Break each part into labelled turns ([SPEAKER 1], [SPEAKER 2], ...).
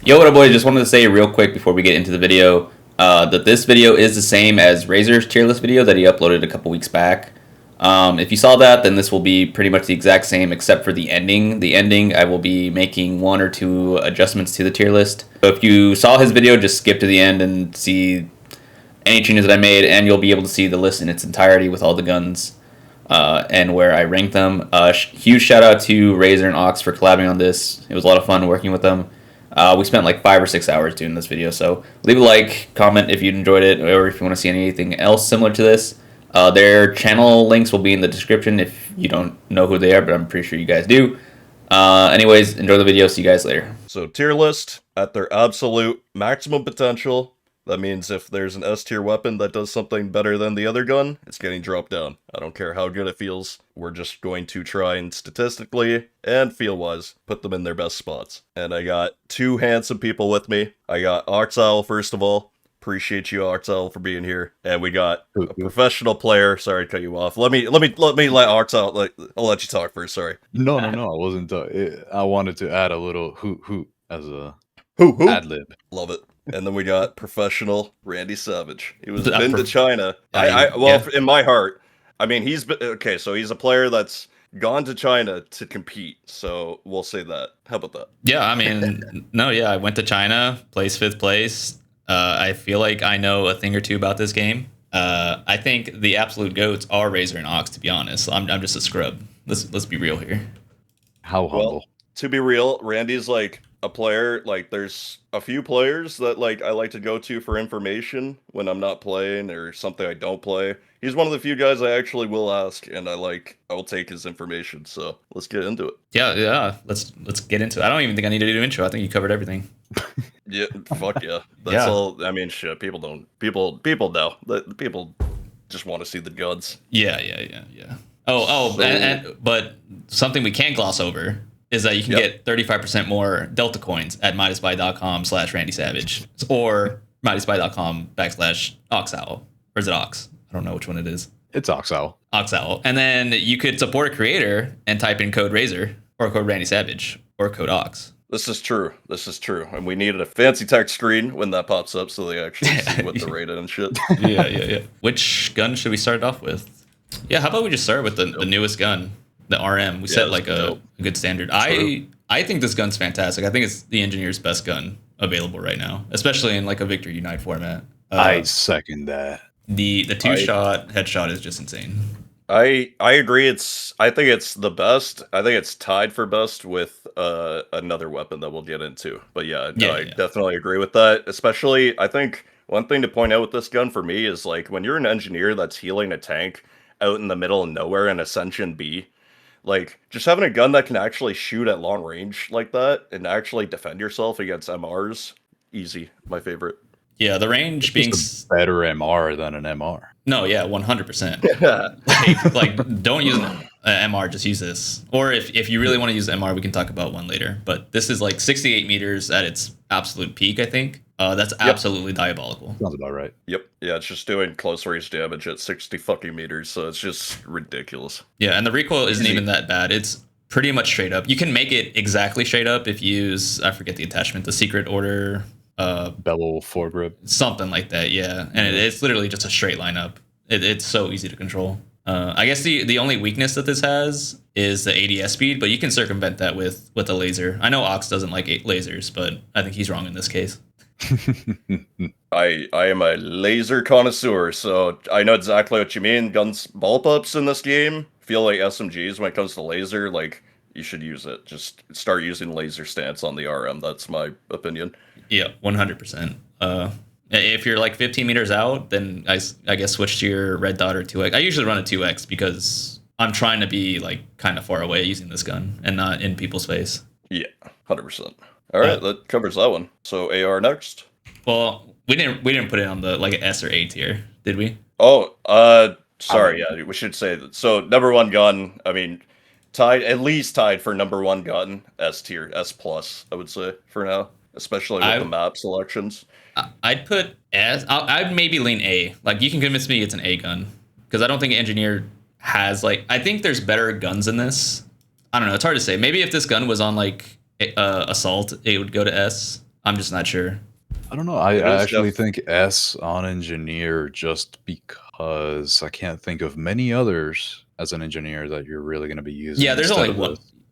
[SPEAKER 1] Yo, what up, boys? Just wanted to say real quick before we get into the video that this video is the same as Razor's tier list video that he uploaded a couple weeks back. If you saw that, then this will be pretty much the exact same except for the ending. The ending, I will be making one or two adjustments to the tier list. So if you saw his video, just skip to the end and see any changes that I made, and you'll be able to see the list in its entirety with all the guns and where I rank them. Huge shout out to Razor and Ox for collabing on this. It was a lot of fun working with them. We spent like 5 or 6 hours doing this video, so leave a like, comment if you enjoyed it, or if you want to see anything else similar to this. Their channel links will be in the description if you don't know who they are, but I'm pretty sure you guys do. Anyways, enjoy the video. See you guys later.
[SPEAKER 2] So tier list at their absolute maximum potential. That means if there's an S tier weapon that does something better than the other gun, it's getting dropped down. I don't care how good it feels. We're just going to try and statistically and feel-wise put them in their best spots. And I got two handsome people with me. I got Oxowl, first of all. Appreciate you, Oxowl, for being here. And we got a professional player. Sorry to cut you off. Let Oxowl. I'll let you talk first. Sorry.
[SPEAKER 3] No. I wasn't. I wanted to add a little hoot as a
[SPEAKER 2] Hoot.
[SPEAKER 3] ad lib.
[SPEAKER 2] Love it. And then we got professional Randy Savage. He was been to China. In my heart, I mean, he's been okay. So he's a player that's gone to China to compete. So we'll say that. How about that?
[SPEAKER 1] Yeah, I mean, I went to China, placed 5th place. I feel like I know a thing or two about this game. I think the absolute goats are Razor and Ox. To be honest, I'm just a scrub. Let's be real here.
[SPEAKER 3] How humble.
[SPEAKER 2] Well, to be real, Randy's like a player. Like, there's a few players that like I like to go to for information when I'm not playing or something I don't play. He's one of the few guys I actually will ask, and I will take his information. So let's get into it.
[SPEAKER 1] Yeah. Let's get into it. I don't even think I need to do an intro. I think you covered everything.
[SPEAKER 2] Yeah, fuck yeah. That's
[SPEAKER 1] Yeah.
[SPEAKER 2] all. I mean, shit. People know. People just want to see the guns.
[SPEAKER 1] Yeah. But something we can't gloss over is that you can get 35% more Delta coins at MightySpy.com/Randy Savage or MightySpy.com/Oxowl. Or is it Ox? I don't know which one it is.
[SPEAKER 3] It's Oxowl.
[SPEAKER 1] Oxowl. And then you could support a creator and type in code Razor or code Randy Savage or code Ox.
[SPEAKER 2] This is true. And we needed a fancy text screen when that pops up so they actually see what the rated and shit.
[SPEAKER 1] Yeah. Which gun should we start off with? Yeah, how about we just start with the newest gun, the RM. We set like a good standard. I think this gun's fantastic. I think it's the engineer's best gun available right now, especially in like a Victor Unite format.
[SPEAKER 3] I second that.
[SPEAKER 1] The two-shot headshot is just insane.
[SPEAKER 2] I agree. I think it's the best. I think it's tied for best with another weapon that we'll get into. But I definitely agree with that. Especially, I think one thing to point out with this gun for me is like when you're an engineer that's healing a tank out in the middle of nowhere in Ascension B, like just having a gun that can actually shoot at long range like that and actually defend yourself against MRs, easy. My favorite.
[SPEAKER 1] Yeah, the range being
[SPEAKER 3] a better MR than an MR.
[SPEAKER 1] No, yeah, 100%. like, don't use an MR, just use this. Or if you really want to use the MR, we can talk about one later. But this is like 68 meters at its absolute peak, I think. That's absolutely diabolical.
[SPEAKER 3] Sounds about right.
[SPEAKER 2] Yep. Yeah, it's just doing close range damage at 60 fucking meters, so it's just ridiculous.
[SPEAKER 1] Yeah, and the recoil isn't even that bad. It's pretty much straight up. You can make it exactly straight up if you use, I forget the attachment, the secret order...
[SPEAKER 3] bevel foregrip,
[SPEAKER 1] something like that, yeah. And it's literally just a straight line up. It's so easy to control. I guess the only weakness that this has is the ADS speed, but you can circumvent that with a laser. I know Ox doesn't like lasers, but I think he's wrong in this case.
[SPEAKER 2] I am a laser connoisseur, so I know exactly what you mean. Guns ball ups in this game feel like SMGs when it comes to laser. Like, you should use it. Just start using laser stance on the RM. That's my opinion.
[SPEAKER 1] Yeah, 100%. If you're like 15 meters out, then I guess switch to your red dot or 2x. I usually run a 2x because I'm trying to be like kind of far away using this gun and not in people's face.
[SPEAKER 2] Yeah, 100%. All right, that covers that one. So AR next.
[SPEAKER 1] Well, we didn't put it on the like S or A tier, did we?
[SPEAKER 2] Oh, sorry. Yeah, we should say that. So number one gun. I mean, at least tied for number one gun. S tier, S plus. I would say for now. Especially with the map selections.
[SPEAKER 1] I'd put S. I'd maybe lean A. Like, you can convince me it's an A gun. Because I don't think Engineer has, like... I think there's better guns in this. I don't know. It's hard to say. Maybe if this gun was on, like, Assault, it would go to S. I'm just not sure.
[SPEAKER 3] I don't know. I
[SPEAKER 2] It is
[SPEAKER 3] actually think S on engineer just because I can't think of many others as an engineer that you're really going to be using.
[SPEAKER 1] Yeah, there's
[SPEAKER 3] instead
[SPEAKER 1] only
[SPEAKER 3] of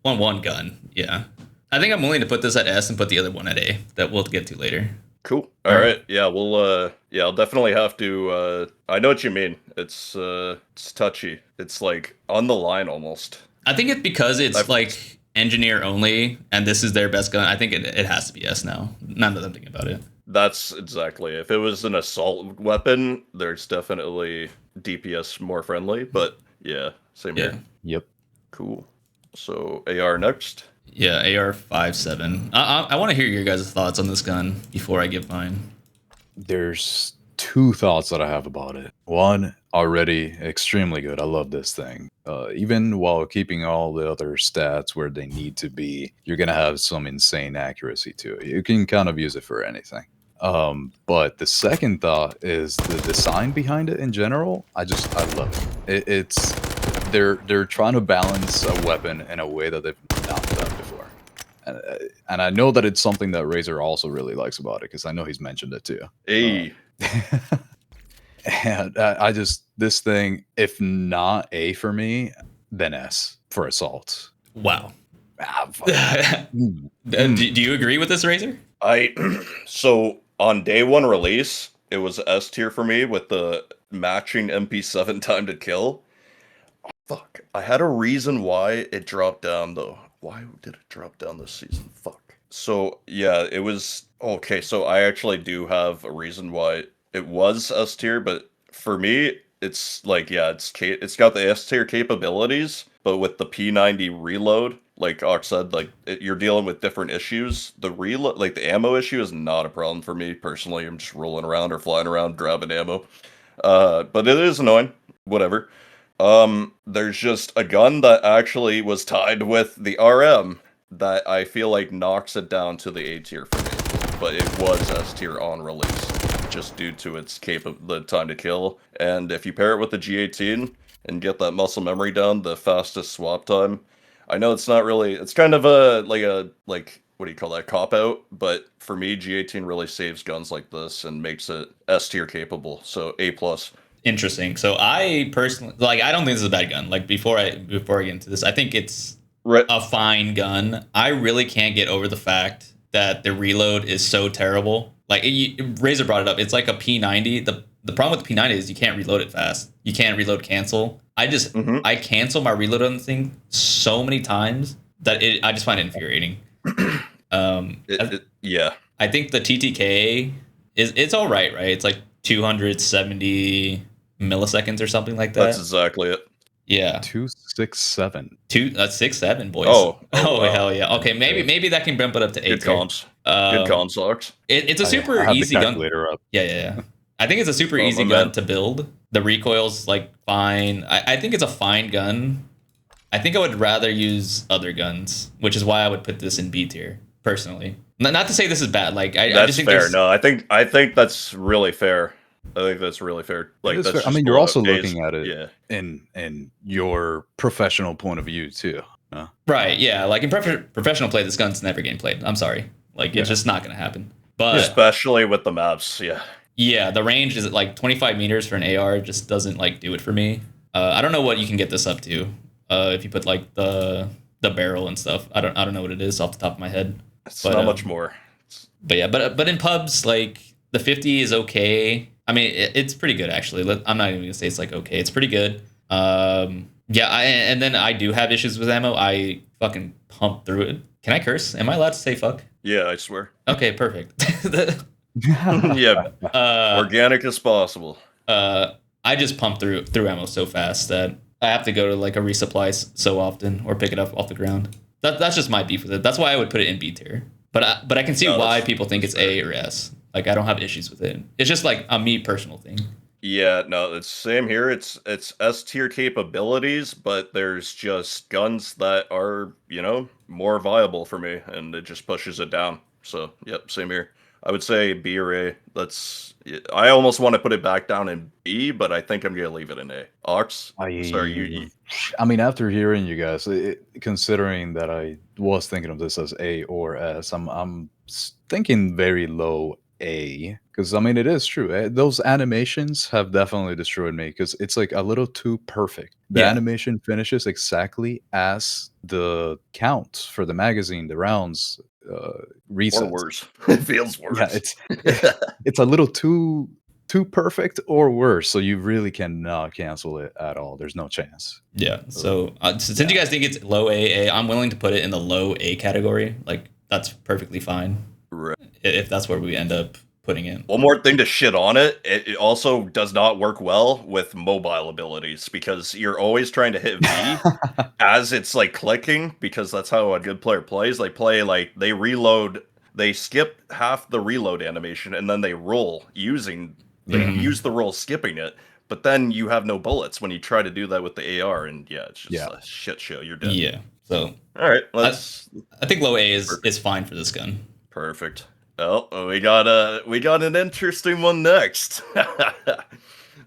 [SPEAKER 1] one,
[SPEAKER 3] this.
[SPEAKER 1] one gun. Yeah, I think I'm willing to put this at S and put the other one at A. That we'll get to later.
[SPEAKER 2] Cool.
[SPEAKER 1] All
[SPEAKER 2] All
[SPEAKER 1] right.
[SPEAKER 2] right. Yeah, we'll yeah, I'll definitely have to I know what you mean. It's touchy. It's like on the line almost.
[SPEAKER 1] I think it's because it's
[SPEAKER 2] I've-
[SPEAKER 1] like engineer only, and this is their best gun. I think it has to be S now. Now that I'm thinking about it.
[SPEAKER 2] That's exactly. If it was an assault weapon, there's definitely DPS more friendly, but yeah, same
[SPEAKER 1] Yeah.
[SPEAKER 2] here.
[SPEAKER 3] Yep.
[SPEAKER 2] Cool. So AR next.
[SPEAKER 1] Yeah, AR-57. I want to hear your guys' thoughts on this gun before I give mine.
[SPEAKER 3] There's two thoughts that I have about it. One, already extremely good. I love this thing. Even while keeping all the other stats where they need to be, you're going to have some insane accuracy to it. You can kind of use it for anything. But the second thought is the design behind it in general. I love it. It's they're trying to balance a weapon in a way that they've not done before. And I know that it's something that Razor also really likes about it because I know he's mentioned it too.
[SPEAKER 2] Hey.
[SPEAKER 3] And I just, this thing, if not A for me, then S for assault.
[SPEAKER 1] Wow.
[SPEAKER 3] Fuck.
[SPEAKER 1] Do you agree with this, Razor?
[SPEAKER 2] So on day one release, it was S tier for me with the matching MP7 time to kill. Oh, fuck. I had a reason why it dropped down though. Why did it drop down this season? Fuck. So yeah, it was okay. So I actually do have a reason why it was S tier, but for me, it's like yeah, it's got the S tier capabilities, but with the P90 reload, like Ox said, like you're dealing with different issues. The reload, like the ammo issue, is not a problem for me personally. I'm just rolling around or flying around grabbing ammo, but it is annoying. Whatever. There's just a gun that actually was tied with the RM that I feel like knocks it down to the A tier for me, but it was S tier on release, just due to its the time to kill. And if you pair it with the G18 and get that muscle memory down, the fastest swap time. I know it's not really, it's kind of like what do you call that, cop out, but for me, G18 really saves guns like this and makes it S tier capable. So A plus.
[SPEAKER 1] Interesting. So I personally I don't think this is a bad gun. Like before I get into this, I think it's a fine gun. I really can't get over the fact that the reload is so terrible. Like Razor brought it up. It's like a P90. The problem with the P90 is you can't reload it fast. You can't reload cancel. I cancel my reload on the thing so many times that I just find it infuriating.
[SPEAKER 2] Yeah.
[SPEAKER 1] I think the TTK it's all right? It's like 270 milliseconds or something like that.
[SPEAKER 2] That's exactly it.
[SPEAKER 1] Yeah.
[SPEAKER 3] 267.
[SPEAKER 1] 6-7, boys.
[SPEAKER 2] Oh,
[SPEAKER 1] wow.
[SPEAKER 2] Wow.
[SPEAKER 1] Hell yeah. Okay, maybe that can bump it up to 8.
[SPEAKER 2] Good comms. Good comms, Ox.
[SPEAKER 1] It's a super
[SPEAKER 3] I have
[SPEAKER 1] easy
[SPEAKER 3] the
[SPEAKER 1] gun.
[SPEAKER 3] calculator up.
[SPEAKER 1] Yeah. I think it's a super
[SPEAKER 2] Oh,
[SPEAKER 1] easy
[SPEAKER 2] my
[SPEAKER 1] gun
[SPEAKER 2] man.
[SPEAKER 1] to build. The recoil's like fine. I think it's a fine gun. I think I would rather use other guns, which is why I would put this in B tier personally. Not to say this is bad. Like I
[SPEAKER 2] That's
[SPEAKER 1] just think
[SPEAKER 2] fair.
[SPEAKER 1] there's-
[SPEAKER 2] No, I think that's really fair. I think that's really fair. Like
[SPEAKER 3] It is
[SPEAKER 2] that's
[SPEAKER 3] fair. I
[SPEAKER 2] just
[SPEAKER 3] mean, you're
[SPEAKER 2] below
[SPEAKER 3] also
[SPEAKER 2] A's.
[SPEAKER 3] looking at it
[SPEAKER 2] Yeah.
[SPEAKER 3] in your professional point of view too.
[SPEAKER 1] Right, yeah. Like in professional play, this gun's never getting played. I'm sorry. Like it's just not gonna happen. But
[SPEAKER 2] Especially with the maps, yeah.
[SPEAKER 1] yeah, the range is at like 25 meters for an AR. Just doesn't like do it for me. I don't know what you can get this up to. If you put like the barrel and stuff. I don't know what it is off the top of my head.
[SPEAKER 2] It's
[SPEAKER 1] But,
[SPEAKER 2] not much more.
[SPEAKER 1] But yeah, but in pubs, like the 50 is okay. I mean, it's pretty good actually. I'm not even gonna say it's like okay. It's pretty good. Yeah, and then I do have issues with ammo. I fucking pump through it. Can I curse? Am I allowed to say fuck?
[SPEAKER 2] Yeah, I swear.
[SPEAKER 1] Okay, perfect.
[SPEAKER 2] Yeah,
[SPEAKER 1] uh,
[SPEAKER 2] organic as possible.
[SPEAKER 1] I just pump through ammo so fast that I have to go to like a resupply so often or pick it up off the ground. That's just my beef with it. That's why I would put it in B tier. But I can see
[SPEAKER 2] No,
[SPEAKER 1] why
[SPEAKER 2] that's-
[SPEAKER 1] people think it's A or S. Like I don't have issues with it. It's just like a me personal thing.
[SPEAKER 2] Yeah, no, it's same here. It's S tier capabilities, but there's just guns that are, more viable for me, and it just pushes it down. So, yep, same here. I would say B or A. I almost want to put it back down in B, but I think I'm gonna leave it in A. Ox, sorry,
[SPEAKER 3] I mean, after hearing you guys, considering that I was thinking of this as A or S, I'm thinking very low A because I mean it is true. Those animations have definitely destroyed me because it's like a little too perfect. The
[SPEAKER 1] Yeah.
[SPEAKER 3] animation finishes exactly as the count for the magazine, the rounds
[SPEAKER 2] or
[SPEAKER 3] resets.
[SPEAKER 2] worse. It feels worse.
[SPEAKER 3] Yeah, it's a little too perfect or worse, so you really cannot cancel it at all. There's no chance.
[SPEAKER 1] Yeah. So since you guys think it's low A, I'm willing to put it in the low A category. Like that's perfectly fine
[SPEAKER 2] Right.
[SPEAKER 1] if that's where we end up putting it.
[SPEAKER 2] One more thing to shit on it, it also does not work well with mobile abilities because you're always trying to hit V as it's like clicking because that's how a good player plays. They reload, they skip half the reload animation and then they roll use the roll skipping it, but then you have no bullets when you try to do that with the AR and yeah, it's just a shit show. You're dead.
[SPEAKER 1] Yeah. So
[SPEAKER 2] all right,
[SPEAKER 1] I think low A is fine for this gun.
[SPEAKER 2] Perfect. Oh, we got an interesting one next.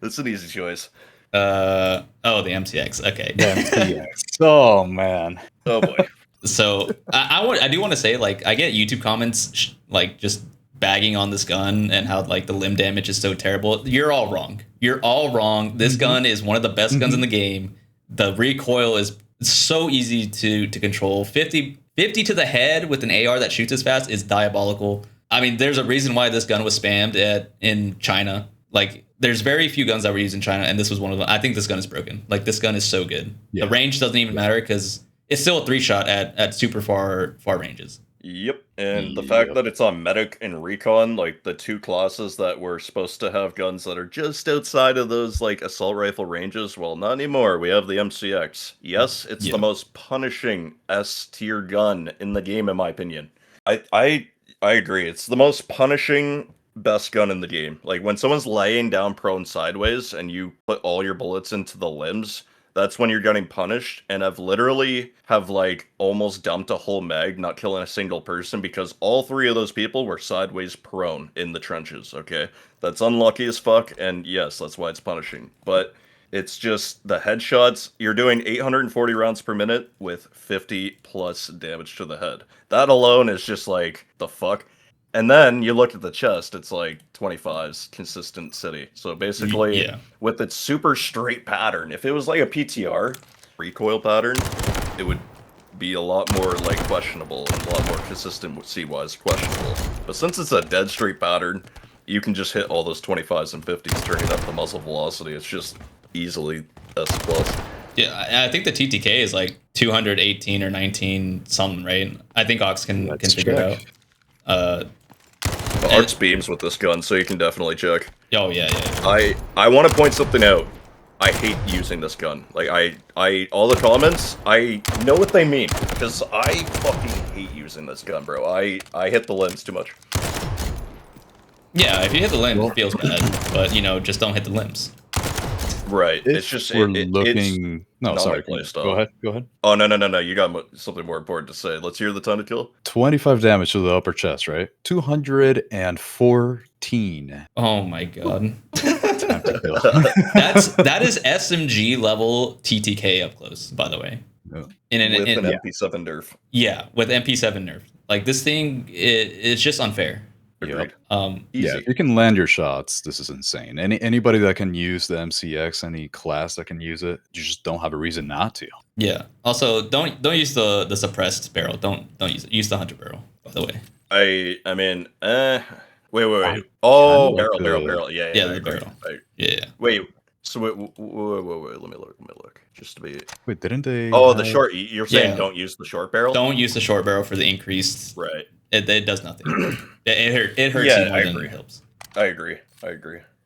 [SPEAKER 2] That's an easy choice.
[SPEAKER 1] The MCX. Okay.
[SPEAKER 3] The MCX. Oh man.
[SPEAKER 2] Oh boy.
[SPEAKER 1] So I do want to say, like, I get YouTube comments like just bagging on this gun and how like the limb damage is so terrible. You're all wrong. You're all wrong. This gun is one of the best guns in the game. The recoil is so easy to control. 50 to the head with an AR that shoots as fast is diabolical. I mean, there's a reason why this gun was spammed in China. Like, there's very few guns that were used in China, and this was one of them. I think this gun is broken. Like, this gun is so good. Yeah. The range doesn't even matter because it's still a 3-shot at super far ranges.
[SPEAKER 2] Yep, and the fact that it's on medic and recon, like the two classes that were supposed to have guns that are just outside of those like assault rifle ranges, well, not anymore. We have the MCX. Yes, it's the most punishing S tier gun in the game, in my opinion. I agree. It's the most punishing best gun in the game. Like when someone's laying down prone sideways and you put all your bullets into the limbs, that's when you're getting punished. And I've literally like almost dumped a whole mag, not killing a single person because all three of those people were sideways prone in the trenches. Okay, that's unlucky as fuck. And yes, that's why it's punishing. But it's just the headshots. You're doing 840 rounds per minute with 50 plus damage to the head. That alone is just like the fuck. And then you look at the chest, it's like 25s, consistent city. So basically, with its super straight pattern, if it was like a PTR recoil pattern, it would be a lot more like questionable and a lot more consistency-wise questionable. But since it's a dead straight pattern, you can just hit all those 25s and 50s, turning up the muzzle velocity. It's just easily S+.
[SPEAKER 1] Yeah, I think the TTK is like 218 or 19 something, right? I think Ox can figure it out.
[SPEAKER 2] Arts beams with this gun, so you can definitely check.
[SPEAKER 1] Oh yeah.
[SPEAKER 2] I want to point something out. I hate using this gun. Like I all the comments, I know what they mean because I fucking hate using this gun, bro. I hit the limbs too much.
[SPEAKER 1] Yeah, if you hit the limbs, it feels bad, but just don't hit the limbs.
[SPEAKER 2] Right. It's just
[SPEAKER 3] we're looking. No, sorry. Go ahead.
[SPEAKER 2] Oh no! You got something more important to say. Let's hear the time to kill.
[SPEAKER 3] 25 damage to the upper chest, right? 214.
[SPEAKER 1] Oh my god.
[SPEAKER 3] Time to kill.
[SPEAKER 1] that is SMG level TTK up close, by the way.
[SPEAKER 2] With an MP7 nerf.
[SPEAKER 1] Yeah, with MP7 nerf. Like this thing, it's just unfair.
[SPEAKER 2] Agreed.
[SPEAKER 3] Yeah, if you can land your shots, this is insane. Anybody that can use the MCX, any class that can use it, you just don't have a reason not to.
[SPEAKER 1] Yeah. Also, don't use the suppressed barrel. Don't use it. Use the hunter barrel. By the way.
[SPEAKER 2] I mean, wait. Oh, barrel. Yeah,
[SPEAKER 1] the barrel.
[SPEAKER 2] Yeah. Wait. So wait. Let me look. Just to be.
[SPEAKER 3] Wait, didn't they?
[SPEAKER 2] Oh, the short. You're saying don't use the short barrel.
[SPEAKER 1] Don't use the short barrel for the increased.
[SPEAKER 2] Right.
[SPEAKER 1] It does nothing. It hurts you more than it helps.
[SPEAKER 2] I agree.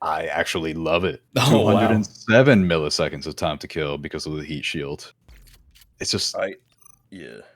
[SPEAKER 3] I actually love it.
[SPEAKER 1] 207
[SPEAKER 3] milliseconds of time to kill because of the heat shield. It's just.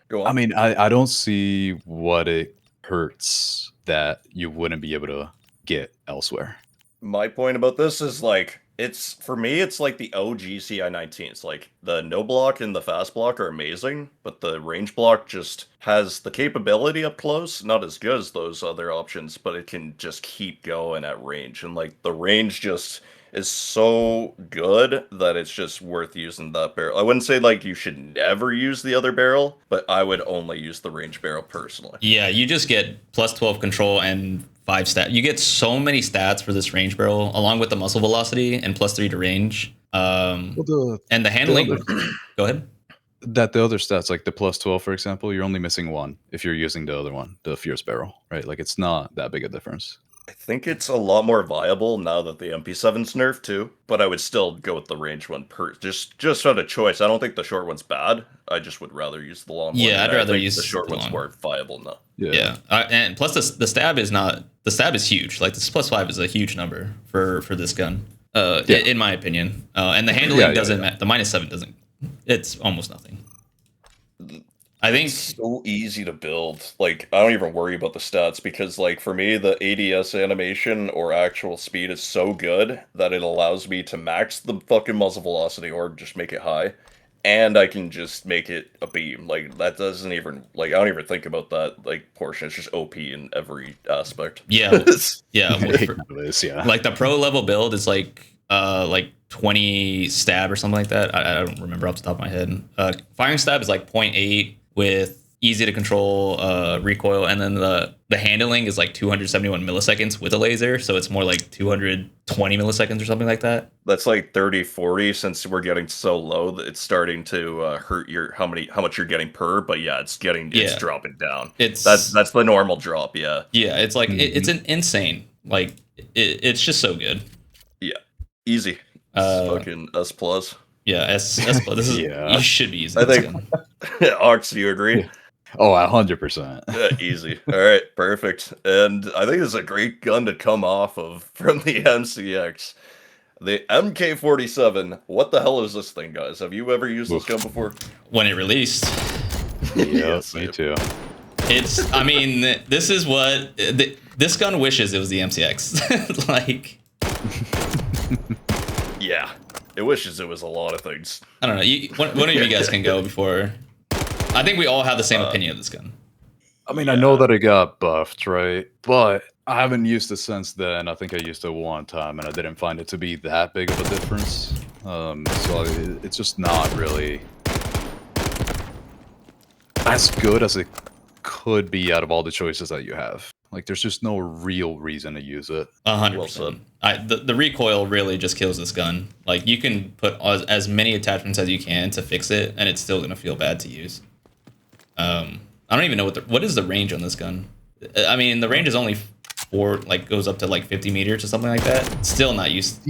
[SPEAKER 2] Go on.
[SPEAKER 3] I mean, I don't see what it hurts that you wouldn't be able to get elsewhere.
[SPEAKER 2] My point about this is like It's for me, it's like the OG CI-19s. Like the no block and the fast block are amazing, but the range block just has the capability up close, not as good as those other options, but it can just keep going at range. And like the range just is so good that it's just worth using that barrel. I wouldn't say like you should never use the other barrel, but I would only use the range barrel personally.
[SPEAKER 1] Yeah, you just get plus 12 control and 5 stat. You get so many stats for this range barrel, along with the muzzle velocity and plus 3 to range.
[SPEAKER 3] Well,
[SPEAKER 1] And the handling.
[SPEAKER 3] other-
[SPEAKER 1] Go ahead.
[SPEAKER 3] the other stats, like the plus 12, for example, you're only missing one if you're using the other one, the fierce barrel, right? Like it's not that big a difference.
[SPEAKER 2] I think it's a lot more viable now that the MP7's nerfed too, but I would still go with the range one just out of choice. I don't think the short one's bad. I just would rather use the long one.
[SPEAKER 1] Yeah,
[SPEAKER 2] and
[SPEAKER 1] I'd
[SPEAKER 2] I
[SPEAKER 1] rather
[SPEAKER 2] think
[SPEAKER 1] use
[SPEAKER 2] the short
[SPEAKER 1] the
[SPEAKER 2] one's
[SPEAKER 1] long.
[SPEAKER 2] more viable now.
[SPEAKER 1] Yeah. And plus the stab is not the stab is huge. Like this plus 5 is a huge number for this gun. In my opinion. And the handling doesn't the -7 doesn't. It's almost nothing. I think
[SPEAKER 2] It's so easy to build. Like, I don't even worry about the stats because, like, for me, the ADS animation or actual speed is so good that it allows me to max the fucking muzzle velocity or just make it high. And I can just make it a beam. Like, that doesn't even, like, I don't even think about that, like, portion. It's just OP in every aspect.
[SPEAKER 1] yeah. Yeah.
[SPEAKER 3] It kind of is, yeah.
[SPEAKER 1] Like the pro level build is like 20 stab or something like that. I don't remember off the top of my head. Firing stab is like 0.8 with easy to control recoil, and then the handling is like 271 milliseconds with a laser, so it's more like 220 milliseconds or something like that.
[SPEAKER 2] That's like 30, 40 since we're getting so low that it's starting to hurt your how much you're getting per, but yeah, it's dropping down. That's the normal drop, yeah.
[SPEAKER 1] Yeah, it's like it's an insane. Like it's just so good.
[SPEAKER 2] Yeah. Easy. Fucking S plus.
[SPEAKER 1] Yeah, S plus. This is you should be using
[SPEAKER 2] I
[SPEAKER 1] this
[SPEAKER 2] think
[SPEAKER 1] gun.
[SPEAKER 2] Ox, do you agree?
[SPEAKER 3] Oh, 100%.
[SPEAKER 2] Yeah, easy. All right, perfect. And I think it's a great gun to come off of from the MCX. The MK47. What the hell is this thing, guys? Have you ever used this gun before?
[SPEAKER 1] When it released.
[SPEAKER 3] Yeah, me too.
[SPEAKER 1] It's. I mean, this is what this gun wishes it was the MCX. Like.
[SPEAKER 2] Yeah, it wishes it was a lot of things.
[SPEAKER 1] I don't know. One of you guys can go before. I think we all have the same opinion of this gun.
[SPEAKER 3] I mean, I know that it got buffed, right? But I haven't used it since then. I think I used it one time, and I didn't find it to be that big of a difference. So it's just not really as good as it could be out of all the choices that you have. Like, there's just no real reason to use it.
[SPEAKER 1] 100%. The recoil really just kills this gun. Like, you can put as many attachments as you can to fix it, and it's still gonna feel bad to use. I don't even know what is the range on this gun. I mean, the range is only goes up to like 50 meters or something like that. Still not used.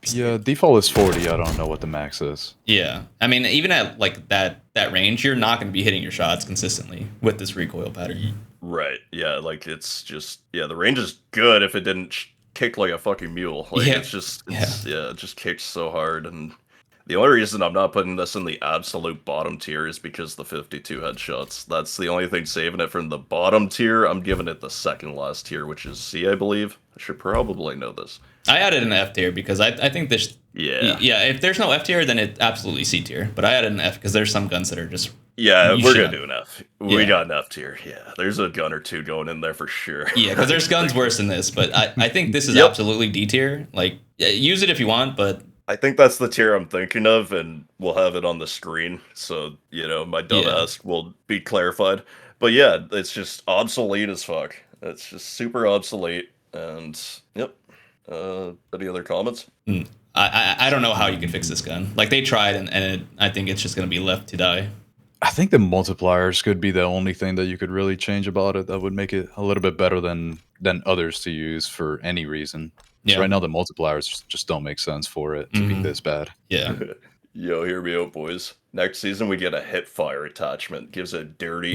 [SPEAKER 3] Yeah, default is 40. I don't know what the max is.
[SPEAKER 1] Yeah, I mean, even at like that range, you're not going to be hitting your shots consistently with this recoil pattern.
[SPEAKER 2] Right. Yeah. Like it's just the range is good if it didn't kick like a fucking mule. Like it just kicks so hard. And the only reason I'm not putting this in the absolute bottom tier is because the 52 headshots. That's the only thing saving it from the bottom tier. I'm giving it the second last tier, which is C, I believe. I should probably know this.
[SPEAKER 1] I added an F tier because I think this. Yeah. If there's no F tier, then it's absolutely C tier. But I added an F because there's some guns that are just.
[SPEAKER 2] Yeah, we're gonna do an F. We got an F tier. Yeah, there's a gun or two going in there for sure.
[SPEAKER 1] Yeah, because there's guns worse than this, but I think this is absolutely D tier. Like, use it if you want, but.
[SPEAKER 2] I think that's the tier I'm thinking of, and we'll have it on the screen, so, my dumb ass will be clarified. But yeah, it's just obsolete as fuck. It's just super obsolete, and, any other comments?
[SPEAKER 1] I don't know how you can fix this gun. Like, they tried, and I think it's just going to be left to die.
[SPEAKER 3] I think the multipliers could be the only thing that you could really change about it that would make it a little bit better than others to use for any reason. Yeah. So right now the multipliers just don't make sense for it to be this bad.
[SPEAKER 1] Yeah.
[SPEAKER 2] Yo, hear me out, boys. Next season we get a hip fire attachment. Gives a dirty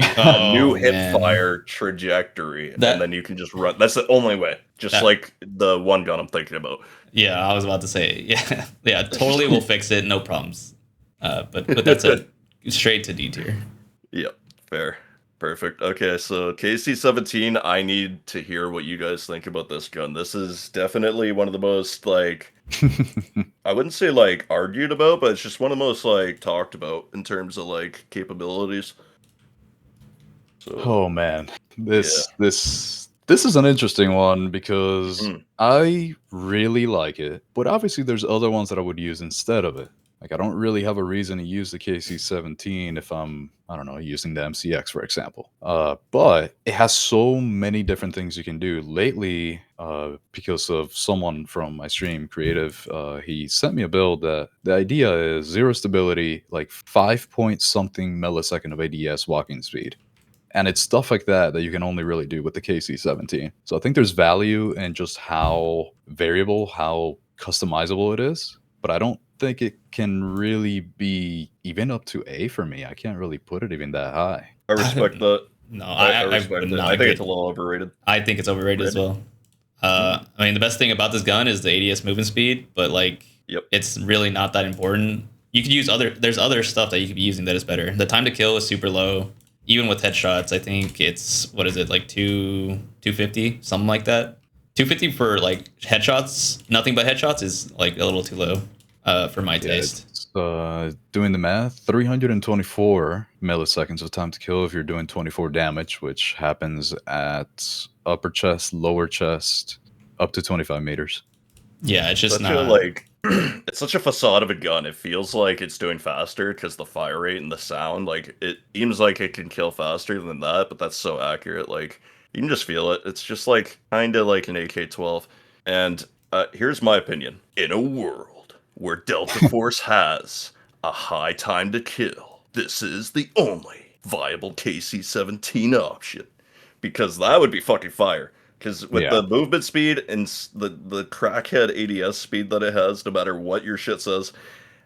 [SPEAKER 2] new hip fire trajectory. And then you can just run. That's the only way. Just like the one gun I'm thinking about.
[SPEAKER 1] Yeah, I was about to say, yeah, totally will fix it, no problems. But that's a straight to D tier.
[SPEAKER 2] Yep, fair. Perfect. Okay, so KC-17, I need to hear what you guys think about this gun. This is definitely one of the most, I wouldn't say like argued about, but it's just one of the most like talked about in terms of like capabilities. So
[SPEAKER 3] Oh man,
[SPEAKER 2] yeah.
[SPEAKER 3] this is an interesting one because
[SPEAKER 2] Mm.
[SPEAKER 3] I really like it, but obviously there's other ones that I would use instead of it. Like I don't really have a reason to use the KC-17 if I don't know, using the MCX for example. But it has so many different things you can do. Lately, because of someone from my stream, Creative, he sent me a build that the idea is zero stability, like 5 point something millisecond of ADS walking speed. And it's stuff like that that you can only really do with the KC-17. So I think there's value in just how variable, how customizable it is, but I don't think it can really be even up to A for me. I can't really put it even that high.
[SPEAKER 2] I respect that.
[SPEAKER 4] No,
[SPEAKER 2] I
[SPEAKER 4] I
[SPEAKER 2] respect
[SPEAKER 4] would
[SPEAKER 2] it.
[SPEAKER 4] not
[SPEAKER 2] I think
[SPEAKER 4] agree.
[SPEAKER 2] it's a little overrated.
[SPEAKER 4] I think it's overrated as
[SPEAKER 2] Brandon?
[SPEAKER 4] well. I mean, the best thing about this gun is the ADS movement speed, but like,
[SPEAKER 2] Yep.
[SPEAKER 4] it's really not that important. You could use there's other stuff that you could be using that is better. The time to kill is super low. Even with headshots, I think it's, what is it, like 250, something like that. 250 for like headshots, nothing but headshots is like a little too low for my taste.
[SPEAKER 3] It's, doing the math, 324 milliseconds of time to kill if you're doing 24 damage, which happens at upper chest, lower chest, up to 25 meters.
[SPEAKER 4] Yeah, it's just
[SPEAKER 2] Such
[SPEAKER 4] not
[SPEAKER 2] a like it's such a facade of a gun. It feels like it's doing faster because the fire rate and the sound. Like it seems like it can kill faster than that, but that's so accurate. Like you can just feel it. It's just like kind of like an AK-12. And here's my opinion: in a world where Delta Force has a high time to kill, this is the only viable KC-17 option because that would be fucking fire. Because with
[SPEAKER 3] Yeah.
[SPEAKER 2] the movement speed and the crackhead ADS speed that it has, no matter what your shit says,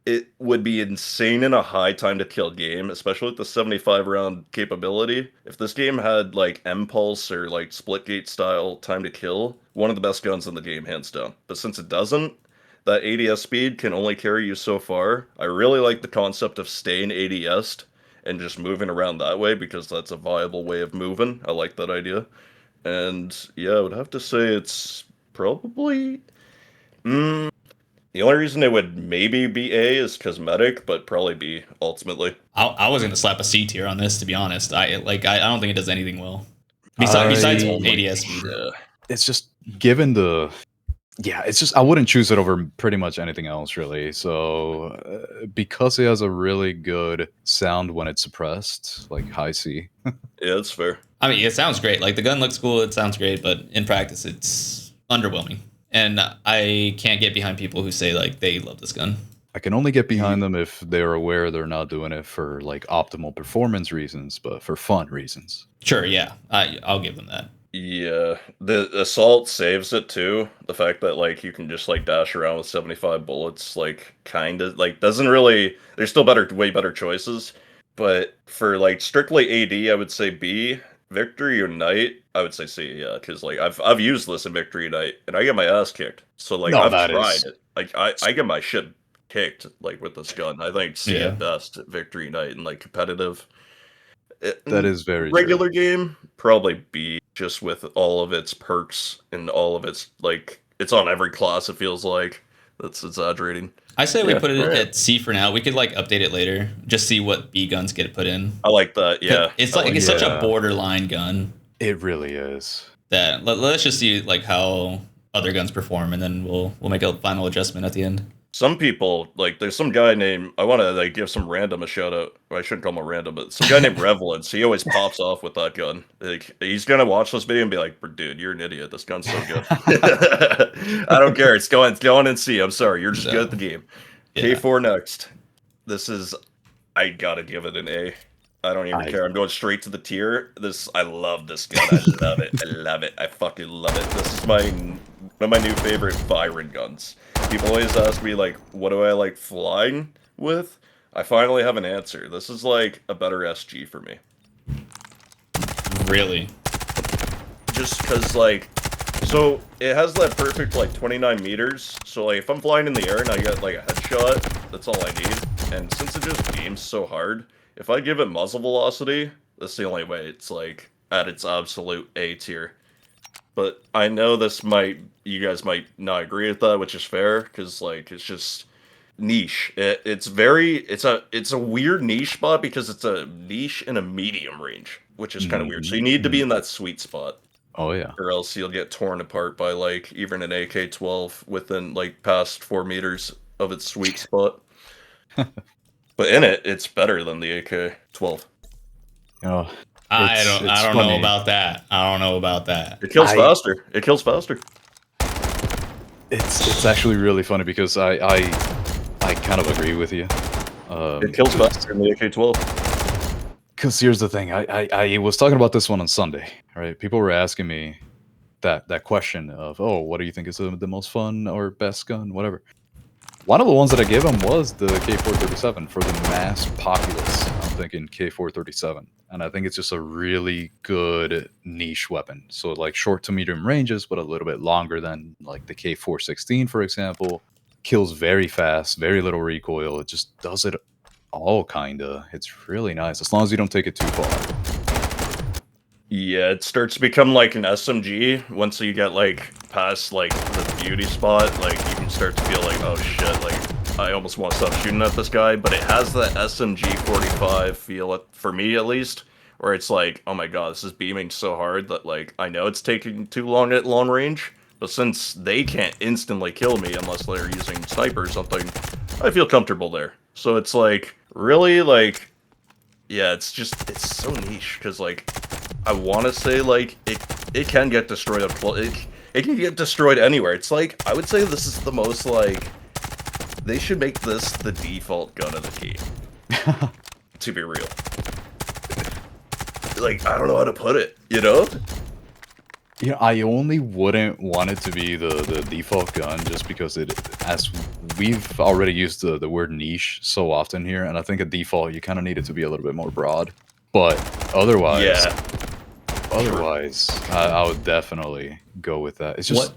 [SPEAKER 2] it would be insane in a high time to kill game, especially with the 75 round capability. If this game had like M-Pulse or like split gate style time to kill, one of the best guns in the game, hands down. But since it doesn't, that ADS speed can only carry you so far. I really like the concept of staying ADS'd and just moving around that way because that's a viable way of moving. I like that idea. And yeah, I would have to say it's probably. The only reason it would maybe be A is cosmetic, but probably B ultimately.
[SPEAKER 4] I was gonna slap a C tier on this, to be honest. I don't think it does anything well. Besides ADS speed.
[SPEAKER 2] Yeah.
[SPEAKER 3] It's just given the it's just I wouldn't choose it over pretty much anything else really. So because it has a really good sound when it's suppressed, like high C.
[SPEAKER 2] Yeah, that's fair.
[SPEAKER 4] I mean, it sounds great. Like the gun looks cool, it sounds great, but in practice, it's underwhelming. And I can't get behind people who say like they love this gun.
[SPEAKER 3] I can only get behind them if they're aware they're not doing it for like optimal performance reasons, but for fun reasons.
[SPEAKER 4] Sure, yeah, I'll give them that.
[SPEAKER 2] Yeah, the assault saves it too. The fact that like you can just like dash around with 75 bullets, like kind of like doesn't really. There's still way better choices, but for like strictly AD, I would say B. Victory Unite, I would say C. Yeah, because like I've used this in Victory Unite and I get my ass kicked. So like
[SPEAKER 3] No,
[SPEAKER 2] I've
[SPEAKER 3] that
[SPEAKER 2] tried
[SPEAKER 3] is-
[SPEAKER 2] it. Like I get my shit kicked like with this gun. I think C
[SPEAKER 4] Yeah.
[SPEAKER 2] at best at Victory Unite and like competitive.
[SPEAKER 3] That is very
[SPEAKER 2] regular
[SPEAKER 3] true.
[SPEAKER 2] game, probably B, just with all of its perks and all of its like it's on every class. It feels like that's exaggerating.
[SPEAKER 4] I say we
[SPEAKER 2] Yeah,
[SPEAKER 4] put it
[SPEAKER 2] alright.
[SPEAKER 4] at C for now. We could like update it later, just see what B guns get put in.
[SPEAKER 2] I like that. Yeah,
[SPEAKER 4] It's
[SPEAKER 2] I
[SPEAKER 4] like it's such a
[SPEAKER 3] Yeah.
[SPEAKER 4] borderline gun
[SPEAKER 3] It really is.
[SPEAKER 4] that let's just see like how other guns perform, and then we'll make a final adjustment at the end.
[SPEAKER 2] some people like there's some guy named I want to like give some random a shout out. Or I shouldn't call him a random, but some guy named Revelance. He always pops off with that gun. Like he's gonna watch this video and be like, "Dude, you're an idiot. This gun's so good." I don't care. It's going in C. I'm sorry. You're just good at the game.
[SPEAKER 4] Yeah.
[SPEAKER 2] K4 next. This is I gotta give it an A. I don't even care. I'm going straight to the tier. I love this gun. I love it. I love it. I fucking love it. This is one of my new favorite Byron guns. People always ask me like, what do I like flying with? I finally have an answer. This is like a better SG for me.
[SPEAKER 4] Really?
[SPEAKER 2] Just because like, so it has that perfect like 29 meters. So like if I'm flying in the air and I get like a headshot, that's all I need. And since it just aims so hard, if I give it muzzle velocity, that's the only way it's like at its absolute A tier. But I know you guys might not agree with that, which is fair, because like it's just niche. It's a weird niche spot because it's a niche in a medium range, which is kind of weird. So you need to be in that sweet spot,
[SPEAKER 3] Oh yeah.
[SPEAKER 2] or else you'll get torn apart by like even an AK-12 within like past 4 meters of its sweet spot. But in it, it's better than the AK-12.
[SPEAKER 3] Oh,
[SPEAKER 4] I
[SPEAKER 3] it's
[SPEAKER 4] don't know
[SPEAKER 3] funny.
[SPEAKER 4] about that. I don't know about that.
[SPEAKER 2] It kills faster. It kills faster.
[SPEAKER 3] It's actually really funny because I kind of agree with you.
[SPEAKER 2] It kills faster than the AK-12.
[SPEAKER 3] Because here's the thing, I was talking about this one on Sunday, right? People were asking me that question of, oh, what do you think is the most fun or best gun, whatever. One of the ones that I gave them was the K437 for the mass populace. I'm thinking K437, and I think it's just a really good niche weapon. So like short to medium ranges, but a little bit longer than like the K416, for example. Kills very fast, very little recoil. It just does it all kinda. It's really nice as long as you don't take it too far.
[SPEAKER 2] Yeah, it starts to become like an SMG once you get like past like the beauty spot. Like you can start to feel like, oh shit, like I almost want to stop shooting at this guy. But it has that SMG 45 feel, for me at least, where it's like, oh my god, this is beaming so hard that like I know it's taking too long at long range. But since they can't instantly kill me unless they're using sniper or something, I feel comfortable there. So it's like really like, yeah, it's so niche because like. I want to say, like, it can get destroyed up close. It can get destroyed anywhere. It's like, I would say this is the most, like, they should make this the default gun of the game. To be real. Like, I don't know how to put it, you know?
[SPEAKER 3] Yeah, I only wouldn't want it to be the default gun just because as we've already used the word niche so often here, and I think a default, you kind of need it to be a little bit more broad. But otherwise...
[SPEAKER 2] Yeah.
[SPEAKER 3] Otherwise, I would definitely go with that. It's just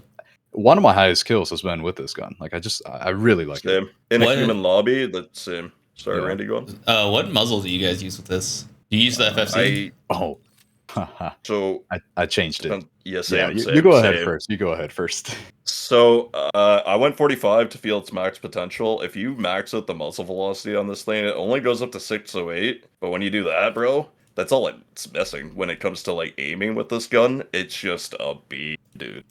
[SPEAKER 3] one of my highest kills has been with this gun. Like I really like it.
[SPEAKER 2] Same. In a human lobby, that's same. Sorry,
[SPEAKER 3] Yeah.
[SPEAKER 2] Randy, go on.
[SPEAKER 4] What muzzle do you guys use with this? Do you use the FFC?
[SPEAKER 2] So
[SPEAKER 3] I changed it.
[SPEAKER 2] Yeah, same,
[SPEAKER 3] Yeah,
[SPEAKER 2] same,
[SPEAKER 3] you go ahead
[SPEAKER 2] same.
[SPEAKER 3] first. You go ahead first.
[SPEAKER 2] So, I went 45 to feel its max potential. If you max out the muzzle velocity on this thing, it only goes up to 608. But when you do that, bro, that's all it's missing. When it comes to, like, aiming with this gun, it's just a beam, dude.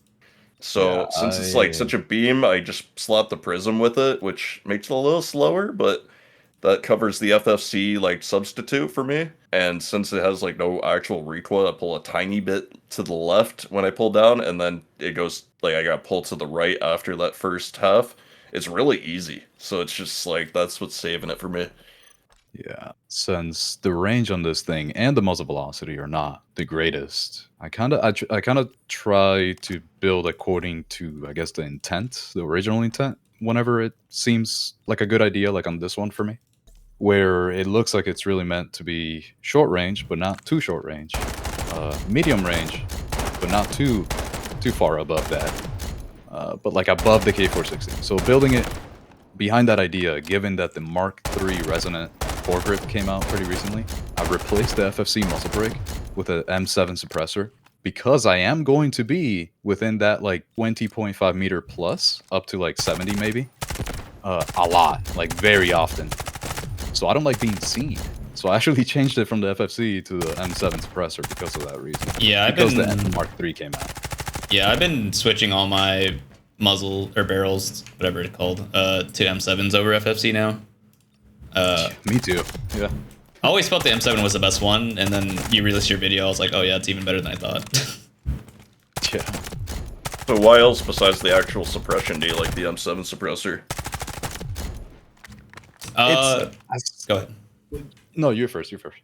[SPEAKER 2] So,
[SPEAKER 3] Yeah,
[SPEAKER 2] since it's, like, such a beam, I just slapped the prism with it, which makes it a little slower, but that covers the FFC, like, substitute for me. And since it has, like, no actual recoil, I pull a tiny bit to the left when I pull down, and then it goes, like, I got pulled to the right after that first half. It's really easy. So it's just, like, that's what's saving it for me.
[SPEAKER 3] Yeah, since the range on this thing and the muzzle velocity are not the greatest, I kind of try to build according to, I guess, the intent, the original intent, whenever it seems like a good idea, like on this one for me, where it looks like it's really meant to be short range, but not too short range, medium range, but not too far above that, but like above the K460. So building it behind that idea, given that the Mark III resonant foregrip came out pretty recently, I've replaced the FFC muzzle brake with a M7 suppressor because I am going to be within that like 20.5 meter plus up to like 70 maybe, a lot, like very often. So I don't like being seen. So I actually changed it from the FFC to the M7 suppressor because of that reason.
[SPEAKER 4] Yeah,
[SPEAKER 3] because the Mark III came out.
[SPEAKER 4] Yeah, I've been switching all my muzzle or barrels, whatever it's called, to M7s over FFC now.
[SPEAKER 3] Me too. Yeah.
[SPEAKER 4] I always felt the M7 was the best one, and then you released your video, I was like, oh yeah, it's even better than I thought.
[SPEAKER 3] Yeah.
[SPEAKER 2] So why else besides the actual suppression do you like the M7 suppressor?
[SPEAKER 4] Go ahead.
[SPEAKER 3] No, you're first. You're first.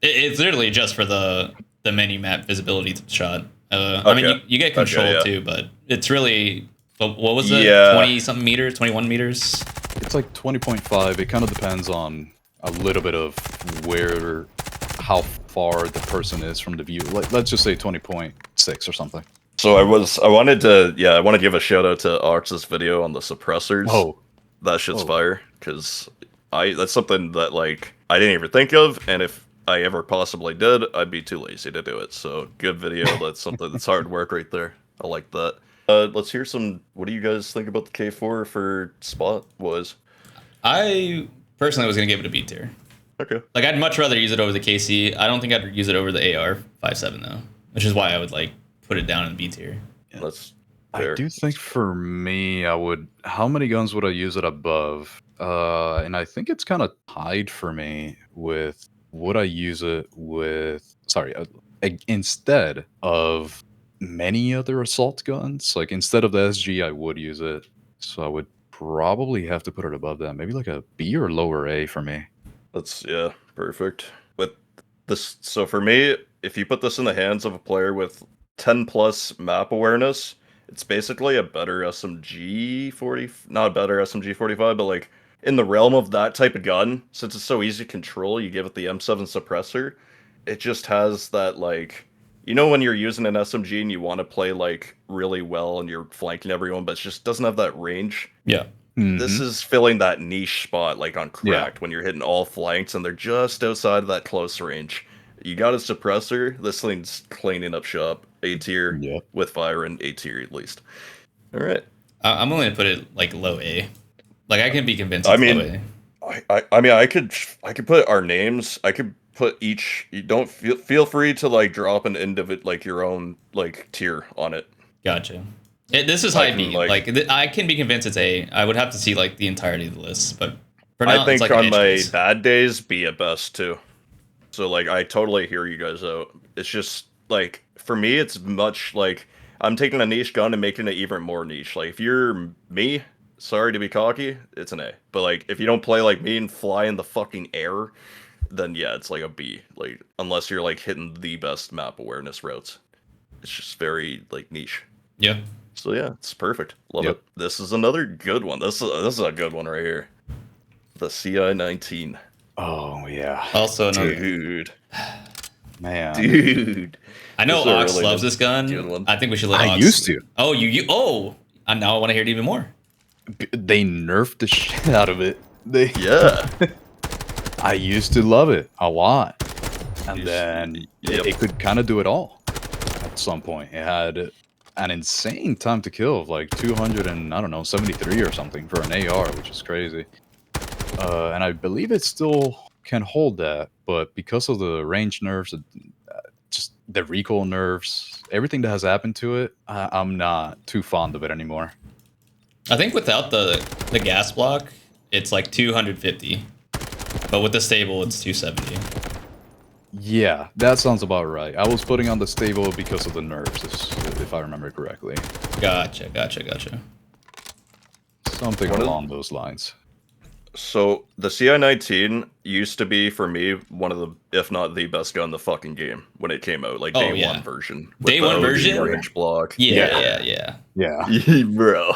[SPEAKER 4] It's literally just for the mini map visibility shot. I mean, you get control too, but it's really, what was it?
[SPEAKER 2] Yeah.
[SPEAKER 4] 20 something meters, 21 meters.
[SPEAKER 3] It's like 20.5. It kind of depends on a little bit of how far the person is from the view. Like, let's just say 20.6 or something.
[SPEAKER 2] So I want to give a shout out to Ox's video on the suppressors.
[SPEAKER 3] Oh,
[SPEAKER 2] that shit's fire, because that's something that like I didn't even think of, and if I ever possibly did, I'd be too lazy to do it. So good video. That's something that's hard work right there. I like that. Let's hear some. What do you guys think about the K4 for spot was?
[SPEAKER 4] I personally was gonna give it a B tier.
[SPEAKER 2] Okay.
[SPEAKER 4] Like I'd much rather use it over the KC. I don't think I'd use it over the AR-57 though, which is why I would like put it down in B tier.
[SPEAKER 2] That's fair.
[SPEAKER 3] I do think for me, I would. How many guns would I use it above? And I think it's kind of tied for me with would I use it with. Sorry, instead of many other assault guns. Like instead of the SG, I would use it. So I would probably have to put it above that. Maybe like a B or lower A for me.
[SPEAKER 2] That's perfect. With this, so for me, if you put this in the hands of a player with 10 plus map awareness, it's basically a better SMG 40, not a better SMG 45, but like in the realm of that type of gun, since it's so easy to control, you give it the M7 suppressor. It just has that like, you know, when you're using an SMG and you want to play like really well and you're flanking everyone, but it just doesn't have that range.
[SPEAKER 4] Yeah.
[SPEAKER 2] This is filling that niche spot, like on Cracked, when you're hitting all flanks and they're just outside of that close range. You got a suppressor. This thing's cleaning up shop. A tier with fire and A tier at least. All right.
[SPEAKER 4] I'm only gonna put it like low A. Like I can be convinced.
[SPEAKER 2] I
[SPEAKER 4] It's
[SPEAKER 2] mean,
[SPEAKER 4] low A.
[SPEAKER 2] I mean, I could put our names. I could put each. You don't feel free to like drop an individual, like your own like tier on it.
[SPEAKER 4] Gotcha. This is high B. I can be convinced it's A. I would have to see like the entirety of the list, but for now,
[SPEAKER 2] I think
[SPEAKER 4] it's like
[SPEAKER 2] on
[SPEAKER 4] an
[SPEAKER 2] my
[SPEAKER 4] edge case.
[SPEAKER 2] bad days, B at best too. So like, I totally hear you guys out. It's just like for me, it's much like I'm taking a niche gun and making it even more niche. Like if you're me, sorry to be cocky, it's an A. But like if you don't play like me and fly in the fucking air, then yeah, it's like a B. Like unless you're like hitting the best map awareness routes, it's just very like niche.
[SPEAKER 4] Yeah.
[SPEAKER 2] So yeah, it's perfect. Love it. This is another good one. This is a good one right here. The CI-19.
[SPEAKER 3] Oh yeah.
[SPEAKER 4] Also another.
[SPEAKER 2] Dude.
[SPEAKER 3] Man.
[SPEAKER 2] Dude.
[SPEAKER 4] I know
[SPEAKER 2] This is a
[SPEAKER 4] Ox
[SPEAKER 2] really
[SPEAKER 4] loves this gun.
[SPEAKER 2] good one.
[SPEAKER 4] I think we should let
[SPEAKER 3] I
[SPEAKER 4] Ox.
[SPEAKER 3] used to.
[SPEAKER 4] Oh, you oh. Now I want to hear it even more.
[SPEAKER 3] They nerfed the shit out of it.
[SPEAKER 2] Yeah.
[SPEAKER 3] I used to love it a lot, and then
[SPEAKER 2] Yep.
[SPEAKER 3] it could kind of do it all. At some point, it had an insane time to kill of like 200 and I don't know 73 or something for an AR, which is crazy. And I believe it still can hold that, but because of the range nerfs, just the recoil nerfs, everything that has happened to it, I'm not too fond of it anymore.
[SPEAKER 4] I think without the gas block, it's like 250, but with the stable, it's 270.
[SPEAKER 3] Yeah, that sounds about right. I was putting on the stable because of the nerfs, if I remember correctly.
[SPEAKER 4] Gotcha.
[SPEAKER 3] Something along those lines.
[SPEAKER 2] So the CI-19 used to be for me one of the, if not the best gun in the fucking game when it came out, like day one version.
[SPEAKER 4] Day one version?
[SPEAKER 2] Range block.
[SPEAKER 4] Yeah.
[SPEAKER 2] Bro.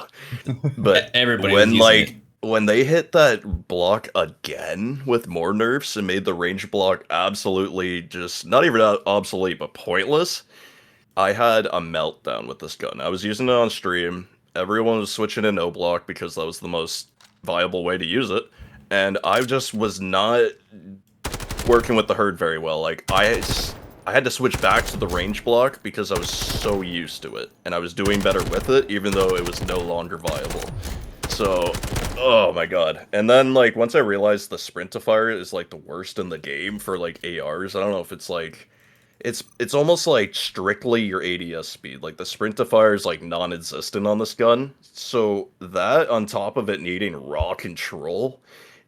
[SPEAKER 2] But
[SPEAKER 4] Everybody
[SPEAKER 2] when
[SPEAKER 4] was using
[SPEAKER 2] like
[SPEAKER 4] it.
[SPEAKER 2] when they hit that block again with more nerfs and made the range block absolutely just not even obsolete but pointless, I had a meltdown with this gun. I was using it on stream. Everyone was switching to no block because that was the most viable way to use it, and I just was not working with the herd very well. Like I had to switch back to the range block because I was so used to it, and I was doing better with it even though it was no longer viable. So, oh my god. And then like once I realized the sprint-to-fire is like the worst in the game for like ARs, I don't know if it's like it's almost like strictly your ADS speed. Like the sprint-to-fire is like non-existent on this gun. So that on top of it needing raw control,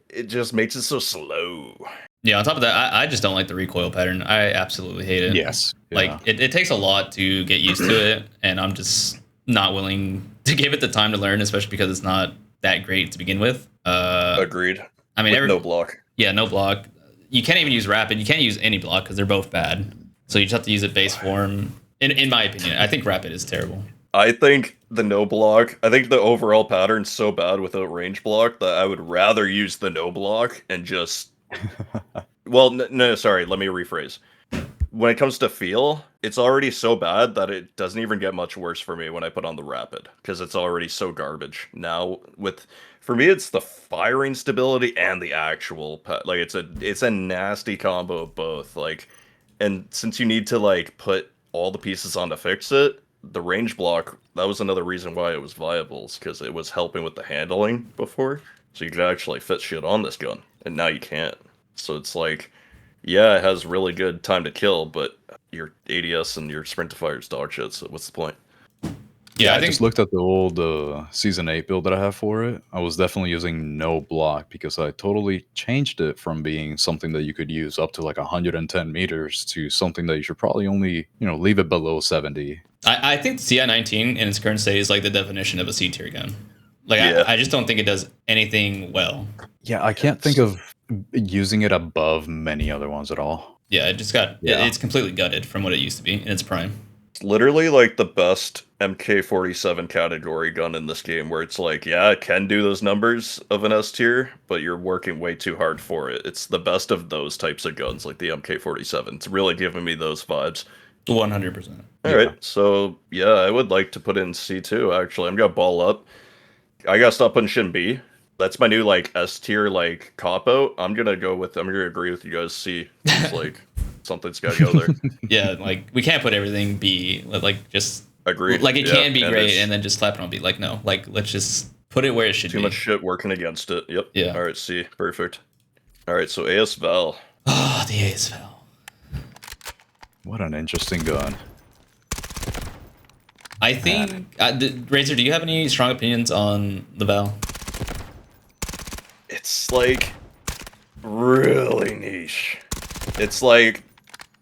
[SPEAKER 2] it just makes it so slow.
[SPEAKER 4] Yeah, on top of that, I just don't like the recoil pattern. I absolutely hate it.
[SPEAKER 3] Yes.
[SPEAKER 4] Like it takes a lot to get used to it, and I'm just not willing to give it the time to learn, especially because it's not that great to begin with.
[SPEAKER 2] Agreed.
[SPEAKER 4] I mean,
[SPEAKER 2] no block.
[SPEAKER 4] Yeah, no block. You can't even use rapid. You can't use any block because they're both bad. So you just have to use it base form. In my opinion, I think rapid is terrible.
[SPEAKER 2] I think the no block, I think the overall pattern's so bad without range block that I would rather use the no block and just... Well, no, sorry, let me rephrase. when it comes to feel, it's already so bad that it doesn't even get much worse for me when I put on the Rapid, because it's already so garbage. Now, for me, it's the firing stability and the actual, like, it's a nasty combo of both. Like, and since you need to, like, put all the pieces on to fix it, the range block, that was another reason why it was viable, is because it was helping with the handling before. So you could actually fit shit on this gun, and now you can't. So it's like, yeah, it has really good time to kill, but your ADS and your sprint to fire is dog shit, so what's the point?
[SPEAKER 4] Yeah,
[SPEAKER 3] I just looked at the old Season 8 build that I have for it. I was definitely using no block because I totally changed it from being something that you could use up to like 110 meters to something that you should probably only, leave it below 70.
[SPEAKER 4] I think CI-19 in its current state is like the definition of a C tier gun. Like,
[SPEAKER 2] Yeah.
[SPEAKER 4] I just don't think it does anything well.
[SPEAKER 3] Yeah, I can't think of using it above many other ones at all.
[SPEAKER 4] Yeah, it just got, it's completely gutted from what it used to be in its prime.
[SPEAKER 2] It's literally like the best MK47 category gun in this game, where it's like, yeah, it can do those numbers of an S tier, but you're working way too hard for it. It's the best of those types of guns, like the MK47. It's really giving me those vibes.
[SPEAKER 4] 100%.
[SPEAKER 2] Alright, so yeah, I would like to put in C2, actually. I'm gonna ball up. I gotta stop putting Shin B. That's my new, like, S tier, like, cop-out. I'm gonna agree with you guys, C. It's like, something's gotta go there.
[SPEAKER 4] Yeah, like, we can't put everything B, like, just...
[SPEAKER 2] Agreed.
[SPEAKER 4] Like, it can be
[SPEAKER 2] and
[SPEAKER 4] great, and then just slap it on B. Like, no. Like, let's just put it where it should be.
[SPEAKER 2] Too much shit working against it. Yep.
[SPEAKER 4] Yeah.
[SPEAKER 2] Alright, C. Perfect. Alright, so AS Val.
[SPEAKER 4] Oh, the AS Val.
[SPEAKER 3] What an interesting gun.
[SPEAKER 4] I think... Razor, do you have any strong opinions on the Val?
[SPEAKER 2] It's, like, really niche. It's, like,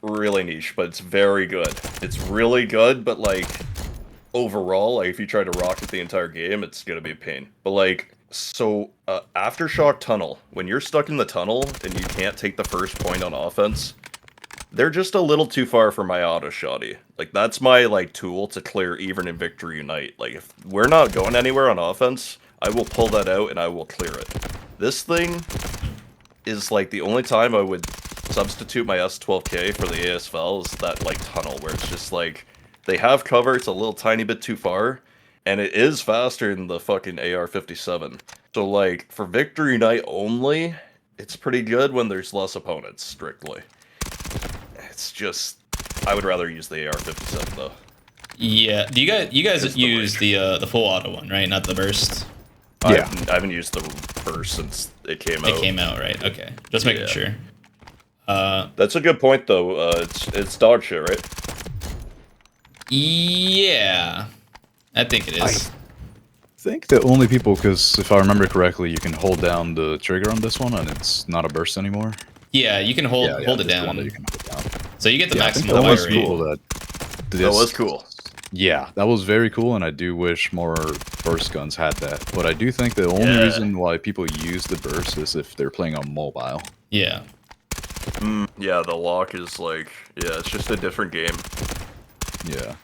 [SPEAKER 2] really niche, but it's very good. It's really good, but, like, overall, like, if you try to rocket the entire game, it's gonna be a pain. But, like, so, Aftershock Tunnel, when you're stuck in the tunnel and you can't take the first point on offense, they're just a little too far for my auto shotty. Like, that's my, like, tool to clear even in Victory Unite. Like, if we're not going anywhere on offense, I will pull that out and I will clear it. This thing is, like, the only time I would substitute my S12K for the ASVAL is that, like, tunnel, where it's just, like, they have cover, it's a little tiny bit too far, and it is faster than the fucking AR-57. So, like, for Victory Unite only, it's pretty good when there's less opponents, strictly. It's just, I would rather use the AR-57 though.
[SPEAKER 4] Yeah. Do you guys use the full auto one, right? Not the burst.
[SPEAKER 2] Yeah. I haven't used the burst since it came out.
[SPEAKER 4] It came out, right? Okay. Just making sure.
[SPEAKER 2] That's a good point though. It's dog shit, right?
[SPEAKER 4] Yeah. I think it is.
[SPEAKER 3] I think the only people, because if I remember correctly, you can hold down the trigger on this one and it's not a burst anymore.
[SPEAKER 4] Yeah, you can hold it down.
[SPEAKER 3] The one that you can hold down.
[SPEAKER 4] So you get the maximum
[SPEAKER 3] that
[SPEAKER 4] fire
[SPEAKER 3] was
[SPEAKER 4] rate.
[SPEAKER 3] cool.
[SPEAKER 2] That was cool.
[SPEAKER 3] Yeah, that was very cool, and I do wish more burst guns had that. But I do think the only reason why people use the burst is if they're playing on mobile.
[SPEAKER 4] Yeah.
[SPEAKER 2] Yeah, the lock is like, it's just a different game.
[SPEAKER 3] Yeah.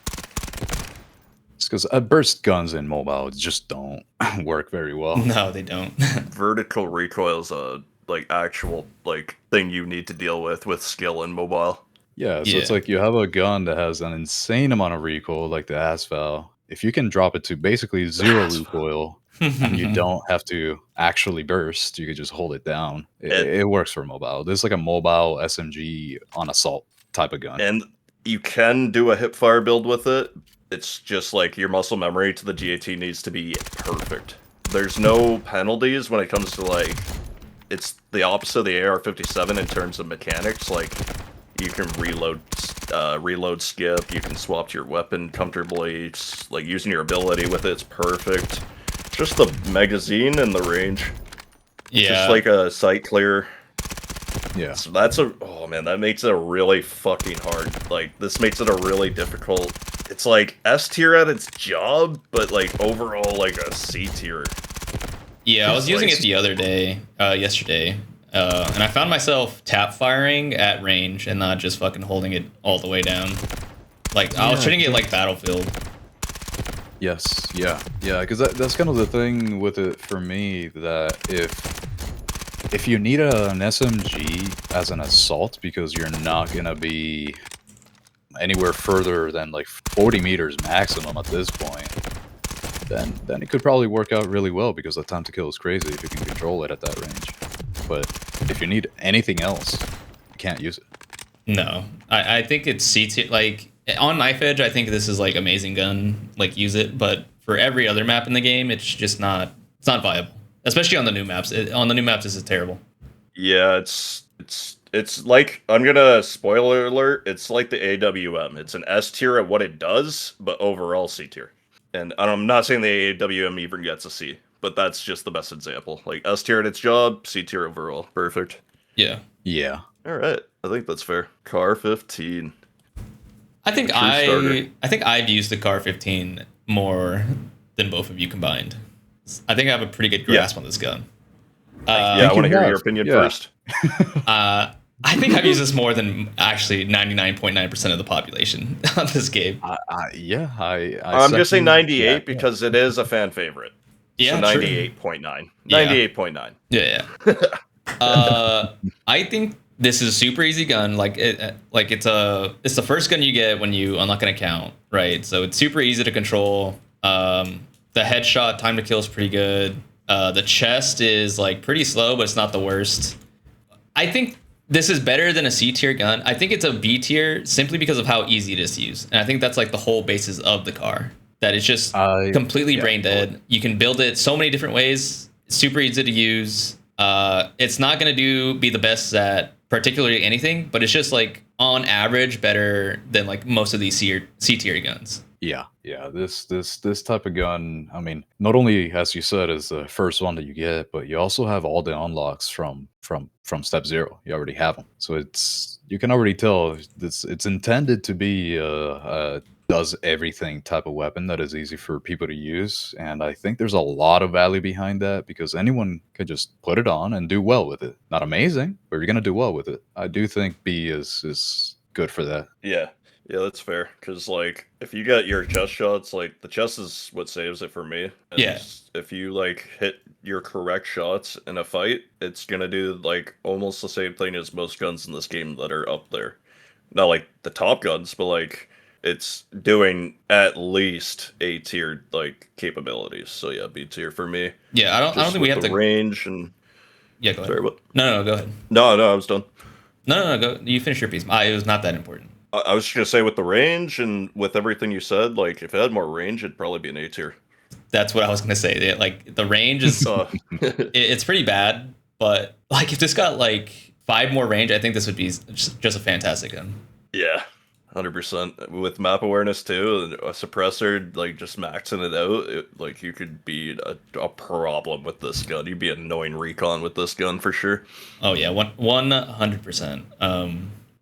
[SPEAKER 3] It's because burst guns in mobile just don't work very well.
[SPEAKER 4] No, they don't.
[SPEAKER 2] Vertical recoil is a like actual like thing you need to deal with skill in mobile.
[SPEAKER 3] Yeah, so it's like you have a gun that has an insane amount of recoil, like the ASVAL. If you can drop it to basically zero recoil, and you don't have to actually burst, you could just hold it down. It works for mobile. This is like a mobile SMG on assault type of gun.
[SPEAKER 2] And you can do a hip fire build with it. It's just like your muscle memory to the GAT needs to be perfect. There's no penalties when it comes to like, it's the opposite of the AR-57 in terms of mechanics. Like, you can reload skip, you can swap to your weapon comfortably, like using your ability with it's perfect. Just the magazine and the range.
[SPEAKER 4] Yeah.
[SPEAKER 2] Just like a sight clear.
[SPEAKER 3] Yeah.
[SPEAKER 2] So that's oh man, that makes it a really fucking hard. Like, this makes it a really difficult, it's like S tier at its job, but like overall like a C tier.
[SPEAKER 4] Yeah, I was using it the other day, yesterday, and I found myself tap firing at range and not just fucking holding it all the way down. Like, I was treating it like Battlefield.
[SPEAKER 3] Yes, yeah, because that's kind of the thing with it for me, that if you need an SMG as an assault because you're not gonna be anywhere further than like 40 meters maximum at this point, then it could probably work out really well because the time to kill is crazy if you can control it at that range. But if you need anything else, you can't use it.
[SPEAKER 4] No, I think it's C tier. Like on Knife Edge, I think this is like amazing gun. Like use it, but for every other map in the game, it's just not. It's not viable, especially on the new maps. On the new maps, this is terrible.
[SPEAKER 2] Yeah, it's like, I'm gonna spoiler alert. It's like the AWM. It's an S tier at what it does, but overall C tier. And I'm not saying the AWM even gets a C, but that's just the best example. Like S tier at its job, C tier overall. Perfect.
[SPEAKER 4] Yeah.
[SPEAKER 3] Yeah.
[SPEAKER 2] All right, I think that's fair. Car 15.
[SPEAKER 4] I think
[SPEAKER 2] True starter.
[SPEAKER 4] I think I've used the Car 15 more than both of you combined. I think I have a pretty good grasp on this gun.
[SPEAKER 2] Yeah, I want to hear your opinion first.
[SPEAKER 4] I think I've used this more than actually 99.9% of the population on this game.
[SPEAKER 2] I'm just saying 98 because it is a fan favorite.
[SPEAKER 4] Yeah,
[SPEAKER 2] so
[SPEAKER 4] true.
[SPEAKER 2] 98.9.
[SPEAKER 4] Yeah.
[SPEAKER 2] 98.9.
[SPEAKER 4] Yeah. I think this is a super easy gun. Like it's the first gun you get when you unlock an account, right? So it's super easy to control. The headshot time to kill is pretty good. The chest is like pretty slow, but it's not the worst. I think this is better than a C tier gun. I think it's a B tier simply because of how easy it is to use, and I think that's like the whole basis of the car. That it's just completely brain dead. You can build it so many different ways. It's super easy to use. It's not gonna be the best at particularly anything, but it's just like on average better than like most of these C tier guns.
[SPEAKER 3] Yeah. This type of gun, I mean, not only as you said is the first one that you get, but you also have all the unlocks from step 0. You already have them, so you can already tell it's intended to be a does everything type of weapon that is easy for people to use, and I think there's a lot of value behind that because anyone could just put it on and do well with it. Not amazing, but you're gonna do well with it. I do think B is good for that.
[SPEAKER 2] Yeah, that's fair. Because, like, if you get your chest shots, like, the chest is what saves it for me. And
[SPEAKER 4] Yeah.
[SPEAKER 2] if you, like, hit your correct shots in a fight, it's gonna do, like, almost the same thing as most guns in this game that are up there. Not, like, the top guns, but, like, it's doing at least A tier, like, capabilities. So, yeah, B tier for me.
[SPEAKER 4] Yeah, I don't think we have
[SPEAKER 2] the
[SPEAKER 4] to
[SPEAKER 2] range and...
[SPEAKER 4] Yeah, go ahead.
[SPEAKER 2] Sorry, what?
[SPEAKER 4] No, go ahead.
[SPEAKER 2] No, I was done.
[SPEAKER 4] No, go. You finish your piece. It was not that important.
[SPEAKER 2] I was just gonna say, with the range and with everything you said, like, if it had more range, it'd probably be an A tier.
[SPEAKER 4] That's what I was gonna say. Like the range is it's pretty bad, but like if this got like 5 more range, I think this would be just a fantastic gun.
[SPEAKER 2] Yeah, 100%. With map awareness too, a suppressor, like, just maxing it out, like, you could be a problem with this gun. You'd be annoying recon with this gun for sure.
[SPEAKER 4] Oh yeah, 100%.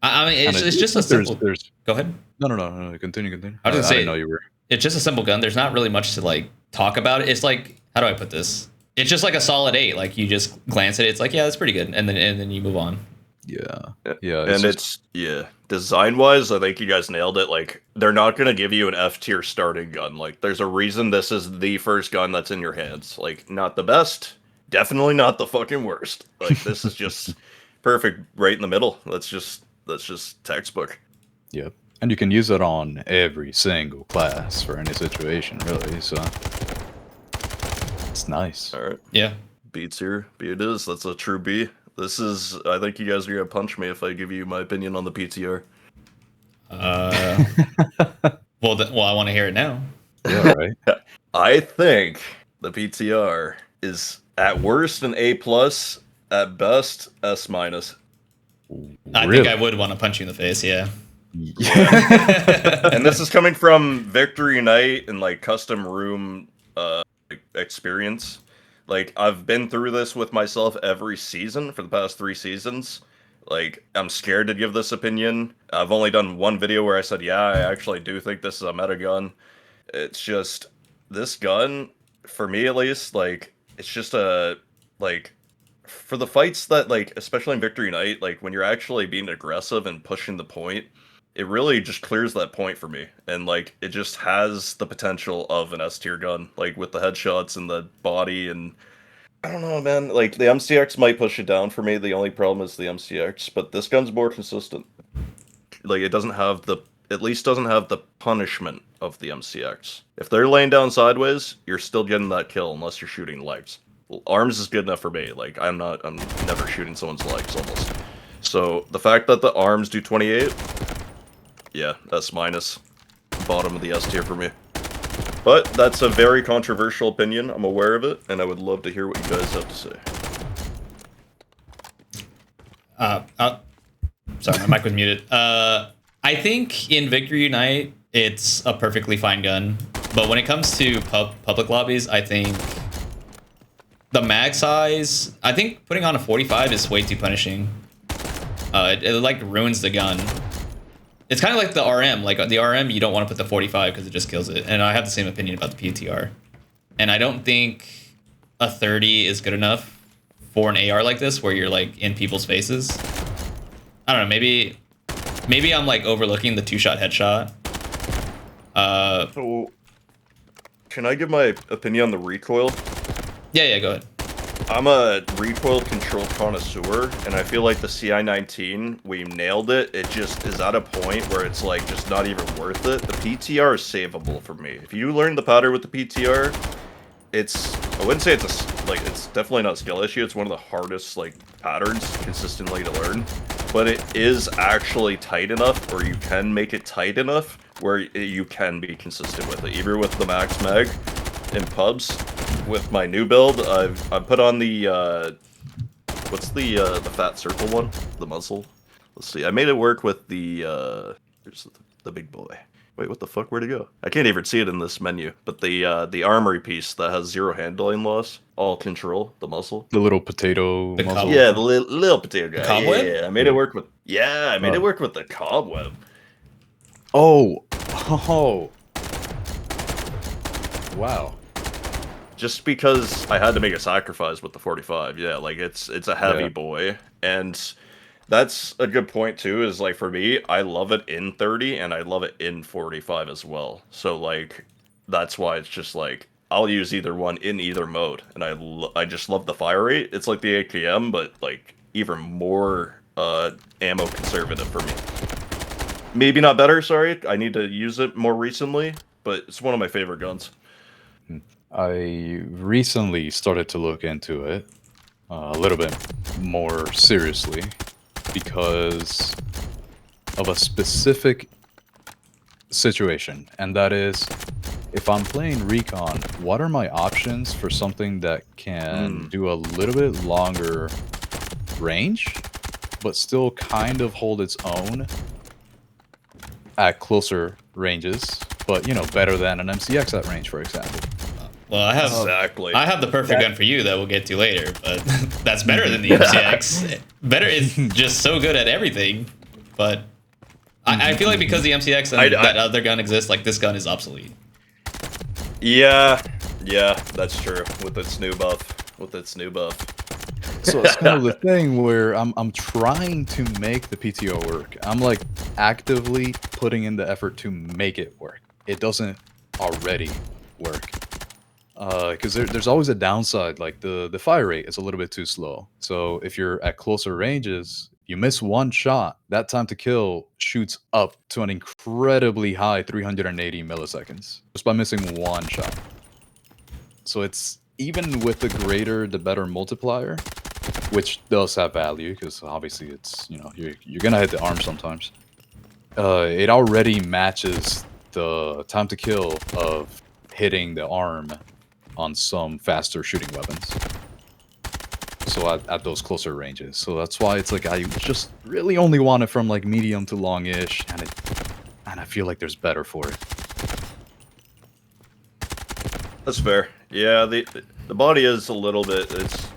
[SPEAKER 4] I mean, it's just a simple. Go ahead.
[SPEAKER 3] No. Continue.
[SPEAKER 4] I was gonna say,
[SPEAKER 3] I didn't know you were.
[SPEAKER 4] It's just a simple gun. There's not really much to like talk about. It's like, how do I put this? It's just like a solid 8. Like you just glance at it, it's like, yeah, that's pretty good, and then you move on.
[SPEAKER 3] Yeah.
[SPEAKER 2] And it's design wise, I think you guys nailed it. Like, they're not gonna give you an F tier starting gun. Like, there's a reason this is the first gun that's in your hands. Like, not the best, definitely not the fucking worst. Like, this is just perfect, right in the middle. That's just textbook.
[SPEAKER 3] Yep. And you can use it on every single class for any situation, really. So it's nice.
[SPEAKER 2] All right.
[SPEAKER 4] Yeah.
[SPEAKER 2] B tier. B it is. That's a true B. This is. I think you guys are gonna punch me if I give you my opinion on the PTR.
[SPEAKER 4] Well, I want to hear it now.
[SPEAKER 3] Yeah, right.
[SPEAKER 2] I think the PTR is at worst an A plus, at best S minus.
[SPEAKER 4] I think I would want to punch you in the face. Yeah.
[SPEAKER 2] And this is coming from Victory Night and, like, custom room experience. Like, I've been through this with myself every season for the past 3 seasons. Like, I'm scared to give this opinion. I've only done one video where I said, yeah, I actually do think this is a meta gun. It's just, this gun, for me at least, like, it's just for the fights that, like, especially in Victory Night, like, when you're actually being aggressive and pushing the point, it really just clears that point for me. And, like, it just has the potential of an S tier gun, like, with the headshots and the body. And I don't know, man, like, the MCX might push it down for me. The only problem is the MCX, but this gun's more consistent. Like, it doesn't have the at least doesn't have the punishment of the MCX. If they're laying down sideways, you're still getting that kill unless you're shooting legs. Arms is good enough for me. Like, I'm never shooting someone's legs almost. So the fact that the arms do 28, yeah, that's minus. Bottom of the S tier for me. But that's a very controversial opinion. I'm aware of it, and I would love to hear what you guys have to say.
[SPEAKER 4] Sorry, my mic was muted. I think in Victory Unite, it's a perfectly fine gun. But when it comes to public lobbies, I think the mag size, I think putting on a 45 is way too punishing. It like ruins the gun. It's kind of like the RM. Like the RM, you don't want to put the 45 because it just kills it. And I have the same opinion about the PTR. And I don't think a 30 is good enough for an AR like this, where you're like in people's faces. I don't know. Maybe I'm like overlooking the 2-shot headshot.
[SPEAKER 2] So, can I give my opinion on the recoil?
[SPEAKER 4] Yeah, go ahead.
[SPEAKER 2] I'm a recoil control connoisseur, and I feel like the CI-19, we nailed it. It just is at a point where it's like just not even worth it. The PTR is savable for me. If you learn the pattern with the PTR, I wouldn't say it's it's definitely not a skill issue. It's one of the hardest like patterns consistently to learn, but it is actually tight enough, or you can make it tight enough where you can be consistent with it, even with the max mag in pubs. With my new build, I've put on the what's the fat circle one, the muzzle. Let's see, I made it work with the here's the big boy. Wait, what the fuck? Where'd it go? I can't even see it in this menu. But the armory piece that has 0 handling loss, all control, the muzzle.
[SPEAKER 3] The little potato
[SPEAKER 4] The
[SPEAKER 3] muzzle.
[SPEAKER 2] Yeah, the little potato guy.
[SPEAKER 4] The cobweb?
[SPEAKER 2] Yeah, I made it work with. Yeah, I made it work with the cobweb.
[SPEAKER 3] Oh. Wow.
[SPEAKER 2] Just because I had to make a sacrifice with the 45. Yeah, like it's a heavy boy, and that's a good point too. Is like for me, I love it in 30 and I love it in 45 as well. So like that's why it's just like I'll use either one in either mode, and I just love the fire rate. It's like the AKM, but like even more ammo conservative for me. Maybe not better. Sorry, I need to use it more recently, but it's one of my favorite guns.
[SPEAKER 3] I recently started to look into it a little bit more seriously because of a specific situation, and that is if I'm playing Recon, what are my options for something that can do a little bit longer range, but still kind of hold its own at closer ranges, but you know, better than an MCX at range, for example.
[SPEAKER 4] Well, I have the perfect gun for you that we'll get to later, but that's better than the MCX. Better is just so good at everything, but I feel like because the MCX and that other gun exists, like this gun is obsolete.
[SPEAKER 2] Yeah, that's true. With its new buff.
[SPEAKER 3] So it's kind of the thing where I'm trying to make the PTO work. I'm like actively putting in the effort to make it work. It doesn't already work. Because there's always a downside, like the fire rate is a little bit too slow. So if you're at closer ranges, you miss one shot, that time to kill shoots up to an incredibly high 380 milliseconds just by missing one shot. So it's even with the greater the better multiplier, which does have value because obviously it's, you know, you're gonna hit the arm sometimes. It already matches the time to kill of hitting the arm on some faster shooting weapons. So at those closer ranges. So that's why it's like I just really only want it from like medium to long-ish, and I feel like there's better for it.
[SPEAKER 2] That's fair. Yeah, the body is a little bit, it's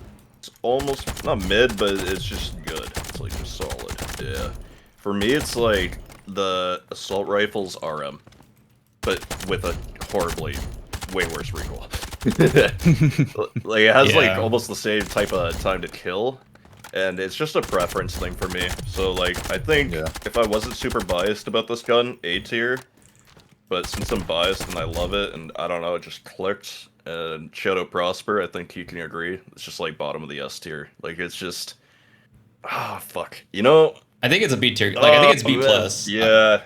[SPEAKER 2] almost not mid, but it's just good. It's like just solid. Yeah. For me, it's like the assault rifle's RM, but with a horribly way worse recoil. Like it has like almost the same type of time to kill, and it's just a preference thing for me. So like I think if I wasn't super biased about this gun, A tier, but since I'm biased and I love it, and I don't know, it just clicked. And Shadow Prosper, I think you can agree, it's just like bottom of the S tier. Like it's just, fuck. You know,
[SPEAKER 4] I think it's a B tier. Like I think it's B plus.
[SPEAKER 2] Yeah.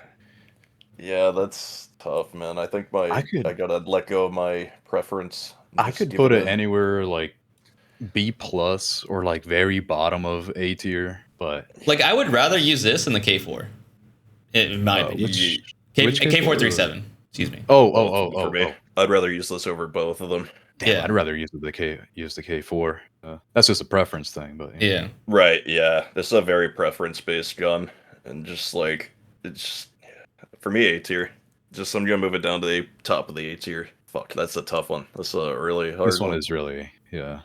[SPEAKER 2] Yeah, that's tough, man. I think
[SPEAKER 3] I
[SPEAKER 2] I
[SPEAKER 3] could
[SPEAKER 2] gotta let go of my preference. And
[SPEAKER 3] I
[SPEAKER 2] just
[SPEAKER 3] could
[SPEAKER 2] give
[SPEAKER 3] put
[SPEAKER 2] it
[SPEAKER 3] it
[SPEAKER 2] a
[SPEAKER 3] anywhere like B plus or like very bottom of A tier, but
[SPEAKER 4] Like I would rather use this than the K4, in my opinion.
[SPEAKER 2] Ye-
[SPEAKER 3] which
[SPEAKER 4] K437. Excuse me.
[SPEAKER 2] both of them for me.
[SPEAKER 3] Oh.
[SPEAKER 2] I'd rather use this over both of them.
[SPEAKER 3] Damn,
[SPEAKER 4] Yeah.
[SPEAKER 3] I'd rather use the K4. That's just a preference thing, but
[SPEAKER 4] Yeah.
[SPEAKER 2] Right, yeah. This is a very preference-based gun, and just like it's for me A tier. Just I'm gonna move it down to the top of the A tier. Fuck, that's a tough one. That's a really hard
[SPEAKER 3] this one is really
[SPEAKER 4] I'm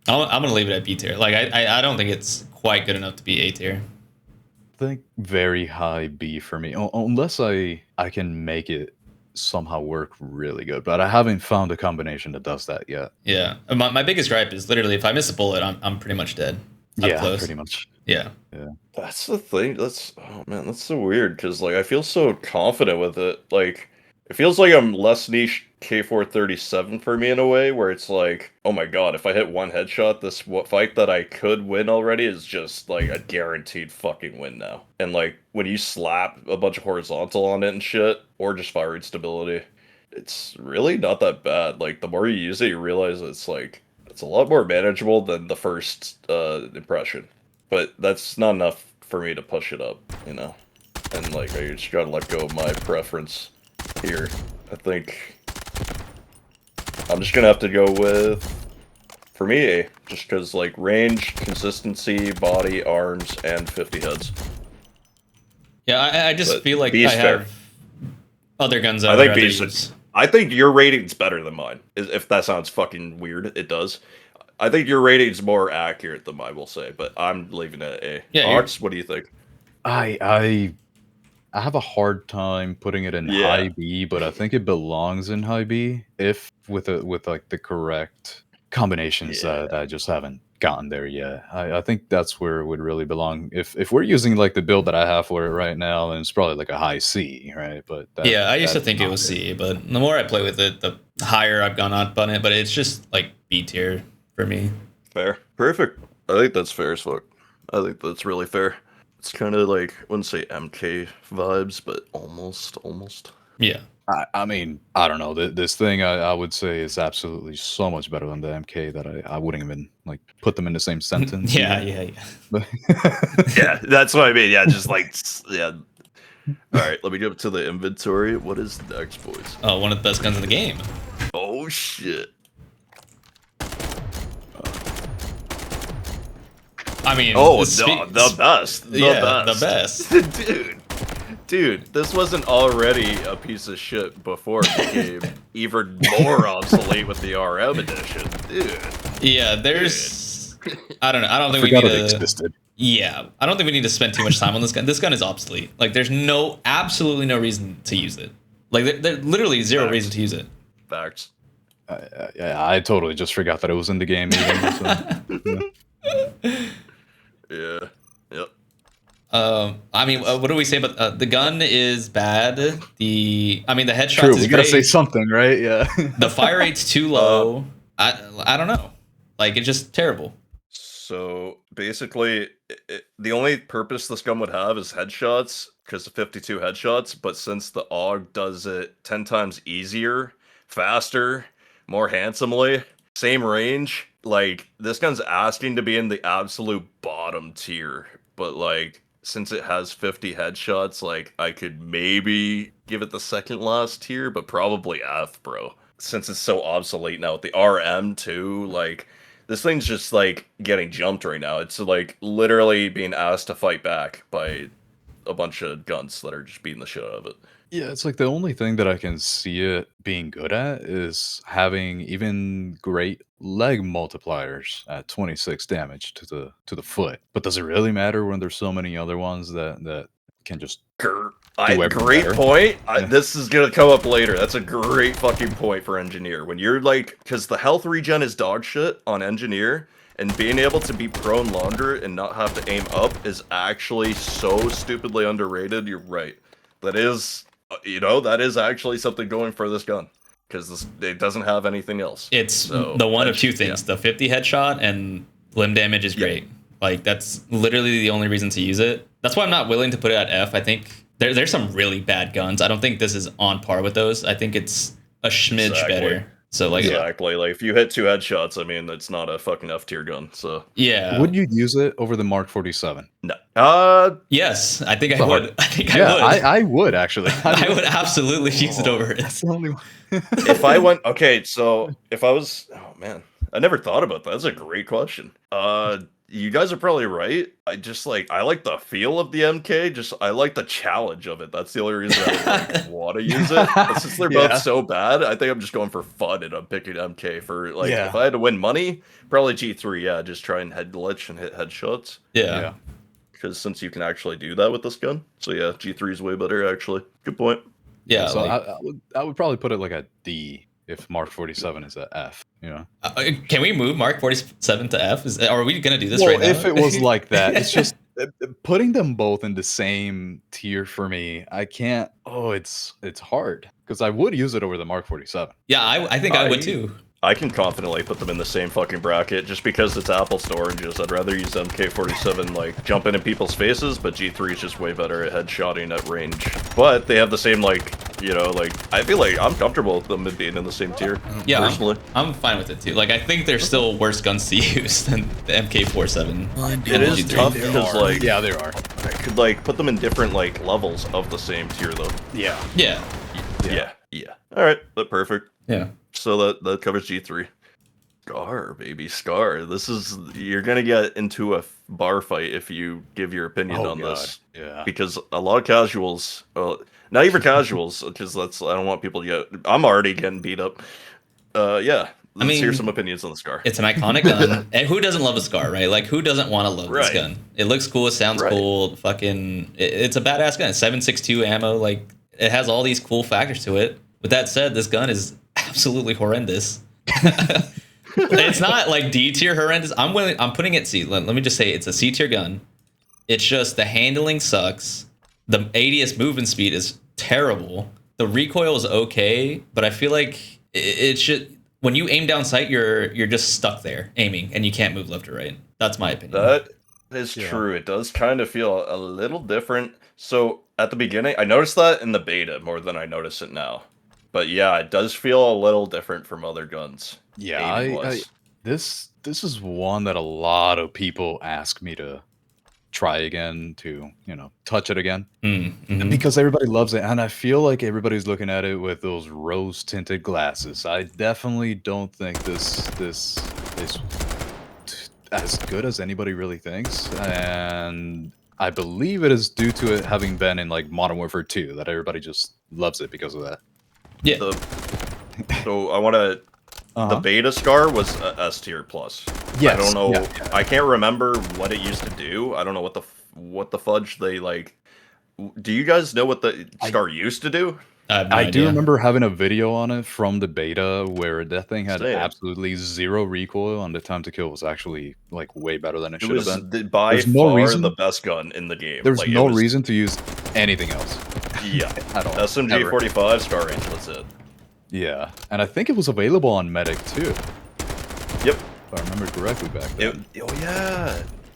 [SPEAKER 4] gonna leave it at B tier. Like I don't think it's quite good enough to be A tier.
[SPEAKER 3] I think very high B for me, unless I can make it somehow work really good. But I haven't found a combination that does that yet.
[SPEAKER 4] Yeah. My biggest gripe is literally if I miss a bullet, I'm pretty much dead. Up
[SPEAKER 3] Yeah,
[SPEAKER 4] close.
[SPEAKER 3] pretty much.
[SPEAKER 4] Yeah.
[SPEAKER 2] That's the thing. That's oh man, that's so weird because like I feel so confident with it. Like it feels like I'm less niche K437 for me in a way where it's like, oh my god, if I hit one headshot, this fight that I could win already is just like a guaranteed fucking win now. And like when you slap a bunch of horizontal on it and shit, or just firing stability, it's really not that bad. Like the more you use it, you realize it's like it's a lot more manageable than the first impression. But that's not enough for me to push it up, you know? And like, I just gotta let go of my preference here. I think I'm just gonna have to go with, for me, A. Just because, like, range, consistency, body, arms, and 50 heads.
[SPEAKER 4] Yeah, I just
[SPEAKER 2] But
[SPEAKER 4] feel like
[SPEAKER 2] B
[SPEAKER 4] I
[SPEAKER 2] is fair.
[SPEAKER 4] have other guns that
[SPEAKER 2] I
[SPEAKER 4] I would
[SPEAKER 2] think
[SPEAKER 4] rather
[SPEAKER 2] B is
[SPEAKER 4] use.
[SPEAKER 2] I think your rating's better than mine. If that sounds fucking weird, it does. I think your rating's more accurate than mine, will say, but I'm leaving it at A.
[SPEAKER 4] Yeah,
[SPEAKER 2] Ox, what do you think?
[SPEAKER 3] I have a hard time putting it in
[SPEAKER 2] Yeah.
[SPEAKER 3] high B, but I think it belongs in high B if with like the correct combinations
[SPEAKER 2] Yeah.
[SPEAKER 3] that I just haven't gotten there yet. I think that's where it would really belong. If we're using like the build that I have for it right now, then it's probably like a high C, right? But
[SPEAKER 4] Yeah, I used to
[SPEAKER 3] that's
[SPEAKER 4] think it
[SPEAKER 3] not
[SPEAKER 4] was C, but the more I play with it, the higher I've gone up on it. But it's just like B tier for me.
[SPEAKER 2] Fair. Perfect. I think that's fair as fuck. I think that's really fair. It's kind of like, I wouldn't say MK vibes, but almost.
[SPEAKER 4] Yeah.
[SPEAKER 3] I mean, I don't know. This thing I would say is absolutely so much better than the MK that I wouldn't even like put them in the same sentence.
[SPEAKER 4] Yeah,
[SPEAKER 3] even.
[SPEAKER 4] yeah.
[SPEAKER 3] But
[SPEAKER 2] Yeah, that's what I mean. Yeah, just like, yeah. All right, let me get up to the inventory. What is next, boys?
[SPEAKER 4] Oh, one of the best guns in the game.
[SPEAKER 2] Oh, shit.
[SPEAKER 4] I mean,
[SPEAKER 2] Oh, no,
[SPEAKER 4] spe-
[SPEAKER 2] the best. The
[SPEAKER 4] yeah,
[SPEAKER 2] best.
[SPEAKER 4] the best.
[SPEAKER 2] Dude, this wasn't already a piece of shit before it became even more obsolete with the RM edition. Dude.
[SPEAKER 4] Yeah, there's. I don't know. I don't think we
[SPEAKER 3] forgot
[SPEAKER 4] need
[SPEAKER 3] it
[SPEAKER 4] to.
[SPEAKER 3] existed.
[SPEAKER 4] Yeah, I don't think we need to spend too much time on this gun. This gun is obsolete. Like, there's absolutely no reason to use it. Like, there's literally zero reason to use it.
[SPEAKER 2] Facts.
[SPEAKER 3] I totally just forgot that it was in the game. Even, so, yeah.
[SPEAKER 2] Yeah. Yep.
[SPEAKER 4] I mean, what do we say about the gun is bad. The headshots
[SPEAKER 3] True,
[SPEAKER 4] is
[SPEAKER 3] we gotta
[SPEAKER 4] great.
[SPEAKER 3] say something, right? Yeah.
[SPEAKER 4] The fire rate's too low. I don't know. Like, it's just terrible.
[SPEAKER 2] So basically, the only purpose this gun would have is headshots, because of 52 headshots, but since the AUG does it 10 times easier, faster, more handsomely, same range, like, this gun's asking to be in the absolute bottom tier, but like, since it has 50 headshots, like, I could maybe give it the second last tier, but probably F, bro. Since it's so obsolete now with the RM too, like, this thing's just like getting jumped right now. It's like literally being asked to fight back by a bunch of guns that are just beating the shit out of it.
[SPEAKER 3] Yeah, it's like the only thing that I can see it being good at is having even great leg multipliers at 26 damage to the foot. But does it really matter when there's so many other ones that can just
[SPEAKER 2] Great
[SPEAKER 3] better.
[SPEAKER 2] point.
[SPEAKER 3] Yeah.
[SPEAKER 2] This is gonna come up later. That's a great fucking point for Engineer. When you're like, because the health regen is dog shit on Engineer, and being able to be prone longer and not have to aim up is actually so stupidly underrated. You're right. That is, that is actually something going for this gun, because it doesn't have anything else.
[SPEAKER 4] It's
[SPEAKER 2] So,
[SPEAKER 4] the one of two things: the 50 headshot and limb damage is
[SPEAKER 2] Yeah.
[SPEAKER 4] great. Like, that's literally the only reason to use it. That's why I'm not willing to put it at F. I think there's some really bad guns. I don't think this is on par with those. I think it's a smidge
[SPEAKER 2] Exactly.
[SPEAKER 4] better. So like,
[SPEAKER 2] Exactly. Like if you hit 2 headshots, I mean, it's not a fucking F tier gun. So
[SPEAKER 4] yeah.
[SPEAKER 3] Would you use it over the Mark 47?
[SPEAKER 2] no.
[SPEAKER 4] Yes, I think I
[SPEAKER 3] It's
[SPEAKER 4] would.
[SPEAKER 3] hard.
[SPEAKER 4] I think
[SPEAKER 3] Yeah,
[SPEAKER 4] I would.
[SPEAKER 3] I would actually.
[SPEAKER 4] I would absolutely use it over it.
[SPEAKER 3] That's the only one.
[SPEAKER 2] If I went so if I was oh man, I never thought about that. That's a great question. You guys are probably right. I like the feel of the MK. I like the challenge of it. That's the only reason I want to use it. But since they're both so bad, I think I'm just going for fun and I'm picking MK for like if I had to win money, probably G3. Yeah, just try and head glitch and hit headshots.
[SPEAKER 4] Yeah.
[SPEAKER 2] Because since you can actually do that with this gun, so yeah, G3 is way better actually. Good point.
[SPEAKER 4] Yeah.
[SPEAKER 3] So
[SPEAKER 4] like,
[SPEAKER 3] I would probably put it like a D if Mark 47 is a F. You know.
[SPEAKER 4] can we move Mark 47 to F? Are we gonna do this
[SPEAKER 3] Well,
[SPEAKER 4] right now?
[SPEAKER 3] if it was like that, it's just putting them both in the same tier for me. I can't. Oh, it's hard because I would use it over the Mark 47.
[SPEAKER 4] Yeah, I think I would too.
[SPEAKER 2] I can confidently put them in the same fucking bracket just because it's apples to oranges. I'd rather use MK47 like jumping in people's faces, but G3 is just way better at headshotting at range. But they have the same like, you know, like I feel like I'm comfortable with them being in the same tier.
[SPEAKER 4] Yeah,
[SPEAKER 2] personally,
[SPEAKER 4] I'm fine with it too. Like I think there's still worse guns to use than the MK47.
[SPEAKER 2] it is tough because like
[SPEAKER 3] Yeah, there are.
[SPEAKER 2] I could like put them in different like levels of the same tier though.
[SPEAKER 3] Yeah.
[SPEAKER 4] Yeah.
[SPEAKER 2] Yeah. All right, but perfect.
[SPEAKER 4] Yeah.
[SPEAKER 2] So that covers G3. Scar, baby, Scar. You're gonna get into a bar fight if you give your opinion on this.
[SPEAKER 3] Yeah.
[SPEAKER 2] Because a lot of casuals, not even casuals, because I don't want people to get. I'm already getting beat up. Yeah. Let's hear some opinions on the Scar.
[SPEAKER 4] It's an iconic gun. And who doesn't love a Scar, right? Like, who doesn't want to love this gun? It looks cool. It sounds cool. Fucking, it's a badass gun. 7.62 ammo. Like, it has all these cool factors to it. With that said, this gun is absolutely horrendous. It's not like D tier horrendous. I'm putting it C. Let me just say it's a C tier gun. It's just the handling sucks. The ADS movement speed is terrible. The recoil is okay, but I feel like it should. When you aim down sight, you're just stuck there aiming, and you can't move left or right. That's my opinion.
[SPEAKER 2] That is true. It does kind of feel a little different. So at the beginning, I noticed that in the beta more than I notice it now. But yeah, it does feel a little different from other guns.
[SPEAKER 3] Yeah, this is one that a lot of people ask me to try again, to touch it again, because everybody loves it, and I feel like everybody's looking at it with those rose tinted glasses. I definitely don't think this is as good as anybody really thinks, and I believe it is due to it having been in like Modern Warfare 2 that everybody just loves it because of that.
[SPEAKER 4] Yeah.
[SPEAKER 2] So I want to. The beta Scar was S tier plus.
[SPEAKER 3] Yes.
[SPEAKER 2] I don't know.
[SPEAKER 3] Yeah.
[SPEAKER 2] I can't remember what it used to do. I don't know what the fudge they like. Do you guys know what the Scar used to do?
[SPEAKER 3] I do remember having a video on it from the beta where that thing had absolutely zero recoil, and the time to kill was actually like way better than it should have been.
[SPEAKER 2] By far the best gun in the game.
[SPEAKER 3] There's like, no reason to use anything else.
[SPEAKER 2] Yeah,
[SPEAKER 3] at all.
[SPEAKER 2] SMG 45 Scar range. That's it.
[SPEAKER 3] Yeah, and I think it was available on Medic too.
[SPEAKER 2] Yep,
[SPEAKER 3] if I remember correctly back then.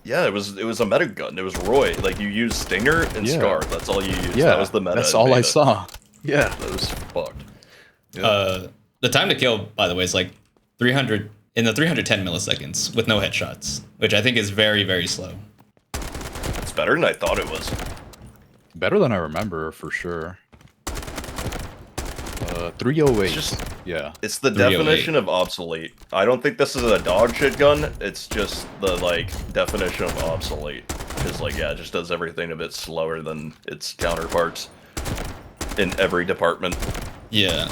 [SPEAKER 2] Yeah, it was a Medic gun. It was Roy. Like you use Stinger and Scar. That's all you used.
[SPEAKER 3] Yeah,
[SPEAKER 2] that was the meta.
[SPEAKER 3] That's all I saw. Yeah,
[SPEAKER 2] that was fucked.
[SPEAKER 4] Yeah. The time to kill, by the way, is like 310 milliseconds with no headshots, which I think is very, very slow.
[SPEAKER 2] It's better than I thought it was.
[SPEAKER 3] Better than I remember, for sure. 308.
[SPEAKER 2] It's the definition of obsolete. I don't think this is a dog shit gun. It's just the like definition of obsolete. Because like it just does everything a bit slower than its counterparts in every department.
[SPEAKER 4] Yeah,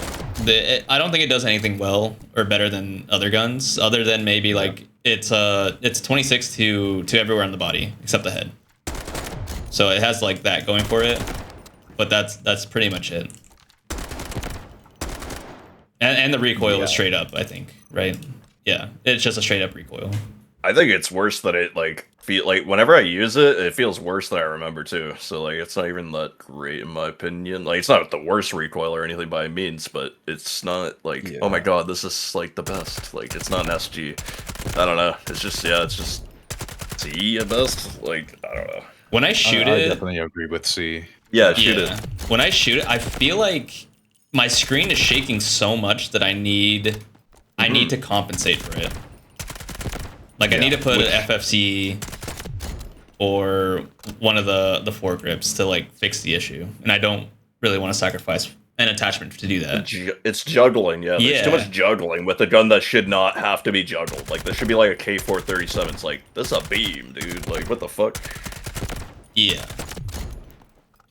[SPEAKER 4] I don't think it does anything well or better than other guns, other than maybe like it's 26 to everywhere on the body except the head. So it has like that going for it, but that's pretty much it. And the recoil is straight up, I think, right? Yeah, it's just a straight up recoil.
[SPEAKER 2] I think it's worse that it like feel like whenever I use it, it feels worse than I remember too. So like it's not even that great in my opinion. Like it's not the worst recoil or anything by means, but it's not like oh my god, this is like the best. Like it's not an SG. I don't know. It's just it's just C at best. Like I don't know.
[SPEAKER 4] When I shoot
[SPEAKER 3] I
[SPEAKER 4] it,
[SPEAKER 3] definitely agree with C.
[SPEAKER 2] Yeah, shoot it.
[SPEAKER 4] When I shoot it, I feel like my screen is shaking so much that I need to compensate for it. Like I need to put an FFC or one of the foregrips to like fix the issue, and I don't really want to sacrifice an attachment to do that.
[SPEAKER 2] It's juggling, yeah. There's too much juggling with a gun that should not have to be juggled. Like, this should be like a K437. It's like, this is a beam, dude. Like, what the fuck?
[SPEAKER 4] Yeah.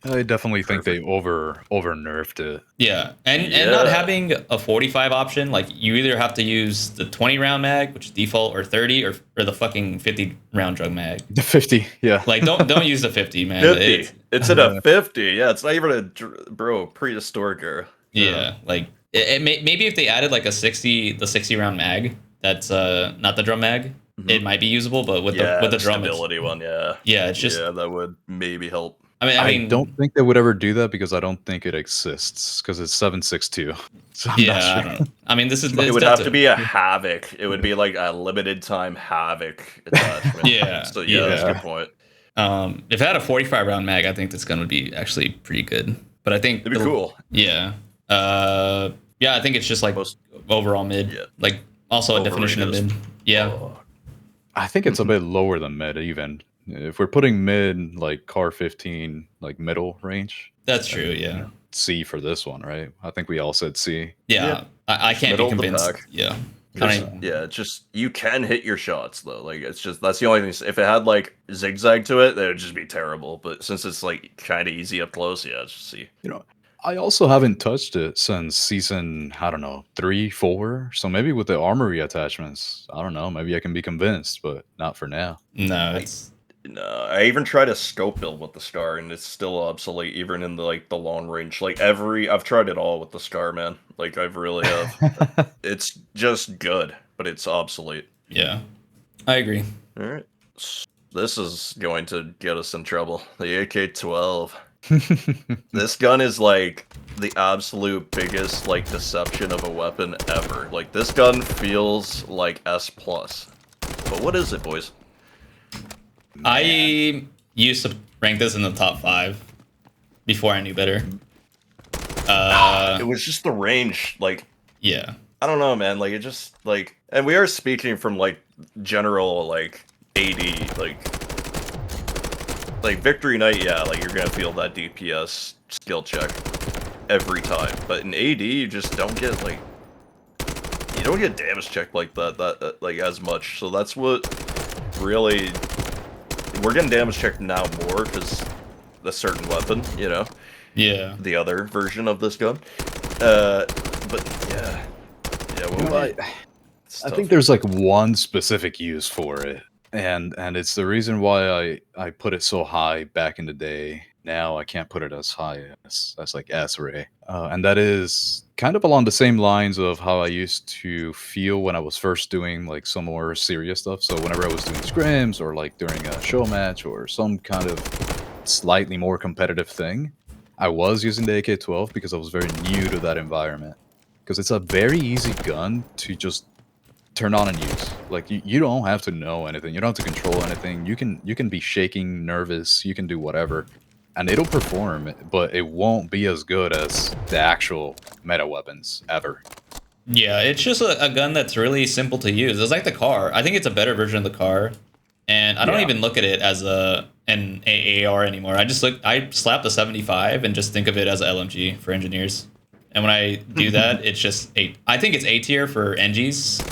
[SPEAKER 3] I definitely think they over nerfed it.
[SPEAKER 4] Yeah, and not having a 45 option, like you either have to use the 20 round mag, which is default, or 30, or the fucking 50 round drug mag.
[SPEAKER 3] The 50, yeah.
[SPEAKER 4] Like don't use the 50, man.
[SPEAKER 2] 50. It's in a 50. Yeah, it's not even a prehistoric era.
[SPEAKER 4] Yeah, like maybe if they added like the 60 round mag, that's not the drum mag, it might be usable, but with the drum
[SPEAKER 2] stability one,
[SPEAKER 4] it's just
[SPEAKER 2] that would maybe help.
[SPEAKER 4] I mean,
[SPEAKER 3] don't think they would ever do that because I don't think it exists because it's 762. So I'm not sure.
[SPEAKER 4] I don't know. I mean,
[SPEAKER 2] it would have to be a Havoc. It would be like a limited time Havoc attachment.
[SPEAKER 4] So
[SPEAKER 2] that's a good point.
[SPEAKER 4] If it had a 45 round mag, I think this gun would be actually pretty good. But I think
[SPEAKER 2] it'd be cool.
[SPEAKER 4] Yeah. I think it's just like overall mid. Yeah. Like also a definition of mid. Yeah.
[SPEAKER 3] I think it's a bit lower than mid even. If we're putting mid like car 15 like middle range.
[SPEAKER 4] That's true, yeah.
[SPEAKER 3] C for this one, right? I think we all said C.
[SPEAKER 4] Yeah. I can't be convinced. Yeah.
[SPEAKER 2] Just you can hit your shots though. Like it's just that's the only thing. If it had like zigzag to it, that would just be terrible. But since it's like kind of easy up close, it's just C.
[SPEAKER 3] I also haven't touched it since season, I don't know, 3, 4. So maybe with the armory attachments, I don't know. Maybe I can be convinced, but not for now.
[SPEAKER 4] No,
[SPEAKER 2] I even tried a scope build with the Scar, and it's still obsolete, even in the long range. Like I've tried it all with the Scar, man. Like I've really have. It's just good, but it's obsolete.
[SPEAKER 4] Yeah, I agree.
[SPEAKER 2] All right, this is going to get us in trouble. The AK-12. This gun is like the absolute biggest like deception of a weapon ever. Like this gun feels like S+. But what is it, boys?
[SPEAKER 4] I used to rank this in the top 5 before I knew better.
[SPEAKER 2] It was just the range, like
[SPEAKER 4] yeah.
[SPEAKER 2] I don't know, man. Like it just like, and we are speaking from like general like AD like Victory Night, like you're gonna feel that DPS skill check every time. But in AD, you just don't get like damage checked like that like as much. So that's what really. We're getting damage checked now more because a certain weapon,
[SPEAKER 4] Yeah.
[SPEAKER 2] The other version of this gun. But yeah.
[SPEAKER 3] I think there's like one specific use for it, and it's the reason why I put it so high back in the day. Now I can't put it as high as like S-Ray, and that is kind of along the same lines of how I used to feel when I was first doing like some more serious stuff. So whenever I was doing scrims or like during a show match or some kind of slightly more competitive thing, I was using the AK-12 because I was very new to that environment. Because it's a very easy gun to just turn on and use. Like you don't have to know anything. You don't have to control anything. You can be shaking, nervous. You can do whatever. And it'll perform, but it won't be as good as the actual meta weapons ever.
[SPEAKER 4] Yeah, it's just a gun that's really simple to use. It's like the car. I think it's a better version of the car. And I don't even look at it as an AAR anymore. I slap the 75 and just think of it as a LMG for engineers. And when I do that, it's just I think it's A tier for NGs.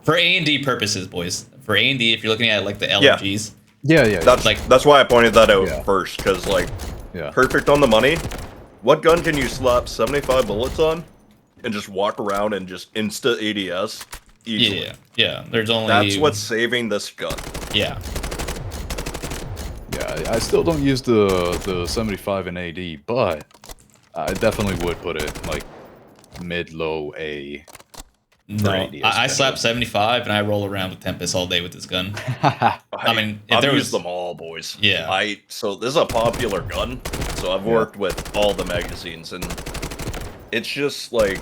[SPEAKER 4] For A&D purposes, boys. For A&D, if you're looking at like the LMGs.
[SPEAKER 3] Yeah.
[SPEAKER 2] That's why I pointed that out first, because like,
[SPEAKER 3] Yeah.
[SPEAKER 2] Perfect on the money. What gun can you slap 75 bullets on and just walk around and just insta ADS easily?
[SPEAKER 4] Yeah. There's only
[SPEAKER 2] That's what's saving this gun.
[SPEAKER 4] Yeah.
[SPEAKER 3] Yeah, I still don't use the 75 in AD, but I definitely would put it like mid-low A.
[SPEAKER 4] No, I slap 75 and I roll around with Tempest all day with this gun. I mean, if
[SPEAKER 2] I've
[SPEAKER 4] there
[SPEAKER 2] used
[SPEAKER 4] was
[SPEAKER 2] them all, boys.
[SPEAKER 4] Yeah.
[SPEAKER 2] So this is a popular gun. So I've worked with all the magazines, and it's just like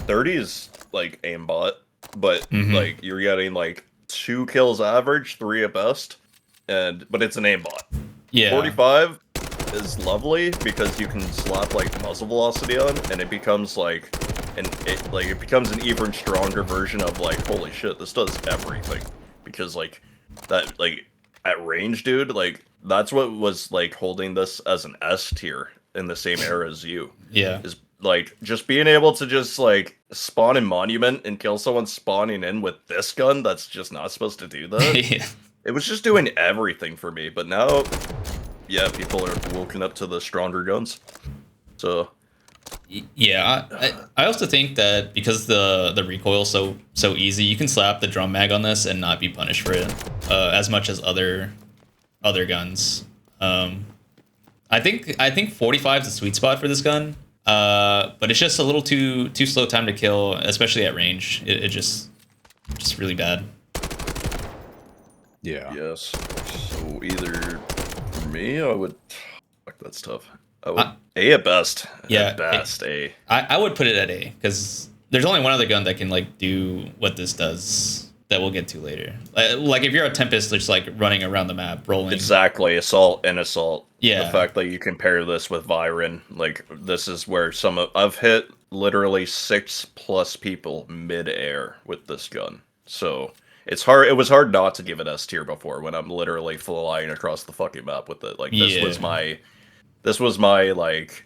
[SPEAKER 2] 30 is like aimbot, but like you're getting like 2 kills average, 3 at best, but it's an aimbot.
[SPEAKER 4] Yeah.
[SPEAKER 2] 45, is lovely because you can slap like muzzle velocity on, and it becomes like it becomes an even stronger version of like, holy shit, this does everything. Because like that, like at range, dude, like that's what was like holding this as an S tier in the same era as you.
[SPEAKER 4] Yeah.
[SPEAKER 2] Is like just being able to just like spawn in Monument and kill someone spawning in with this gun that's just not supposed to do that.
[SPEAKER 4] Yeah.
[SPEAKER 2] It was just doing everything for me, but now, yeah, people are woken up to the stronger guns. So,
[SPEAKER 4] Yeah, I also think that because the recoil so easy, you can slap the drum mag on this and not be punished for it as much as other guns. I think 45 is the sweet spot for this gun, but it's just a little too slow time to kill, especially at range. It just really bad.
[SPEAKER 3] Yeah.
[SPEAKER 2] yes. So either for me, I would. Fuck, that's tough. I would A at best.
[SPEAKER 4] Yeah,
[SPEAKER 2] At best, A.
[SPEAKER 4] I would put it at A because there's only one other gun that can like do what this does that we'll get to later. Like if you're a Tempest, just like running around the map, rolling.
[SPEAKER 2] Exactly, assault and assault.
[SPEAKER 4] Yeah.
[SPEAKER 2] The fact that you compare this with Viren, like this is where I've hit literally 6+ people mid-air with this gun. So it's hard. It was hard not to give it S tier before when I'm literally flying across the fucking map with it. Like this was my like.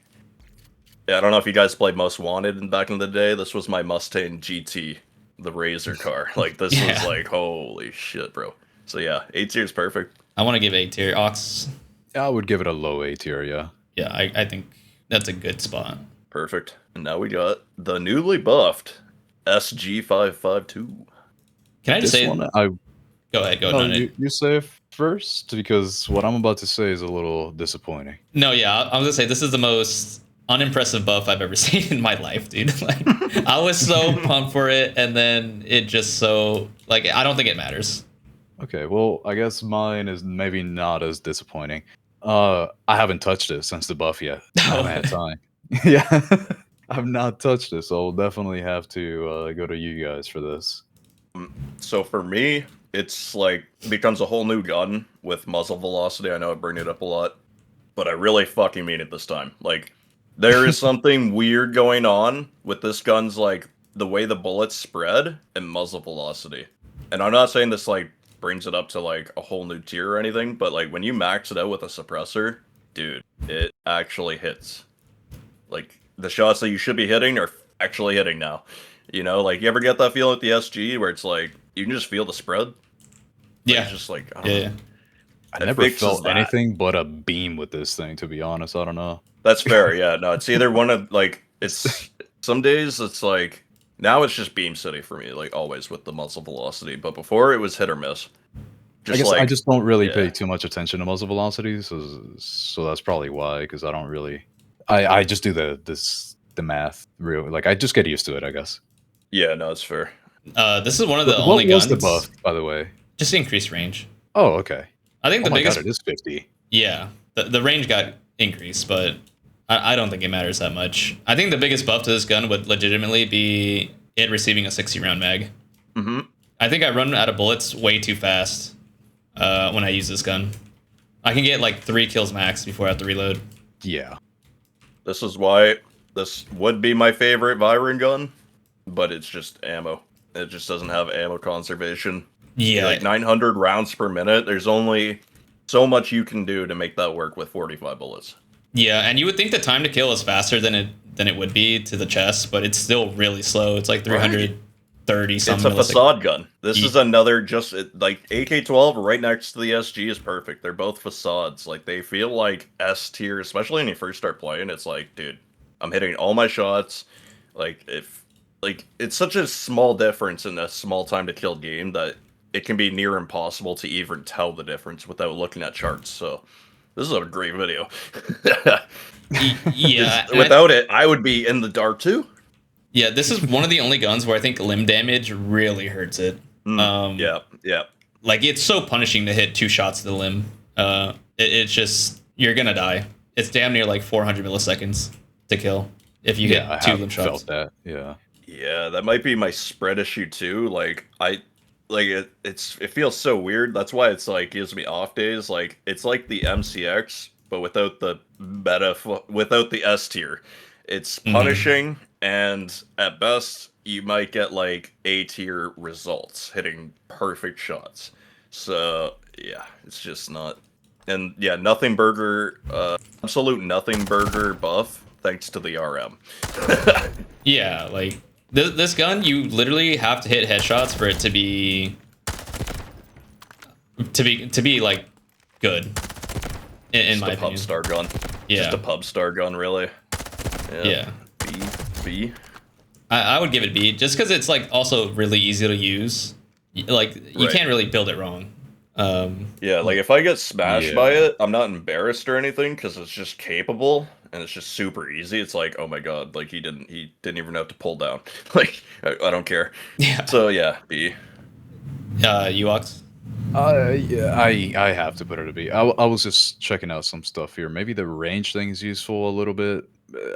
[SPEAKER 2] I don't know if you guys played Most Wanted back in the day. This was my Mustang GT, the Razor car. Like this was like holy shit, bro. So yeah, A tier is perfect.
[SPEAKER 4] I want to give A tier. Ox.
[SPEAKER 3] I would give it a low A tier, yeah.
[SPEAKER 4] Yeah, I think that's a good spot.
[SPEAKER 2] Perfect. And now we got the newly buffed SG552.
[SPEAKER 4] Can I just
[SPEAKER 3] This
[SPEAKER 4] say?
[SPEAKER 3] one,
[SPEAKER 4] Go ahead. Go.
[SPEAKER 3] no,
[SPEAKER 4] No,
[SPEAKER 3] you say it first, because what I'm about to say is a little disappointing.
[SPEAKER 4] no, yeah. I was gonna say this is the most unimpressive buff I've ever seen in my life, dude. Like, I was so pumped for it, and then it just so like I don't think it matters.
[SPEAKER 3] Okay, well, I guess mine is maybe not as disappointing. I haven't touched it since the buff yet. I haven't had time. Yeah, I've not touched it, so I'll definitely have to go to you guys for this.
[SPEAKER 2] So for me, it's like becomes a whole new gun with muzzle velocity. I know I bring it up a lot, but I really fucking mean it this time. Like, there is something weird going on with this gun's like the way the bullets spread and muzzle velocity. And I'm not saying this like brings it up to like a whole new tier or anything, but like when you max it out with a suppressor, dude, it actually hits. Like the shots that you should be hitting are actually hitting now. You know, like you ever get that feeling with the SG where it's like you can just feel the spread? Like,
[SPEAKER 4] Yeah.
[SPEAKER 2] it's just like I don't know.
[SPEAKER 4] Yeah.
[SPEAKER 3] I
[SPEAKER 2] It
[SPEAKER 3] never
[SPEAKER 2] fixes
[SPEAKER 3] felt
[SPEAKER 2] that.
[SPEAKER 3] anything but a beam with this thing, to be honest. I don't know.
[SPEAKER 2] That's fair, yeah. No, it's either one of like it's some days it's like now it's just beam city for me, like always with the muzzle velocity. But before it was hit or miss.
[SPEAKER 3] I guess I just don't really pay
[SPEAKER 2] yeah.
[SPEAKER 3] too much attention to muzzle velocity, so that's probably why. Because I don't really, I just do the math real. Like I just get used to it, I guess.
[SPEAKER 2] Yeah, no, it's fair.
[SPEAKER 4] This is one of the
[SPEAKER 3] What
[SPEAKER 4] only
[SPEAKER 3] was
[SPEAKER 4] guns.
[SPEAKER 3] the buff, by the way?
[SPEAKER 4] Just increased range.
[SPEAKER 3] Oh, okay.
[SPEAKER 4] I think
[SPEAKER 3] Oh
[SPEAKER 4] the
[SPEAKER 3] my
[SPEAKER 4] biggest.
[SPEAKER 3] god, it is 50.
[SPEAKER 4] Yeah, the range got increased, but I don't think it matters that much. I think the biggest buff to this gun would legitimately be it receiving a 60 round mag.
[SPEAKER 2] Mm-hmm.
[SPEAKER 4] I think I run out of bullets way too fast when I use this gun. I can get like 3 kills max before I have to reload.
[SPEAKER 3] Yeah.
[SPEAKER 2] This is why this would be my favorite Viren gun, but it's just ammo. It just doesn't have ammo conservation.
[SPEAKER 4] Yeah,
[SPEAKER 2] Like 900 rounds per minute. There's only so much you can do to make that work with 45 bullets.
[SPEAKER 4] yeah, and you would think the time to kill is faster than it would be to the chest, but it's still really slow. It's like 330 some.
[SPEAKER 2] It's a facade gun. This
[SPEAKER 4] Ye-
[SPEAKER 2] is another like AK-12 right next to the SG is perfect. They're both facades. Like they feel like S tier, especially when you first start playing. It's like, dude, I'm hitting all my shots. Like it's such a small difference in a small time to kill game that it can be near impossible to even tell the difference without looking at charts. So this is a great video.
[SPEAKER 4] Yeah, and
[SPEAKER 2] Without it, I would be in the dark too.
[SPEAKER 4] yeah, this is one of the only guns where I think limb damage really hurts it.
[SPEAKER 2] Yeah.
[SPEAKER 4] Like it's so punishing to hit 2 shots to the limb. It's just you're gonna die. It's damn near like 400 milliseconds to kill if you
[SPEAKER 3] Yeah, I
[SPEAKER 4] hit 2
[SPEAKER 3] have
[SPEAKER 4] limb shots.
[SPEAKER 3] felt that. Yeah.
[SPEAKER 2] Yeah, that might be my spread issue too. It feels so weird. That's why it's like gives me off days. Like it's like the MCX but without the without the S tier. It's punishing, and at best, you might get like A tier results, hitting perfect shots. So yeah, it's just not. And yeah, nothing burger, absolute nothing burger buff, thanks to the RM.
[SPEAKER 4] Yeah, like this gun, you literally have to hit headshots for it to be like good. In my
[SPEAKER 2] a
[SPEAKER 4] opinion,
[SPEAKER 2] pub star gun.
[SPEAKER 4] Yeah.
[SPEAKER 2] Just a pub star gun, really.
[SPEAKER 4] Yeah.
[SPEAKER 2] B.
[SPEAKER 4] I would give it B, just because it's like also really easy to use. Like you can't really build it wrong.
[SPEAKER 2] Yeah, like if I get smashed by it, I'm not embarrassed or anything because it's just capable and it's just super easy. It's like, oh my god, like he didn't even have to pull down. Like I don't care.
[SPEAKER 4] Yeah.
[SPEAKER 2] So yeah, B.
[SPEAKER 4] UX.
[SPEAKER 3] Yeah, I have to put it a B. I was just checking out some stuff here. Maybe the range thing is useful a little bit.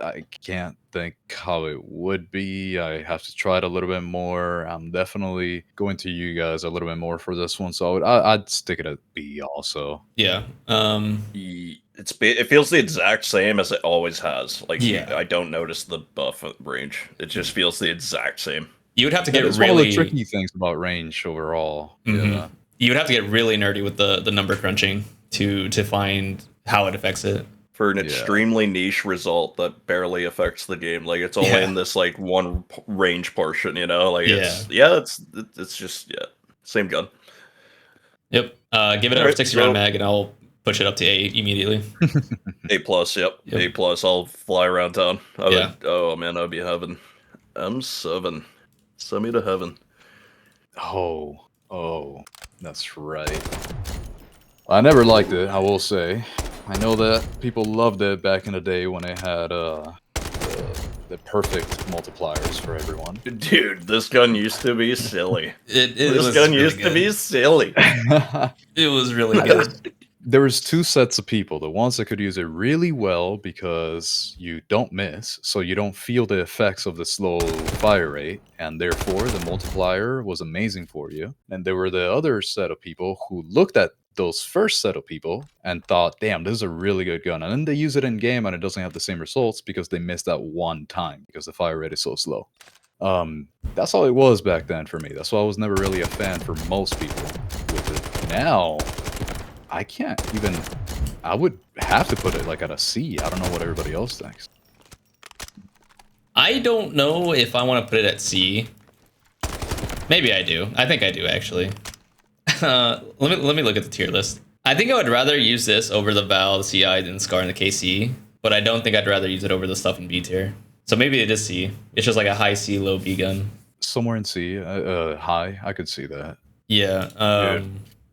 [SPEAKER 3] I can't think how it would be. I have to try it a little bit more. I'm definitely going to you guys a little bit more for this one, so I'd stick it at B also.
[SPEAKER 4] Yeah.
[SPEAKER 2] It feels the exact same as it always has. Like
[SPEAKER 4] Yeah.
[SPEAKER 2] I don't notice the buff range. It just feels the exact same.
[SPEAKER 4] You would have to get
[SPEAKER 3] It's
[SPEAKER 4] really
[SPEAKER 3] one of the tricky things about range overall. Yeah.
[SPEAKER 4] You would have to get really nerdy with the number crunching to find how it affects it.
[SPEAKER 2] For an extremely niche result that barely affects the game, like it's only in this like one range portion, you know. Like it's just same gun.
[SPEAKER 4] Yep. Give it a 60 round mag, and I'll push it up to A immediately.
[SPEAKER 2] A+, yep. A+. I'll fly around town. Oh man, I'd be heaven. M7, send me to heaven.
[SPEAKER 3] Oh, that's right. I never liked it, I will say. I know that people loved it back in the day when it had the perfect multipliers for everyone.
[SPEAKER 2] Dude, this gun used to be silly.
[SPEAKER 4] This gun
[SPEAKER 2] used to be silly.
[SPEAKER 4] It was really good.
[SPEAKER 3] There was two sets of people. The ones that could use it really well because you don't miss, so you don't feel the effects of the slow fire rate, and therefore the multiplier was amazing for you. And there were the other set of people who looked at those first set of people and thought, damn, this is a really good gun. And then they use it in game and it doesn't have the same results because they missed that one time because the fire rate is so slow. That's all it was back then for me. That's why I was never really a fan for most people with it. Now, I can't even... I would have to put it like at a C. I don't know what everybody else thinks.
[SPEAKER 4] I don't know if I want to put it at C. Maybe I do. I think I do, actually. Let me look at the tier list. I think I would rather use this over the Val, the CI, than Scar and the KC, but I don't think I'd rather use it over the stuff in B tier. So maybe it is C. It's just like a high C, low B gun.
[SPEAKER 3] Somewhere in C, high. I could see that.
[SPEAKER 4] Yeah.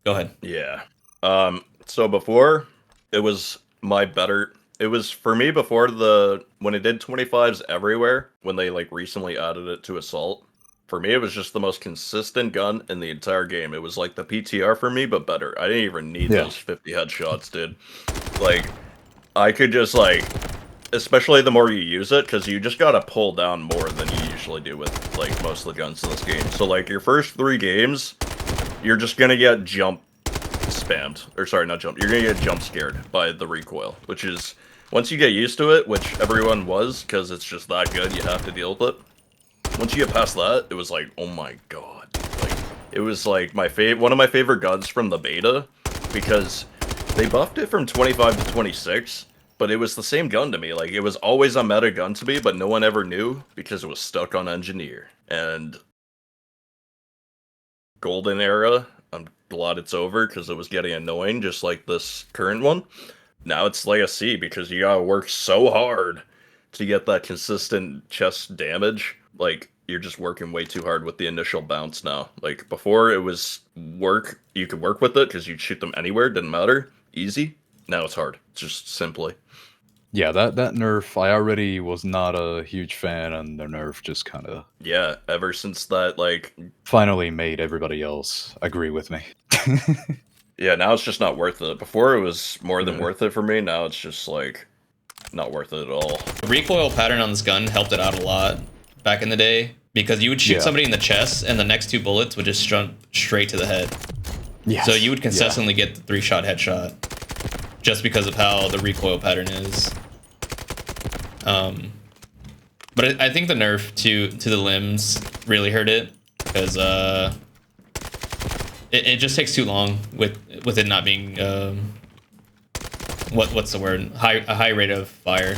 [SPEAKER 4] Go ahead.
[SPEAKER 2] Yeah. So before, it was it was for me before when it did 25s everywhere, when they like recently added it to Assault. For me, it was just the most consistent gun in the entire game. It was like the PTR for me, but better. I didn't even need those 50 headshots, dude. Like, I could just like, especially the more you use it, because you just gotta pull down more than you usually do with like most of the guns in this game. So like your first 3 games, you're just gonna get jump spammed. Or sorry, not jump. You're gonna get jump scared by the recoil, which is, once you get used to it, which everyone was, because it's just that good, you have to deal with it. Once you get past that, it was like, oh my god. Like, it was like one of my favorite guns from the beta, because they buffed it from 25 to 26, but it was the same gun to me. Like, it was always a meta gun to me, but no one ever knew because it was stuck on Engineer. And Golden Era, I'm glad it's over because it was getting annoying, just like this current one. Now it's like a C because you gotta work so hard to get that consistent chest damage. Like, you're just working way too hard with the initial bounce now. Like, before it was you could work with it because you'd shoot them anywhere, didn't matter, easy. Now it's hard, just simply.
[SPEAKER 3] Yeah, that nerf, I already was not a huge fan, and the nerf just kind of...
[SPEAKER 2] Yeah, ever since that, like...
[SPEAKER 3] finally made everybody else agree with me.
[SPEAKER 2] Yeah, now it's just not worth it. Before it was more than worth it for me, now it's just, like, not worth it at all.
[SPEAKER 4] The recoil pattern on this gun helped it out a lot back in the day, because you would shoot somebody in the chest, and the next 2 bullets would just jump straight to the head.
[SPEAKER 3] Yes.
[SPEAKER 4] So you would consistently get the 3-shot headshot just because of how the recoil pattern is. But I think the nerf to the limbs really hurt it because it just takes too long with it not being what's the word, a high rate of fire.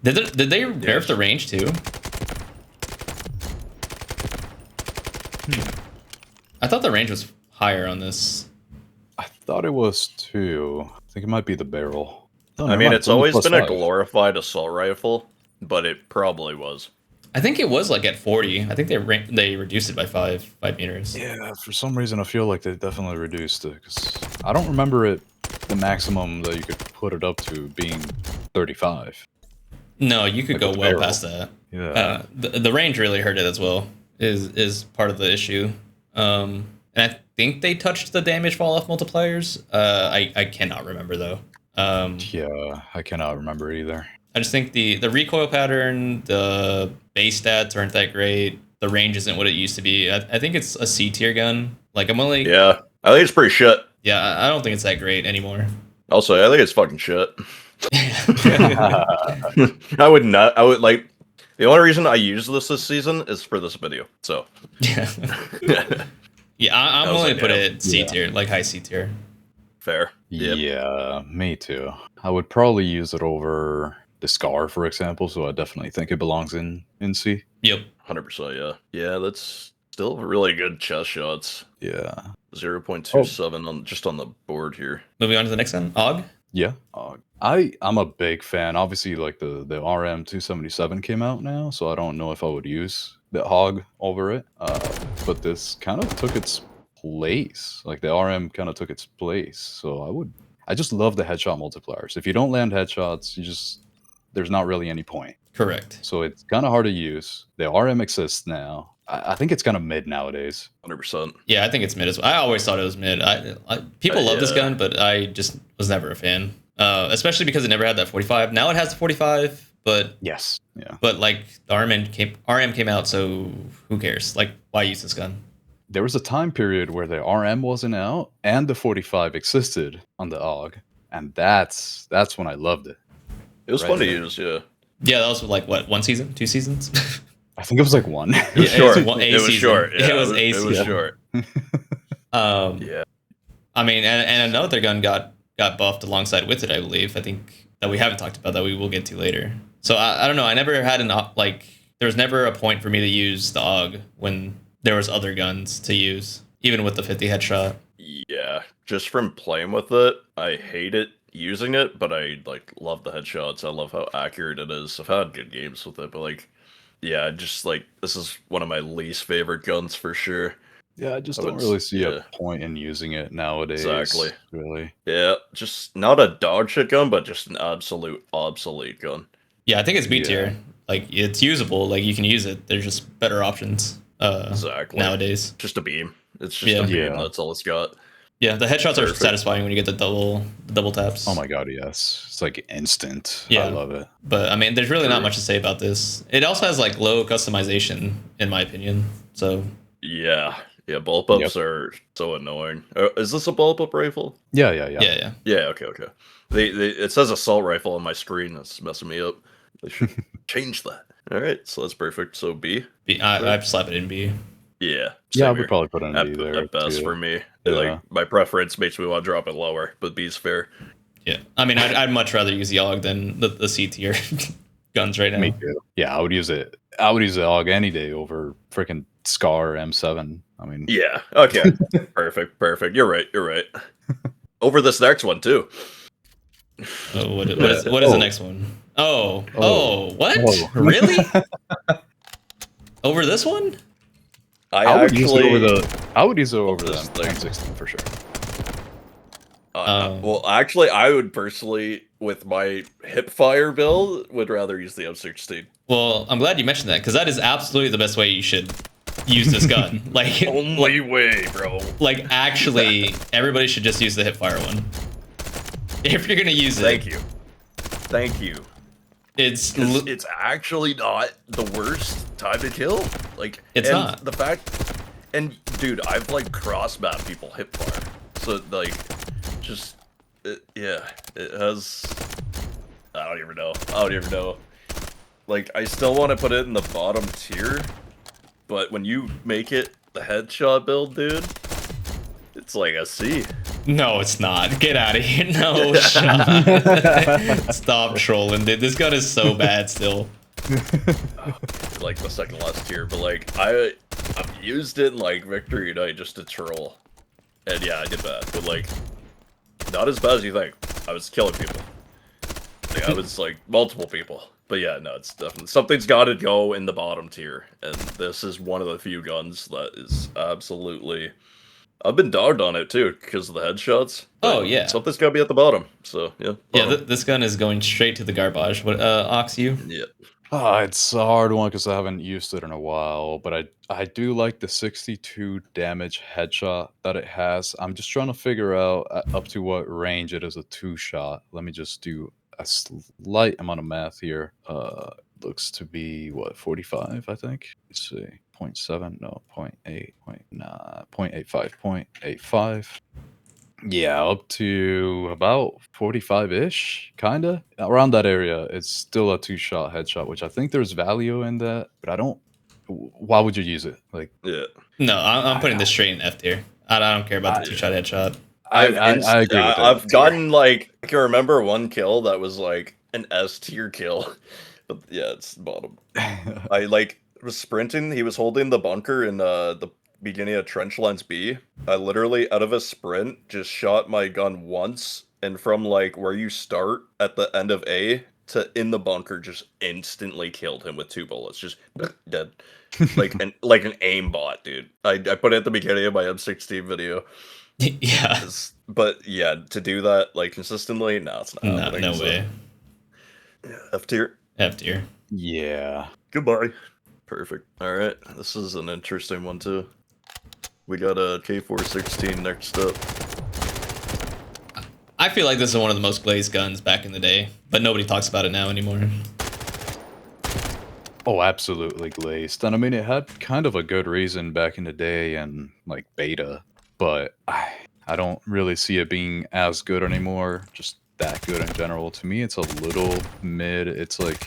[SPEAKER 4] Did they nerf the range too? I thought the range was higher on this.
[SPEAKER 3] I thought it was too. I think it might be the barrel. Oh,
[SPEAKER 2] I
[SPEAKER 3] never
[SPEAKER 2] mean,
[SPEAKER 3] mind,
[SPEAKER 2] it's always been a
[SPEAKER 3] +5.
[SPEAKER 2] glorified assault rifle, but it probably was.
[SPEAKER 4] I think it was like at 40. I think they reduced it by 5 meters.
[SPEAKER 3] Yeah, for some reason I feel like they definitely reduced it because I don't remember it. The maximum that you could put it up to being 35.
[SPEAKER 4] No, you could
[SPEAKER 3] Like
[SPEAKER 4] go
[SPEAKER 3] with the
[SPEAKER 4] well
[SPEAKER 3] barrel.
[SPEAKER 4] past that.
[SPEAKER 3] Yeah.
[SPEAKER 4] The range really hurt it as well. Is part of the issue. And I think they touched the damage fall off multipliers. I cannot remember though.
[SPEAKER 3] Yeah, I cannot remember either.
[SPEAKER 4] I just think the recoil pattern, the base stats aren't that great. The range isn't what it used to be. I think it's a C tier gun. Like I'm only
[SPEAKER 2] Yeah, I think it's pretty shit.
[SPEAKER 4] yeah. I don't think it's that great anymore.
[SPEAKER 2] Also, I think it's fucking shit. I would not. I would like. The only reason I use this season is for this video. So.
[SPEAKER 4] Yeah. Yeah, I'm
[SPEAKER 2] I was
[SPEAKER 4] willing
[SPEAKER 2] like,
[SPEAKER 4] to put
[SPEAKER 2] yeah.
[SPEAKER 4] it C tier, like high C tier.
[SPEAKER 2] Fair. Yep.
[SPEAKER 3] Yeah, me too. I would probably use it over the Scar, for example, so I definitely think it belongs in C.
[SPEAKER 4] Yep.
[SPEAKER 2] 100%. Yeah. Yeah. That's still really good chest shots.
[SPEAKER 3] Yeah.
[SPEAKER 2] 0.27 on just on the board here.
[SPEAKER 4] Moving on to the next one, AUG.
[SPEAKER 3] Yeah. I'm a big fan. Obviously, like the RM 277 came out now, so I don't know if I would use the Hog over it. But this kind of took its place. Like the RM kind of took its place. So I just love the headshot multipliers. If you don't land headshots, there's not really any point.
[SPEAKER 4] Correct.
[SPEAKER 3] So it's kind of hard to use. The RM exists now. I think it's kind of mid nowadays.
[SPEAKER 2] 100%.
[SPEAKER 4] Yeah, I think it's mid as well. I always thought it was mid. People love this
[SPEAKER 2] Yeah.
[SPEAKER 4] gun, but I just was never a fan. Especially because it never had that 45. Now it has the 45, but
[SPEAKER 3] Yes. Yeah.
[SPEAKER 4] like the RM came out, so who cares? Like, why use this gun?
[SPEAKER 3] There was a time period where the RM wasn't out and the 45 existed on the AUG, and that's when I loved it.
[SPEAKER 2] It was
[SPEAKER 3] Right
[SPEAKER 2] fun to
[SPEAKER 3] there.
[SPEAKER 2] use. Yeah.
[SPEAKER 4] Yeah, that was like what, 1 season, 2 seasons?
[SPEAKER 3] I think it was like one.
[SPEAKER 2] It was
[SPEAKER 4] Yeah,
[SPEAKER 2] short.
[SPEAKER 4] it was a
[SPEAKER 2] It was
[SPEAKER 4] season.
[SPEAKER 2] short. Yeah,
[SPEAKER 4] It was a
[SPEAKER 2] It was
[SPEAKER 4] season.
[SPEAKER 2] short. Yeah.
[SPEAKER 4] I mean, and another gun got buffed alongside with it, I believe. I think that we haven't talked about that we will get to later. So I don't know. I never had there was never a point for me to use the AUG when there was other guns to use, even with the 50 headshot.
[SPEAKER 2] Yeah. Just from playing with it, I hate it using it, but I like love the headshots. I love how accurate it is. I've had good games with it, but like, yeah, just like this is one of my least favorite guns for sure.
[SPEAKER 3] Yeah, I just
[SPEAKER 2] I
[SPEAKER 3] don't
[SPEAKER 2] would
[SPEAKER 3] really
[SPEAKER 2] s-
[SPEAKER 3] see
[SPEAKER 2] yeah.
[SPEAKER 3] a point in using it nowadays.
[SPEAKER 2] Exactly.
[SPEAKER 3] Really.
[SPEAKER 2] Yeah, just not a dog shit gun, but just an absolute obsolete gun.
[SPEAKER 4] Yeah, I think it's B
[SPEAKER 3] Yeah.
[SPEAKER 4] tier. Like, it's usable. Like, you can use it. There's just better options
[SPEAKER 2] Exactly.
[SPEAKER 4] nowadays.
[SPEAKER 2] Just a beam. It's just
[SPEAKER 4] Yeah.
[SPEAKER 2] a beam.
[SPEAKER 3] Yeah.
[SPEAKER 2] That's all it's got.
[SPEAKER 4] Yeah, the headshots are
[SPEAKER 2] Perfect.
[SPEAKER 4] satisfying when you get the double taps.
[SPEAKER 3] Oh my god, yes. It's like instant.
[SPEAKER 4] Yeah.
[SPEAKER 3] I love it.
[SPEAKER 4] But I mean, there's really not
[SPEAKER 2] True.
[SPEAKER 4] much to say about this. It also has like low customization, in my opinion. So
[SPEAKER 2] Yeah. Yeah, bullpups are so annoying. Is this a bullpup rifle?
[SPEAKER 3] Yeah.
[SPEAKER 4] yeah.
[SPEAKER 2] Yeah, okay. It says assault rifle on my screen. That's messing me up. They should change that. All right, so that's perfect. So B.
[SPEAKER 4] I'd slap it in B.
[SPEAKER 2] Yeah.
[SPEAKER 3] Yeah, I
[SPEAKER 2] same
[SPEAKER 3] would
[SPEAKER 2] here.
[SPEAKER 3] probably put in a B
[SPEAKER 2] At,
[SPEAKER 3] there.
[SPEAKER 2] at best
[SPEAKER 3] too.
[SPEAKER 2] for me.
[SPEAKER 3] Yeah.
[SPEAKER 2] Like my preference makes me want to drop it lower, but B's fair.
[SPEAKER 4] Yeah. I mean, I'd much rather use the AUG than the C tier guns right now.
[SPEAKER 3] Me too. Yeah, I would use it. I would use the AUG any day over freaking Scar M7. I mean,
[SPEAKER 2] Yeah. Okay. Perfect. You're right. Over this next one too.
[SPEAKER 4] Oh, what is the next one? Oh, what?
[SPEAKER 3] Oh.
[SPEAKER 4] Really? Over this one?
[SPEAKER 3] I would use it
[SPEAKER 2] actually
[SPEAKER 3] over the
[SPEAKER 2] this thing.
[SPEAKER 3] M16 for sure.
[SPEAKER 2] Well, actually, I would personally, with my hip fire build, would rather use the M16.
[SPEAKER 4] Well, I'm glad you mentioned that because that is absolutely the best way you should use this gun. Like,
[SPEAKER 2] Only way, bro.
[SPEAKER 4] like actually, everybody should just use the hipfire one. If you're gonna use it,
[SPEAKER 2] Thank you.
[SPEAKER 4] it's
[SPEAKER 2] 'Cause it's actually not the worst time to kill. Like,
[SPEAKER 4] It's
[SPEAKER 2] and
[SPEAKER 4] not.
[SPEAKER 2] the fact. And dude, I've like cross mapped people hip fire, so like, just yeah, it has. I don't even know. Like, I still want to put it in the bottom tier, but when you make it the headshot build, dude, it's like a C.
[SPEAKER 4] No, it's not. Get out of here. No shot. Stop trolling, dude. This gun is so bad still.
[SPEAKER 2] Like the second last tier, but like I've used it in like Victory Night just to troll, and yeah, I did bad, but like not as bad as you think. I was killing people. Like, I was like multiple people, but yeah, no, it's definitely something's got to go in the bottom tier, and this is one of the few guns that is absolutely. I've been dogged on it too because of the headshots.
[SPEAKER 4] Oh yeah,
[SPEAKER 2] something's got to be at the bottom. So yeah,
[SPEAKER 4] yeah. This gun is going straight to the garbage. What, Ox, you?
[SPEAKER 2] Yeah.
[SPEAKER 3] It's a hard one because I haven't used it in a while, but I do like the 62 damage headshot that it has. I'm just trying to figure out up to what range it is a 2-shot. Let me just do a slight amount of math here. Looks to be what, 45, I think. Let's see. 0.7, no, 0.8, 0.85, 0.85. Yeah, up to about 45-ish, kind of. Around that area, it's still a 2-shot headshot, which I think there's value in that, but I don't... Why would you use it? Like,
[SPEAKER 2] Yeah.
[SPEAKER 4] No, I'm putting this straight in F tier. I don't care about the 2-shot headshot.
[SPEAKER 3] I agree with that.
[SPEAKER 2] I've gotten, like... I can remember one kill that was, like, an S tier kill. But, yeah, it's the bottom. I, like, was sprinting. He was holding the bunker in the beginning of Trench Lines B. I literally, out of a sprint, just shot my gun once, and from, like, where you start at the end of A to in the bunker, just instantly killed him with 2 bullets. Just dead. Like an aimbot, dude. I put it at the beginning of my M16 video.
[SPEAKER 4] Yeah.
[SPEAKER 2] But, yeah, to do that, like, consistently, no, it's not happening.
[SPEAKER 4] No way.
[SPEAKER 2] Yeah, F tier.
[SPEAKER 4] F tier.
[SPEAKER 3] Yeah.
[SPEAKER 2] Goodbye. Perfect. Alright, this is an interesting one, too. We got a K416 next up.
[SPEAKER 4] I feel like this is one of the most glazed guns back in the day, but nobody talks about it now anymore.
[SPEAKER 3] Oh, absolutely glazed. And I mean, it had kind of a good reason back in the day and like beta, but I don't really see it being as good anymore. Just that good in general. To me, it's a little mid. It's like,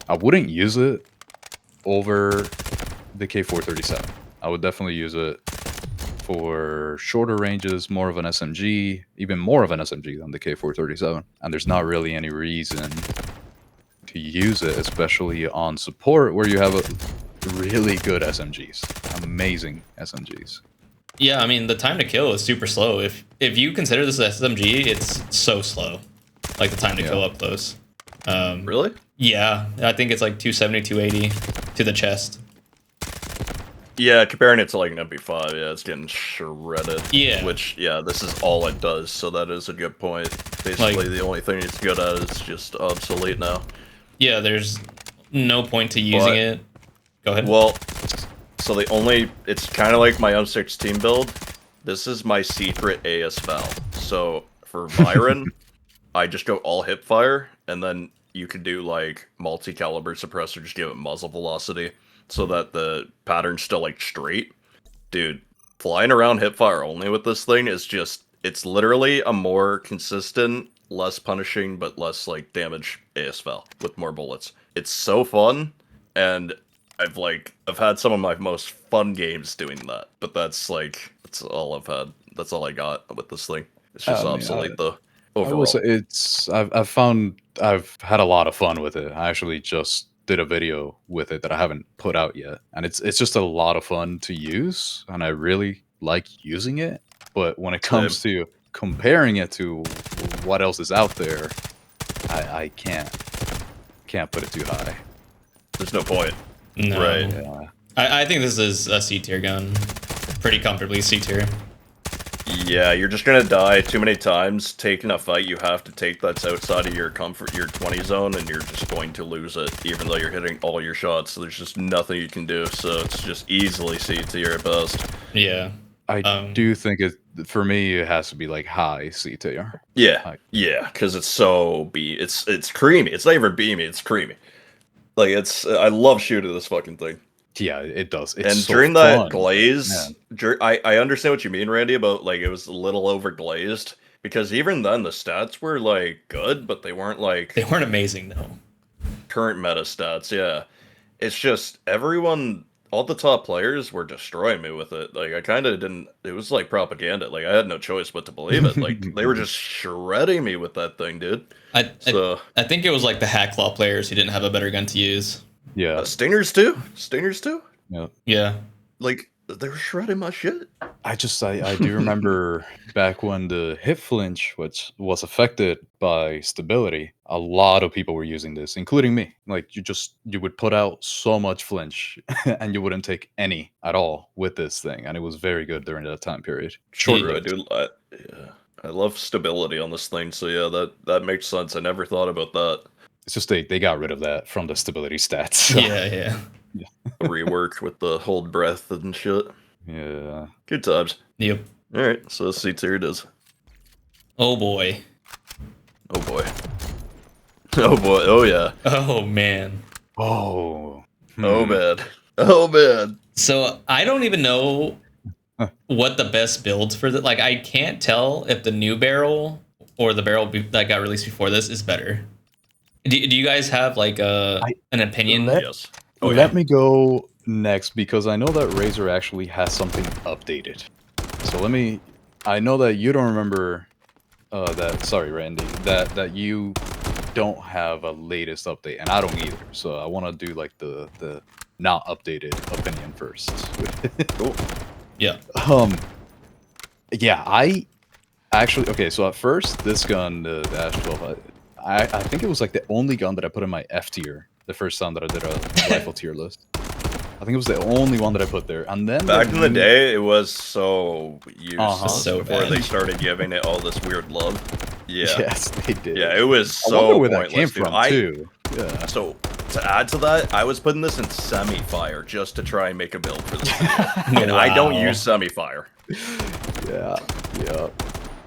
[SPEAKER 3] I wouldn't use it over the K437. I would definitely use it for shorter ranges, more of an SMG, even more of an SMG than the K437. And there's not really any reason to use it, especially on support where you have really good SMGs, amazing SMGs.
[SPEAKER 4] Yeah, I mean, the time to kill is super slow. If you consider this an SMG, it's so slow. Like the time to kill up close.
[SPEAKER 2] Really?
[SPEAKER 4] Yeah, I think it's like 270, 280 to the chest.
[SPEAKER 2] Yeah, comparing it to like an MP5, yeah, it's getting shredded.
[SPEAKER 4] Yeah.
[SPEAKER 2] Which, yeah, this is all it does, so that is a good point. Basically,
[SPEAKER 4] Like,
[SPEAKER 2] the only thing it's good at is just obsolete now.
[SPEAKER 4] Yeah, there's no point to using it. Go ahead.
[SPEAKER 2] Well, so it's kind of like my M16 build. This is my secret ASVAL. So, for Byron, I just go all hip fire, and then you could do like multi-caliber suppressor, just give it muzzle velocity, so that the pattern's still like straight. Dude, flying around hipfire only with this thing is just, it's literally a more consistent, less punishing, but less like damage ASVAL with more bullets. It's so fun, and I've had some of my most fun games doing that, but that's all I've had. That's all I got with this thing. It's just obsolete though. Overall.
[SPEAKER 3] I will say I've had a lot of fun with it. I actually just did a video with it that I haven't put out yet, and it's just a lot of fun to use, and I really like using it. But when it comes to comparing it to what else is out there, I can't put it too high.
[SPEAKER 2] There's no point.
[SPEAKER 4] No.
[SPEAKER 2] Right.
[SPEAKER 3] Yeah.
[SPEAKER 4] I think this is a C tier gun. Pretty comfortably C tier.
[SPEAKER 2] Yeah, you're just gonna die too many times. Taking a fight you have to take that's outside of your comfort, your 20 zone, and you're just going to lose it, even though you're hitting all your shots. So there's just nothing you can do. So it's just easily C tier at best.
[SPEAKER 4] Yeah.
[SPEAKER 3] I do think for me it has to be like high C tier.
[SPEAKER 2] Yeah, yeah, because it's so it's creamy. It's not even beamy. It's creamy. Like I love shooting this fucking thing.
[SPEAKER 3] Yeah, it does. It's
[SPEAKER 2] and
[SPEAKER 3] so
[SPEAKER 2] during
[SPEAKER 3] fun,
[SPEAKER 2] that glaze, I understand what you mean, Randy, about like it was a little over glazed Because even then, the stats were like good, but they weren't like
[SPEAKER 4] They weren't amazing though.
[SPEAKER 2] current meta stats. Yeah, it's just everyone, all the top players were destroying me with it. Like I kind of didn't. It was like propaganda. Like I had no choice but to believe it. Like they were just shredding me with that thing, dude. So
[SPEAKER 4] I think it was like the hack claw players who didn't have a better gun to use.
[SPEAKER 3] Yeah.
[SPEAKER 2] stingers too. Stingers too.
[SPEAKER 3] Yeah.
[SPEAKER 4] Yeah.
[SPEAKER 2] Like they were shredding my shit.
[SPEAKER 3] I do remember back when the hip flinch, which was affected by stability, a lot of people were using this, including me. Like you would put out so much flinch and you wouldn't take any at all with this thing, and it was very good during that time period. Short
[SPEAKER 2] True, I
[SPEAKER 3] lived.
[SPEAKER 2] do. Yeah, I love stability on this thing. So yeah, that makes sense. I never thought about that.
[SPEAKER 3] It's just they got rid of that from the stability stats.
[SPEAKER 4] Yeah.
[SPEAKER 2] Rework with the hold breath and shit.
[SPEAKER 3] Yeah.
[SPEAKER 2] Good times.
[SPEAKER 4] Yep.
[SPEAKER 2] All right, so let's see. Here it is.
[SPEAKER 4] Oh boy.
[SPEAKER 2] Oh boy. Oh boy. Oh yeah.
[SPEAKER 4] Oh man.
[SPEAKER 3] Oh.
[SPEAKER 2] Oh man. Oh man.
[SPEAKER 4] So I don't even know what the best builds for the like. I can't tell if the new barrel or the barrel that got released before this is better. Do you guys have like an opinion?
[SPEAKER 2] Yes. Oh
[SPEAKER 3] Let me go next because I know that Razer actually has something updated. So I know that you don't remember sorry, Randy, that you don't have a latest update, and I don't either. So I want to do like the not updated opinion first.
[SPEAKER 2] Cool.
[SPEAKER 4] Yeah.
[SPEAKER 3] Yeah, I actually, okay, so at first, this gun, the Ash 12, I think it was like the only gun that I put in my F tier the first time that I did a rifle tier list. I think it was the only one that I put there. And then
[SPEAKER 2] Back in the day, it was so useless
[SPEAKER 4] So
[SPEAKER 2] before
[SPEAKER 4] bad.
[SPEAKER 2] they started giving it all this weird love. Yeah.
[SPEAKER 3] Yes, they did.
[SPEAKER 2] Yeah, it was
[SPEAKER 3] I
[SPEAKER 2] so
[SPEAKER 3] wonder where that
[SPEAKER 2] pointless,
[SPEAKER 3] came
[SPEAKER 2] dude.
[SPEAKER 3] from, too. Yeah.
[SPEAKER 2] So, to add to that, I was putting this in semi-fire just to try and make a build for this video. And I don't
[SPEAKER 4] Wow.
[SPEAKER 2] use semi-fire.
[SPEAKER 3] Yeah.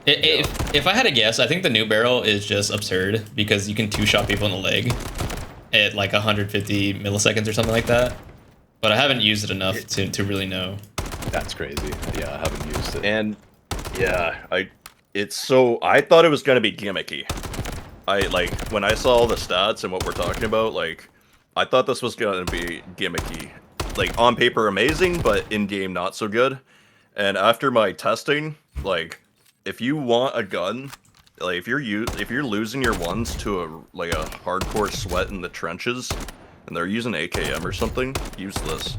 [SPEAKER 4] If I had to guess, I think the new barrel is just absurd because you can two-shot people in the leg at like 150 milliseconds or something like that. But I haven't used it enough to really know.
[SPEAKER 3] That's crazy. Yeah, I haven't used it.
[SPEAKER 2] And, yeah, I thought it was going to be gimmicky. When I saw the stats and what we're talking about, like, I thought this was going to be gimmicky. Like, on paper, amazing, but in-game, not so good. And after my testing, like, if you want a gun, like if you're losing your ones to a hardcore sweat in the trenches, and they're using AKM or something, use this.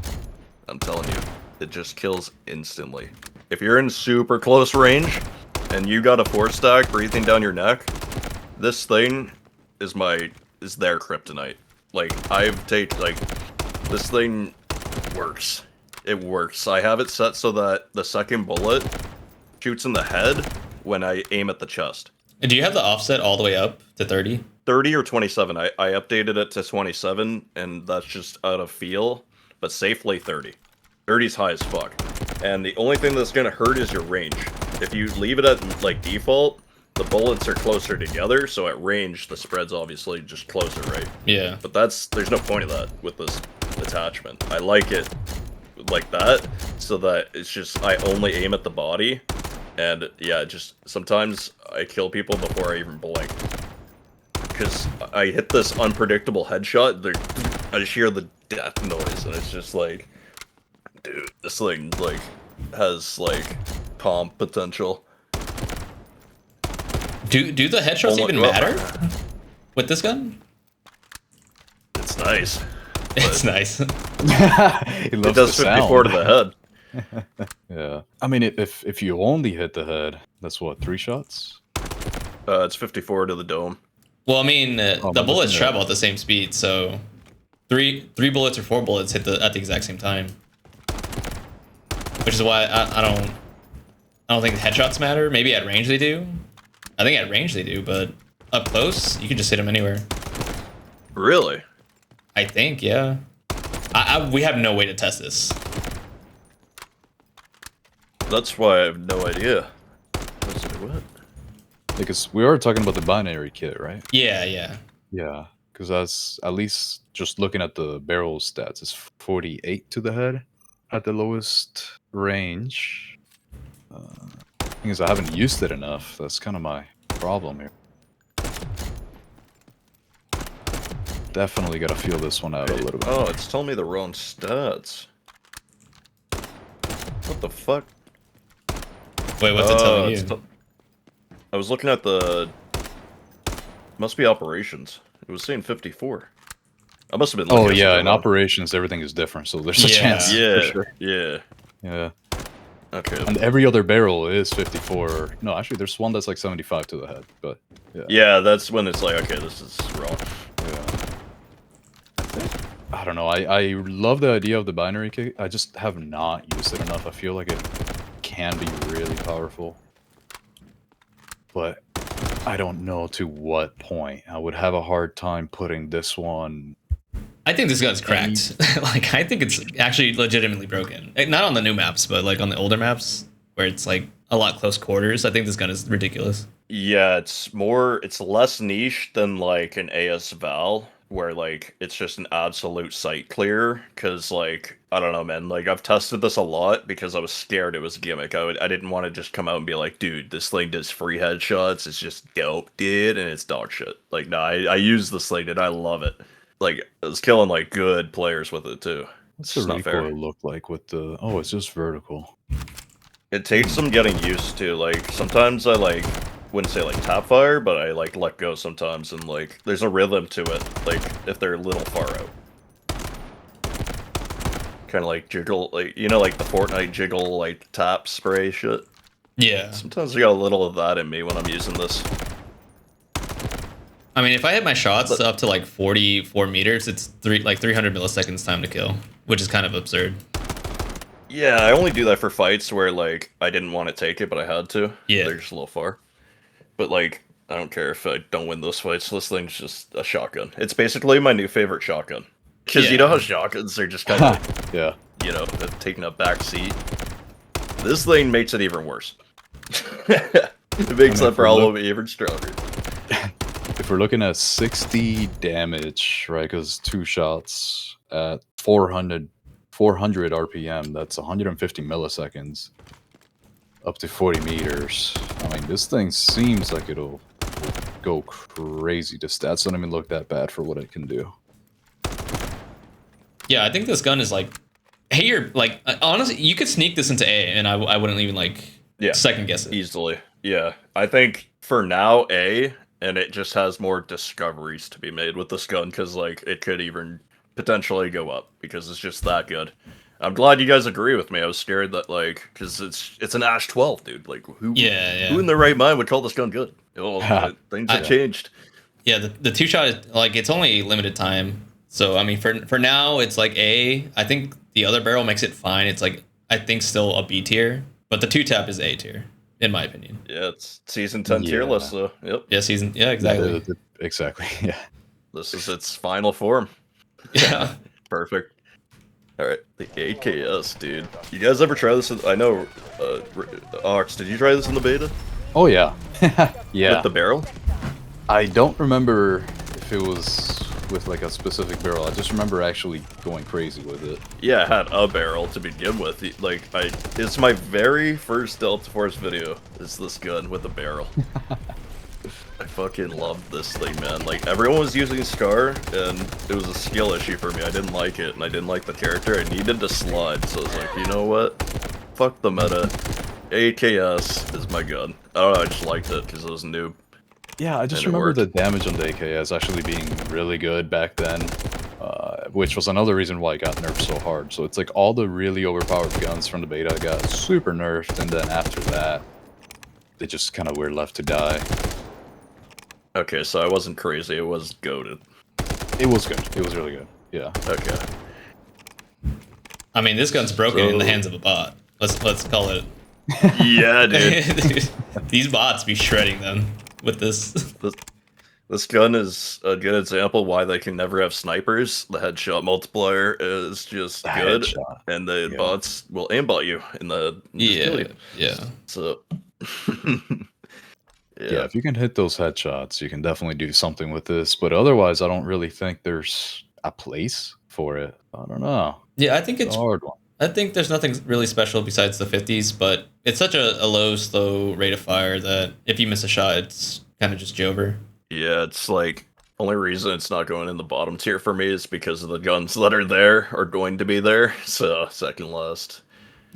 [SPEAKER 2] I'm telling you, it just kills instantly. If you're in super close range, and you got a 4-stack breathing down your neck, this thing is their kryptonite. Like this thing works. It works. I have it set so that the second bullet shoots in the head when I aim at the chest.
[SPEAKER 4] And do you have the offset all the way up to 30?
[SPEAKER 2] 30 or 27. I updated it to 27, and that's just out of feel, but safely 30. 30's high as fuck. And the only thing that's gonna hurt is your range. If you leave it at like default, the bullets are closer together, so at range the spread's obviously just closer, right?
[SPEAKER 4] Yeah.
[SPEAKER 2] But there's no point of that with this attachment. I like it like that, so that it's just I only aim at the body, and yeah, just sometimes I kill people before I even blink. Because I hit this unpredictable headshot, I just hear the death noise, and it's just like, dude, this thing like has like comp potential.
[SPEAKER 4] Do the headshots even matter with this gun?
[SPEAKER 2] It's nice.
[SPEAKER 4] It's nice.
[SPEAKER 2] It does 54 to the head.
[SPEAKER 3] Yeah. I mean, if you only hit the head, that's what, 3 shots?
[SPEAKER 2] It's 54 to the dome.
[SPEAKER 4] Well, I mean, the bullets travel at the same speed, so three bullets or 4 bullets hit at the exact same time. Which is why I don't think the headshots matter. Maybe at range they do. I think at range they do, but up close you can just hit them anywhere.
[SPEAKER 2] Really?
[SPEAKER 4] I think, yeah. We have no way to test this.
[SPEAKER 2] That's why I have no idea. What?
[SPEAKER 3] Because we are talking about the binary kit, right?
[SPEAKER 4] Yeah.
[SPEAKER 3] Yeah, because that's at least just looking at the barrel stats, it's 48 to the head at the lowest range. Thing is, I haven't used it enough. That's kind of my problem here. Definitely got to feel this one out a little bit.
[SPEAKER 2] Oh, it's telling me the wrong stats. What the fuck?
[SPEAKER 4] Wait, what's it telling
[SPEAKER 2] it's
[SPEAKER 4] you?
[SPEAKER 2] I was looking at the... Must be operations. It was saying 54. I must have been looking
[SPEAKER 3] Oh
[SPEAKER 2] at
[SPEAKER 3] yeah,
[SPEAKER 2] something
[SPEAKER 3] in
[SPEAKER 2] wrong.
[SPEAKER 3] operations everything is different, so there's a
[SPEAKER 4] Yeah.
[SPEAKER 3] chance.
[SPEAKER 2] Yeah,
[SPEAKER 3] For sure.
[SPEAKER 2] yeah.
[SPEAKER 3] Yeah.
[SPEAKER 2] Okay.
[SPEAKER 3] And every other barrel is 54. No, actually, there's one that's like 75 to the head, but yeah.
[SPEAKER 2] Yeah, that's when it's like, okay, this is wrong.
[SPEAKER 3] Yeah. I don't know. I love the idea of the binary kick. I just have not used it enough. I feel like it can be really powerful, but I don't know to what point. I would have a hard time putting this one.
[SPEAKER 4] I think this gun's cracked. Like, I think it's actually legitimately broken. Not on the new maps, but like on the older maps where it's like a lot close quarters. I think this gun is ridiculous.
[SPEAKER 2] Yeah, it's less niche than like an AS Val, where like it's just an absolute sight clear. Cause like, I don't know, man, like I've tested this a lot because I was scared it was a gimmick. I didn't want to just come out and be like, dude, this thing does free headshots, it's just dope, dude, and it's dog shit. Like, no, I use this thing and I love it. Like, I was killing like good players with it too.
[SPEAKER 3] What's
[SPEAKER 2] It's
[SPEAKER 3] the
[SPEAKER 2] not fair.
[SPEAKER 3] recoil look like with the? Oh, it's just vertical.
[SPEAKER 2] It takes some getting used to. Like, sometimes I like wouldn't say like tap fire, but I like let go sometimes, and like there's a rhythm to it. Like if they're a little far out, kind of like jiggle, like you know, like the Fortnite jiggle, like tap spray shit.
[SPEAKER 4] Yeah.
[SPEAKER 2] Sometimes I got a little of that in me when I'm using this.
[SPEAKER 4] I mean, if I hit my shots up to like 44 meters, it's 300 milliseconds time to kill, which is kind of absurd.
[SPEAKER 2] Yeah, I only do that for fights where like I didn't want to take it, but I had to.
[SPEAKER 4] Yeah.
[SPEAKER 2] They're just a little far. But like, I don't care if I don't win those fights. This thing's just a shotgun. It's basically my new favorite shotgun. Because you know how shotguns are just kind of,
[SPEAKER 3] Yeah.
[SPEAKER 2] you know, taking a back seat. This thing makes it even worse. It makes that problem even stronger.
[SPEAKER 3] If we're looking at 60 damage, right, because 2 shots at 400 RPM, that's 150 milliseconds, up to 40 meters. I mean, this thing seems like it'll go crazy. The stats don't even look that bad for what it can do.
[SPEAKER 4] Yeah, I think this gun is like, hey, you're like, honestly, you could sneak this into A, and I wouldn't even like second guess it.
[SPEAKER 2] Easily. Yeah, I think for now A, and it just has more discoveries to be made with this gun, because like it could even potentially go up because it's just that good. I'm glad you guys agree with me. I was scared that like, because it's an Ash 12, dude. Like who in their right mind would call this gun good? Well, things have changed.
[SPEAKER 4] Yeah, the 2 shot is like, it's only limited time. So I mean, for now it's like A. I think the other barrel makes it fine. It's like, I think still a B tier, but the 2 tap is A tier in my opinion.
[SPEAKER 2] Yeah, it's season 10 tier list, so yep.
[SPEAKER 4] Yeah, exactly.
[SPEAKER 3] Exactly. Yeah.
[SPEAKER 2] This is its final form.
[SPEAKER 4] Yeah.
[SPEAKER 2] Perfect. Alright, the AKS, dude. You guys ever try this? I know, Ox, did you try this in the beta?
[SPEAKER 3] Oh, yeah. Yeah.
[SPEAKER 2] With the barrel?
[SPEAKER 3] I don't remember if it was with like a specific barrel. I just remember actually going crazy with it.
[SPEAKER 2] Yeah, I had a barrel to begin with. Like, it's my very first deltaforce video, is this gun with a barrel. I fucking loved this thing, man. Like, everyone was using Scar, and it was a skill issue for me. I didn't like it, and I didn't like the character. I needed to slide, so I was like, you know what? Fuck the meta. AKS is my gun. I don't know, I just liked it, because it was noob.
[SPEAKER 3] Yeah, I just remember the damage on the AKS actually being really good back then, which was another reason why it got nerfed so hard. So it's like all the really overpowered guns from the beta got super nerfed, and then after that, they just kind of were left to die.
[SPEAKER 2] Okay, so I wasn't crazy, it was goated.
[SPEAKER 3] It was good. It was really good. Yeah.
[SPEAKER 2] Okay.
[SPEAKER 4] I mean, this gun's broken in the hands of a bot. Let's call it.
[SPEAKER 2] Yeah, dude.
[SPEAKER 4] These bots be shredding them with this.
[SPEAKER 2] This gun is a good example why they can never have snipers. The headshot multiplier is just good, and the bots will aimbot you in the
[SPEAKER 4] yeah.
[SPEAKER 2] So
[SPEAKER 3] yeah, if you can hit those headshots, you can definitely do something with this. But otherwise, I don't really think there's a place for it. I don't know.
[SPEAKER 4] Yeah, I think
[SPEAKER 3] it's a hard one.
[SPEAKER 4] I think there's nothing really special besides the 50s, but it's such a low, slow rate of fire that if you miss a shot, it's kind of just Jover.
[SPEAKER 2] Yeah, it's like only reason it's not going in the bottom tier for me is because of the guns that are there are going to be there. So second last.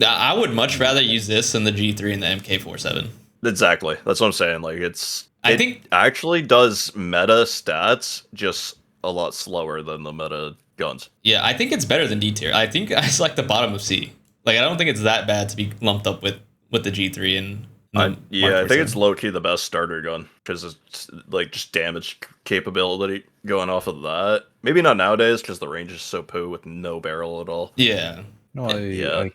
[SPEAKER 4] I would much rather use this than the G3 and the MK47.
[SPEAKER 2] Exactly. That's what I'm saying. Like it
[SPEAKER 4] think
[SPEAKER 2] actually does meta stats just a lot slower than the meta guns.
[SPEAKER 4] Yeah, I think it's better than D tier. I think it's like the bottom of C. Like I don't think it's that bad to be lumped up with the G3 and
[SPEAKER 2] yeah, I think it's low key the best starter gun because it's like just damage capability going off of that. Maybe not nowadays because the range is so poo with no barrel at all.
[SPEAKER 4] Yeah.
[SPEAKER 3] No,
[SPEAKER 2] Yeah.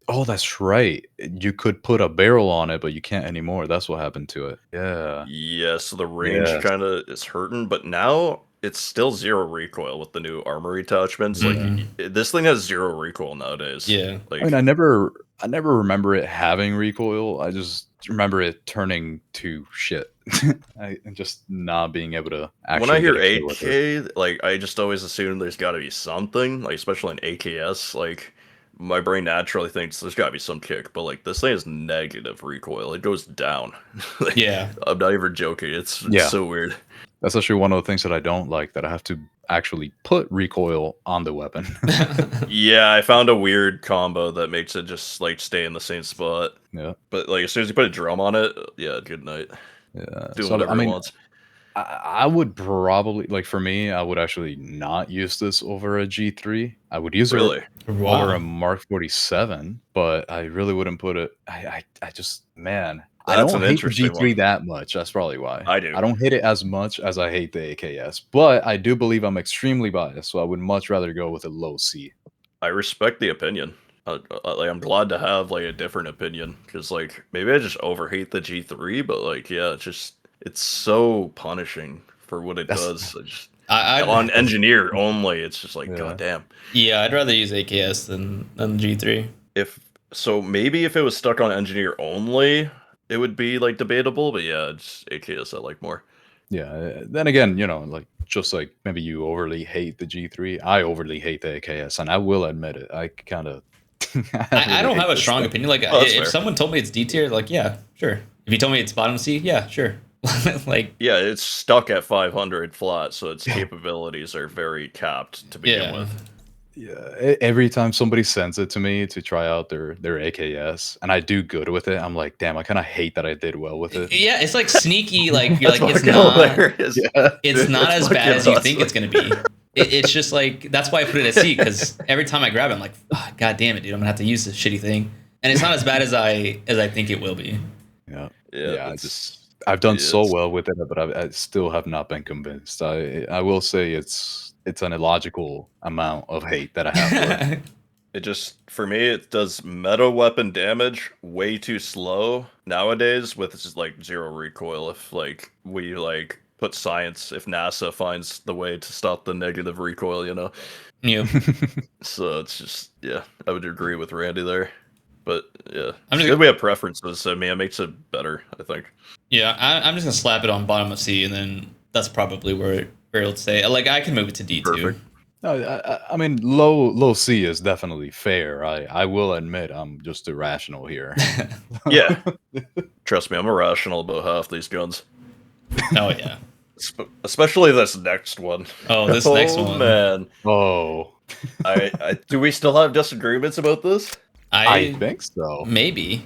[SPEAKER 3] oh, that's right. You could put a barrel on it, but you can't anymore. That's what happened to it. Yeah.
[SPEAKER 2] Yeah, so the range
[SPEAKER 3] Yes.
[SPEAKER 2] kind of is hurting, but now it's still zero recoil with the new armory attachments. Like this thing has zero recoil nowadays.
[SPEAKER 4] Yeah.
[SPEAKER 2] Like
[SPEAKER 3] I mean, I never remember it having recoil. I just remember it turning to shit. And just not being able to actually.
[SPEAKER 2] when I hear
[SPEAKER 3] get a kill with it.
[SPEAKER 2] AK, like I just always assume there's got to be something, like especially in AKS, like my brain naturally thinks there's got to be some kick, but like this thing is negative recoil. It goes down. Like,
[SPEAKER 4] Yeah.
[SPEAKER 2] I'm not even joking. It's
[SPEAKER 3] Yeah.
[SPEAKER 2] so weird.
[SPEAKER 3] That's actually one of the things that I don't like, that I have to actually put recoil on the weapon.
[SPEAKER 2] Yeah, I found a weird combo that makes it just like stay in the same spot.
[SPEAKER 3] Yeah.
[SPEAKER 2] But like as soon as you put a drum on it, yeah, good night.
[SPEAKER 3] Yeah.
[SPEAKER 2] Doing
[SPEAKER 3] So,
[SPEAKER 2] whatever
[SPEAKER 3] I
[SPEAKER 2] it
[SPEAKER 3] mean,
[SPEAKER 2] wants.
[SPEAKER 3] I would probably, like, for me, I would actually not use this over a G3. I would use
[SPEAKER 2] Really?
[SPEAKER 3] it over a Mark 47, but I really wouldn't put it. I just, man, I
[SPEAKER 2] That's
[SPEAKER 3] don't
[SPEAKER 2] an
[SPEAKER 3] hate the
[SPEAKER 2] interesting
[SPEAKER 3] G3
[SPEAKER 2] one.
[SPEAKER 3] that much. That's probably why.
[SPEAKER 2] I do.
[SPEAKER 3] I don't hate it as much as I hate the AKS, but I do believe I'm extremely biased, so I would much rather go with a low C.
[SPEAKER 2] I respect the opinion. Like I'm glad to have like a different opinion because like maybe I just overhate the G3, but like yeah, it's so punishing for what it does. On engineer only, it's just like
[SPEAKER 3] Yeah.
[SPEAKER 2] goddamn.
[SPEAKER 4] Yeah, I'd rather use AKS than G3.
[SPEAKER 2] Maybe if it was stuck on engineer only, it would be like debatable. But yeah, it's AKS I like more.
[SPEAKER 3] Yeah. Then again, like just like maybe you overly hate the G3, I overly hate the AKS, and I will admit it. I kind of.
[SPEAKER 4] I don't have a strong opinion. Like
[SPEAKER 2] Oh, that's
[SPEAKER 4] if
[SPEAKER 2] fair.
[SPEAKER 4] someone told me it's D tier, like yeah, sure. If you told me it's bottom C, yeah, sure. Like
[SPEAKER 2] Yeah, it's stuck at 500 flat, so its capabilities are very capped to begin
[SPEAKER 4] yeah.
[SPEAKER 2] with.
[SPEAKER 3] Yeah, every time somebody sends it to me to try out their AKS, and I do good with it, I'm like, damn, I kind of hate that I did well with it.
[SPEAKER 4] Yeah, it's like sneaky. Like you're like it's
[SPEAKER 2] fucking
[SPEAKER 4] not.
[SPEAKER 2] hilarious.
[SPEAKER 3] Yeah.
[SPEAKER 4] It's not as bad
[SPEAKER 2] fucking
[SPEAKER 4] as you
[SPEAKER 2] nuts.
[SPEAKER 4] think it's gonna be. It's just like that's why I put it at C because every time I grab it, I'm like, oh, God damn it, dude, I'm gonna have to use this shitty thing, and it's not as bad as I think it will be.
[SPEAKER 3] Yeah,
[SPEAKER 2] Yeah,
[SPEAKER 3] I've done so
[SPEAKER 2] it's-
[SPEAKER 3] well with it, but I still have not been convinced. I will say it's an illogical amount of hate that I have for it.
[SPEAKER 2] It just, for me, it does meta weapon damage way too slow nowadays with just like zero recoil. If like we like put science, if NASA finds the way to stop the negative recoil,
[SPEAKER 4] Yeah.
[SPEAKER 2] So it's just, yeah, I would agree with Randy there. But yeah,
[SPEAKER 4] I'm
[SPEAKER 2] it's
[SPEAKER 4] just-
[SPEAKER 2] good we have preferences. I mean, it makes it better, I think.
[SPEAKER 4] Yeah, I'm just gonna slap it on bottom of C, and then that's probably where it'll stay. Like I can move it to D
[SPEAKER 2] Perfect.
[SPEAKER 4] too.
[SPEAKER 3] No, I mean, low C is definitely fair. I will admit I'm just irrational here.
[SPEAKER 2] Yeah. Trust me, I'm irrational about half these guns.
[SPEAKER 4] Oh yeah.
[SPEAKER 2] Especially this next one.
[SPEAKER 4] Oh, this next one.
[SPEAKER 2] Man.
[SPEAKER 3] Oh,
[SPEAKER 2] I do we still have disagreements about this?
[SPEAKER 3] I think so.
[SPEAKER 4] Maybe.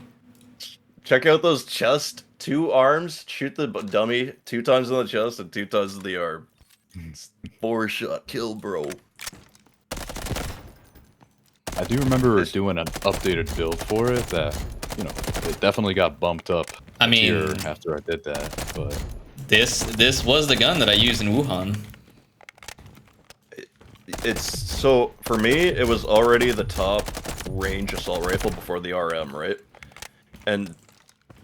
[SPEAKER 2] Check out those chest, 2 arms, shoot the dummy 2 times in the chest and 2 times in the arm. 4-shot kill, bro.
[SPEAKER 3] I do remember doing an updated build for it that, it definitely got bumped up.
[SPEAKER 4] I mean-
[SPEAKER 3] tier after I did that, but
[SPEAKER 4] This was the gun that I used in Wuhan.
[SPEAKER 2] It's so for me, it was already the top range assault rifle before the RM, right? And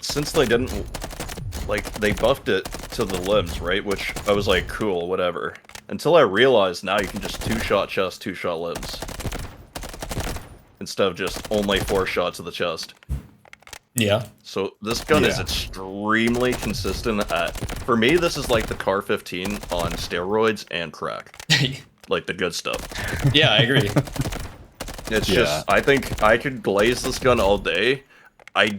[SPEAKER 2] since they didn't they buffed it to the limbs, right? Which I was like, cool, whatever. Until I realized now you can just 2-shot chest, 2-shot limbs. Instead of just only 4 shots of the chest.
[SPEAKER 4] Yeah.
[SPEAKER 2] So this gun is
[SPEAKER 3] Yeah.
[SPEAKER 2] extremely consistent at, for me, this is like the Car 15 on steroids and crack. Like the good stuff.
[SPEAKER 4] Yeah, I agree.
[SPEAKER 2] It's
[SPEAKER 3] Yeah.
[SPEAKER 2] just, I think I could glaze this gun all day. I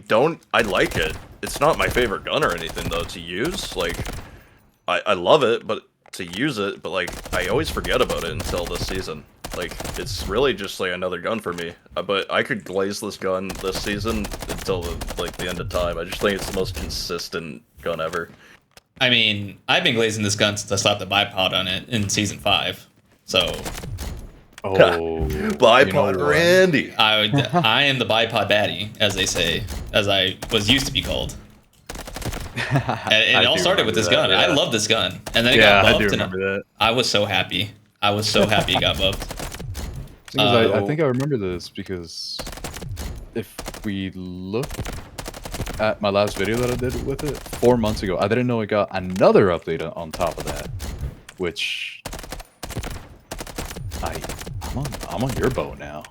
[SPEAKER 2] like it. It's not my favorite gun or anything, though, to use. Like, I love it, but to use it, but, like, I always forget about it until this season. Like, it's really just, like, another gun for me. But I could glaze this gun this season until, the end of time. I just think it's the most consistent gun ever.
[SPEAKER 4] I mean, I've been glazing this gun since I slapped the bipod on it in season 5. So
[SPEAKER 3] Oh,
[SPEAKER 2] Bipod
[SPEAKER 3] what?
[SPEAKER 2] Randy.
[SPEAKER 4] I am the bipod baddie, as they say, as I was used to be called. And it all
[SPEAKER 3] do
[SPEAKER 4] started with this
[SPEAKER 3] remember
[SPEAKER 4] gun.
[SPEAKER 3] that,
[SPEAKER 4] I
[SPEAKER 3] yeah.
[SPEAKER 4] love this gun, and then it
[SPEAKER 3] Yeah,
[SPEAKER 4] got
[SPEAKER 3] I
[SPEAKER 4] buffed,
[SPEAKER 3] do
[SPEAKER 4] and
[SPEAKER 3] remember that.
[SPEAKER 4] I was so happy. I was so happy it got buffed.
[SPEAKER 3] Thing is, I think I remember this because if we look at my last video that I did with it 4 months ago, I didn't know it got another update on top of that, which I'm on your boat now.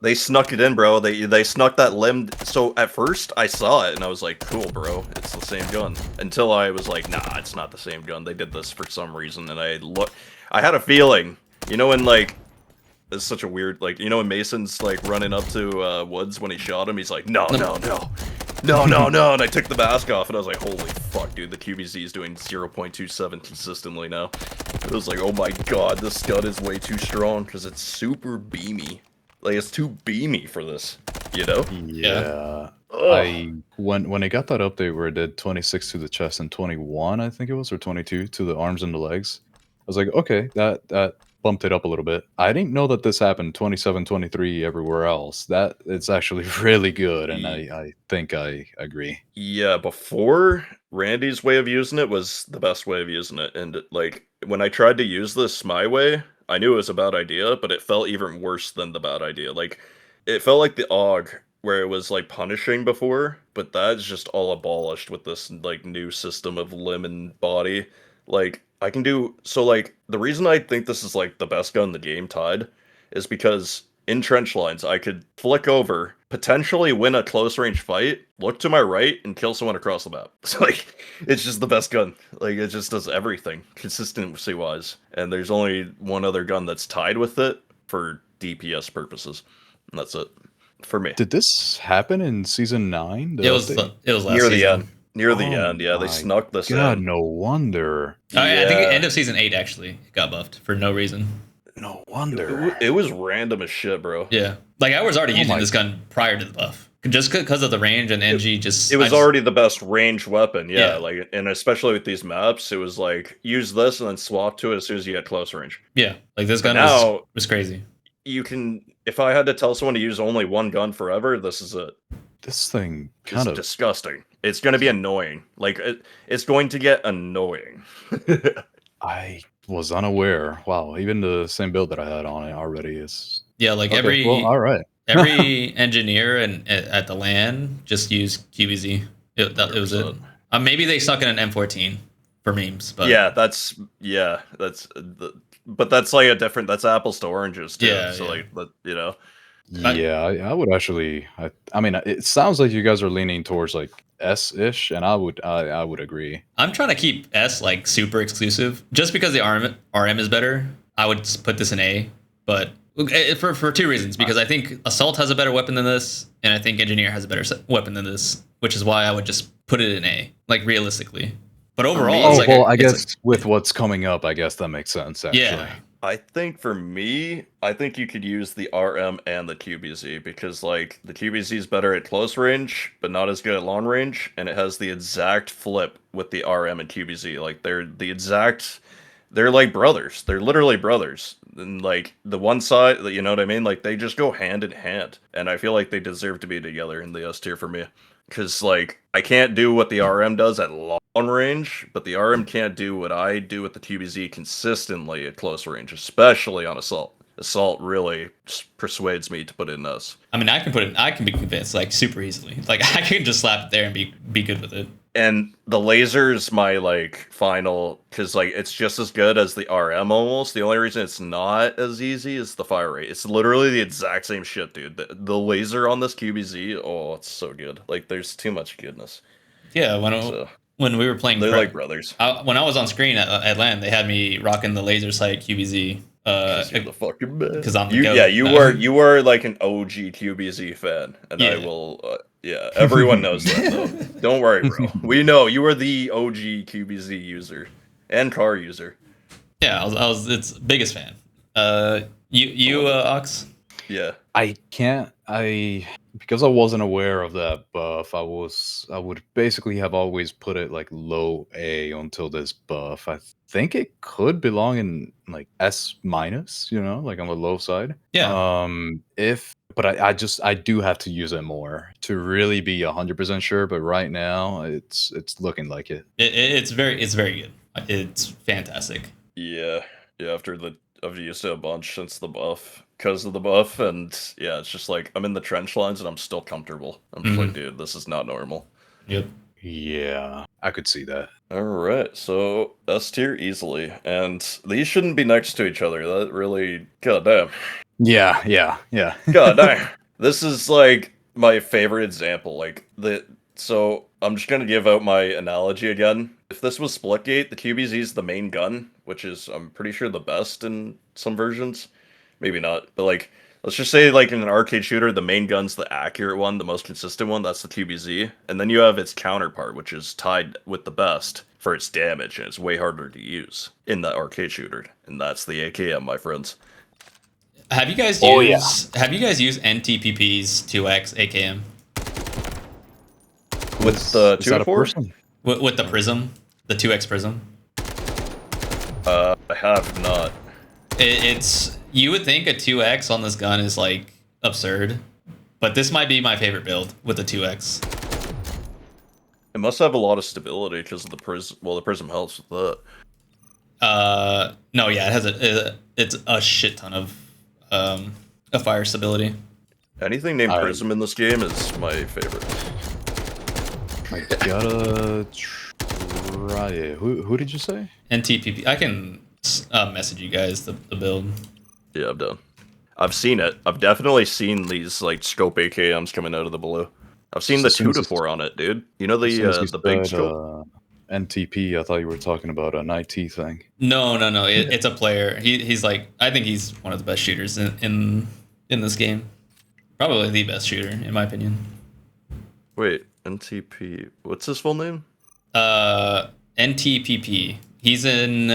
[SPEAKER 2] They snuck it in, bro. They snuck that limb. So at first I saw it and I was like, cool, bro. It's the same gun. Until I was like, nah, it's not the same gun. They did this for some reason. And I had a feeling, you know, when like, it's such a weird, like, you know, when Mason's like running up to Woods when he shot him, he's like, no. And I took the mask off and I was like, holy fuck, dude, the QBZ is doing 0.27 consistently now. It was like, oh my god, this gun is way too strong because it's super beamy. Like, it's too beamy for this, you know?
[SPEAKER 3] Yeah.
[SPEAKER 2] Ugh.
[SPEAKER 3] When it got that update where it did 26 to the chest and 21, I think it was, or 22 to the arms and the legs, I was like, okay, that bumped it up a little bit. I didn't know that this happened 27, 23 everywhere else. That it's actually really good, and I think I agree.
[SPEAKER 2] Yeah, before, Randy's way of using it was the best way of using it. And, like, when I tried to use this my way, I knew it was a bad idea, but it felt even worse than the bad idea. Like, it felt like the AUG, where it was, like, punishing before, but that's just all abolished with this, like, new system of limb and body. Like, I can do... So, like, the reason I think this is, like, the best gun in the game, tied, is because in trench lines, I could flick over, potentially win a close-range fight, look to my right, and kill someone across the map. So, like, it's just the best gun. Like, it just does everything, consistency-wise. And there's only one other gun that's tied with it for DPS purposes. And that's it. For me.
[SPEAKER 3] Did this happen in season 9?
[SPEAKER 4] It was last
[SPEAKER 2] Near
[SPEAKER 4] season.
[SPEAKER 2] the end. Near the
[SPEAKER 3] Oh
[SPEAKER 2] end, yeah. They
[SPEAKER 3] my
[SPEAKER 2] snuck this
[SPEAKER 3] God,
[SPEAKER 2] in.
[SPEAKER 3] no wonder.
[SPEAKER 4] I think
[SPEAKER 2] Yeah.
[SPEAKER 4] end of season 8 actually got buffed for no reason.
[SPEAKER 3] No wonder.
[SPEAKER 2] It was random as shit, bro.
[SPEAKER 4] Yeah, like I was already using
[SPEAKER 3] my-
[SPEAKER 4] this gun prior to the buff, just because of the range and NG.
[SPEAKER 2] It was already the best range weapon, yeah.
[SPEAKER 4] Yeah.
[SPEAKER 2] Like, and especially with these maps, it was like use this and then swap to it as soon as you get close range.
[SPEAKER 4] yeah. Like this gun
[SPEAKER 2] Now-
[SPEAKER 4] was crazy.
[SPEAKER 2] You can, if I had to tell someone to use only one gun forever, this is it.
[SPEAKER 3] This thing
[SPEAKER 2] It's
[SPEAKER 3] kind of
[SPEAKER 2] disgusting. It's going to be annoying. Like, it's going to get annoying.
[SPEAKER 3] I was unaware. Wow, even the same build that I had on it already is
[SPEAKER 4] Yeah, like
[SPEAKER 3] okay, well, all right.
[SPEAKER 4] every engineer and at the LAN just used QBZ. It was it.
[SPEAKER 2] 100%.
[SPEAKER 4] Maybe they stuck in an M14 for memes, but
[SPEAKER 2] but that's like a different, that's apples to oranges too.
[SPEAKER 4] Yeah,
[SPEAKER 2] So
[SPEAKER 4] yeah.
[SPEAKER 2] like, but you know,
[SPEAKER 3] Yeah, I would actually. I mean, it sounds like you guys are leaning towards like S-ish, and I would agree.
[SPEAKER 4] I'm trying to keep S like super exclusive, just because the RM is better. I would put this in A, but for two reasons. Because I think Assault has a better weapon than this, and I think Engineer has a better weapon than this, which is why I would just put it in A, like realistically. But overall,
[SPEAKER 3] Oh
[SPEAKER 4] it's like
[SPEAKER 3] well, I
[SPEAKER 4] it's
[SPEAKER 3] guess with what's coming up, I guess that makes sense. Actually.
[SPEAKER 4] yeah.
[SPEAKER 2] I think for me, I think you could use the RM and the QBZ because like the QBZ is better at close range, but not as good at long range, and it has the exact flip with the RM and QBZ. Like they're like brothers. They're literally brothers. And like the one side, you know what I mean? Like they just go hand in hand, and I feel like they deserve to be together in the S tier for me. Because like I can't do what the RM does at long range, but the RM can't do what I do with the QBZ consistently at close range, especially on Assault. Assault really persuades me to put it in S.
[SPEAKER 4] I mean, I can be convinced like super easily. Like I can just slap it there and be good with it.
[SPEAKER 2] And the laser's my like final, because like it's just as good as the RM almost. The only reason it's not as easy is the fire rate. It's literally the exact same shit, dude. The laser on this QBZ, oh, it's so good. Like there's too much goodness.
[SPEAKER 4] Yeah, when we were playing,
[SPEAKER 2] They're like brothers.
[SPEAKER 4] when I was on screen at LAN, they had me rocking the laser sight QBZ
[SPEAKER 2] You're the fucking man.
[SPEAKER 4] Because I'm the
[SPEAKER 2] you,
[SPEAKER 4] goat.
[SPEAKER 2] yeah, you were like an OG QBZ fan, and I will. Yeah, everyone knows that though. Don't worry, bro. We know you are the OG QBZ user and car user.
[SPEAKER 4] Yeah, I was its biggest fan. Ox?
[SPEAKER 2] Yeah.
[SPEAKER 3] Because I wasn't aware of that buff, I would basically have always put it like low A until this buff. I think it could belong in like S minus, like on the low side.
[SPEAKER 4] Yeah.
[SPEAKER 3] But I do have to use it more to really be 100% sure. But right now, it's looking like it.
[SPEAKER 4] It's very good. It's fantastic.
[SPEAKER 2] Yeah. I've used it a bunch since the buff, because of the buff, and yeah, it's just like I'm in the trench lines and I'm still comfortable. I'm just like, dude, this is not normal.
[SPEAKER 4] Yep.
[SPEAKER 3] Yeah, I could see that.
[SPEAKER 2] All right, so S tier easily, and these shouldn't be next to each other. That really, goddamn.
[SPEAKER 3] Yeah.
[SPEAKER 2] Goddamn. This is like my favorite example. So I'm just gonna give out my analogy again. If this was Splitgate, the QBZ is the main gun, which is, I'm pretty sure, the best in some versions. Maybe not, but like, let's just say like in an arcade shooter, the main gun's the accurate one, the most consistent one, that's the QBZ. And then you have its counterpart, which is tied with the best for its damage, and it's way harder to use in that arcade shooter. And that's the AKM, my friends.
[SPEAKER 4] Have you guys used NTPP's 2X AKM?
[SPEAKER 2] With the 2-4?
[SPEAKER 4] With the Prism? The 2X Prism?
[SPEAKER 2] I have not.
[SPEAKER 4] It's you would think a 2X on this gun is like absurd, but this might be my favorite build with the 2X.
[SPEAKER 2] It must have a lot of stability because of the prism. Well, the prism helps with
[SPEAKER 4] that. No, yeah, it has it's a shit ton of fire stability.
[SPEAKER 2] Anything named Prism in this game is my favorite.
[SPEAKER 3] I gotta try it. Who did you say?
[SPEAKER 4] NTPP. I can message you guys the build.
[SPEAKER 2] Yeah, I'm done. I've seen it. I've definitely seen these like scope AKMs coming out of the blue. I've seen the 2-4 on it, dude. You know the big scope.
[SPEAKER 3] NTP. I thought you were talking about an IT thing.
[SPEAKER 4] No. It's a player. He's like, I think he's one of the best shooters in this game. Probably the best shooter in my opinion.
[SPEAKER 2] Wait, NTP. What's his full name?
[SPEAKER 4] NTPP. He's in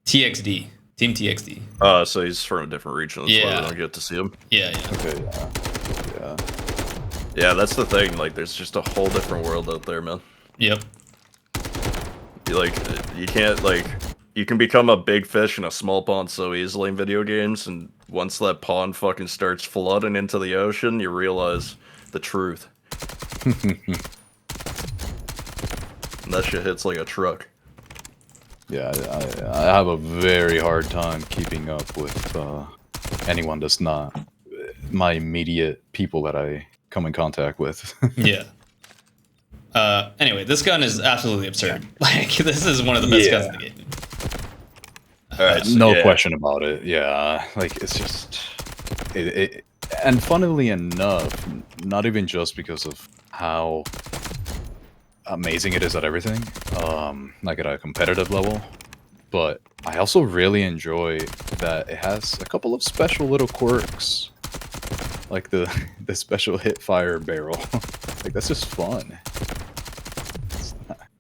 [SPEAKER 4] TXD. Team TXD.
[SPEAKER 2] So he's from a different region. That's why we don't get to see him.
[SPEAKER 4] Yeah.
[SPEAKER 3] Okay, yeah.
[SPEAKER 2] Yeah, that's the thing. Like, there's just a whole different world out there, man.
[SPEAKER 4] Yep.
[SPEAKER 2] Like, you can't, like, you can become a big fish in a small pond so easily in video games, and once that pond fucking starts flooding into the ocean, you realize the truth. And that shit hits like a truck.
[SPEAKER 3] Yeah, I have a very hard time keeping up with anyone that's not my immediate people that I come in contact with.
[SPEAKER 4] Yeah. Anyway, this gun is absolutely absurd. Like, this is one of the best guns in the game.
[SPEAKER 2] Alright, so,
[SPEAKER 3] no question about it. Yeah, like, it's just... And funnily enough, not even just because of how amazing it is at everything, like at a competitive level, but I also really enjoy that it has a couple of special little quirks, like the special hip fire barrel. Like, that's just fun.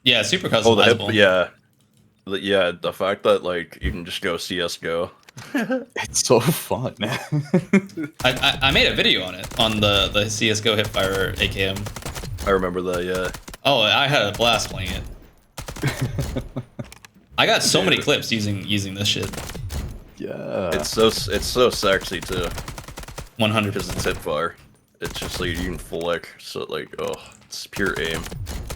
[SPEAKER 4] Yeah, super customizable.
[SPEAKER 2] Yeah, the fact that like you can just go CS:GO.
[SPEAKER 3] It's so fun.
[SPEAKER 4] I made a video on it on the CS:GO hipfire AKM.
[SPEAKER 2] I remember that. Yeah.
[SPEAKER 4] Oh, I had a blast playing it. I got so many clips using this shit.
[SPEAKER 3] Yeah.
[SPEAKER 2] It's so sexy too.
[SPEAKER 4] 100.
[SPEAKER 2] Because it's hipfire. It's just like you can flick, so like, oh, it's pure aim.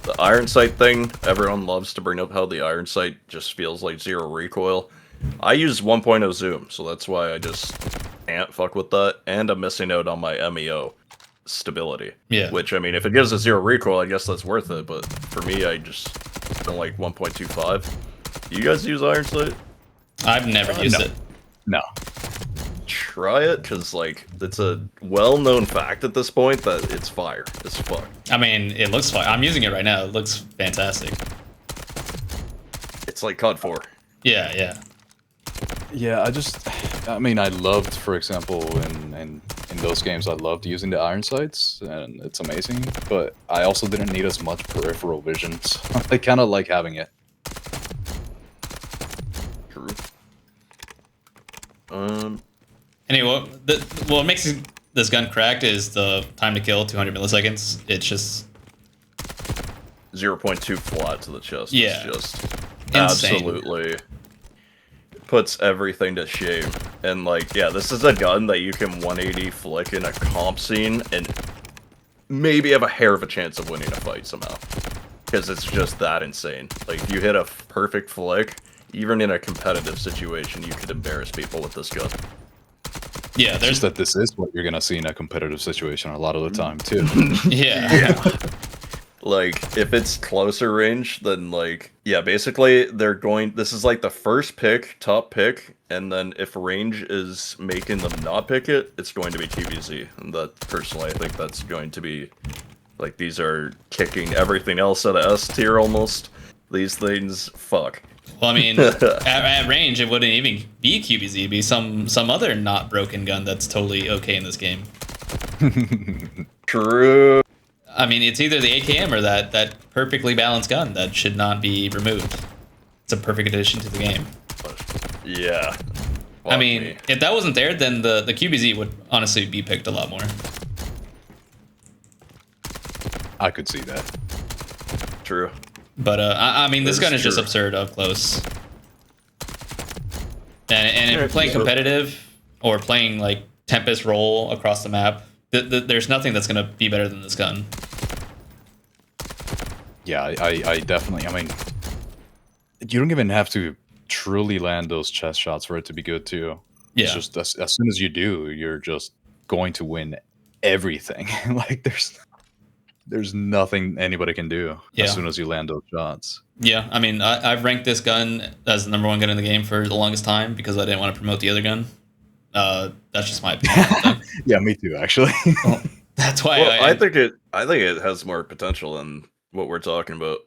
[SPEAKER 2] The iron sight thing, everyone loves to bring up how the iron sight just feels like zero recoil. I use 1.0 zoom, so that's why I just can't fuck with that, and I'm missing out on my MEO stability.
[SPEAKER 4] Yeah.
[SPEAKER 2] Which, I mean, if it gives a zero recoil, I guess that's worth it, but for me, I just don't like 1.25. You guys use iron sight?
[SPEAKER 4] I've never used it.
[SPEAKER 3] No.
[SPEAKER 2] Try it, because, like, it's a well-known fact at this point that it's fire as fuck.
[SPEAKER 4] I mean, it looks fire. I'm using it right now. It looks fantastic.
[SPEAKER 2] It's like COD 4.
[SPEAKER 4] Yeah.
[SPEAKER 3] Yeah, I just... I mean, I loved, for example, in those games, I loved using the iron sights, and it's amazing. But I also didn't need as much peripheral vision, so I kind of like having it.
[SPEAKER 2] True.
[SPEAKER 4] Anyway, what makes this gun cracked is the time to kill, 200 milliseconds. It's just
[SPEAKER 2] 0.2 flat to the chest.
[SPEAKER 4] Yeah.
[SPEAKER 2] It's just
[SPEAKER 4] Insane.
[SPEAKER 2] absolutely puts everything to shame. And like, yeah, this is a gun that you can 180 flick in a comp scene and maybe have a hair of a chance of winning a fight somehow. Because it's just that insane. Like, if you hit a perfect flick, even in a competitive situation, you could embarrass people with this gun.
[SPEAKER 4] yeah.
[SPEAKER 3] It's
[SPEAKER 4] There's
[SPEAKER 3] just that this is what you're gonna see in a competitive situation a lot of the time too.
[SPEAKER 4] yeah.
[SPEAKER 2] Like, if it's closer range, then, like, yeah, basically, this is, like, the first pick, top pick, and then if range is making them not pick it, it's going to be QBZ. And that, personally, I think that's going to be, like, these are kicking everything else out of S tier, almost. These things, fuck.
[SPEAKER 4] Well, I mean, at range, it wouldn't even be QBZ. It'd be some other not broken gun that's totally okay in this game.
[SPEAKER 2] True.
[SPEAKER 4] I mean, it's either the AKM or that perfectly balanced gun that should not be removed. It's a perfect addition to the game.
[SPEAKER 2] Yeah.
[SPEAKER 4] I mean, if that wasn't there, then the QBZ would honestly be picked a lot more.
[SPEAKER 3] I could see that.
[SPEAKER 2] True.
[SPEAKER 4] But I mean, this
[SPEAKER 2] That is
[SPEAKER 4] gun is just
[SPEAKER 2] true.
[SPEAKER 4] absurd up close. And if you're playing competitive or playing like Tempest roll across the map, there's nothing that's gonna be better than this gun.
[SPEAKER 3] Yeah, I definitely. I mean, you don't even have to truly land those chest shots for it to be good too.
[SPEAKER 4] Yeah.
[SPEAKER 3] It's just as soon as you do, you're just going to win everything. Like there's nothing anybody can do
[SPEAKER 4] Yeah.
[SPEAKER 3] as soon as you land those shots.
[SPEAKER 4] Yeah, I mean, I've ranked this gun as the #1 gun in the game for the longest time because I didn't want to promote the other gun. That's just my opinion.
[SPEAKER 3] Yeah, me too, actually.
[SPEAKER 4] Well, that's why
[SPEAKER 2] Well, I think it has more potential than what we're talking about,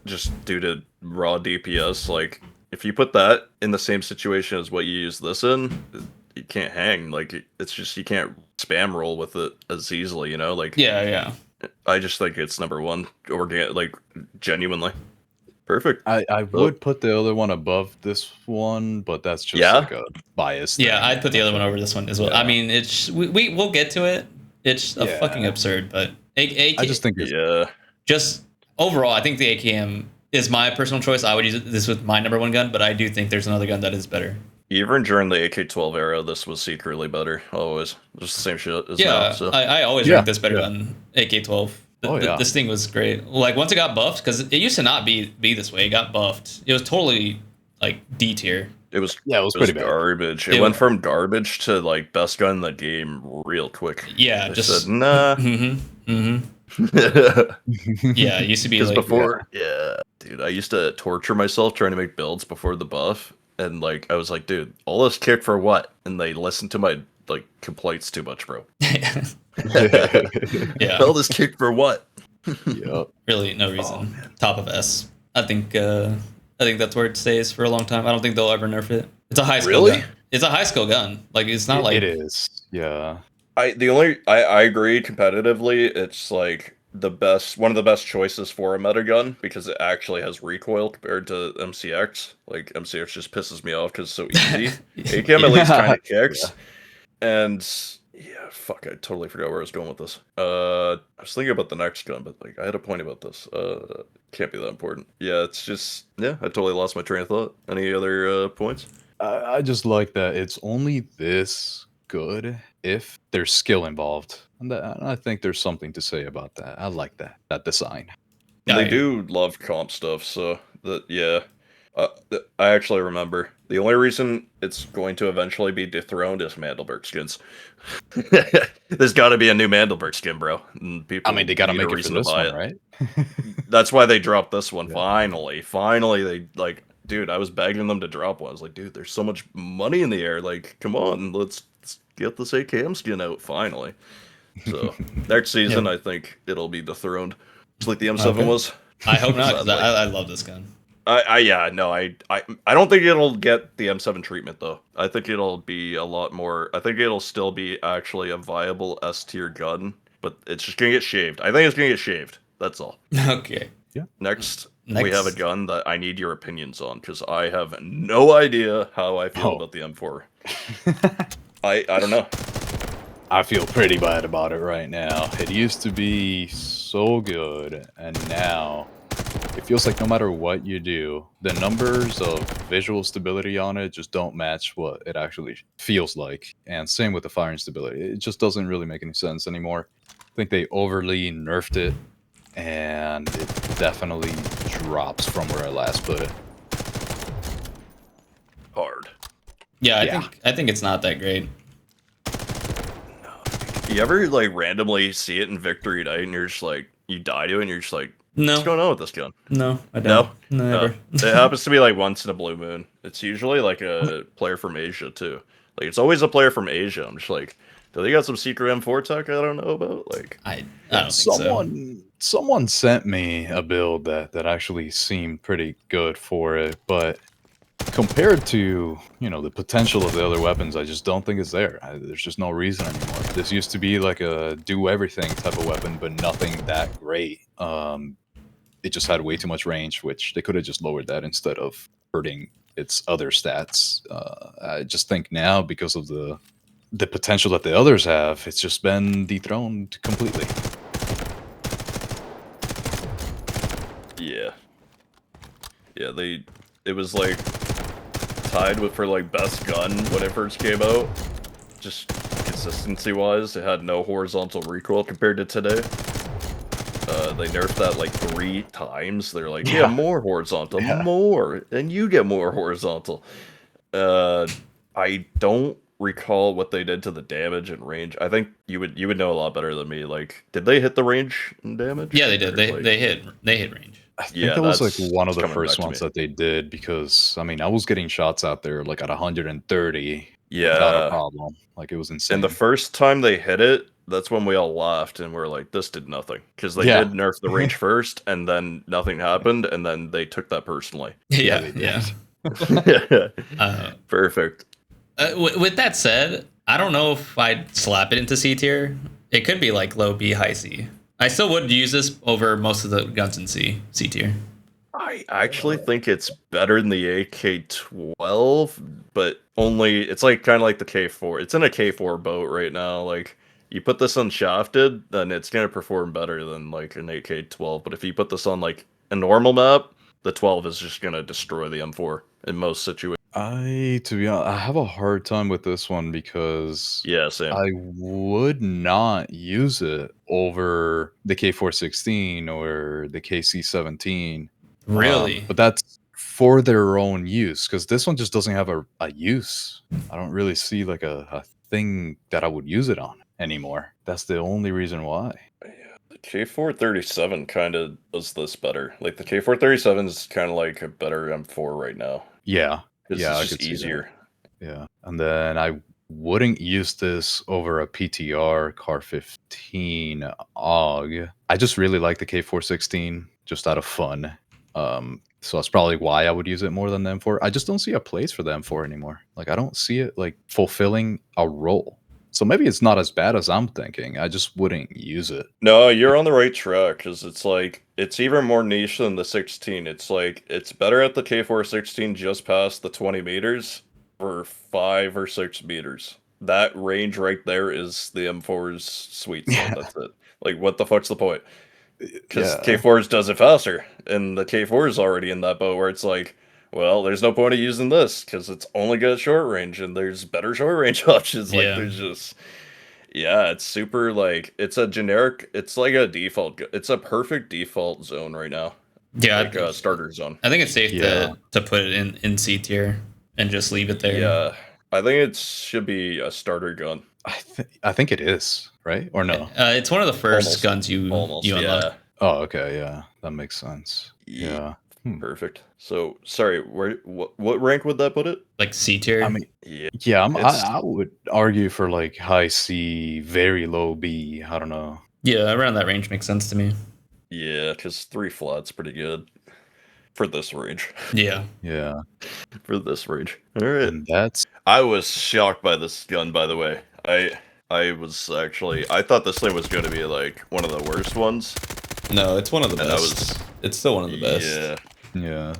[SPEAKER 2] just due to raw DPS. Like, if you put that in the same situation as what you use this in, you can't hang. Like, it's just you can't spam roll with it as easily. You know, like
[SPEAKER 4] yeah.
[SPEAKER 2] I just think it's #1 like genuinely perfect.
[SPEAKER 3] I would put the other one above this one, but that's just
[SPEAKER 2] Yeah?
[SPEAKER 3] like a bias thing.
[SPEAKER 4] Yeah, I'd put the other one over this one as well.
[SPEAKER 3] Yeah.
[SPEAKER 4] I mean, we'll get to it. It's a
[SPEAKER 3] Yeah.
[SPEAKER 4] fucking absurd, but
[SPEAKER 3] I just think it's
[SPEAKER 2] Yeah,
[SPEAKER 4] just overall, I think the AKM is my personal choice. I would use this with my #1 gun, but I do think there's another gun that is better.
[SPEAKER 2] even during the AK-12 era, this was secretly better. Always, just the same shit as
[SPEAKER 4] Yeah,
[SPEAKER 2] now. So
[SPEAKER 4] I always
[SPEAKER 3] Yeah,
[SPEAKER 4] rank this better
[SPEAKER 3] yeah.
[SPEAKER 4] than AK-12.
[SPEAKER 3] Oh, yeah.
[SPEAKER 4] This thing was great. Like once it got buffed, because it used to not be this way. It got buffed. It was totally like D tier.
[SPEAKER 2] it was
[SPEAKER 3] pretty bad.
[SPEAKER 2] garbage.
[SPEAKER 4] It
[SPEAKER 2] It went
[SPEAKER 4] was-
[SPEAKER 2] from garbage to like best gun in the game real quick.
[SPEAKER 4] Yeah,
[SPEAKER 2] I
[SPEAKER 4] just
[SPEAKER 2] said nah.
[SPEAKER 4] Yeah, it used to be
[SPEAKER 2] Because
[SPEAKER 4] like
[SPEAKER 2] before, yeah, dude, I used to torture myself trying to make builds before the buff, and like I was like, dude, all this kick for what? And they listened to my like complaints too much, bro.
[SPEAKER 4] yeah,
[SPEAKER 2] All this kick for what?
[SPEAKER 3] Yep.
[SPEAKER 4] really no reason. Top of S. I think that's where it stays for a long time. I don't think they'll ever nerf it. It's a high skill
[SPEAKER 2] Really?
[SPEAKER 4] gun. It's a high skill gun. Like it's not like
[SPEAKER 3] It is. Yeah.
[SPEAKER 2] I agree competitively, it's like one of the best choices for a meta gun because it actually has recoil compared to MCX. Like MCX just pisses me off because it's so easy. AKM at least kind of kicks. And yeah, fuck, I totally forgot where I was going with this. I was thinking about the next gun, but like I had a point about this. Can't be that important. Yeah, it's just I totally lost my train of thought. Any other points?
[SPEAKER 3] I just like that it's only this good if there's skill involved. And I think there's something to say about that. I like that design.
[SPEAKER 4] Yeah,
[SPEAKER 2] They do love comp stuff, so I actually remember the only reason it's going to eventually be dethroned is Mandelberg skins. There's got to be a new Mandelberg skin, bro. And people
[SPEAKER 3] I mean, they got to
[SPEAKER 2] need
[SPEAKER 3] make
[SPEAKER 2] a
[SPEAKER 3] it for
[SPEAKER 2] reason
[SPEAKER 3] this
[SPEAKER 2] to buy
[SPEAKER 3] one, right?
[SPEAKER 2] That's why they dropped this one.
[SPEAKER 3] Yeah.
[SPEAKER 2] Finally, they like, dude. I was begging them to drop one. I was like, dude, there's so much money in the air. Like, come on, let's get this AKM skin out finally. So next season, I think it'll be dethroned, just like the M7
[SPEAKER 4] Okay.
[SPEAKER 2] was.
[SPEAKER 4] I hope not. 'Cause
[SPEAKER 2] Sadly.
[SPEAKER 4] I love this gun.
[SPEAKER 2] I don't think it'll get the M7 treatment though. I think it'll be a lot more. I think it'll still be actually a viable S tier gun, but it's just gonna get shaved. I think it's gonna get shaved. That's all.
[SPEAKER 4] Okay.
[SPEAKER 2] Next, we have a gun that I need your opinions on because I have no idea how I feel about the M4. I don't know.
[SPEAKER 3] I feel pretty bad about it right now. It used to be so good, and now it feels like no matter what you do, the numbers of visual stability on it just don't match what it actually feels like. And same with the firing stability. It just doesn't really make any sense anymore. I think they overly nerfed it, and it definitely drops from where I last put it.
[SPEAKER 2] Hard.
[SPEAKER 4] Yeah, I think it's not that great.
[SPEAKER 2] You ever like randomly see it in Victory Night and you're just like, you die to it and you're just like,
[SPEAKER 4] No.
[SPEAKER 2] what's going on with this gun?
[SPEAKER 4] No, I don't. No, never.
[SPEAKER 2] It happens to be like once in a blue moon. It's usually like a player from Asia too. Like it's always a player from Asia. I'm just like, do they got some secret M4 tech I don't know about? Like
[SPEAKER 4] I don't think so.
[SPEAKER 3] Someone sent me a build that actually seemed pretty good for it, but compared to, the potential of the other weapons, I just don't think it's there. There's just no reason anymore. This used to be like a do everything type of weapon, but nothing that great. It just had way too much range, which they could have just lowered that instead of hurting its other stats. I just think now, because of the potential that the others have, it's just been dethroned completely.
[SPEAKER 2] Yeah. It was like tied with for like best gun when it first came out. Just consistency wise, it had no horizontal recoil compared to today. They nerfed that like 3 times. They're like, yeah, more horizontal, more, and you get more horizontal. I don't recall what they did to the damage and range. I think you would know a lot better than me. Like, did they hit the range and damage?
[SPEAKER 4] Yeah, they did. They hit range.
[SPEAKER 3] I think that was like one of the first ones that they did, because I mean I was getting shots out there like at 130 without a problem. Like it was insane.
[SPEAKER 2] And the first time they hit it, that's when we all laughed and we're like, this did nothing. Because they did nerf the range first, and then nothing happened, and then they took that personally.
[SPEAKER 4] Yeah.
[SPEAKER 2] Perfect.
[SPEAKER 4] With that said, I don't know if I'd slap it into C tier. It could be like low B, high C. I still would use this over most of the guns in C tier.
[SPEAKER 2] I actually think it's better than the AK-12, but only it's like kind of like the K4. It's in a K4 boat right now. Like you put this on shafted, then it's gonna perform better than like an AK-12. But if you put this on like a normal map, the 12 is just gonna destroy the M4 in most situations.
[SPEAKER 3] To be honest, I have a hard time with this one because
[SPEAKER 2] Same.
[SPEAKER 3] I would not use it over the K416 or the KC17.
[SPEAKER 4] Really?
[SPEAKER 3] But that's for their own use, because this one just doesn't have a use. I don't really see like a thing that I would use it on anymore. That's the only reason why.
[SPEAKER 2] The K437 kind of does this better. Like the K437 is kind of like a better M4 right now.
[SPEAKER 3] Yeah.
[SPEAKER 2] It's just easier.
[SPEAKER 3] Yeah. And then I wouldn't use this over a PTR Car 15 AUG. I just really like the K416 just out of fun. So that's probably why I would use it more than the M4. I just don't see a place for the M4 anymore. Like I don't see it like fulfilling a role. So maybe it's not as bad as I'm thinking. I just wouldn't use it.
[SPEAKER 2] No, you're on the right track, because it's like, it's even more niche than the 16. It's like, it's better at the K416 just past the 20 meters for 5 or 6 meters. That range right there is the M4's sweet spot. That's it. Like, what the fuck's the point? Because K4's does it faster, and the K4 is already in that boat where it's like, well, there's no point of using this because it's only good at short range, and there's better short range options. Like, there's just, it's super, like, it's a generic, it's like a default, it's a perfect default zone right now.
[SPEAKER 4] Yeah.
[SPEAKER 2] Like a starter zone.
[SPEAKER 4] I think it's safe to put it in C tier and just leave it there.
[SPEAKER 2] Yeah. I think it should be a starter gun.
[SPEAKER 3] I think it is, right? Or no?
[SPEAKER 4] It's one of the first guns you unlock.
[SPEAKER 3] Oh, okay, yeah. That makes sense. Yeah.
[SPEAKER 2] Perfect. So, sorry, what rank would that put it?
[SPEAKER 4] Like C tier?
[SPEAKER 3] I mean, I would argue for like high C, very low B. I don't know.
[SPEAKER 4] Yeah, around that range makes sense to me.
[SPEAKER 2] Yeah, because 3 flat's pretty good. for this range.
[SPEAKER 4] Yeah.
[SPEAKER 3] Yeah.
[SPEAKER 2] For this range. All right.
[SPEAKER 3] And that's
[SPEAKER 2] I was shocked by this gun, by the way. I was actually, I thought this thing was going to be like one of the worst ones.
[SPEAKER 4] No, it's one of the
[SPEAKER 2] And I
[SPEAKER 4] best. It's still one of the best.
[SPEAKER 2] Yeah.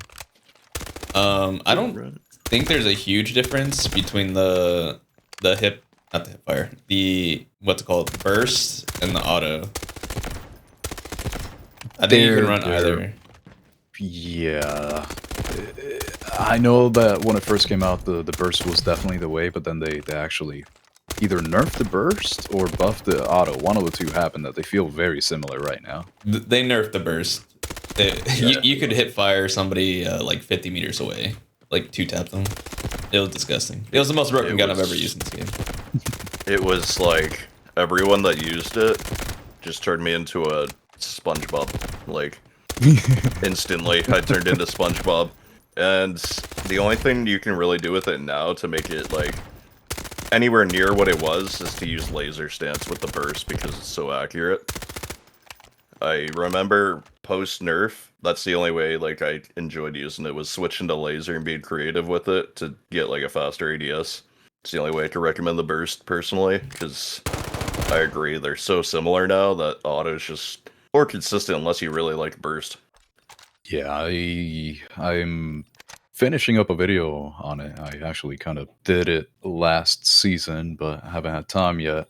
[SPEAKER 3] yeah.
[SPEAKER 4] I don't think there's a huge difference between the hip, not the hip fire, the what's it called, burst and the auto. I think you can run either.
[SPEAKER 3] Yeah. I know that when it first came out, the burst was definitely the way, but then they actually either nerfed the burst or buffed the auto. One of the two happened that they feel very similar right now.
[SPEAKER 4] They nerfed the burst. You could hip fire somebody like 50 meters away, like 2-tap them. It was disgusting. It was the most broken gun I've ever used in this game.
[SPEAKER 2] It was like everyone that used it just turned me into a SpongeBob. Like instantly, I turned into SpongeBob. And the only thing you can really do with it now to make it like anywhere near what it was is to use laser stance with the burst because it's so accurate. I remember post nerf, that's the only way like I enjoyed using it was switching to laser and being creative with it to get like a faster ADS. It's the only way I could recommend the burst personally, because I agree they're so similar now that auto is just more consistent unless you really like burst.
[SPEAKER 3] Yeah, I'm finishing up a video on it. I actually kind of did it last season, but haven't had time yet.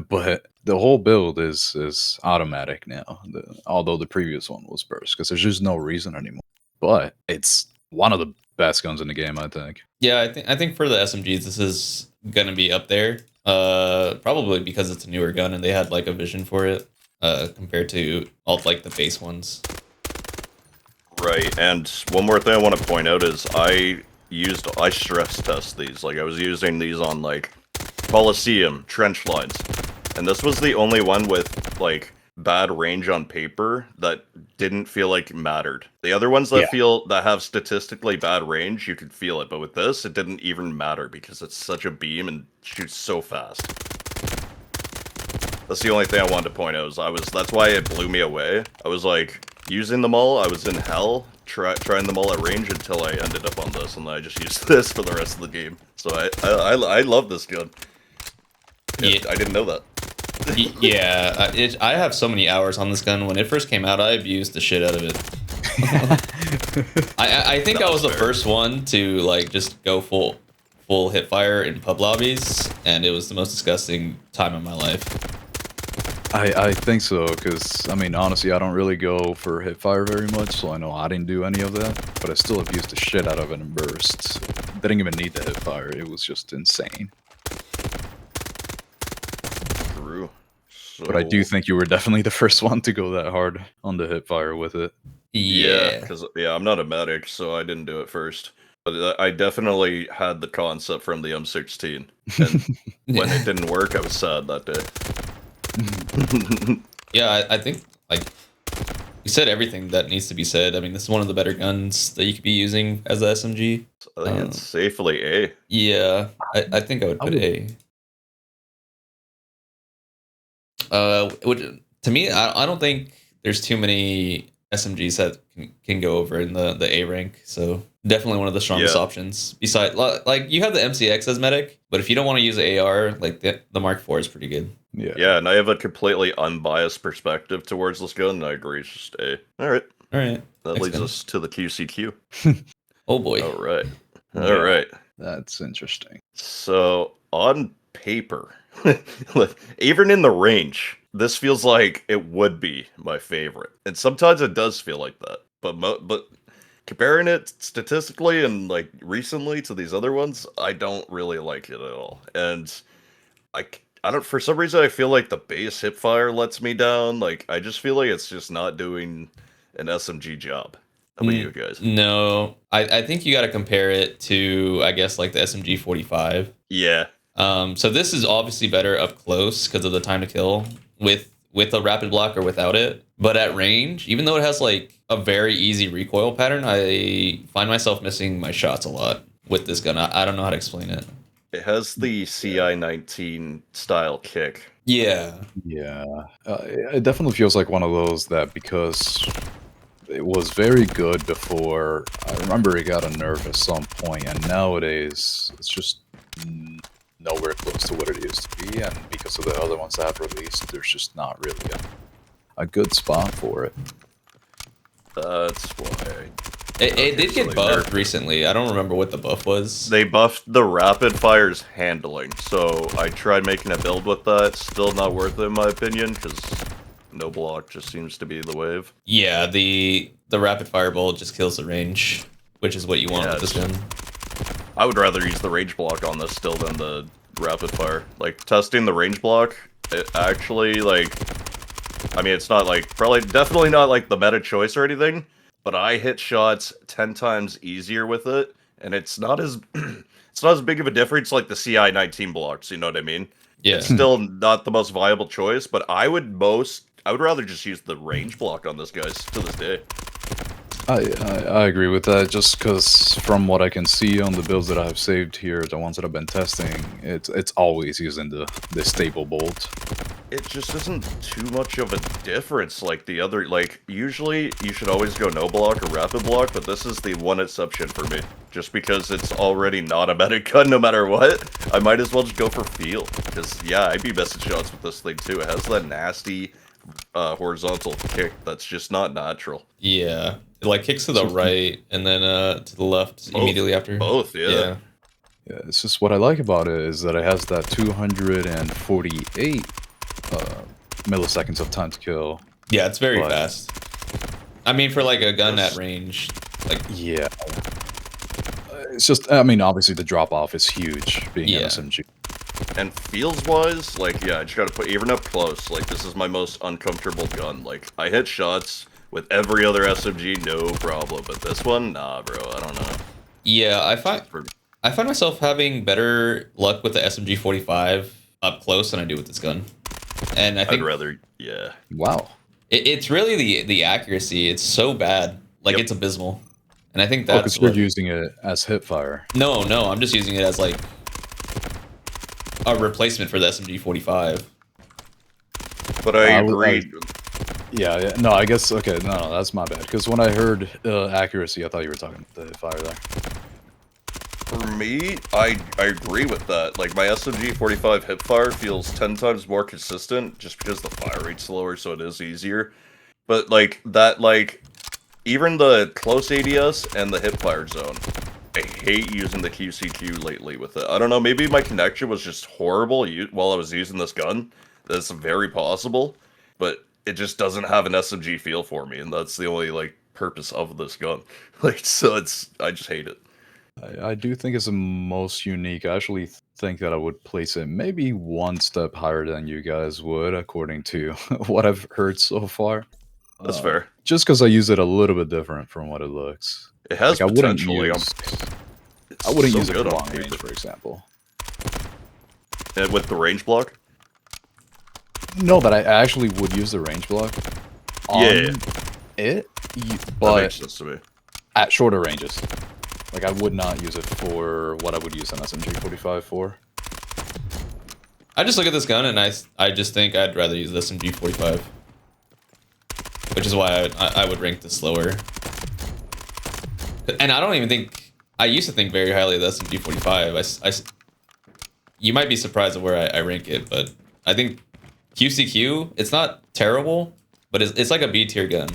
[SPEAKER 3] But the whole build is automatic now, although the previous one was burst, because there's just no reason anymore. But it's one of the best guns in the game, I think.
[SPEAKER 4] Yeah, I think for the SMGs, this is gonna be up there. Probably because it's a newer gun and they had like a vision for it, compared to all like the base ones.
[SPEAKER 2] Right, and one more thing I want to point out is I stress test these. Like I was using these on like Coliseum, trench lines, and this was the only one with like bad range on paper that didn't feel like it mattered. The other ones that that have statistically bad range, you could feel it, but with this, it didn't even matter because it's such a beam and shoots so fast. That's the only thing I wanted to point out. That's why it blew me away. I was like using them all. I was in hell trying them all at range until I ended up on this, and then I just used this for the rest of the game. So I love this gun.
[SPEAKER 4] Yeah.
[SPEAKER 2] I didn't know that.
[SPEAKER 4] Yeah, I have so many hours on this gun. When it first came out, I abused the shit out of it. I think I was the first one to like just go full hip fire in pub lobbies, and it was the most disgusting time of my life.
[SPEAKER 3] I think so, because, I mean, honestly, I don't really go for hip fire very much, so I know I didn't do any of that, but I still abused the shit out of it in burst. Didn't even need the hip fire, it was just insane.
[SPEAKER 2] True. So...
[SPEAKER 3] But I do think you were definitely the first one to go that hard on the hip fire with it.
[SPEAKER 2] Yeah, because I'm not a medic, so I didn't do it first. But I definitely had the concept from the M16, and when it didn't work, I was sad that day.
[SPEAKER 4] Yeah, I think like you said everything that needs to be said. I mean, this is one of the better guns that you could be using as a SMG.
[SPEAKER 2] I think it's safely A.
[SPEAKER 4] Yeah, I think I would put A. To me, I don't think there's too many SMGs that can go over in the A rank. So definitely one of the strongest options. Besides, like you have the MCX as medic, but if you don't want to use the AR, like the Mark IV is pretty good.
[SPEAKER 2] Yeah, and I have a completely unbiased perspective towards this gun, and I agree, it's just A. Alright. That leads us to the QCQ.
[SPEAKER 4] Oh boy.
[SPEAKER 2] Alright.
[SPEAKER 3] That's interesting.
[SPEAKER 2] So, on paper, even in the range, this feels like it would be my favorite. And sometimes it does feel like that. But comparing it statistically and like recently to these other ones, I don't really like it at all. And I don't, for some reason, I feel like the base hipfire lets me down. Like, I just feel like it's just not doing an SMG job. How about you guys?
[SPEAKER 4] No, I think you got to compare it to, I guess, like the SMG 45.
[SPEAKER 2] Yeah.
[SPEAKER 4] So this is obviously better up close because of the time to kill with a rapid block or without it. But at range, even though it has like a very easy recoil pattern, I find myself missing my shots a lot with this gun. I don't know how to explain it.
[SPEAKER 2] It has the CI-19 style kick.
[SPEAKER 4] Yeah.
[SPEAKER 3] Yeah. It definitely feels like one of those that because it was very good before. I remember it got a nerf at some point, and nowadays it's just nowhere close to what it used to be. And because of the other ones that have released, there's just not really a good spot for it.
[SPEAKER 2] That's why.
[SPEAKER 4] It did get buffed recently. I don't remember what the buff was.
[SPEAKER 2] They buffed the rapid fire's handling, so I tried making a build with that. Still not worth it in my opinion, because no block just seems to be the wave.
[SPEAKER 4] Yeah, the rapid fire bolt just kills the range, which is what you want with this gun.
[SPEAKER 2] I would rather use the range block on this still than the rapid fire. Like, testing the range block, it actually, like, I mean, it's not like, definitely not like the meta choice or anything, but I hit shots 10 times easier with it, and it's not as it's not as big of a difference like the CI 19 blocks, you know what I mean?
[SPEAKER 4] Yeah.
[SPEAKER 2] It's still not the most viable choice, but I would rather just use the range block on this, guys, to this day.
[SPEAKER 3] I agree with that, just because from what I can see on the builds that I've saved here, the ones that I've been testing, it's always using the stable bolt.
[SPEAKER 2] It just isn't too much of a difference like the other, like, usually you should always go no block or rapid block, but this is the one exception for me. Just because it's already not a meta gun no matter what, I might as well just go for feel. Because, yeah, I'd be missing shots with this thing too. It has that nasty horizontal kick that's just not natural.
[SPEAKER 4] Yeah. It like kicks to the right and then to the left immediately after.
[SPEAKER 2] Both, yeah.
[SPEAKER 3] Yeah, it's just what I like about it is that it has that 248 milliseconds of time to kill.
[SPEAKER 4] Yeah, it's very fast. I mean, for like a gun at range, like
[SPEAKER 3] yeah, it's just. I mean, obviously the drop off is huge being an SMG.
[SPEAKER 2] And feels wise, like yeah, I just gotta put even up close. Like this is my most uncomfortable gun. Like I hit shots with every other SMG, no problem, but this one, nah, bro. I don't know.
[SPEAKER 4] Yeah, I find myself having better luck with the SMG 45 up close than I do with this gun. And I think
[SPEAKER 2] I'd rather, yeah.
[SPEAKER 3] Wow.
[SPEAKER 4] It's really the accuracy. It's so bad, like it's abysmal. And I think that's
[SPEAKER 3] because you're using it as hip fire.
[SPEAKER 4] No, I'm just using it as like a replacement for the SMG 45.
[SPEAKER 2] But I agree.
[SPEAKER 3] Yeah, no, I guess okay. No, that's my bad. Because when I heard accuracy, I thought you were talking about the hip fire there.
[SPEAKER 2] For me, I agree with that. Like, my SMG 45 hipfire feels 10 times more consistent, just because the fire rate's lower, so it is easier. But, like, even the close ADS and the hipfire zone, I hate using the QCQ lately with it. I don't know, maybe my connection was just horrible while I was using this gun. That's very possible, but it just doesn't have an SMG feel for me, and that's the only, like, purpose of this gun. Like, so I just hate it.
[SPEAKER 3] I do think it's the most unique. I actually think that I would place it maybe one step higher than you guys would, according to what I've heard so far.
[SPEAKER 2] That's fair.
[SPEAKER 3] Just because I use it a little bit different from what it looks.
[SPEAKER 2] It has
[SPEAKER 3] like,
[SPEAKER 2] potential.
[SPEAKER 3] I wouldn't use it for long range, for example.
[SPEAKER 2] And with the range block?
[SPEAKER 3] No, but I actually would use the range block on it, but
[SPEAKER 2] that makes sense to me.
[SPEAKER 3] At shorter ranges. Like, I would not use it for what I would use an SMG-45 for.
[SPEAKER 4] I just look at this gun and I just think I'd rather use the SMG-45. Which is why I would rank this lower. And I don't even think... I used to think very highly of the SMG-45. You might be surprised at where I rank it, but I think QCQ, it's not terrible, but it's like a B-tier gun.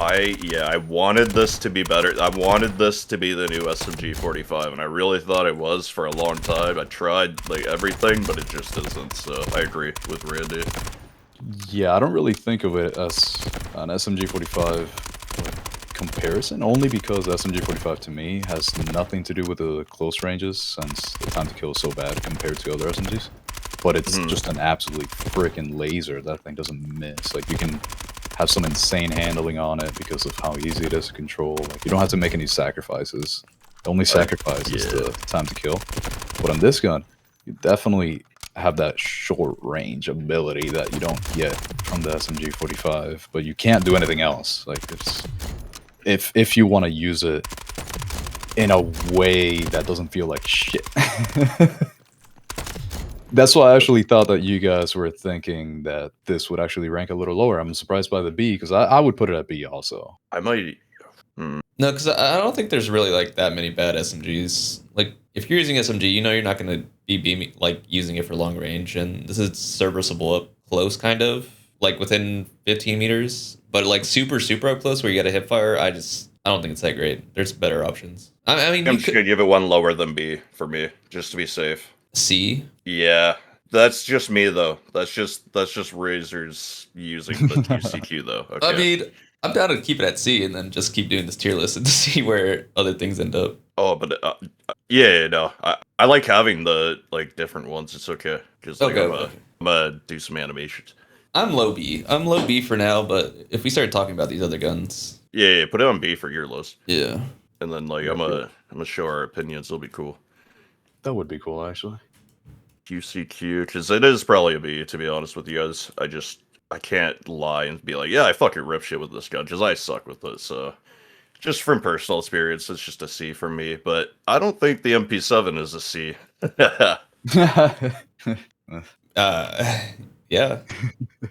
[SPEAKER 2] I wanted this to be better. I wanted this to be the new SMG-45, and I really thought it was for a long time. I tried, like, everything, but it just isn't, so I agree with Randy.
[SPEAKER 3] Yeah, I don't really think of it as an SMG-45 comparison, only because SMG-45 to me has nothing to do with the close ranges, since the time to kill is so bad compared to other SMGs. But it's just an absolute freaking laser. That thing doesn't miss. Like, you can have some insane handling on it because of how easy it is to control. Like, you don't have to make any sacrifices. The only sacrifice is the time to kill. But on this gun, you definitely have that short range ability that you don't get from the SMG-45, but you can't do anything else. Like, if you want to use it in a way that doesn't feel like shit. That's why I actually thought that you guys were thinking that this would actually rank a little lower. I'm surprised by the B because I would put it at B also.
[SPEAKER 2] I might.
[SPEAKER 4] No, because I don't think there's really like that many bad SMGs. Like if you're using SMG, you know you're not going to be like using it for long range, and this is serviceable up close, kind of like within 15 meters. But like super up close where you got a hip fire, I don't think it's that great. There's better options. I mean,
[SPEAKER 2] I'm just gonna give it one lower than B for me, just to be safe.
[SPEAKER 4] C.
[SPEAKER 2] Yeah, that's just me though. That's just Razor's using the QCQ though. Okay.
[SPEAKER 4] I mean, I'm down to keep it at C and then just keep doing this tier list and see where other things end up.
[SPEAKER 2] Oh, but yeah, no, I like having the like different ones. It's okay because like,
[SPEAKER 4] Okay.
[SPEAKER 2] I'm gonna do some animations.
[SPEAKER 4] I'm low B. I'm low B for now, but if we start talking about these other guns,
[SPEAKER 2] Yeah, put it on B for your list,
[SPEAKER 4] yeah.
[SPEAKER 2] and then like I'm gonna show our opinions. It'll be cool.
[SPEAKER 3] That would be cool, actually.
[SPEAKER 2] QCQ, because it is probably a B, to be honest with you guys. I can't lie and be like, yeah, I fucking rip shit with this gun, because I suck with it, so... Just from personal experience, it's just a C for me, but I don't think the MP7 is a C.
[SPEAKER 4] Yeah.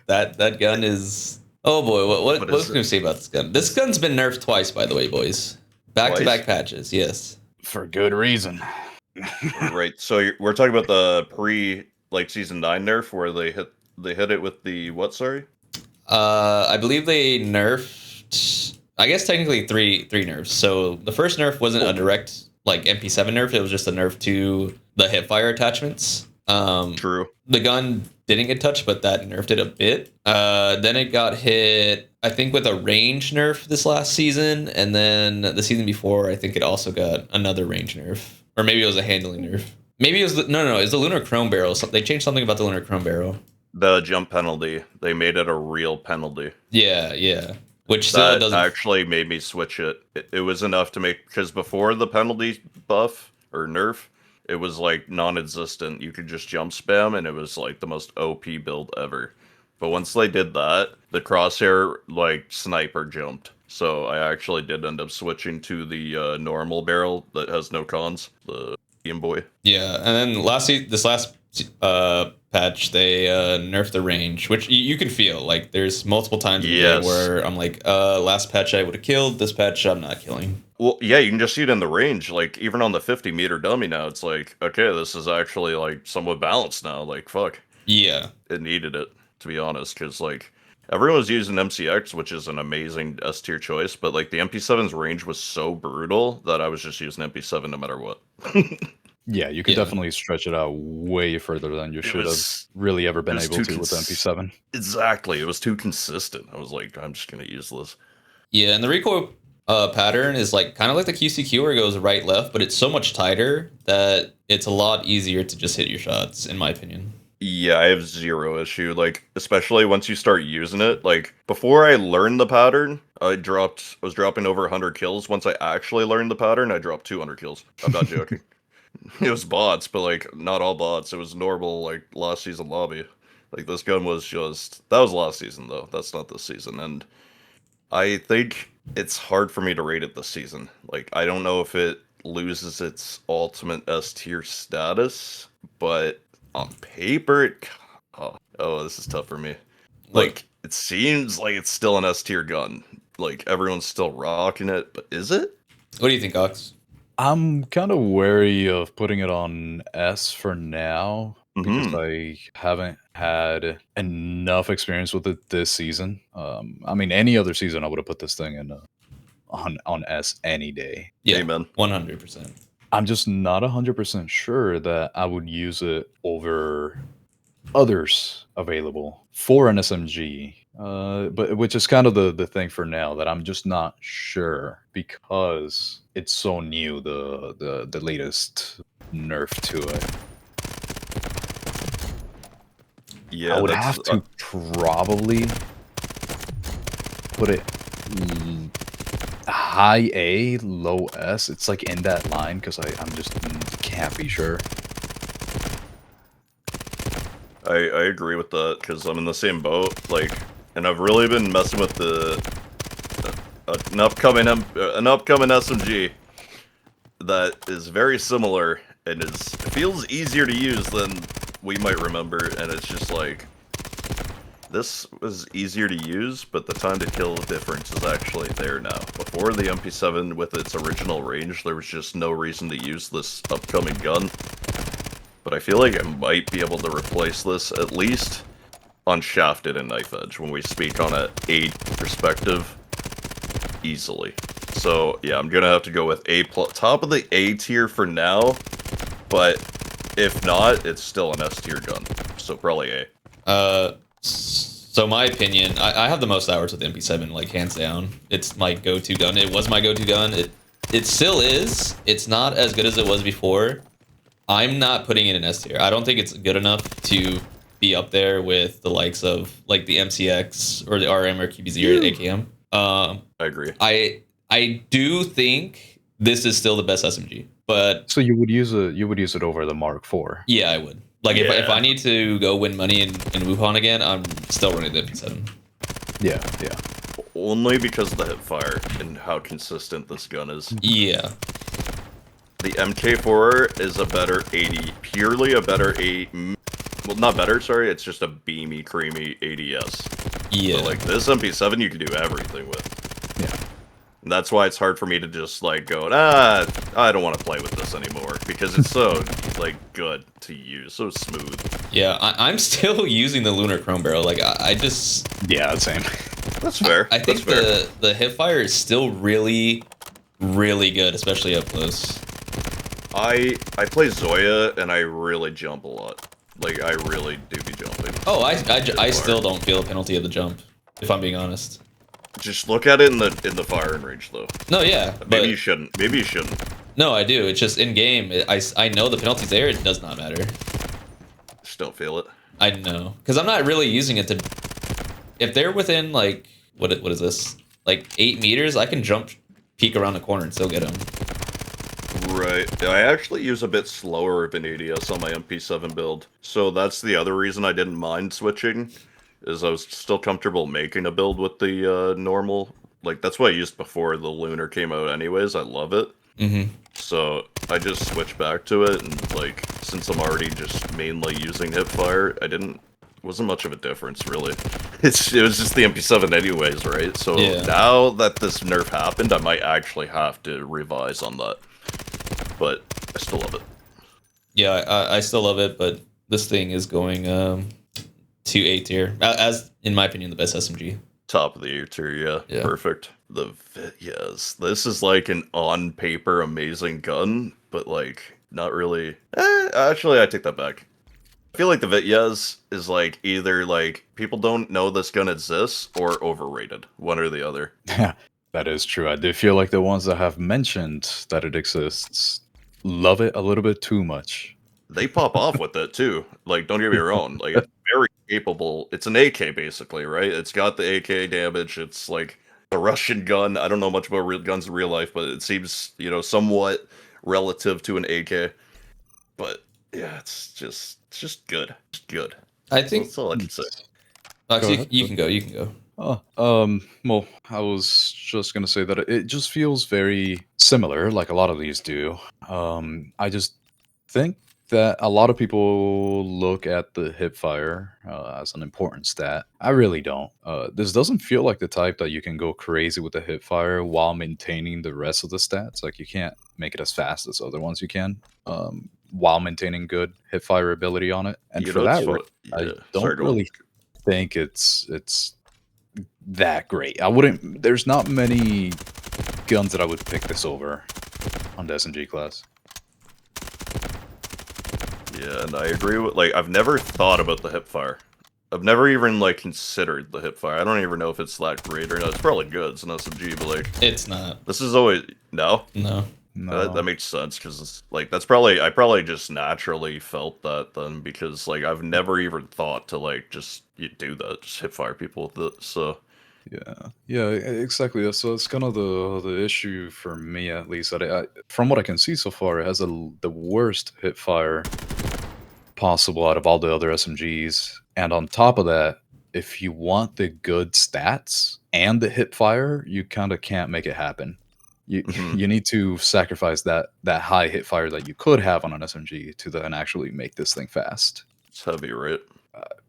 [SPEAKER 4] That gun is... Oh boy, what was I going to say about this gun? This gun's been nerfed twice, by the way, boys. Back-to-back patches, yes.
[SPEAKER 3] For good reason.
[SPEAKER 2] Right, so we're talking about the Season 9 nerf, where they hit it with the what, sorry?
[SPEAKER 4] I believe they nerfed... I guess technically three nerfs. So the first nerf wasn't a direct like MP7 nerf. It was just a nerf to the hipfire attachments.
[SPEAKER 2] True.
[SPEAKER 4] The gun didn't get touched, but that nerfed it a bit. Then it got hit, I think, with a range nerf this last season, and then the season before, I think it also got another range nerf, or maybe it was a handling nerf. Maybe it was no, it was the lunar chrome barrel. So they changed something about the lunar chrome barrel.
[SPEAKER 2] The jump penalty. They made it a real penalty.
[SPEAKER 4] Yeah. Which still doesn't
[SPEAKER 2] actually made me switch it. It was enough to make, because before the penalty buff or nerf, it was like non-existent. You could just jump spam, and it was like the most OP build ever. But once they did that, the crosshair like sniper jumped. So I actually did end up switching to the normal barrel that has no cons, the Game Boy.
[SPEAKER 4] Yeah, and then this last patch, they nerfed the range, which you can feel. Like, there's multiple times in the game where I'm like, last patch I would have killed, this patch I'm not killing.
[SPEAKER 2] Well, yeah, you can just see it in the range. Like, even on the 50-meter dummy now, it's like, okay, this is actually, like, somewhat balanced now. Like, fuck.
[SPEAKER 4] Yeah.
[SPEAKER 2] It needed it, to be honest, because, like, everyone was using MCX, which is an amazing S-tier choice, but, like, the MP7's range was so brutal that I was just using MP7 no matter what.
[SPEAKER 3] Yeah, you could definitely stretch it out way further than you should have really ever been able to with MP7.
[SPEAKER 2] Exactly. It was too consistent. I was like, I'm just going to use this.
[SPEAKER 4] Yeah, and the recoil pattern is like kind of like the QCQ where it goes right, left, but it's so much tighter that it's a lot easier to just hit your shots, in my opinion.
[SPEAKER 2] Yeah, I have zero issue. Like, especially once you start using it. Like, before I learned the pattern, I was dropping over 100 kills. Once I actually learned the pattern, I dropped 200 kills. I'm not joking. It was bots, but like not all bots. It was normal, like last season lobby. Like this gun was that was last season though. That's not this season, and I think it's hard for me to rate it this season. Like I don't know if it loses its ultimate S tier status, but on paper, this is tough for me. Like it seems like it's still an S tier gun. Like everyone's still rocking it, but is it?
[SPEAKER 4] What do you think, Ox?
[SPEAKER 3] I'm kind of wary of putting it on S for now because I haven't had enough experience with it this season. I mean, any other season I would have put this thing in on S any day.
[SPEAKER 4] Yeah,
[SPEAKER 2] Amen.
[SPEAKER 4] 100%.
[SPEAKER 3] I'm just not 100% sure that I would use it over others available for an SMG. But which is kind of the thing for now, that I'm just not sure because it's so new, the latest nerf to it.
[SPEAKER 2] Yeah,
[SPEAKER 3] I would have to probably put it high A, low S. It's like in that line because I'm just can't be sure.
[SPEAKER 2] I agree with that because I'm in the same boat. Like, and I've really been messing with an upcoming SMG that is very similar and feels easier to use than we might remember, and it's just like, this was easier to use, but the time to kill difference is actually there now. Before the MP7 with its original range, there was just no reason to use this upcoming gun. But I feel like it might be able to replace this, at least on Shafted and Knife Edge, when we speak on an A perspective, easily. So yeah, I'm gonna have to go with A+, top of the A tier for now, but if not, it's still an S tier gun, so probably A.
[SPEAKER 4] So my opinion, I have the most hours with MP7, like hands down. It's my go-to gun. It was my go-to gun. It still is. It's not as good as it was before. I'm not putting it in S tier. I don't think it's good enough to be up there with the likes of like the MCX or the RM or QBZ or the AKM.
[SPEAKER 2] I agree.
[SPEAKER 4] I do think this is still the best SMG, but
[SPEAKER 3] So you would use it over the Mark IV.
[SPEAKER 4] yeah, I would. Like if
[SPEAKER 2] Yeah.
[SPEAKER 4] I need to go win money in Wuhan again, I'm still running the MP7.
[SPEAKER 3] Yeah, yeah.
[SPEAKER 2] Only because of the hipfire and how consistent this gun is.
[SPEAKER 4] Yeah.
[SPEAKER 2] The MK4 is a better 80, purely a better 8. Well, not better, sorry, it's just a beamy, creamy ADS.
[SPEAKER 4] Yeah.
[SPEAKER 2] But like this MP7, you can do everything with.
[SPEAKER 3] Yeah.
[SPEAKER 2] And that's why it's hard for me to just like go, I don't want to play with this anymore because it's so like good to use, so smooth.
[SPEAKER 4] Yeah, I'm still using the Lunar Chrome Barrel. Like I just
[SPEAKER 3] Yeah, same.
[SPEAKER 2] That's fair.
[SPEAKER 4] I think
[SPEAKER 2] That's fair.
[SPEAKER 4] the hipfire is still really, really good, especially up close.
[SPEAKER 2] I play Zoya and I really jump a lot. Like I really do be jumping.
[SPEAKER 4] Oh, I still don't feel a penalty of the jump, if I'm being honest.
[SPEAKER 2] Just look at it in the firing range though.
[SPEAKER 4] No, yeah,
[SPEAKER 2] Maybe
[SPEAKER 4] but
[SPEAKER 2] you shouldn't. Maybe you shouldn't.
[SPEAKER 4] no, I do. It's just in game. I know the penalty's there. It does not matter.
[SPEAKER 2] Just don't feel it.
[SPEAKER 4] I know, because I'm not really using it to. If they're within like what is this? Like 8 meters, I can jump, peek around the corner and still get them.
[SPEAKER 2] Right. I actually use a bit slower of an ADS on my MP7 build, so that's the other reason I didn't mind switching. Is I was still comfortable making a build with the normal. Like that's what I used before the Lunar came out. Anyways, I love it.
[SPEAKER 4] Mm-hmm.
[SPEAKER 2] So I just switched back to it, and like since I'm already just mainly using hipfire, wasn't much of a difference really. It was just the MP7 anyways, right? So
[SPEAKER 4] Yeah.
[SPEAKER 2] now that this nerf happened, I might actually have to revise on that. But I still love it.
[SPEAKER 4] Yeah, I still love it, but this thing is going to A tier, as in my opinion the best SMG.
[SPEAKER 2] Top of the A tier, yeah.
[SPEAKER 4] Yeah.
[SPEAKER 2] Perfect. The Vityaz. This is like an on paper amazing gun, but like not really. Actually, I take that back. I feel like the Vityaz is like either like people don't know this gun exists or overrated, one or the other.
[SPEAKER 3] Yeah, that is true. I do feel like the ones that have mentioned that it exists love it a little bit too much.
[SPEAKER 2] They pop off with it too. Like, don't get me wrong. Like, it's very capable. It's an AK basically, right? It's got the AK damage. It's like a Russian gun. I don't know much about guns in real life, but it seems, somewhat relative to an AK. But yeah, it's just good. It's good.
[SPEAKER 4] I think.
[SPEAKER 2] That's all I can say.
[SPEAKER 4] Alex,
[SPEAKER 3] Go ahead.
[SPEAKER 4] you can go. You can go.
[SPEAKER 3] Well, I was just gonna say that it just feels very similar, like a lot of these do. I just think that a lot of people look at the hipfire as an important stat. I really don't. This doesn't feel like the type that you can go crazy with the hipfire while maintaining the rest of the stats. Like you can't make it as fast as other ones you can, while maintaining good hipfire ability on it. And for that, I don't really think it's that great. I wouldn't. There's not many guns that I would pick this over on the SMG class.
[SPEAKER 2] Yeah, and I agree with, like, I've never thought about the hipfire. I've never even, like, considered the hipfire. I don't even know if it's that great or not. It's probably good. It's an SMG, but, like...
[SPEAKER 4] It's not.
[SPEAKER 2] This is always... No?
[SPEAKER 4] No.
[SPEAKER 3] No.
[SPEAKER 2] That makes sense, because, like, that's probably... I probably just naturally felt that then, because, like, I've never even thought to, like, just do that. Just hipfire people with it, so...
[SPEAKER 3] Yeah, exactly. So it's kind of the issue for me, at least. That from what I can see so far, it has the worst hipfire possible out of all the other SMGs. And on top of that, if you want the good stats and the hipfire, you kind of can't make it happen. You need to sacrifice that high hipfire that you could have on an SMG to then actually make this thing fast.
[SPEAKER 2] It's heavy, right?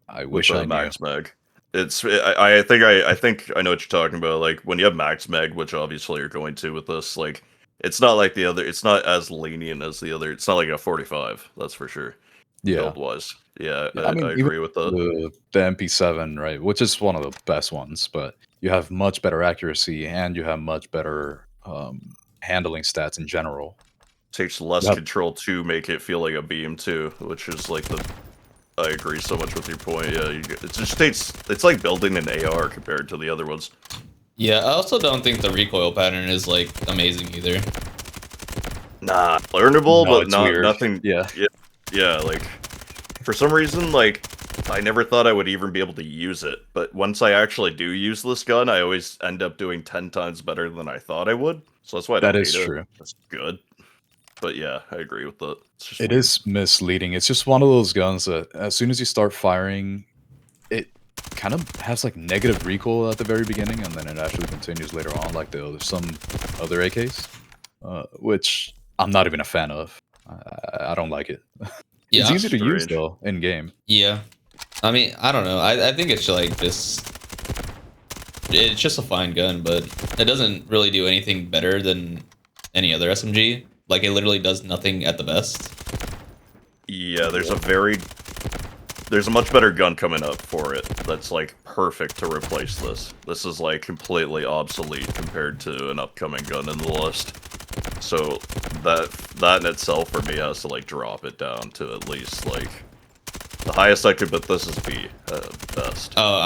[SPEAKER 3] I
[SPEAKER 2] With
[SPEAKER 3] wish I knew.
[SPEAKER 2] max mag. I think I know what you're talking about. Like when you have max mag, which obviously you're going to with this, like it's not like the other. It's not as lenient as the other. It's not like a 45. That's for sure.
[SPEAKER 3] Yeah.
[SPEAKER 2] Build wise, yeah,
[SPEAKER 3] Yeah, I mean,
[SPEAKER 2] I
[SPEAKER 3] even
[SPEAKER 2] agree with that.
[SPEAKER 3] the MP7, right, which is one of the best ones, but you have much better accuracy and you have much better handling stats in general.
[SPEAKER 2] Takes less
[SPEAKER 3] Yep.
[SPEAKER 2] control to make it feel like a beam too, which is like the. I agree so much with your point. Yeah, it just takes. It's like building an AR compared to the other ones.
[SPEAKER 4] Yeah, I also don't think the recoil pattern is like amazing either.
[SPEAKER 2] Nah, learnable,
[SPEAKER 3] No,
[SPEAKER 2] but
[SPEAKER 3] it's
[SPEAKER 2] not
[SPEAKER 3] weird.
[SPEAKER 2] nothing.
[SPEAKER 3] Yeah.
[SPEAKER 2] Yeah. Like for some reason, like I never thought I would even be able to use it, but once I actually do use this gun, I always end up doing 10 times better than I thought I would. So that's why I don't
[SPEAKER 3] That is
[SPEAKER 2] hate
[SPEAKER 3] true.
[SPEAKER 2] it. It's good. But yeah, I agree with that. It's just
[SPEAKER 3] It
[SPEAKER 2] weird.
[SPEAKER 3] is misleading. It's just one of those guns that as soon as you start firing, it kind of has like negative recoil at the very beginning, and then it actually continues later on, like some other AKs, which I'm not even a fan of. I don't like it.
[SPEAKER 4] Yeah,
[SPEAKER 3] It's easy to use
[SPEAKER 2] strange.
[SPEAKER 3] though in game.
[SPEAKER 4] Yeah, I mean, I don't know. I think it's like just it's just a fine gun, but it doesn't really do anything better than any other SMG. Like it literally does nothing at the best.
[SPEAKER 2] Yeah, there's a much better gun coming up for it that's like perfect to replace this. This is like completely obsolete compared to an upcoming gun in the list. So that in itself for me has to like drop it down to at least like the highest I could put this is B best.
[SPEAKER 4] Oh,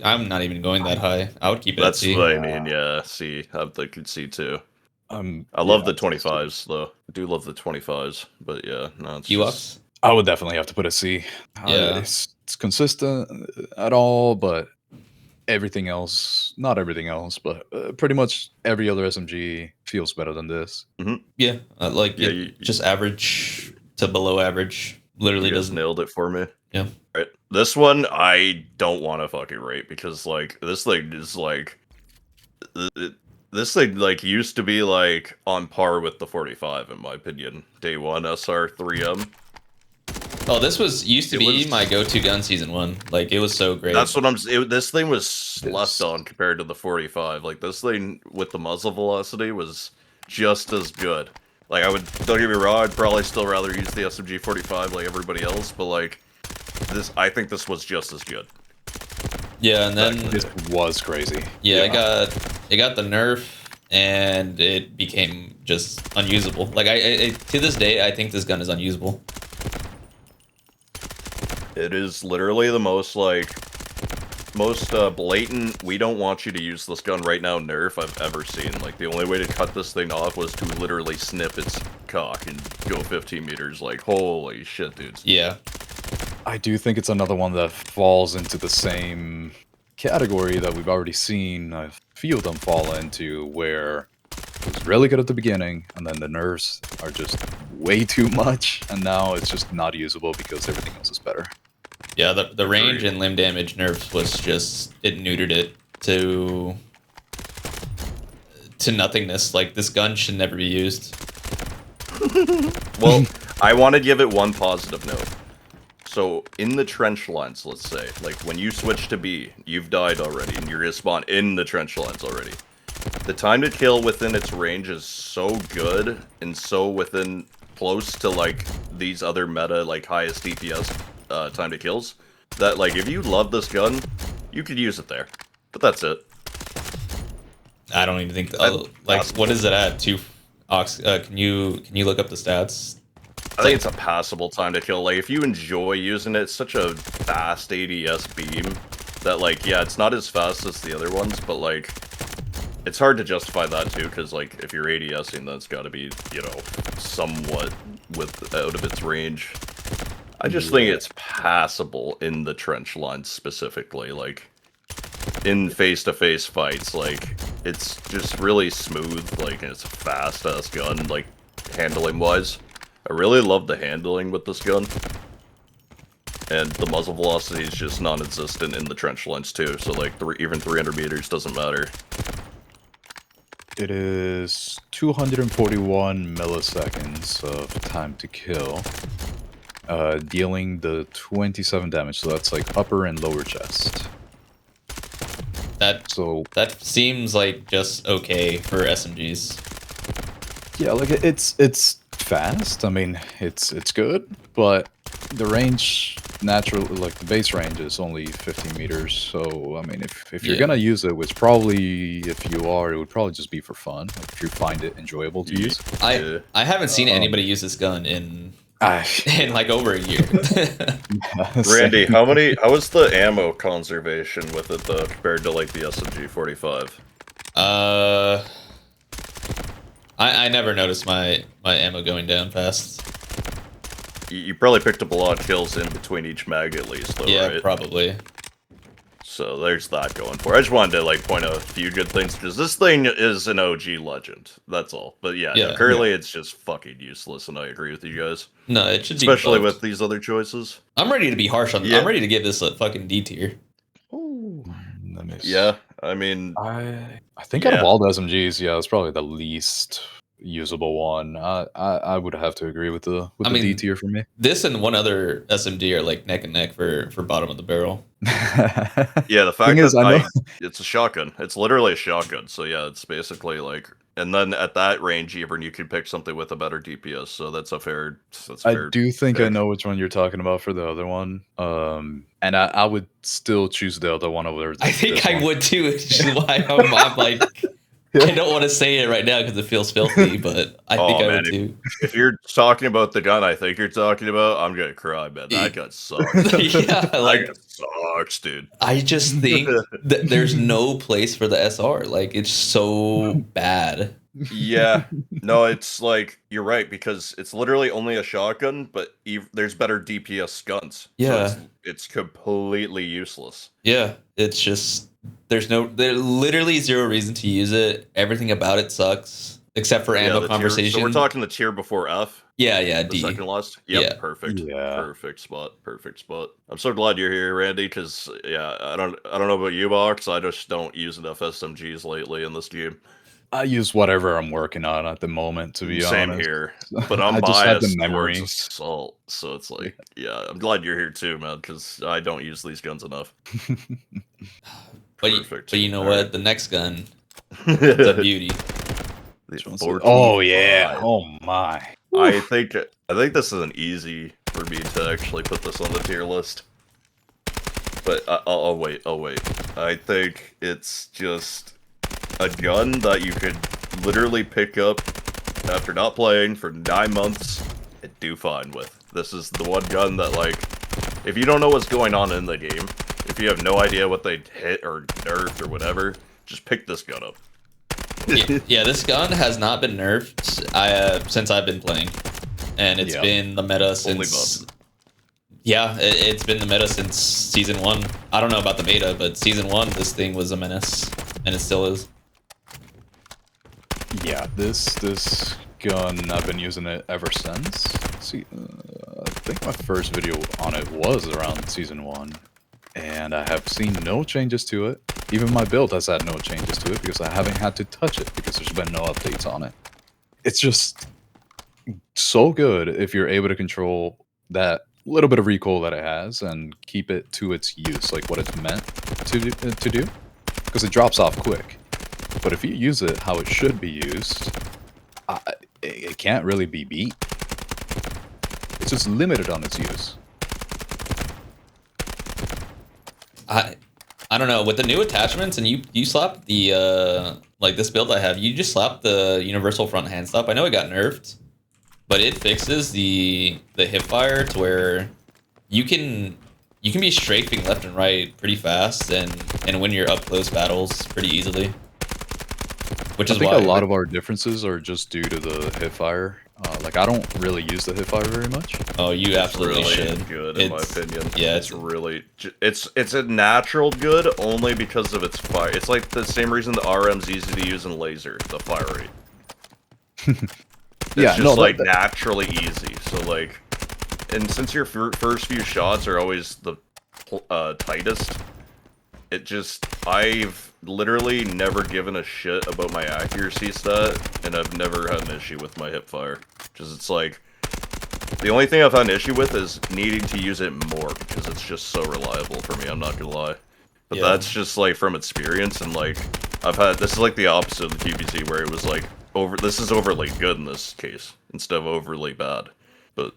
[SPEAKER 4] I'm not even going that high. I would keep it
[SPEAKER 2] That's
[SPEAKER 4] at C.
[SPEAKER 2] what I mean. Yeah, C. I could C too. I
[SPEAKER 3] Yeah,
[SPEAKER 2] love the 25s though. I do love the 25s, but yeah, no, it's just,
[SPEAKER 4] UX.
[SPEAKER 3] I would definitely have to put a C.
[SPEAKER 4] Yeah.
[SPEAKER 3] It's consistent at all, but everything else, not everything else, but pretty much every other SMG feels better than this.
[SPEAKER 4] Yeah, like
[SPEAKER 2] Yeah,
[SPEAKER 4] just average to below average. Literally
[SPEAKER 2] you guys
[SPEAKER 4] doesn't.
[SPEAKER 2] nailed it for me.
[SPEAKER 4] Yeah.
[SPEAKER 2] Right. This one I don't want to fucking rate because like this thing is like this thing like used to be like on par with the 45 in my opinion. Day 1 SR3M.
[SPEAKER 4] Oh, this used to
[SPEAKER 2] It
[SPEAKER 4] be
[SPEAKER 2] was-
[SPEAKER 4] my go-to gun season 1. Like it was so great.
[SPEAKER 2] That's what this thing was slept on compared to the 45. Like this thing with the muzzle velocity was just as good. Like don't get me wrong, I'd probably still rather use the SMG 45 like everybody else, but like I think this was just as good.
[SPEAKER 4] Yeah, and then
[SPEAKER 3] This was crazy.
[SPEAKER 4] yeah, it got the nerf and it became just unusable. Like I to this day I think this gun is unusable.
[SPEAKER 2] It is literally the most blatant, we don't want you to use this gun right now nerf I've ever seen. Like, the only way to cut this thing off was to literally snip its cock and go 15 meters. Like, holy shit, dudes.
[SPEAKER 4] Yeah.
[SPEAKER 3] I do think it's another one that falls into the same category that we've already seen a few of them fall into, where it was really good at the beginning, and then the nerfs are just way too much, and now it's just not usable because everything else is better.
[SPEAKER 4] Yeah, the range and limb damage nerfs was just, it neutered it to nothingness. Like, this gun should never be used.
[SPEAKER 2] Well, I want to give it one positive note. So, in the trench lines, let's say, like, when you switch to B, you've died already, and you're gonna spawn in the trench lines already. The time to kill within its range is so good, and so within close to, like, these other meta, like, highest DPS time to kills, that, like, if you love this gun, you could use it there. But that's it.
[SPEAKER 4] I don't even think like, what is it at? Ox, can you look up the stats?
[SPEAKER 2] I think it's a passable time to kill. Like, if you enjoy using it, it's such a fast ADS beam that, like, yeah, it's not as fast as the other ones, but, like, it's hard to justify that, too, because, like, if you're ADSing, then it's got to be, you know, somewhat out of its range. I just think it's passable in the trench lines, specifically, like, in face-to-face fights, like, it's just really smooth, like, and it's a fast-ass gun, like, handling-wise. I really love the handling with this gun. And the muzzle velocity is just non-existent in the trench lines too, so like even 300 meters doesn't matter.
[SPEAKER 3] It is 241 milliseconds of time to kill. dealing the 27 damage. So that's like upper and lower chest. So
[SPEAKER 4] That seems like just okay for SMGs.
[SPEAKER 3] yeah, like it's fast. I mean, it's good, but the range like the base range is only 15 meters. So I mean, if you're gonna use it, which probably if you are, it would probably just be for fun. Like, if you find it enjoyable to use.
[SPEAKER 4] I haven't seen anybody use this gun in like over a year.
[SPEAKER 2] Randy, how is the ammo conservation with it though, compared to like the SMG 45?
[SPEAKER 4] I never noticed my ammo going down fast.
[SPEAKER 2] You probably picked up a lot of kills in between each mag at least, though,
[SPEAKER 4] Yeah,
[SPEAKER 2] right?
[SPEAKER 4] probably.
[SPEAKER 2] So there's that going for it. I just wanted to like point out a few good things, because this thing is an OG legend. That's all. But yeah, no, currently it's just fucking useless, and I agree with you guys.
[SPEAKER 4] No, it should be
[SPEAKER 2] especially with these other choices.
[SPEAKER 4] I'm ready to be harsh on. I'm ready to give this a fucking D tier.
[SPEAKER 2] Yeah, I mean,
[SPEAKER 3] I think out of all the SMGs, yeah, it's probably the least usable one. I would have to agree with the D tier for me.
[SPEAKER 4] This and one other SMG are like neck and neck for bottom of the barrel.
[SPEAKER 2] Yeah, the fact that it's a shotgun. It's literally a shotgun. So yeah, it's basically like, and then at that range, even you could pick something with a better DPS. So that's a fair.
[SPEAKER 3] I do think I know which one you're talking about for the other one. And I would still choose the other one over.
[SPEAKER 4] I think I would too. Which is why I'm like. I don't want to say it right now because it feels filthy, but I think I would too.
[SPEAKER 2] If you're talking about the gun I think you're talking about, I'm gonna cry, man. That gun sucks.
[SPEAKER 4] Yeah, like
[SPEAKER 2] that gun sucks, dude.
[SPEAKER 4] I just think that there's no place for the SR. Like, it's so bad.
[SPEAKER 2] Yeah, no, it's like you're right, because it's literally only a shotgun, but there's better DPS guns.
[SPEAKER 4] Yeah,
[SPEAKER 2] so it's completely useless.
[SPEAKER 4] Yeah, it's just there's literally zero reason to use it. Everything about it sucks except for ammo conversation.
[SPEAKER 2] So we're talking the tier before F.
[SPEAKER 4] Yeah,
[SPEAKER 2] the
[SPEAKER 4] D.
[SPEAKER 2] second last. Yep,
[SPEAKER 4] yeah.
[SPEAKER 2] Perfect. Yeah, perfect spot. I'm so glad you're here, Randy, because yeah, I don't know about you, Box. I just don't use enough SMGs lately in this game.
[SPEAKER 3] I use whatever I'm working on at the moment, to be honest.
[SPEAKER 2] Same here, but I'm biased towards assault, so it's like, yeah, I'm glad you're here too, man, because I don't use these guns enough.
[SPEAKER 4] But you know what? The next gun, it's a beauty.
[SPEAKER 3] Oh yeah! Oh my!
[SPEAKER 2] I think this is an easy for me to actually put this on the tier list. But I'll wait. I think it's just a gun that you could literally pick up after not playing for 9 months and do fine with. This is the one gun that, like, if you don't know what's going on in the game, if you have no idea what they hit or nerfed or whatever, just pick this gun up.
[SPEAKER 4] Yeah, this gun has not been nerfed since I've been playing, and it's been the meta since. Yeah, it's been the meta since season 1. I don't know about the meta, but season 1, this thing was a menace, and it still is.
[SPEAKER 3] Yeah, this gun, I've been using it ever since. See, I think my first video on it was around season 1, and I have seen no changes to it. Even my build has had no changes to it because I haven't had to touch it because there's been no updates on it. It's just so good if you're able to control that little bit of recoil that it has and keep it to its use, like what it's meant to do, because it drops off quick. But if you use it how it should be used, it can't really be beat. It's just limited on its use.
[SPEAKER 4] I don't know, with the new attachments, and you slap the like this build I have, you just slap the universal front hand stop. I know it got nerfed, but it fixes the hip fire to where you can be strafing left and right pretty fast and win your up close battles pretty easily. Which is
[SPEAKER 3] I think a lot of our differences are just due to the hip fire. Like, I don't really use the hip fire very much.
[SPEAKER 4] Oh, you absolutely should.
[SPEAKER 2] Good, in my opinion.
[SPEAKER 4] Yeah,
[SPEAKER 2] it's really it's a natural good only because of its fire. It's like the same reason the RM's easy to use in laser, the fire rate. It's just like naturally easy. So like, and since your first few shots are always the tightest, it just I've literally never given a shit about my accuracy stat, and I've never had an issue with my hip fire. Just it's like, The only thing I've had an issue with is needing to use it more because it's just so reliable for me, I'm not gonna lie. But that's just like from experience, and like this is like the opposite of the QBZ where it was like this is overly good in this case instead of overly bad. But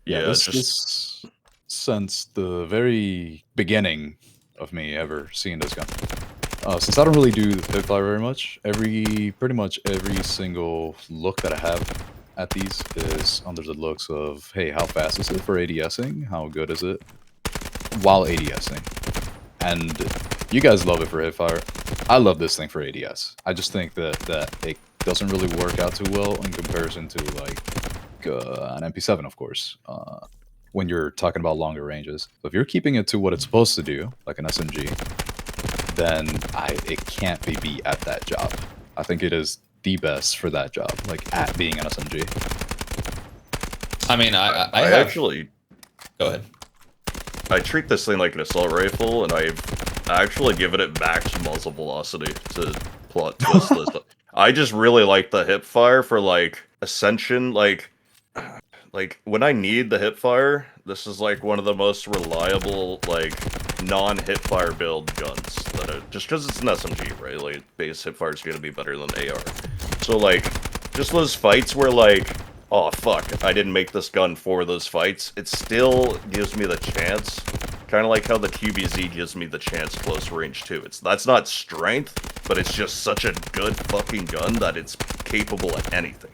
[SPEAKER 2] yeah,
[SPEAKER 3] this since the very beginning of me ever seeing this gun. Since I don't really do hipfire very much, pretty much every single look that I have at these is under the looks of, hey, how fast is it for ADSing? How good is it while ADSing? And you guys love it for hipfire. I love this thing for ADS. I just think that it doesn't really work out too well in comparison to like an MP7, of course, when you're talking about longer ranges. So if you're keeping it to what it's supposed to do, like an SMG, then it can't be beat at that job. I think it is the best for that job, like at being an SMG.
[SPEAKER 4] I mean, I
[SPEAKER 2] actually...
[SPEAKER 4] Go ahead.
[SPEAKER 2] I treat this thing like an assault rifle, and I've actually given it max muzzle velocity to plot twist this. I just really like the hip fire for like Ascension, like when I need the hip fire, this is like one of the most reliable like non-hip fire build guns that just because it's an SMG, right? Like base hip fire is gonna be better than AR. So like just those fights where like, oh fuck, I didn't make this gun for those fights, it still gives me the chance. Kind of like how the QBZ gives me the chance close range too. That's not strength, but it's just such a good fucking gun that it's capable of anything.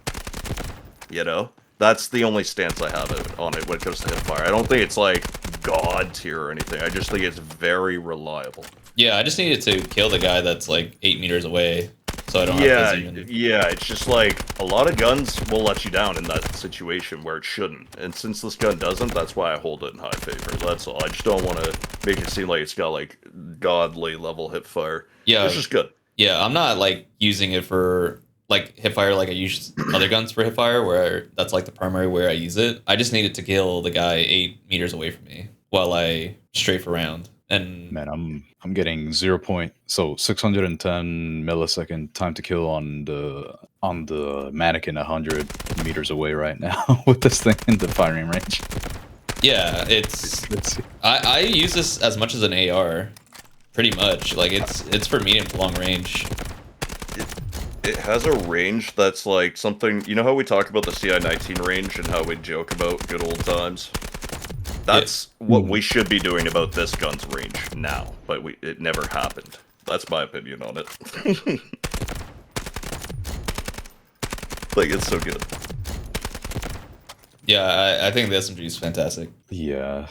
[SPEAKER 2] You know? That's the only stance I have on it when it comes to hipfire. I don't think it's like god tier or anything. I just think it's very reliable.
[SPEAKER 4] Yeah, I just needed to kill the guy that's like 8 meters away, so I don't have to even...
[SPEAKER 2] Yeah, it's just like a lot of guns will let you down in that situation where it shouldn't. And since this gun doesn't, that's why I hold it in high favor. That's all. I just don't want to make it seem like it's got like godly level hipfire.
[SPEAKER 4] Yeah,
[SPEAKER 2] it's just good.
[SPEAKER 4] Yeah, I'm not like using it for like hipfire like I use other guns for hipfire, where that's like the primary way I use it. I just needed to kill the guy 8 meters away from me while I strafe around. And
[SPEAKER 3] man, I'm getting 610 millisecond time to kill on the mannequin 100 meters away right now with this thing in the firing range.
[SPEAKER 4] Yeah, I use this as much as an AR, pretty much. Like it's for medium to long range.
[SPEAKER 2] It has a range that's like something, you know how we talk about the CI-19 range and how we joke about good old times? That's what we should be doing about this gun's range now, but it never happened. That's my opinion on it. Like, it's so good.
[SPEAKER 4] Yeah, I think the SMG is fantastic.
[SPEAKER 3] Yeah.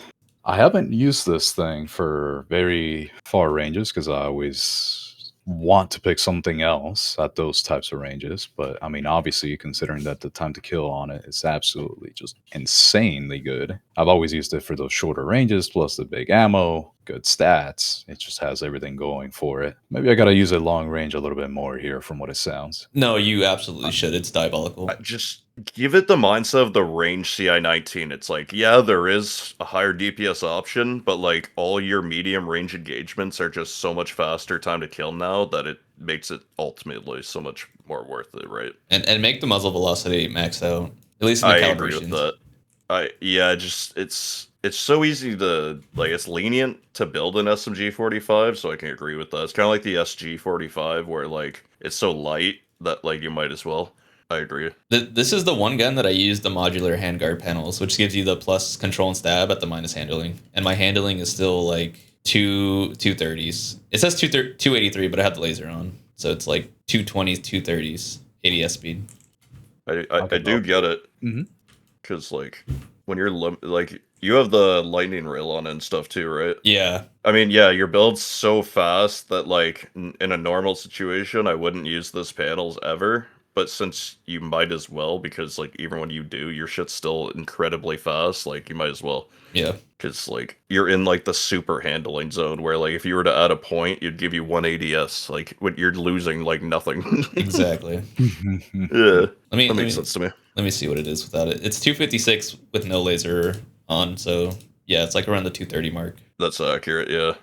[SPEAKER 3] I haven't used this thing for very far ranges because I always want to pick something else at those types of ranges. But I mean, obviously, considering that the time to kill on it is absolutely just insanely good. I've always used it for those shorter ranges, plus the big ammo, good stats. It just has everything going for it. Maybe I gotta use it long range a little bit more here from what it sounds.
[SPEAKER 4] No, you absolutely should. It's diabolical.
[SPEAKER 2] Just give it the mindset of the range CI-19. It's like, yeah, there is a higher DPS option, but like all your medium range engagements are just so much faster time to kill now that it makes it ultimately so much more worth it, right?
[SPEAKER 4] And make the muzzle velocity max out, at least in the
[SPEAKER 2] I
[SPEAKER 4] calibrations.
[SPEAKER 2] agree with that. It's so easy to, like, it's lenient to build an SMG-45, so I can agree with that. It's kind of like the SG-45, where, like, it's so light that, like, you might as well. I agree.
[SPEAKER 4] This is the one gun that I use the modular handguard panels, which gives you the plus control and stab at the minus handling. And my handling is still, like, 230s. It says 283, but I have the laser on. So it's, like, 220s, 230s, ADS speed.
[SPEAKER 2] I do get it. Because, like, when you're, like... You have the lightning rail on and stuff too, right?
[SPEAKER 4] Yeah.
[SPEAKER 2] I mean, yeah, your build's so fast that, like, in a normal situation, I wouldn't use those panels ever. But since you might as well, because, like, even when you do, your shit's still incredibly fast, like, you might as well.
[SPEAKER 4] Yeah.
[SPEAKER 2] Because, like, you're in, like, the super handling zone where, like, if you were to add a point, it'd give you 1 ADS. Like, when you're losing, like, nothing.
[SPEAKER 4] Exactly.
[SPEAKER 2] Yeah. That makes sense to me.
[SPEAKER 4] Let me see what it is without it. It's 256 with no laser on, so yeah, it's like around the 230 mark.
[SPEAKER 2] That's accurate, yeah.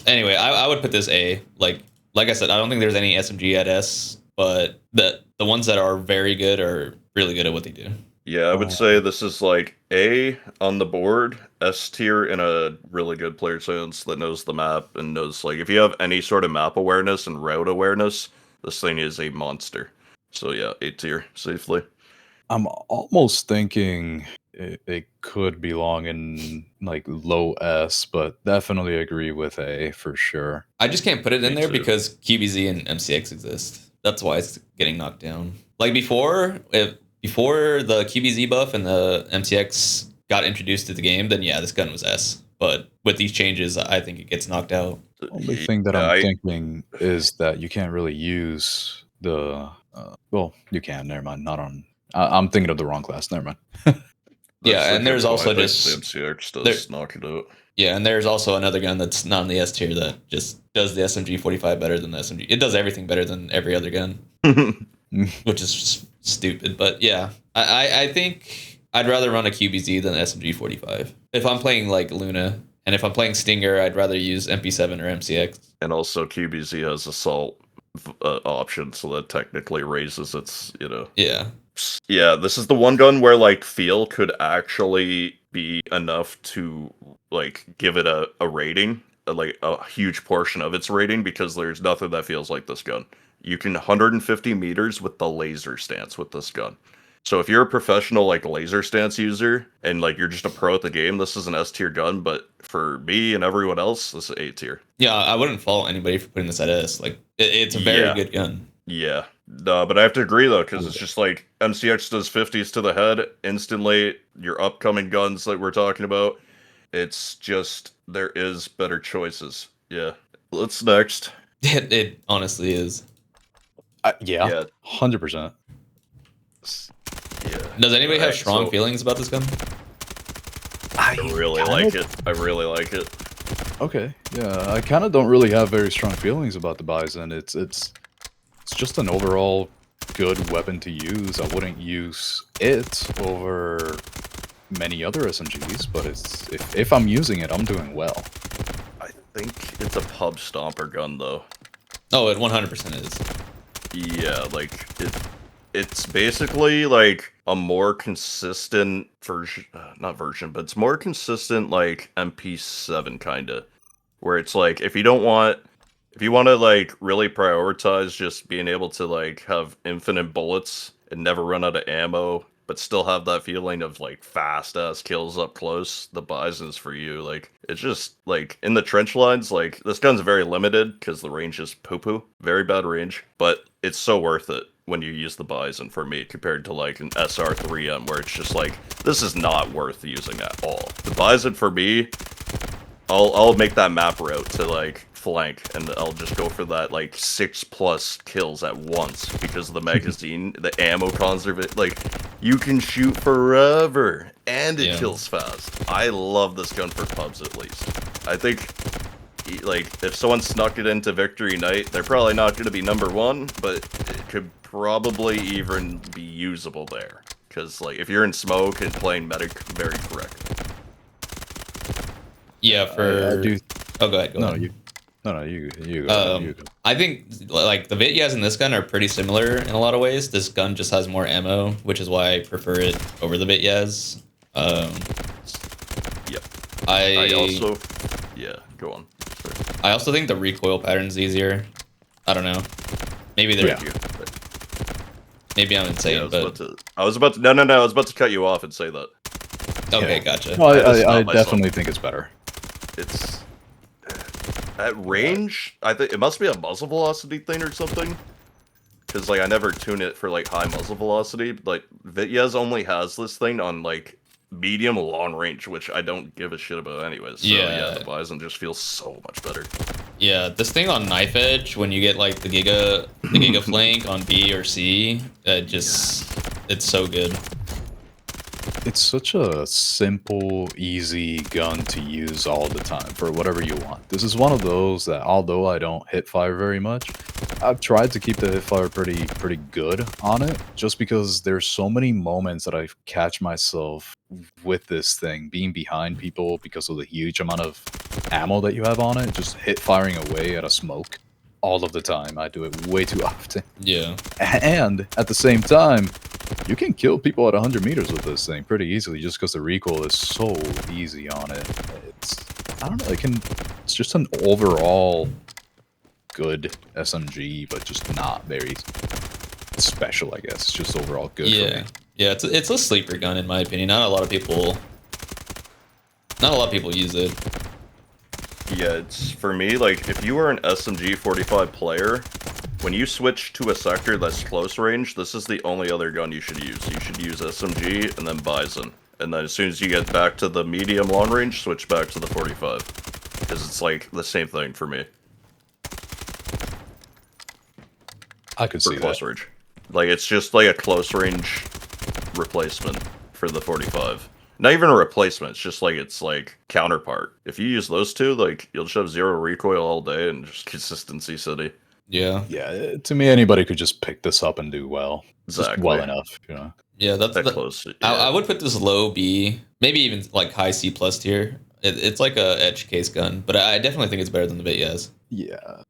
[SPEAKER 4] Anyway, I would put this A. Like I said, I don't think there's any SMG at S, but the ones that are very good are really good at what they do.
[SPEAKER 2] Yeah, I would say this is like A on the board, S tier in a really good player sense that knows the map and knows, like, if you have any sort of map awareness and route awareness, this thing is a monster. So yeah, A tier safely.
[SPEAKER 3] I'm almost thinking it could belong in like low S, but definitely agree with A for sure.
[SPEAKER 4] I just can't put it in
[SPEAKER 2] Me
[SPEAKER 4] there
[SPEAKER 2] too.
[SPEAKER 4] because QBZ and MCX exist. That's why it's getting knocked down. Like before, before the QBZ buff and the MCX got introduced to the game, then yeah, this gun was S. But with these changes, I think it gets knocked out.
[SPEAKER 3] Only thing that
[SPEAKER 2] Yeah,
[SPEAKER 3] I'm thinking is that you can't really use the. Well, you can. Never mind. Not on. I'm thinking of the wrong class. Never mind.
[SPEAKER 4] Yeah,
[SPEAKER 2] that's a
[SPEAKER 4] and
[SPEAKER 2] good
[SPEAKER 4] there's
[SPEAKER 2] point.
[SPEAKER 4] also
[SPEAKER 2] I think
[SPEAKER 4] just
[SPEAKER 2] the MCX does knock it out.
[SPEAKER 4] yeah, and there's also another gun that's not in the S tier that just does the SMG 45 better than the SMG. It does everything better than every other gun, which is just stupid. But yeah, I think I'd rather run a QBZ than an SMG 45 if I'm playing like Luna, and if I'm playing Stinger, I'd rather use MP7 or MCX.
[SPEAKER 2] And also QBZ has assault option, so that technically raises its,
[SPEAKER 4] Yeah,
[SPEAKER 2] Yeah, this is the one gun where, like, feel could actually be enough to, like, give it a rating, like, a huge portion of its rating, because there's nothing that feels like this gun. You can 150 meters with the laser stance with this gun. So if you're a professional, like, laser stance user, and, like, you're just a pro at the game, this is an S tier gun, but for me and everyone else, this is A tier.
[SPEAKER 4] yeah, I wouldn't fault anybody for putting this at S. Like, it's a very good gun.
[SPEAKER 2] Yeah. No, but I have to agree, though, because it's just like MCX does 50s to the head instantly. Your upcoming guns that we're talking about, it's just there is better choices. Yeah. What's next?
[SPEAKER 4] It honestly is.
[SPEAKER 3] Yeah, 100%.
[SPEAKER 2] Yeah.
[SPEAKER 4] Does anybody have
[SPEAKER 2] Alright,
[SPEAKER 4] strong
[SPEAKER 2] so-
[SPEAKER 4] feelings about this gun?
[SPEAKER 2] I really like it. I really like it.
[SPEAKER 3] Okay, yeah, I kind of don't really have very strong feelings about the Bizon. It's just an overall good weapon to use. I wouldn't use it over many other SMGs, but it's if I'm using it, I'm doing well.
[SPEAKER 2] I think it's a pub stomper gun, though.
[SPEAKER 4] Oh, it 100% is.
[SPEAKER 2] Yeah, like, it's basically, like, a more consistent version, not version, but it's more consistent, like, MP7, kinda. Where it's like, if you want to, like, really prioritize just being able to, like, have infinite bullets and never run out of ammo, but still have that feeling of, like, fast-ass kills up close, the Bizon's for you. Like, it's just, like, in the trench lines, like, this gun's very limited, because the range is poo-poo. Very bad range, but it's so worth it when you use the Bizon for me, compared to, like, an SR3M, where it's just like, this is not worth using at all. The Bizon for me, I'll make that map route to, like, flank, and I'll just go for that, like, 6+ kills at once, because of the magazine, the ammo conservation, like, you can shoot forever, and it kills fast. I love this gun for pubs, at least. I think, like, if someone snuck it into Victory Night, they're probably not going to be #1, but it could probably even be usable there. Because, like, if you're in smoke and playing medic very correctly.
[SPEAKER 4] Yeah,
[SPEAKER 3] I do.
[SPEAKER 4] Oh, go ahead. Go ahead.
[SPEAKER 3] You go.
[SPEAKER 4] I think like the Vityaz and this gun are pretty similar in a lot of ways. This gun just has more ammo, which is why I prefer it over the Vityaz.
[SPEAKER 2] Yep.
[SPEAKER 4] I
[SPEAKER 2] also, yeah, go on. Sorry.
[SPEAKER 4] I also think the recoil pattern's easier. I don't know. Maybe they're maybe I'm insane,
[SPEAKER 2] Yeah,
[SPEAKER 4] but
[SPEAKER 2] I was about to cut you off and say that.
[SPEAKER 4] okay, gotcha.
[SPEAKER 3] Well, I
[SPEAKER 2] myself.
[SPEAKER 3] definitely think it's better.
[SPEAKER 2] It's at range. I think it must be a muzzle velocity thing or something. Because, like, I never tune it for, like, high muzzle velocity. Like, Vityaz only has this thing on, like, medium long range, which I don't give a shit about anyways. So, yeah, the Bizon just feels so much better.
[SPEAKER 4] Yeah, this thing on knife edge, when you get, like, the Giga flank on B or C, it's so good.
[SPEAKER 3] It's such a simple, easy gun to use all the time for whatever you want. This is one of those that, although I don't hit fire very much, I've tried to keep the hit fire pretty good on it, just because there's so many moments that I catch myself with this thing being behind people because of the huge amount of ammo that you have on it, just hit firing away at a smoke all of the time. I do it way too often.
[SPEAKER 4] Yeah.
[SPEAKER 3] And at the same time, You can kill people at 100 meters with this thing pretty easily just because the recoil is so easy on it. I don't know, it's just an overall good SMG, but just not very special, I guess. It's just overall good for me.
[SPEAKER 4] Yeah, it's a sleeper gun in my opinion. Not a lot of people use it.
[SPEAKER 2] Yeah, it's for me, like, if you are an SMG 45 player, when you switch to a sector that's close range, this is the only other gun you should use. You should use SMG and then Bizon. And then as soon as you get back to the medium long range, switch back to the 45. Because it's like the same thing for me.
[SPEAKER 3] I could see
[SPEAKER 2] close
[SPEAKER 3] that.
[SPEAKER 2] range. Like, it's just like a close range replacement for the 45. Not even a replacement, it's like counterpart. If you use those two, like, you'll just have 0 recoil all day and just consistency city.
[SPEAKER 4] Yeah.
[SPEAKER 3] Yeah, to me, anybody could just pick this up and do well.
[SPEAKER 2] Exactly.
[SPEAKER 3] Just well enough, you know.
[SPEAKER 4] Yeah, that's
[SPEAKER 2] that close. Yeah.
[SPEAKER 4] I would put this low B, maybe even like high C plus tier. It's like a edge case gun, but I definitely think it's better than the Vityaz.
[SPEAKER 3] Yeah,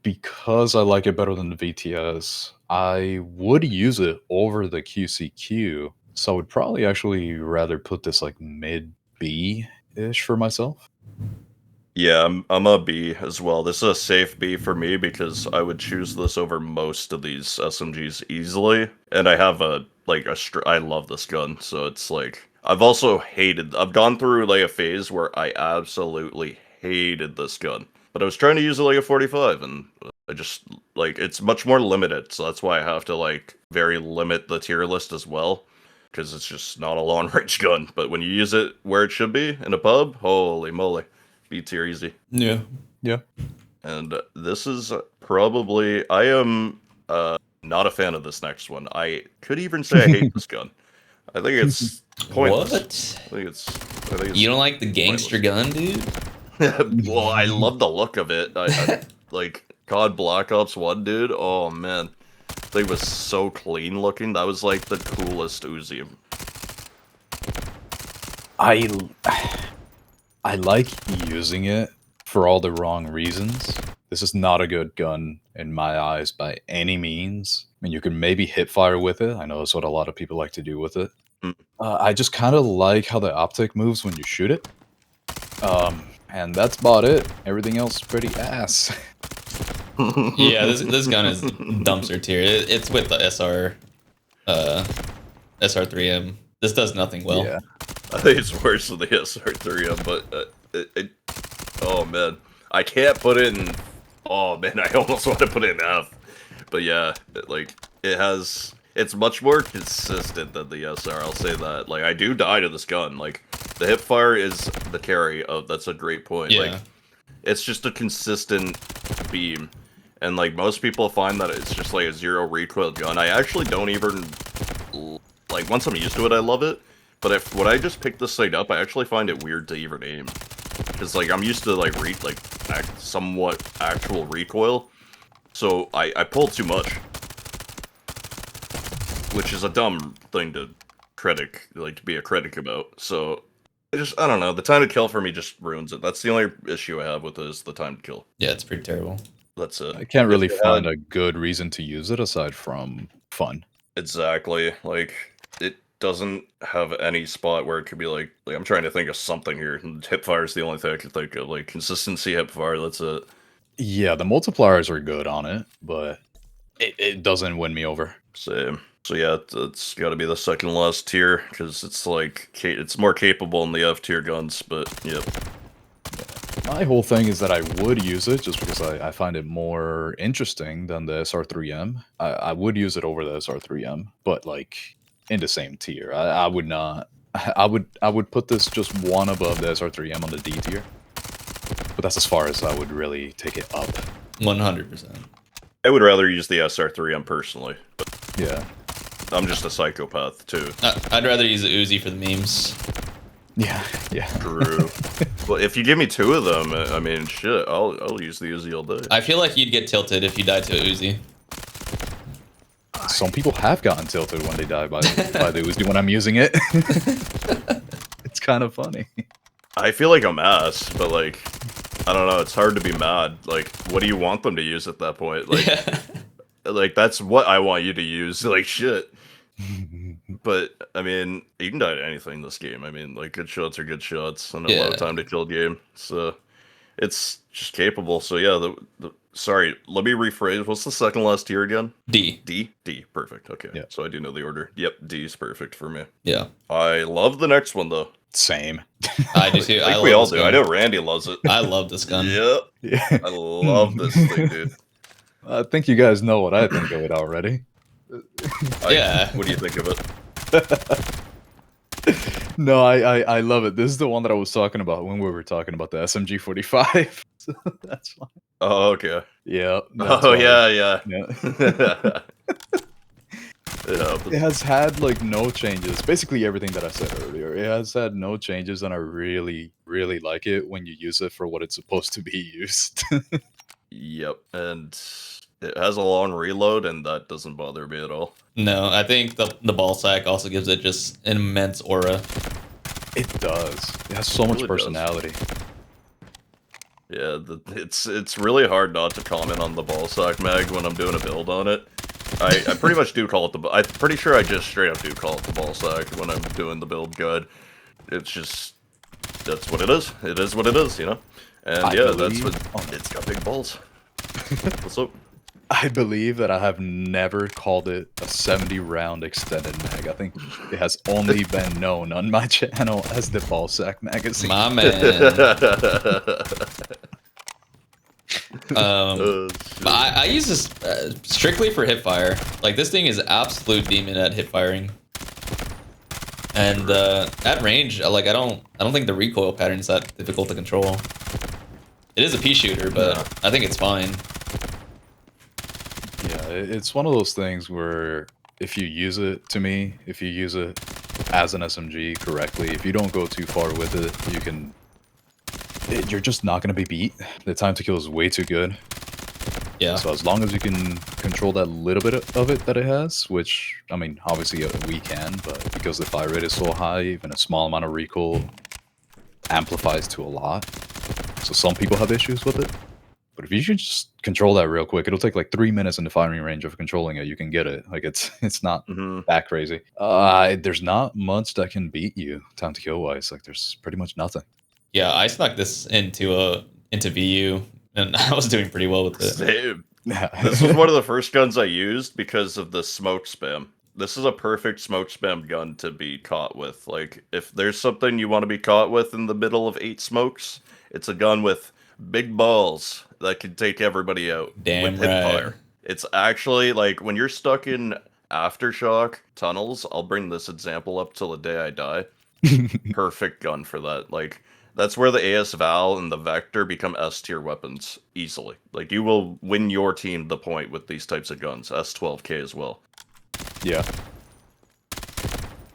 [SPEAKER 3] because I like it better than the VTS, I would use it over the QCQ. So I would probably actually rather put this like mid B-ish for myself.
[SPEAKER 2] Yeah, I'm a B as well. This is a safe B for me because I would choose this over most of these SMGs easily. And I have I love this gun, so it's like, I've gone through like a phase where I absolutely hated this gun. But I was trying to use it like a 45, and I just, like, it's much more limited, so that's why I have to, like, very limit the tier list as well. Because it's just not a long-range gun. But when you use it where it should be, in a pub, holy moly. B tier easy.
[SPEAKER 4] Yeah.
[SPEAKER 3] Yeah.
[SPEAKER 2] And this is probably... I am not a fan of this next one. I could even say I hate this gun. I think it's pointless.
[SPEAKER 4] What?
[SPEAKER 2] I think it's
[SPEAKER 4] You don't like the gangster gun, dude?
[SPEAKER 2] well, I love the look of it. I like COD Black Ops 1, dude. Oh, man. Thing was so clean looking. That was like the coolest Uzi.
[SPEAKER 3] I like using it for all the wrong reasons. This is not a good gun in my eyes by any means. I mean, you can maybe hip fire with it. I know that's what a lot of people like to do with it. I just kind of like how the optic moves when you shoot it. And that's about it. Everything else is pretty ass.
[SPEAKER 4] Yeah, this gun is dumpster tier. It's with the SR3M. This does nothing well.
[SPEAKER 3] Yeah.
[SPEAKER 2] I think it's worse than the SR3M, but oh man, I can't put it in. Oh man, I almost want to put it in F. But yeah, it's much more consistent than the SR. I'll say that. Like, I do die to this gun. Like, the hip fire is the carry of. That's a great point.
[SPEAKER 4] Yeah.
[SPEAKER 2] Like, it's just a consistent beam. And, like, most people find that it's just, like, a 0 recoil gun. I actually don't even, like, once I'm used to it, I love it. But when I just pick this thing up, I actually find it weird to even aim. Because, like, I'm used to, like, somewhat actual recoil. So, I pull too much. Which is a dumb thing to be a critic about. So, I don't know. The time to kill for me just ruins it. That's the only issue I have with it, is the time to kill.
[SPEAKER 4] Yeah, it's pretty terrible.
[SPEAKER 2] That's it.
[SPEAKER 3] I can't really find a good reason to use it aside from fun.
[SPEAKER 2] Exactly. Like, it doesn't have any spot where it could be like I'm trying to think of something here. Hipfire is the only thing I can think of. Like, consistency hipfire, that's it.
[SPEAKER 3] Yeah, the multipliers are good on it, but it doesn't win me over.
[SPEAKER 2] Same. So yeah, it's got to be the second last tier, because it's like, it's more capable in the F tier guns, but yep.
[SPEAKER 3] My whole thing is that I would use it just because I find it more interesting than the SR3M. I would use it over the SR3M, but like in the same tier. I would not. I would put this just one above the SR3M on the D tier. But that's as far as I would really take it up.
[SPEAKER 4] 100%.
[SPEAKER 2] I would rather use the SR3M personally, but
[SPEAKER 3] Yeah.
[SPEAKER 2] I'm just a psychopath too.
[SPEAKER 4] I'd rather use the Uzi for the memes.
[SPEAKER 3] Yeah. Yeah.
[SPEAKER 2] True. Well, if you give me two of them, I mean, shit, I'll use the Uzi all day.
[SPEAKER 4] I feel like you'd get tilted if you died to a Uzi.
[SPEAKER 3] Some people have gotten tilted when they die by the Uzi when I'm using it. It's kind of funny.
[SPEAKER 2] I feel like I'm ass, but like, I don't know, it's hard to be mad. Like, what do you want them to use at that point? Like,
[SPEAKER 4] Yeah.
[SPEAKER 2] like, that's what I want you to use. Like, shit. but I mean, you can die to anything in this game. I mean, like good shots are good shots, and a
[SPEAKER 4] Yeah.
[SPEAKER 2] low time to kill game. So it's just capable. So yeah, sorry, let me rephrase. What's the second last tier again?
[SPEAKER 4] D.
[SPEAKER 2] D. Perfect. Okay.
[SPEAKER 3] Yeah.
[SPEAKER 2] So I do know the order. Yep, D is perfect for me.
[SPEAKER 4] Yeah.
[SPEAKER 2] I love the next one though.
[SPEAKER 3] Same.
[SPEAKER 4] I do too.
[SPEAKER 2] I think
[SPEAKER 4] love
[SPEAKER 2] we all
[SPEAKER 4] this
[SPEAKER 2] do.
[SPEAKER 4] gun.
[SPEAKER 2] I know Randy loves it.
[SPEAKER 4] I love this gun.
[SPEAKER 2] Yep.
[SPEAKER 3] Yeah.
[SPEAKER 2] I love this thing, dude.
[SPEAKER 3] I think you guys know what I think of it already.
[SPEAKER 4] Yeah.
[SPEAKER 2] What do you think of it?
[SPEAKER 3] No, I love it. This is the one that I was talking about when we were talking about the SMG 45. So that's fine.
[SPEAKER 2] Oh, okay.
[SPEAKER 3] Yeah.
[SPEAKER 2] Oh, yeah.
[SPEAKER 3] Yeah.
[SPEAKER 2] Yeah,
[SPEAKER 3] It has had like no changes. Basically everything that I said earlier. It has had no changes, and I really, really like it when you use it for what it's supposed to be used.
[SPEAKER 2] Yep. And it has a long reload, and that doesn't bother me at all.
[SPEAKER 4] No, I think the ball sack also gives it just an immense aura.
[SPEAKER 3] It does. It has so much
[SPEAKER 2] really does.
[SPEAKER 3] personality.
[SPEAKER 2] Yeah, it's really hard not to comment on the ball sack mag when I'm doing a build on it. I pretty much do call it I'm pretty sure I just straight up do call it the ball sack when I'm doing the build guide. It's just, that's what it is. It is what it is, you know? And
[SPEAKER 3] I
[SPEAKER 2] yeah,
[SPEAKER 3] believe-
[SPEAKER 2] that's what, it's got big balls. What's up?
[SPEAKER 3] I believe that I have never called it a 70 round extended mag. I think it has only been known on my channel as the ball sack magazine.
[SPEAKER 4] My man.
[SPEAKER 2] Oh, shit.
[SPEAKER 4] But I use this strictly for hip fire. Like this thing is absolute demon at hip firing. And at range, like I don't think the recoil pattern is that difficult to control. It is a pea shooter, but I think it's fine.
[SPEAKER 3] Yeah, it's one of those things where if you use it, to me, if you use it as an SMG correctly, if you don't go too far with it, you can... you're just not going to be beat. The time to kill is way too good.
[SPEAKER 4] Yeah.
[SPEAKER 3] So as long as you can control that little bit of it that it has, which, I mean, obviously we can, but because the fire rate is so high, even a small amount of recoil amplifies to a lot. So some people have issues with it. But if you should just control that real quick, it'll take like 3 minutes in the firing range of controlling it. You can get it. Like it's not that crazy. There's not much that can beat you time to kill wise. Like there's pretty much nothing.
[SPEAKER 4] Yeah, I snuck this into VU, and I was doing pretty well with it.
[SPEAKER 2] Same. This was one of the first guns I used because of the smoke spam. This is a perfect smoke spam gun to be caught with. Like, if there's something you want to be caught with in the middle of 8 smokes, it's a gun with big balls that can take everybody out
[SPEAKER 4] Damn
[SPEAKER 2] with hip
[SPEAKER 4] right.
[SPEAKER 2] fire. It's actually, like, when you're stuck in aftershock tunnels, I'll bring this example up till the day I die. Perfect gun for that. Like, that's where the AS Val and the Vector become S tier weapons easily. Like, you will win your team the point with these types of guns. S12K as well.
[SPEAKER 3] Yeah.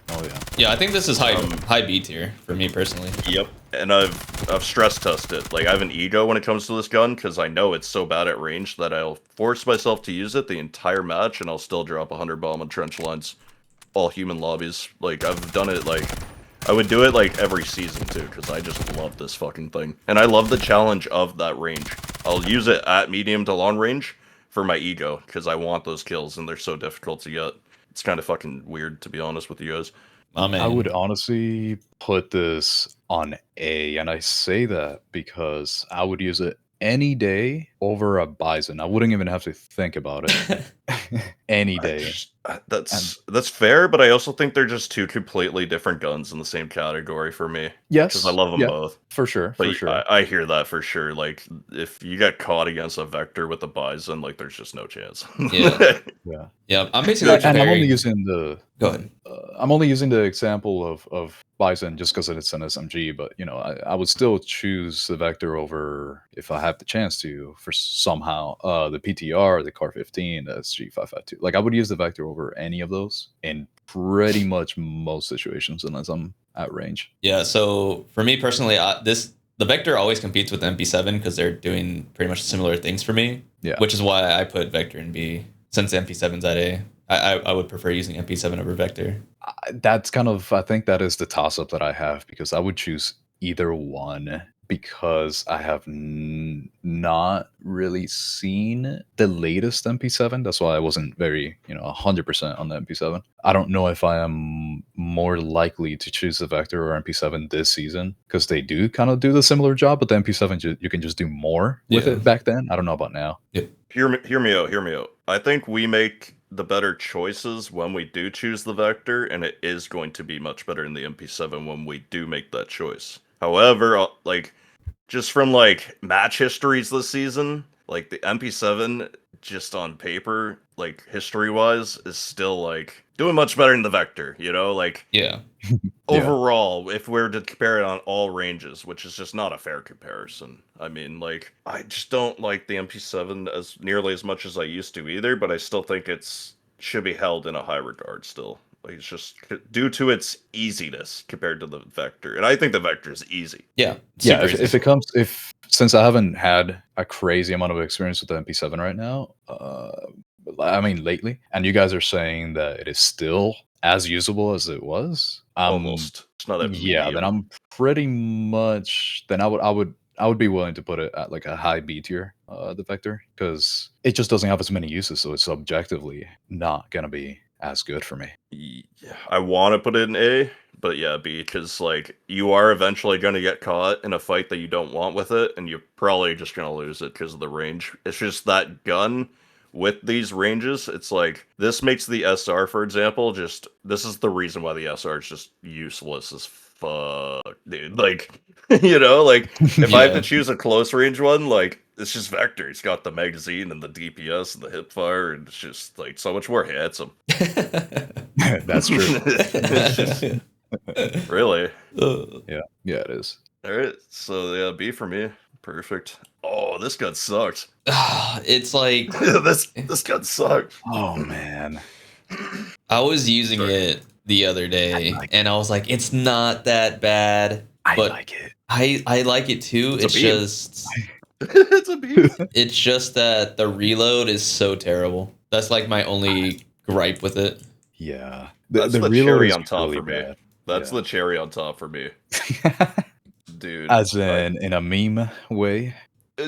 [SPEAKER 3] Oh yeah.
[SPEAKER 4] Yeah, I think this is high B tier for me personally.
[SPEAKER 2] Yep. And I've stress tested. Like, I have an ego when it comes to this gun because I know it's so bad at range that I'll force myself to use it the entire match, and I'll still drop 100 bomb on trench lines, all human lobbies. Like, I've done it like. I would do it like every season too, because I just love this fucking thing. And I love the challenge of that range. I'll use it at medium to long range for my ego, because I want those kills and they're so difficult to get. It's kind of fucking weird, to be honest with you guys.
[SPEAKER 4] My man.
[SPEAKER 3] I would honestly put this on A, and I say that because I would use it any day over a Bizon. I wouldn't even have to think about it. Any day.
[SPEAKER 2] That's fair, but I also think they're just two completely different guns in the same category for me.
[SPEAKER 3] Yes.
[SPEAKER 2] Because I love them both.
[SPEAKER 3] For sure.
[SPEAKER 2] But
[SPEAKER 3] For sure.
[SPEAKER 2] I hear that for sure. Like, if you get caught against a Vector with a Bizon, like, there's just no chance.
[SPEAKER 4] Yeah.
[SPEAKER 3] Yeah.
[SPEAKER 4] Yeah, I'm basically
[SPEAKER 3] And I'm only
[SPEAKER 4] comparing.
[SPEAKER 3] using the.
[SPEAKER 4] Go ahead.
[SPEAKER 3] I'm only using the example of Bizon just because it's an SMG, but you know, I would still choose the Vector over, if I have the chance to, for somehow the PTR, the Car 15, the SG552. Like I would use the Vector over any of those in pretty much most situations, unless I'm at range.
[SPEAKER 4] Yeah, so for me personally, the Vector always competes with the MP7 because they're doing pretty much similar things for me.
[SPEAKER 3] Yeah.
[SPEAKER 4] Which is why I put Vector in B. Since the MP7's at A, I would prefer using MP7 over Vector.
[SPEAKER 3] That's kind of, I think that is the toss up that I have, because I would choose either one because I have not really seen the latest MP7. That's why I wasn't very, 100% on the MP7. I don't know if I am more likely to choose the Vector or MP7 this season, because they do kind of do the similar job, but the MP7, you can just do more with it back then. I don't know about now.
[SPEAKER 4] Yep.
[SPEAKER 2] Hear me out. I think we make the better choices when we do choose the Vector, and it is going to be much better in the MP7 when we do make that choice. However, just from match histories this season, the MP7 just on paper, history-wise, is still doing much better than the Vector,
[SPEAKER 4] Yeah.
[SPEAKER 2] Overall, if we're to compare it on all ranges, which is just not a fair comparison. I mean, I just don't like the MP7 as nearly as much as I used to either, but I still think should be held in a high regard still. It's just due to its easiness compared to the Vector. And I think the Vector is easy.
[SPEAKER 4] Yeah.
[SPEAKER 3] Yeah, since I haven't had a crazy amount of experience with the MP7 right now, lately, and you guys are saying that it is still as usable as it was,
[SPEAKER 2] Almost. It's not a medium.
[SPEAKER 3] then I'm pretty much. Then I would be willing to put it at a high B tier, the Vector, because it just doesn't have as many uses, so it's objectively not gonna be as good for me.
[SPEAKER 2] Yeah, I want to put it in A, but yeah, B, because you are eventually going to get caught in a fight that you don't want with it, and you're probably just going to lose it because of the range. It's just that gun with these ranges, it's this makes the SR, for example, this is the reason why the SR is just useless as fuck, dude. If I have to choose a close range one, it's just Vector. It's got the magazine and the DPS and the hip fire, and it's just so much more handsome.
[SPEAKER 3] That's true.
[SPEAKER 2] Really?
[SPEAKER 3] Yeah, it is.
[SPEAKER 2] All right, so yeah, B for me. Perfect. Oh, this gun sucked.
[SPEAKER 4] It's
[SPEAKER 2] this gun sucked.
[SPEAKER 3] Oh man,
[SPEAKER 4] I was using it the other day, and I was like, it's not that bad. But
[SPEAKER 3] like it.
[SPEAKER 4] I like it too. It's just
[SPEAKER 2] it's a beast.
[SPEAKER 4] It's just that the reload is so terrible. That's my only gripe with it.
[SPEAKER 3] Yeah,
[SPEAKER 2] That's the cherry on top for me.
[SPEAKER 3] Bad.
[SPEAKER 2] That's the cherry on top for me, dude.
[SPEAKER 3] As in a meme way.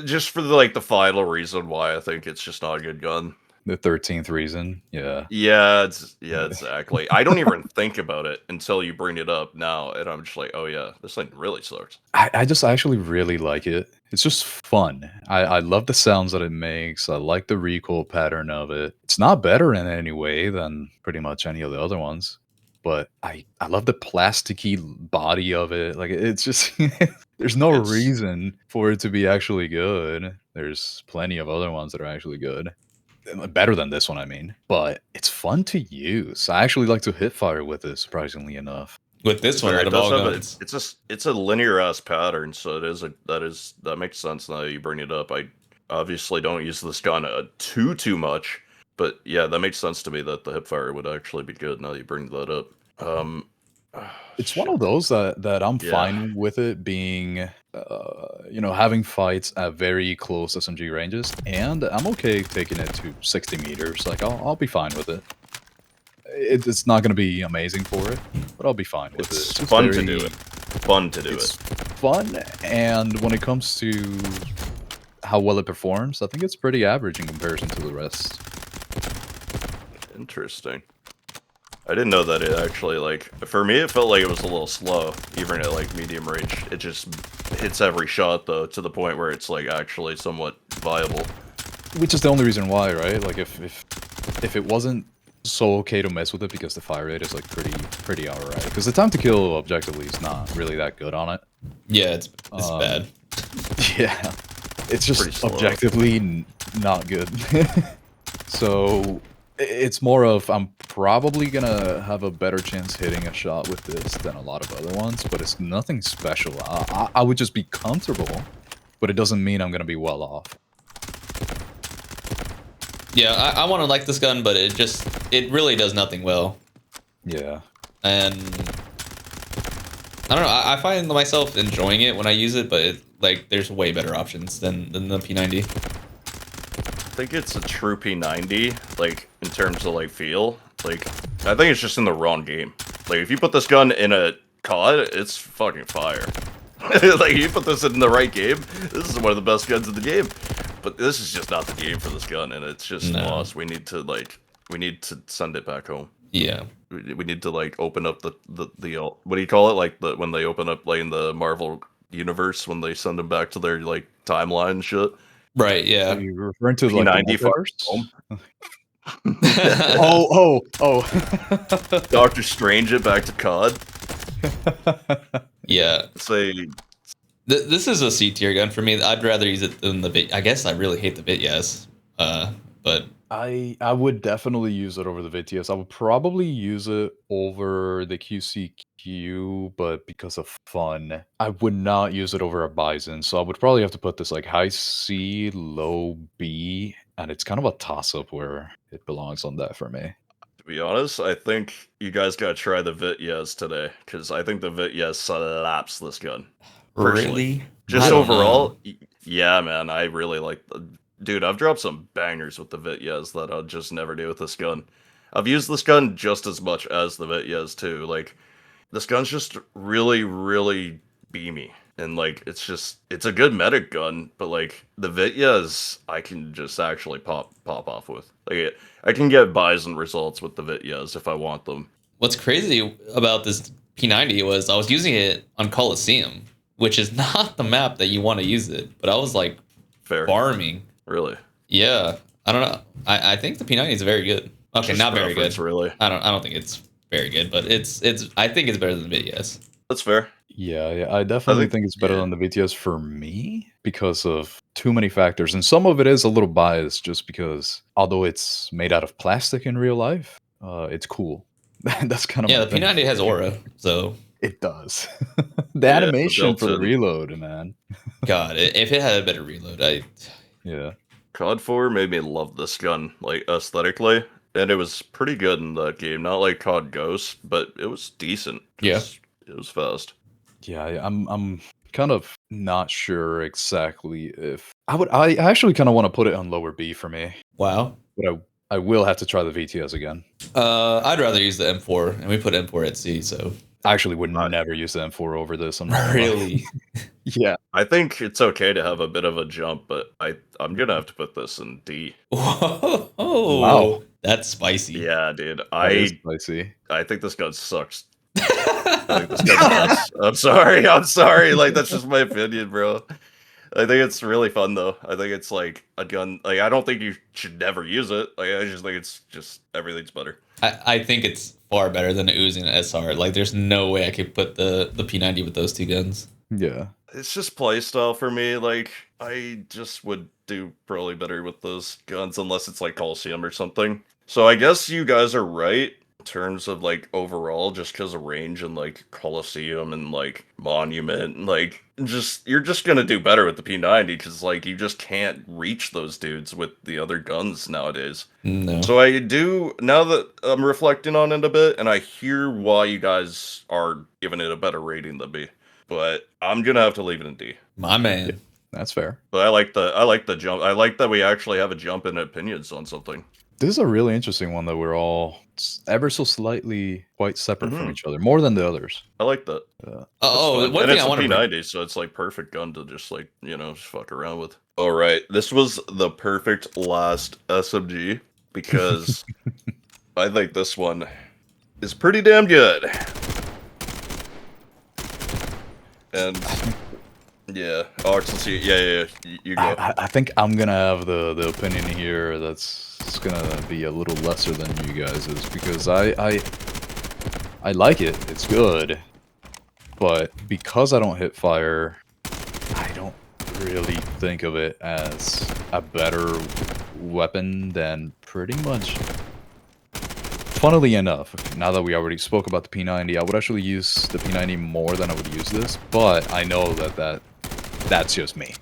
[SPEAKER 2] Just for the final reason why I think it's just not a good gun.
[SPEAKER 3] The 13th reason, yeah.
[SPEAKER 2] Yeah, exactly. I don't even think about it until you bring it up now, and I'm just like, oh yeah, this thing really sucks.
[SPEAKER 3] I just actually really like it. It's just fun. I love the sounds that it makes. I like the recoil pattern of it. It's not better in any way than pretty much any of the other ones, but I love the plasticky body of it. It's just there's no reason for it to be actually good. There's plenty of other ones that are actually good. Better than this one, I mean. But it's fun to use. I actually like to hit fire with it, surprisingly enough.
[SPEAKER 4] With this one,
[SPEAKER 2] it's a linear ass pattern, so that makes sense now that you bring it up. I obviously don't use this gun too much, but yeah, that makes sense to me that the hip fire would actually be good now that you bring that up.
[SPEAKER 3] It's one of those that I'm fine with it being, having fights at very close SMG ranges, and I'm okay taking it to 60 meters. I'll be fine with it. It's not going to be amazing for it, but I'll be fine with it.
[SPEAKER 2] It's fun to do it. It's
[SPEAKER 3] fun, and when it comes to how well it performs, I think it's pretty average in comparison to the rest.
[SPEAKER 2] Interesting. I didn't know that it actually, for me, it felt like it was a little slow, even at, medium range. It just hits every shot, though, to the point where it's, actually somewhat viable.
[SPEAKER 3] Which is the only reason why, right? If it wasn't so okay to mess with it because the fire rate is, pretty alright. Because the time to kill, objectively, is not really that good on it.
[SPEAKER 4] Yeah, it's bad.
[SPEAKER 3] Yeah. It's just objectively not good. So it's more of, I'm probably gonna have a better chance hitting a shot with this than a lot of other ones, but it's nothing special. I would just be comfortable, but it doesn't mean I'm gonna be well off.
[SPEAKER 4] Yeah, I want to like this gun, but it really does nothing well.
[SPEAKER 3] Yeah.
[SPEAKER 4] And I don't know, I find myself enjoying it when I use it, but there's way better options than the P90.
[SPEAKER 2] I think it's a true P90, in terms of, feel. I think it's just in the wrong game. If you put this gun in a COD, it's fucking fire. Like, you put this in the right game, this is one of the best guns in the game. But this is just not the game for this gun, and it's just lost. We need to send it back home.
[SPEAKER 4] Yeah.
[SPEAKER 2] We need to like open up the what do you call it? Like when they open up like in the Marvel universe when they send them back to their like timeline and shit.
[SPEAKER 4] Right. Yeah.
[SPEAKER 3] Are you referring to like the
[SPEAKER 2] P90
[SPEAKER 3] multiverse? Oh.
[SPEAKER 2] Doctor Strange it back to COD.
[SPEAKER 4] Yeah.
[SPEAKER 2] Say
[SPEAKER 4] This is a C tier gun for me. I'd rather use it than the Vit. I guess I really hate the Vityaz. But
[SPEAKER 3] I would definitely use it over the Vityaz. I would probably use it over the QCQ, but because of fun, I would not use it over a Bizon. So I would probably have to put this like high C, low B, and it's kind of a toss-up where it belongs on that for me.
[SPEAKER 2] to be honest, I think you guys gotta try the Vityaz today, because I think the Vityaz slaps this gun. Personally.
[SPEAKER 4] really,
[SPEAKER 2] Just
[SPEAKER 4] I don't
[SPEAKER 2] overall,
[SPEAKER 4] know.
[SPEAKER 2] yeah, man, I really like the dude. I've dropped some bangers with the Vityaz that I'll just never do with this gun. I've used this gun just as much as the Vityaz too. Like, this gun's just really, really beamy, and like it's a good medic gun. But like the Vityaz, I can just actually pop off with. Like, I can get Bizon results with the Vityaz if I want them.
[SPEAKER 4] What's crazy about this P90 was I was using it on Coliseum, which is not the map that you want to use it. But I was like
[SPEAKER 2] Fair,
[SPEAKER 4] farming.
[SPEAKER 2] really.
[SPEAKER 4] Yeah. I don't know. I think the P90 is very good. Okay,
[SPEAKER 2] Just
[SPEAKER 4] not very good.
[SPEAKER 2] preference, really.
[SPEAKER 4] I don't think it's very good, but it's I think it's better than the Vityaz.
[SPEAKER 2] That's fair.
[SPEAKER 3] Yeah, I definitely think it's better than the VTS for me because of too many factors. And some of it is a little biased just because although it's made out of plastic in real life, it's cool. That's kind of
[SPEAKER 4] Yeah,
[SPEAKER 3] my
[SPEAKER 4] the
[SPEAKER 3] thing.
[SPEAKER 4] P90 has aura, so
[SPEAKER 3] It does. The animation for the
[SPEAKER 2] built-in.
[SPEAKER 3] reload, man.
[SPEAKER 4] God, if it had a better reload,
[SPEAKER 3] Yeah.
[SPEAKER 2] COD 4 made me love this gun, like, aesthetically. And it was pretty good in that game. Not like COD Ghost, but it was decent.
[SPEAKER 4] Yeah.
[SPEAKER 2] It was fast.
[SPEAKER 3] Yeah, I'm kind of not sure exactly if I actually kind of want to put it on lower B for me,
[SPEAKER 4] wow.
[SPEAKER 3] but I will have to try the VTS again.
[SPEAKER 4] I'd rather use the M4, and we put M4 at C, so
[SPEAKER 3] I actually would never use the M4 over this. I'm not gonna lie.
[SPEAKER 4] really.
[SPEAKER 3] Yeah.
[SPEAKER 2] I think it's okay to have a bit of a jump, but I'm gonna have to put this in D.
[SPEAKER 4] Whoa,
[SPEAKER 3] Wow.
[SPEAKER 4] that's spicy.
[SPEAKER 2] Yeah, dude.
[SPEAKER 3] That is spicy.
[SPEAKER 2] I think this gun sucks. I think this gun sucks. I'm sorry. Like, that's just my opinion, bro. I think it's really fun though. I think it's like a gun. Like, I don't think you should never use it. Like, I just think it's just everything's better.
[SPEAKER 4] I think it's far better than the Uzi and SR. Like, there's no way I could put the P90 with those two guns.
[SPEAKER 3] Yeah.
[SPEAKER 2] It's just playstyle for me. Like, I just would do probably better with those guns unless it's like Coliseum or something. So I guess you guys are right in terms of like overall, just because of range and like Coliseum and like Monument, and like you're just gonna do better with the P90 because like you just can't reach those dudes with the other guns nowadays.
[SPEAKER 4] No.
[SPEAKER 2] So I do, now that I'm reflecting on it a bit, and I hear why you guys are giving it a better rating than me. But I'm gonna have to leave it in D.
[SPEAKER 4] My man.
[SPEAKER 3] That's fair.
[SPEAKER 2] But I like the jump. I like that we actually have a jump in opinions on something.
[SPEAKER 3] This is a really interesting one that we're all ever so slightly quite separate from
[SPEAKER 2] Mhm.
[SPEAKER 3] each other, more than the others.
[SPEAKER 2] I like that.
[SPEAKER 4] Oh,
[SPEAKER 2] That's fun.
[SPEAKER 4] one
[SPEAKER 2] And
[SPEAKER 4] thing
[SPEAKER 2] it's
[SPEAKER 4] I
[SPEAKER 2] a
[SPEAKER 4] want to
[SPEAKER 2] P90, so it's like perfect gun to just like, just fuck around with. All right, this was the perfect last SMG because I think this one is pretty damn good. And yeah, let's see. Yeah, you go.
[SPEAKER 3] I think I'm gonna have the opinion here that's gonna be a little lesser than you guys's because I like it. It's good, but because I don't hit fire, I don't really think of it as a better weapon than pretty much. Funnily enough, now that we already spoke about the P90, I would actually use the P90 more than I would use this, but I know that's just me.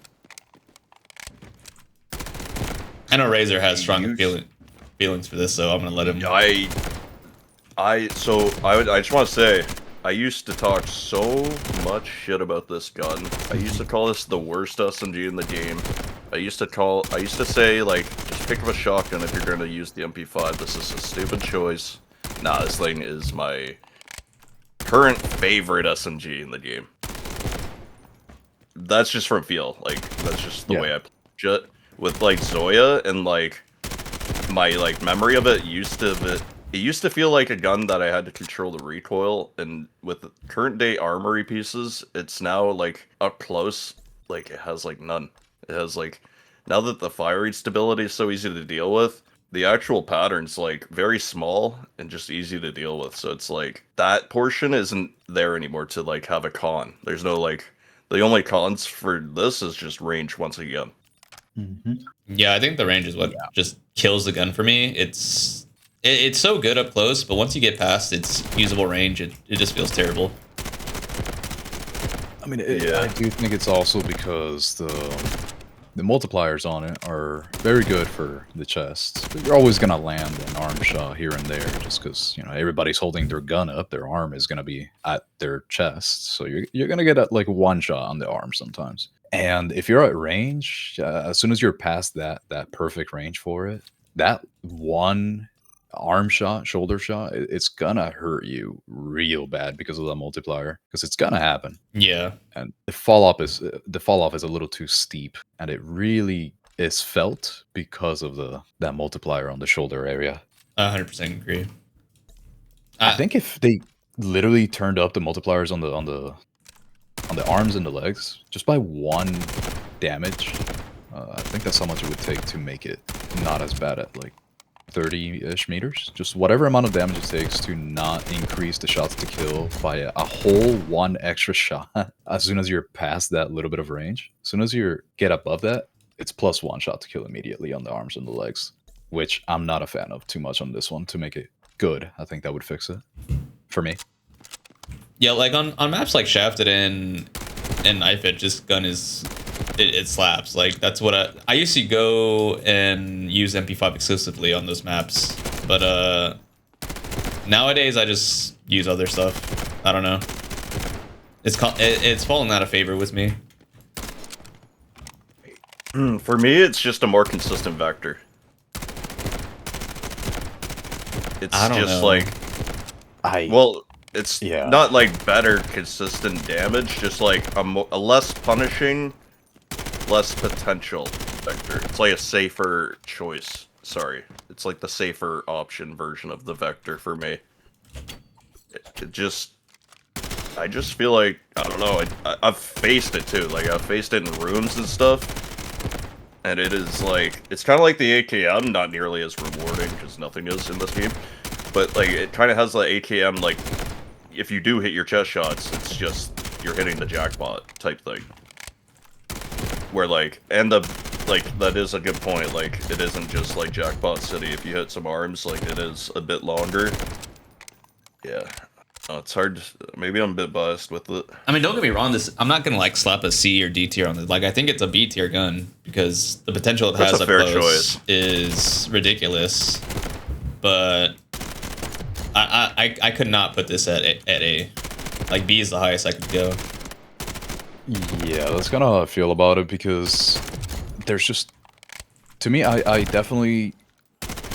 [SPEAKER 4] I know Razor has strong feelings for this, so I'm gonna let him.
[SPEAKER 2] I just want to say, I used to talk so much shit about this gun. I used to call this the worst SMG in the game. I used to say, like, just pick up a shotgun if you're going to use the MP5. This is a stupid choice. Nah, this thing is my current favorite SMG in the game. that's just from feel. Like that's just the
[SPEAKER 3] Yeah.
[SPEAKER 2] way I play it. With like Zoya and like my like memory of it used to feel like a gun that I had to control the recoil, and with the current day armory pieces, it's now like up close, like it has like none. It has like, now that the firing stability is so easy to deal with, the actual pattern's like very small and just easy to deal with. So it's like that portion isn't there anymore to like have a con. There's no like, the only cons for this is just range once again.
[SPEAKER 4] Yeah, I think the range is what just kills the gun for me. It's so good up close, but once you get past its usable range, it just feels terrible.
[SPEAKER 3] I mean, I do think it's also because the multipliers on it are very good for the chest. You're always gonna land an arm shot here and there, just because everybody's holding their gun up. Their arm is gonna be at their chest, so you're gonna get like one shot on the arm sometimes. And if you're at range, as soon as you're past that perfect range for it, that one arm shot, shoulder shot, it's gonna hurt you real bad because of that multiplier. Because it's gonna happen.
[SPEAKER 4] Yeah,
[SPEAKER 3] And the fall off is a little too steep, and it really is felt because of that multiplier on the shoulder area.
[SPEAKER 4] 100% agree.
[SPEAKER 3] I think if they literally turned up the multipliers on the arms and the legs just by 1 damage, I think that's how much it would take to make it not as bad at like 30-ish meters. Just whatever amount of damage it takes to not increase the shots to kill by a whole 1 extra shot. As soon as you're past that little bit of range, as soon as you get above that, it's +1 shot to kill immediately on the arms and the legs, which I'm not a fan of too much on this one to make it good. I think that would fix it for me.
[SPEAKER 4] Yeah, like on maps like Shafted and Knife Edge, this gun it slaps. Like that's what I used to go and use MP5 exclusively on those maps, but nowadays I just use other stuff. I don't know. It's fallen out of favor with me.
[SPEAKER 2] For me, it's just a more consistent vector. It's
[SPEAKER 4] I don't
[SPEAKER 2] just
[SPEAKER 4] know.
[SPEAKER 2] like, well, it's not like better consistent damage, just like a less punishing, less potential vector. It's like a safer choice. Sorry, it's like the safer option version of the vector for me. I just feel like, I don't know, I've faced it too. Like I've faced it in rooms and stuff, and it is like, it's kind of like the AKM, not nearly as rewarding because nothing is in this game, but like it kind of has the AKM, like if you do hit your chest shots, it's just you're hitting the jackpot type thing. Where like, and that is a good point. Like it isn't just like Jackpot City. If you hit some arms, like it is a bit longer. Yeah. It's hard. Maybe I'm a bit biased with it.
[SPEAKER 4] I mean, don't get me wrong. I'm not gonna like slap a C or D tier on it. Like, I think it's a B tier gun because the potential it has up close is ridiculous. But I could not put this at A. Like B is the highest I could go.
[SPEAKER 3] Yeah, that's kind of how I feel about it because there's just, to me, I definitely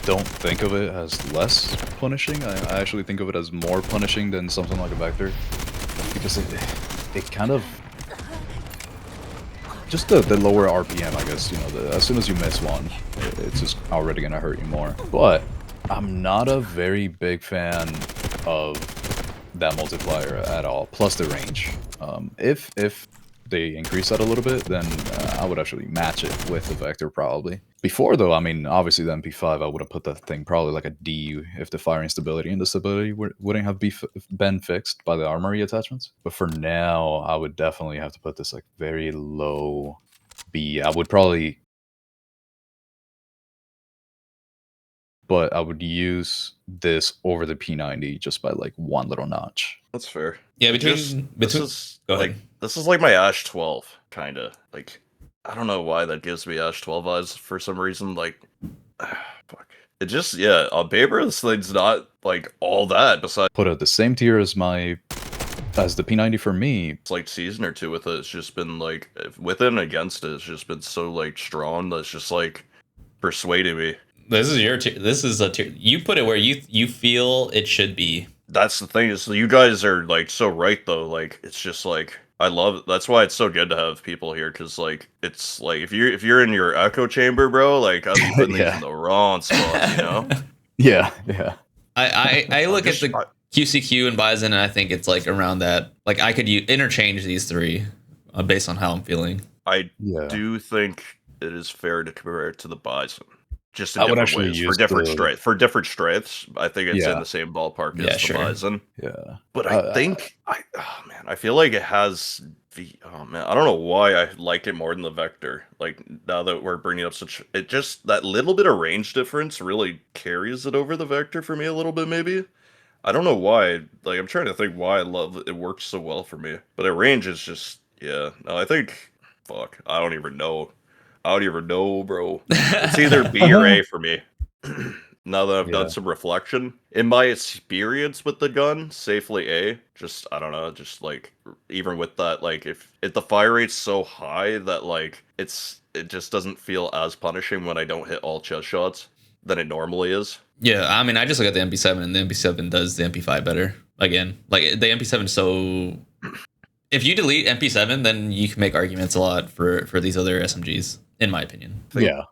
[SPEAKER 3] don't think of it as less punishing. I actually think of it as more punishing than something like a vector because it kind of, just the lower RPM, I guess, as soon as you miss one, it's just already gonna hurt you more. But I'm not a very big fan of that multiplier at all, plus the range. If they increase that a little bit, then I would actually match it with the vector probably. Before though, I mean, obviously the MP5, I would have put that thing probably like a D if the firing stability and the stability wouldn't have been fixed by the armory attachments. But for now, I would definitely have to put this like very low B. I would probably, but I would use this over the P90 just by like 1 little notch.
[SPEAKER 2] That's fair.
[SPEAKER 4] Yeah,
[SPEAKER 2] This is
[SPEAKER 4] go ahead.
[SPEAKER 2] like, this is like my Ash 12 kind of. Like, I don't know why that gives me Ash 12 vibes for some reason. Like, fuck. It just, yeah, on paper, this thing's not like all that. Besides,
[SPEAKER 3] Put it at the same tier as the P90 for me.
[SPEAKER 2] it's like season or two with it. It's just been like, with it and against it, it's just been so like strong that it's just like persuading me.
[SPEAKER 4] This is your tier. This is a tier. You put it where you feel it should be.
[SPEAKER 2] That's the thing, is you guys are like so right though. Like it's just like I love it. That's why it's so good to have people here, because like it's like if you're in your echo chamber, bro, like I'd be putting these
[SPEAKER 3] Yeah.
[SPEAKER 2] in the wrong spots, you know.
[SPEAKER 3] Yeah, yeah.
[SPEAKER 4] I look
[SPEAKER 2] just-
[SPEAKER 4] at the QCQ and Bizon, and I think it's like around that. Like I could interchange these three based on how I'm feeling.
[SPEAKER 2] I
[SPEAKER 3] Yeah.
[SPEAKER 2] do think it is fair to compare it to the Bizon, just in
[SPEAKER 3] I would
[SPEAKER 2] different
[SPEAKER 3] actually
[SPEAKER 2] ways
[SPEAKER 3] use
[SPEAKER 2] for different
[SPEAKER 3] the-
[SPEAKER 2] strengths. For different strengths, I think it's
[SPEAKER 3] Yeah.
[SPEAKER 2] in the same ballpark
[SPEAKER 4] Yeah,
[SPEAKER 2] as
[SPEAKER 4] sure.
[SPEAKER 2] the Bizon.
[SPEAKER 3] Yeah.
[SPEAKER 2] But I think I feel like it has oh man, I don't know why I like it more than the Vector. Like now that we're bringing up it just that little bit of range difference really carries it over the Vector for me a little bit maybe. I don't know why. Like I'm trying to think why I love it works so well for me. But the range is just no, I think fuck, I don't even know. I don't even know, bro. It's either B or A for me. Now that I've done some reflection, in my experience with the gun, safely A. Just I don't know, just like even with that, like if the fire rate's so high that like it just doesn't feel as punishing when I don't hit all chest shots than it normally is.
[SPEAKER 4] Yeah, I mean, I just look at the MP7, and the MP7 does the MP5 better. Again, like the MP7 is so. If you delete MP7, then you can make arguments a lot for these other SMGs, in my opinion.
[SPEAKER 3] Yeah.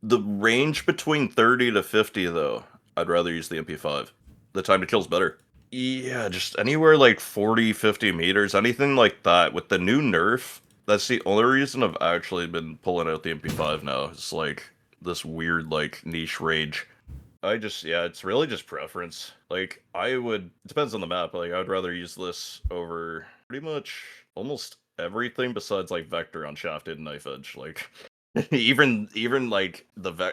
[SPEAKER 2] The range between 30 to 50, though, I'd rather use the MP5. The time to kill's better. Yeah, just anywhere like 40, 50 meters, anything like that. With the new nerf, that's the only reason I've actually been pulling out the MP5 now. It's like this weird, like, niche range. It's really just preference. Like, it depends on the map. Like, I'd rather use this over pretty much almost everything besides, like, Vector on Shafted and Knife Edge. Like, even like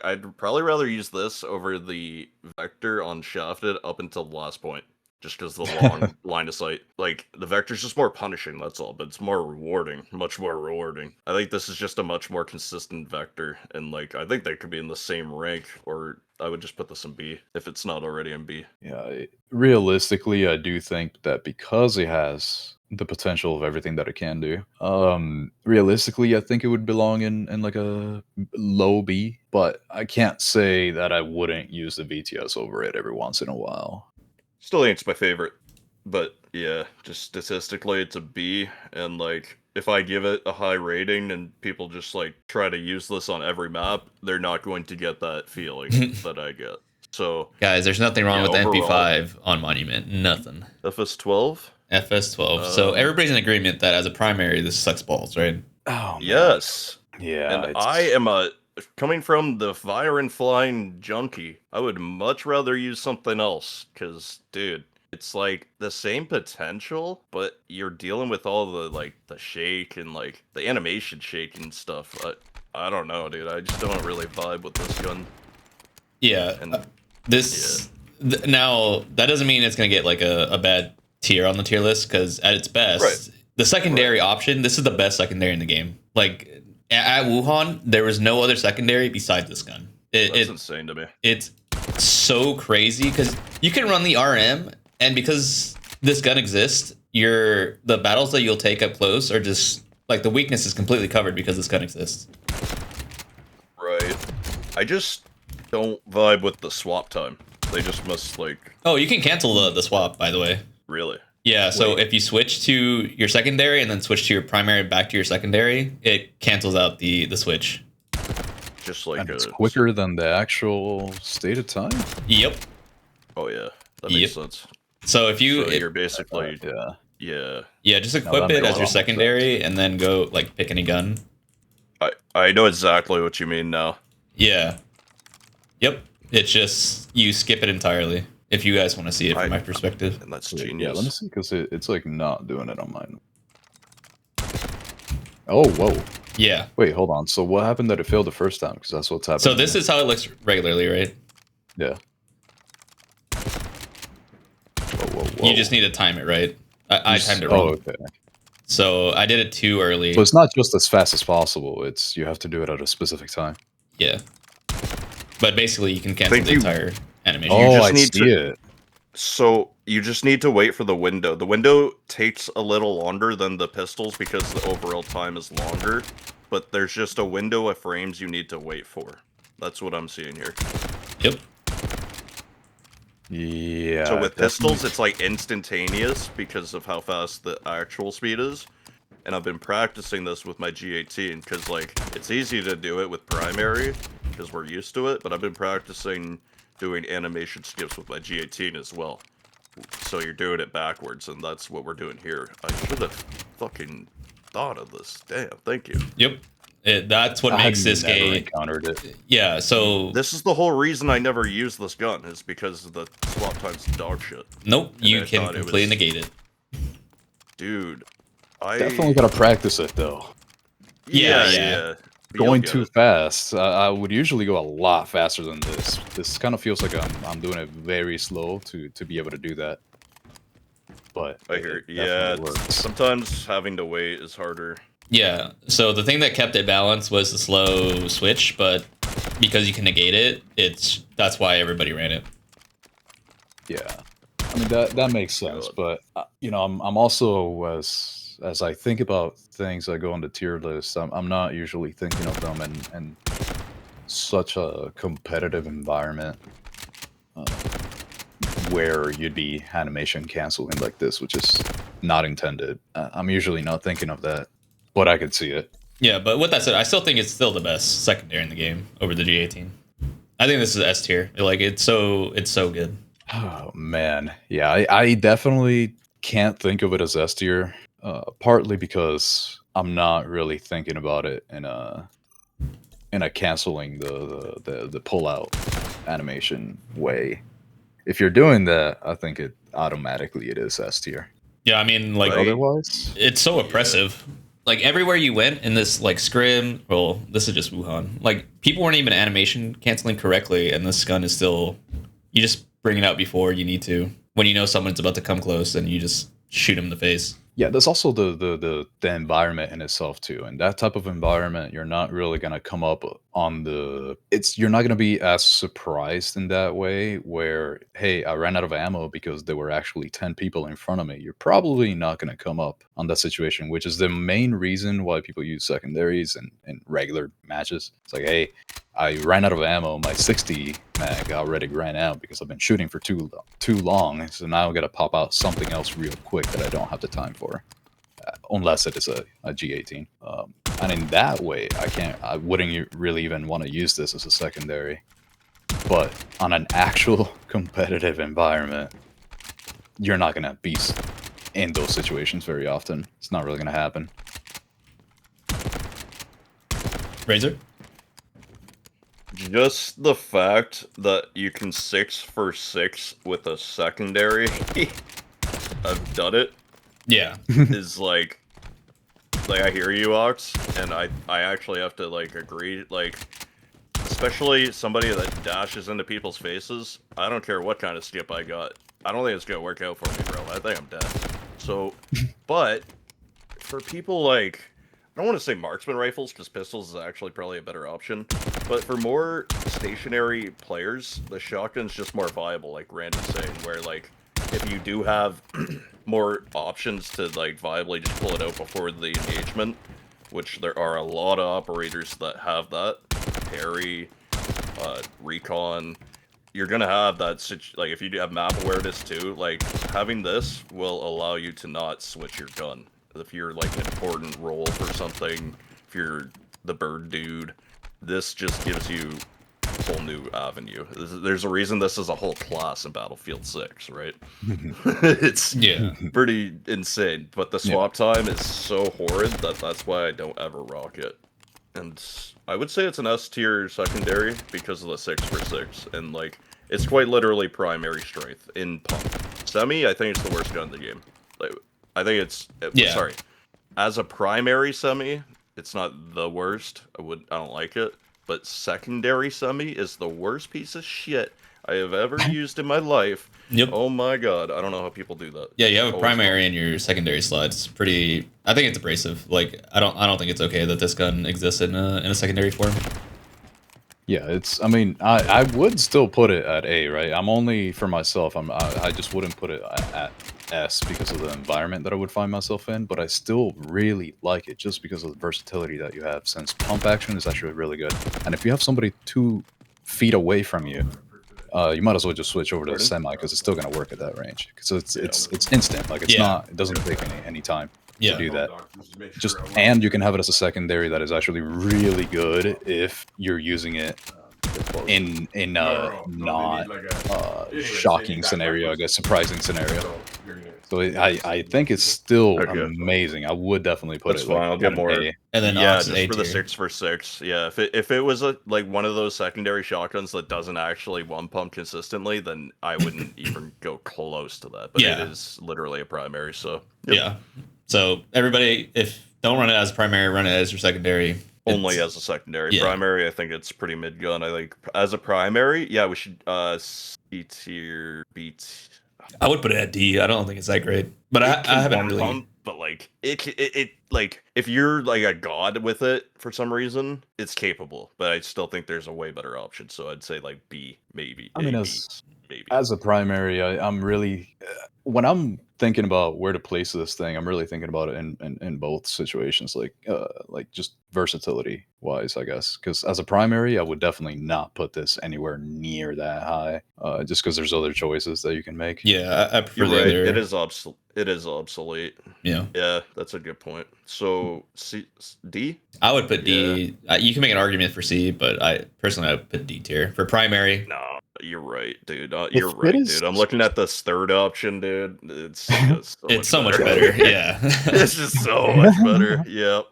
[SPEAKER 2] I'd probably rather use this over the Vector on Shafted up until the last point, just because the long line of sight. Like the Vector's just more punishing, that's all, but it's more rewarding, much more rewarding. I think this is just a much more consistent Vector, and like I think they could be in the same rank, or I would just put this in B if it's not already in B.
[SPEAKER 3] Yeah. Realistically, I do think that because it has the potential of everything that it can do. Realistically, I think it would belong in like a low B, but I can't say that I wouldn't use the VTS over it every once in a while.
[SPEAKER 2] Still think it's my favorite, but yeah, just statistically it's a B, and like if I give it a high rating and people just like try to use this on every map, they're not going to get that feeling that I get. So
[SPEAKER 4] Guys, there's nothing wrong with the
[SPEAKER 2] overall,
[SPEAKER 4] MP5 on Monument. Nothing.
[SPEAKER 2] FS12?
[SPEAKER 4] FS12. So everybody's in agreement that as a primary, this sucks balls, right?
[SPEAKER 3] Oh, man.
[SPEAKER 2] Yes.
[SPEAKER 3] Yeah.
[SPEAKER 2] And I am coming from the fire and flying junkie, I would much rather use something else, because, dude, it's like the same potential, but you're dealing with all the, like, the shake and, like, the animation shake and stuff. I don't know, dude. I just don't really vibe with this gun.
[SPEAKER 4] Yeah.
[SPEAKER 2] And
[SPEAKER 4] now, that doesn't mean it's going to get, like, a bad tier on the tier list, because at its best, the secondary option, this is the best secondary in the game. Like, at Wuhan, there was no other secondary besides this gun.
[SPEAKER 2] That's insane to me.
[SPEAKER 4] It's so crazy, because you can run the RM, and because this gun exists, the battles that you'll take up close are just, like, the weakness is completely covered because this gun exists.
[SPEAKER 2] Right. I just don't vibe with the swap time. They just must, like...
[SPEAKER 4] Oh, you can cancel the swap, by the way.
[SPEAKER 2] Really?
[SPEAKER 4] Yeah, so if you switch to your secondary and then switch to your primary back to your secondary, it cancels out the switch.
[SPEAKER 2] Just like
[SPEAKER 3] and it's quicker than the actual stated time?
[SPEAKER 4] Yep.
[SPEAKER 2] Oh, yeah. That makes sense.
[SPEAKER 4] So if
[SPEAKER 2] you're basically...
[SPEAKER 3] Yeah,
[SPEAKER 4] just equip it as your secondary and then go, like, pick any gun.
[SPEAKER 2] I know exactly what you mean now.
[SPEAKER 4] Yeah. Yep. It's just, you skip it entirely. If you guys want to see it from my perspective.
[SPEAKER 2] And that's genius.
[SPEAKER 3] Yeah, let me see, because it's like not doing it on mine. Oh, whoa.
[SPEAKER 4] Yeah.
[SPEAKER 3] Wait, hold on. So what happened that it failed the first time? Because that's what's happening.
[SPEAKER 4] So this is how it looks regularly, right?
[SPEAKER 3] Yeah. Whoa.
[SPEAKER 4] You just need to time it right. I timed it wrong.
[SPEAKER 3] Oh, okay.
[SPEAKER 4] So I did it too early.
[SPEAKER 3] So it's not just as fast as possible. It's you have to do it at a specific time.
[SPEAKER 4] Yeah. But basically, you can cancel the entire animation.
[SPEAKER 3] Oh,
[SPEAKER 2] just
[SPEAKER 3] I
[SPEAKER 2] need
[SPEAKER 3] see it.
[SPEAKER 2] So you just need to wait for the window. The window takes a little longer than the pistols because the overall time is longer, but there's just a window of frames you need to wait for. That's what I'm seeing here.
[SPEAKER 4] Yep.
[SPEAKER 3] Yeah.
[SPEAKER 2] So with pistols, it's like instantaneous because of how fast the actual speed is. and I've been practicing this with my G18 because like it's easy to do it with primary because we're used to it, but I've been practicing doing animation skips with my G18 as well. So you're doing it backwards, and that's what we're doing here. I should have fucking thought of this. Damn, thank you.
[SPEAKER 4] Yep. That's what
[SPEAKER 3] I
[SPEAKER 4] makes
[SPEAKER 3] had
[SPEAKER 4] this
[SPEAKER 3] never
[SPEAKER 4] game.
[SPEAKER 3] encountered it.
[SPEAKER 4] Yeah, so
[SPEAKER 2] This is the whole reason I never use this gun, is because the swap time's dog shit.
[SPEAKER 4] nope,
[SPEAKER 2] And
[SPEAKER 4] you
[SPEAKER 2] I
[SPEAKER 4] can
[SPEAKER 2] thought it
[SPEAKER 4] completely
[SPEAKER 2] was-
[SPEAKER 4] negate it.
[SPEAKER 2] Dude, I
[SPEAKER 3] Definitely gotta practice it though.
[SPEAKER 4] Yeah.
[SPEAKER 2] But you'll
[SPEAKER 3] Going
[SPEAKER 2] get
[SPEAKER 3] too
[SPEAKER 2] it.
[SPEAKER 3] fast. I would usually go a lot faster than this. This kind of feels like I'm doing it very slow to be able to do that. But
[SPEAKER 2] I hear it.
[SPEAKER 3] it
[SPEAKER 2] Yeah,
[SPEAKER 3] definitely
[SPEAKER 2] it's-
[SPEAKER 3] works.
[SPEAKER 2] sometimes having to wait is harder.
[SPEAKER 4] Yeah, so the thing that kept it balanced was the slow switch, but because you can negate it, that's why everybody ran it.
[SPEAKER 3] Yeah, I mean that makes sense. But you know, I'm also as I think about things that go on the tier list, I'm not usually thinking of them in such a competitive environment where you'd be animation canceling like this, which is not intended. I'm usually not thinking of that, but I could see it.
[SPEAKER 4] Yeah, but with that said, I still think it's still the best secondary in the game over the G18. I think this is S tier. Like it's so good.
[SPEAKER 3] Oh man, yeah, I definitely can't think of it as S tier. Partly because I'm not really thinking about it in a canceling the pull out animation way. If you're doing that, I think it is S tier.
[SPEAKER 4] Yeah, I mean, like
[SPEAKER 2] Right.
[SPEAKER 3] Otherwise,
[SPEAKER 4] it's so oppressive. Like everywhere you went in this like scrim, well, this is just Wuhan. Like people weren't even animation canceling correctly, and this gun is still. You just bring it out before you need to. When you know someone's about to come close, and you just shoot him in the face.
[SPEAKER 3] yeah, there's also the environment in itself too, and that type of environment, you're not really gonna come up on you're not gonna be as surprised in that way. Where hey, I ran out of ammo because there were actually 10 people in front of me. You're probably not gonna come up on that situation, which is the main reason why people use secondaries in regular matches. It's like, hey, I ran out of ammo. My 60 mag already ran out because I've been shooting for too long. So now I got to pop out something else real quick that I don't have the time for, unless it is a G18. And in that way, I wouldn't really even want to use this as a secondary. But on an actual competitive environment, you're not gonna be in those situations very often. It's not really gonna happen.
[SPEAKER 4] Razor.
[SPEAKER 2] Just the fact that you can 6 for 6 with a secondary, I've done it,
[SPEAKER 4] Yeah.
[SPEAKER 2] is like I hear you, Ox, and I actually have to like agree, like, especially somebody that dashes into people's faces. I don't care what kind of skip I got. I don't think it's gonna work out for me, bro. I think I'm dead. So, but for people like, I don't want to say marksman rifles, because pistols is actually probably a better option. But for more stationary players, the shotgun's just more viable, like Randy's saying, where like, if you do have more options to like viably just pull it out before the engagement, which there are a lot of operators that have that, parry, recon, you're gonna have that, like if you do have map awareness too, like having this will allow you to not switch your gun. If you're like an important role for something, if you're the bird dude, this just gives you a whole new avenue. There's a reason this is a whole class in Battlefield 6, right? It's
[SPEAKER 4] Yeah.
[SPEAKER 2] pretty insane, but the swap time is so horrid that that's why I don't ever rock it. And I would say it's an S tier secondary because of the 6 for 6, and like it's quite literally primary strength in pump. Semi, I think it's the worst gun in the game. Like, I think it's sorry. As a primary semi, it's not the worst. I don't like it. But secondary semi is the worst piece of shit I have ever used in my life.
[SPEAKER 4] Yep.
[SPEAKER 2] Oh my god, I don't know how people do that.
[SPEAKER 4] Yeah, you have a
[SPEAKER 2] Always
[SPEAKER 4] primary in your secondary slot. It's pretty. I think it's abrasive. Like I don't think it's okay that this gun exists in a secondary form.
[SPEAKER 3] Yeah, it's. I mean, I would still put it at A, right? I'm only for myself. I just wouldn't put it at S because of the environment that I would find myself in. But I still really like it just because of the versatility that you have. Since pump action is actually really good, and if you have somebody 2 feet away from you, you might as well just switch over to semi because it's still gonna work at that range. Because it's instant. Like it's not. It doesn't take any time.
[SPEAKER 4] Yeah.
[SPEAKER 3] do that. Just and you can have it as a secondary that is actually really good if you're using it in not shocking scenario, I guess surprising scenario. So I think it's still
[SPEAKER 2] Okay.
[SPEAKER 3] amazing. I would definitely put
[SPEAKER 2] That's
[SPEAKER 3] it
[SPEAKER 2] fine.
[SPEAKER 3] like
[SPEAKER 2] I'll get
[SPEAKER 3] an
[SPEAKER 2] more.
[SPEAKER 3] A.
[SPEAKER 4] And then
[SPEAKER 2] Yeah,
[SPEAKER 4] Ox is
[SPEAKER 2] just
[SPEAKER 4] A
[SPEAKER 2] for the
[SPEAKER 4] tier.
[SPEAKER 2] 6 for 6. Yeah, if it was a like one of those secondary shotguns that doesn't actually one pump consistently, then I wouldn't even go close to that. But
[SPEAKER 4] Yeah.
[SPEAKER 2] it is literally a primary, so yep.
[SPEAKER 4] Yeah. So everybody, if don't run it as primary, run it as your secondary.
[SPEAKER 2] Only
[SPEAKER 4] It's-
[SPEAKER 2] as a secondary.
[SPEAKER 4] yeah.
[SPEAKER 2] Primary, I think it's pretty mid gun. I think as a primary, yeah, we should C tier beat.
[SPEAKER 4] I would put it at D. I don't think it's that great, but I haven't
[SPEAKER 2] one
[SPEAKER 4] really.
[SPEAKER 2] pump, but like it like if you're like a god with it for some reason, it's capable. But I still think there's a way better option. So I'd say like B, maybe.
[SPEAKER 3] I mean,
[SPEAKER 2] A,
[SPEAKER 3] maybe.
[SPEAKER 2] B.
[SPEAKER 3] As a primary, I'm really when I'm thinking about where to place this thing, I'm really thinking about it in both situations, like just versatility wise, I guess. Because as a primary, I would definitely not put this anywhere near that high, just because there's other choices that you can make.
[SPEAKER 4] Yeah, I prefer
[SPEAKER 2] You're
[SPEAKER 4] the
[SPEAKER 2] right.
[SPEAKER 4] other.
[SPEAKER 2] It is obsolete. It is obsolete.
[SPEAKER 4] Yeah.
[SPEAKER 2] Yeah, that's a good point. So D.
[SPEAKER 4] I would put D. You can make an argument for C, but I personally would put D tier for primary.
[SPEAKER 2] No, you're right, dude. You're
[SPEAKER 3] If it
[SPEAKER 2] right,
[SPEAKER 3] is-
[SPEAKER 2] dude. I'm looking at this third option, dude. It's just
[SPEAKER 4] It's so much better. Yeah.
[SPEAKER 2] It's just so much better. Yep.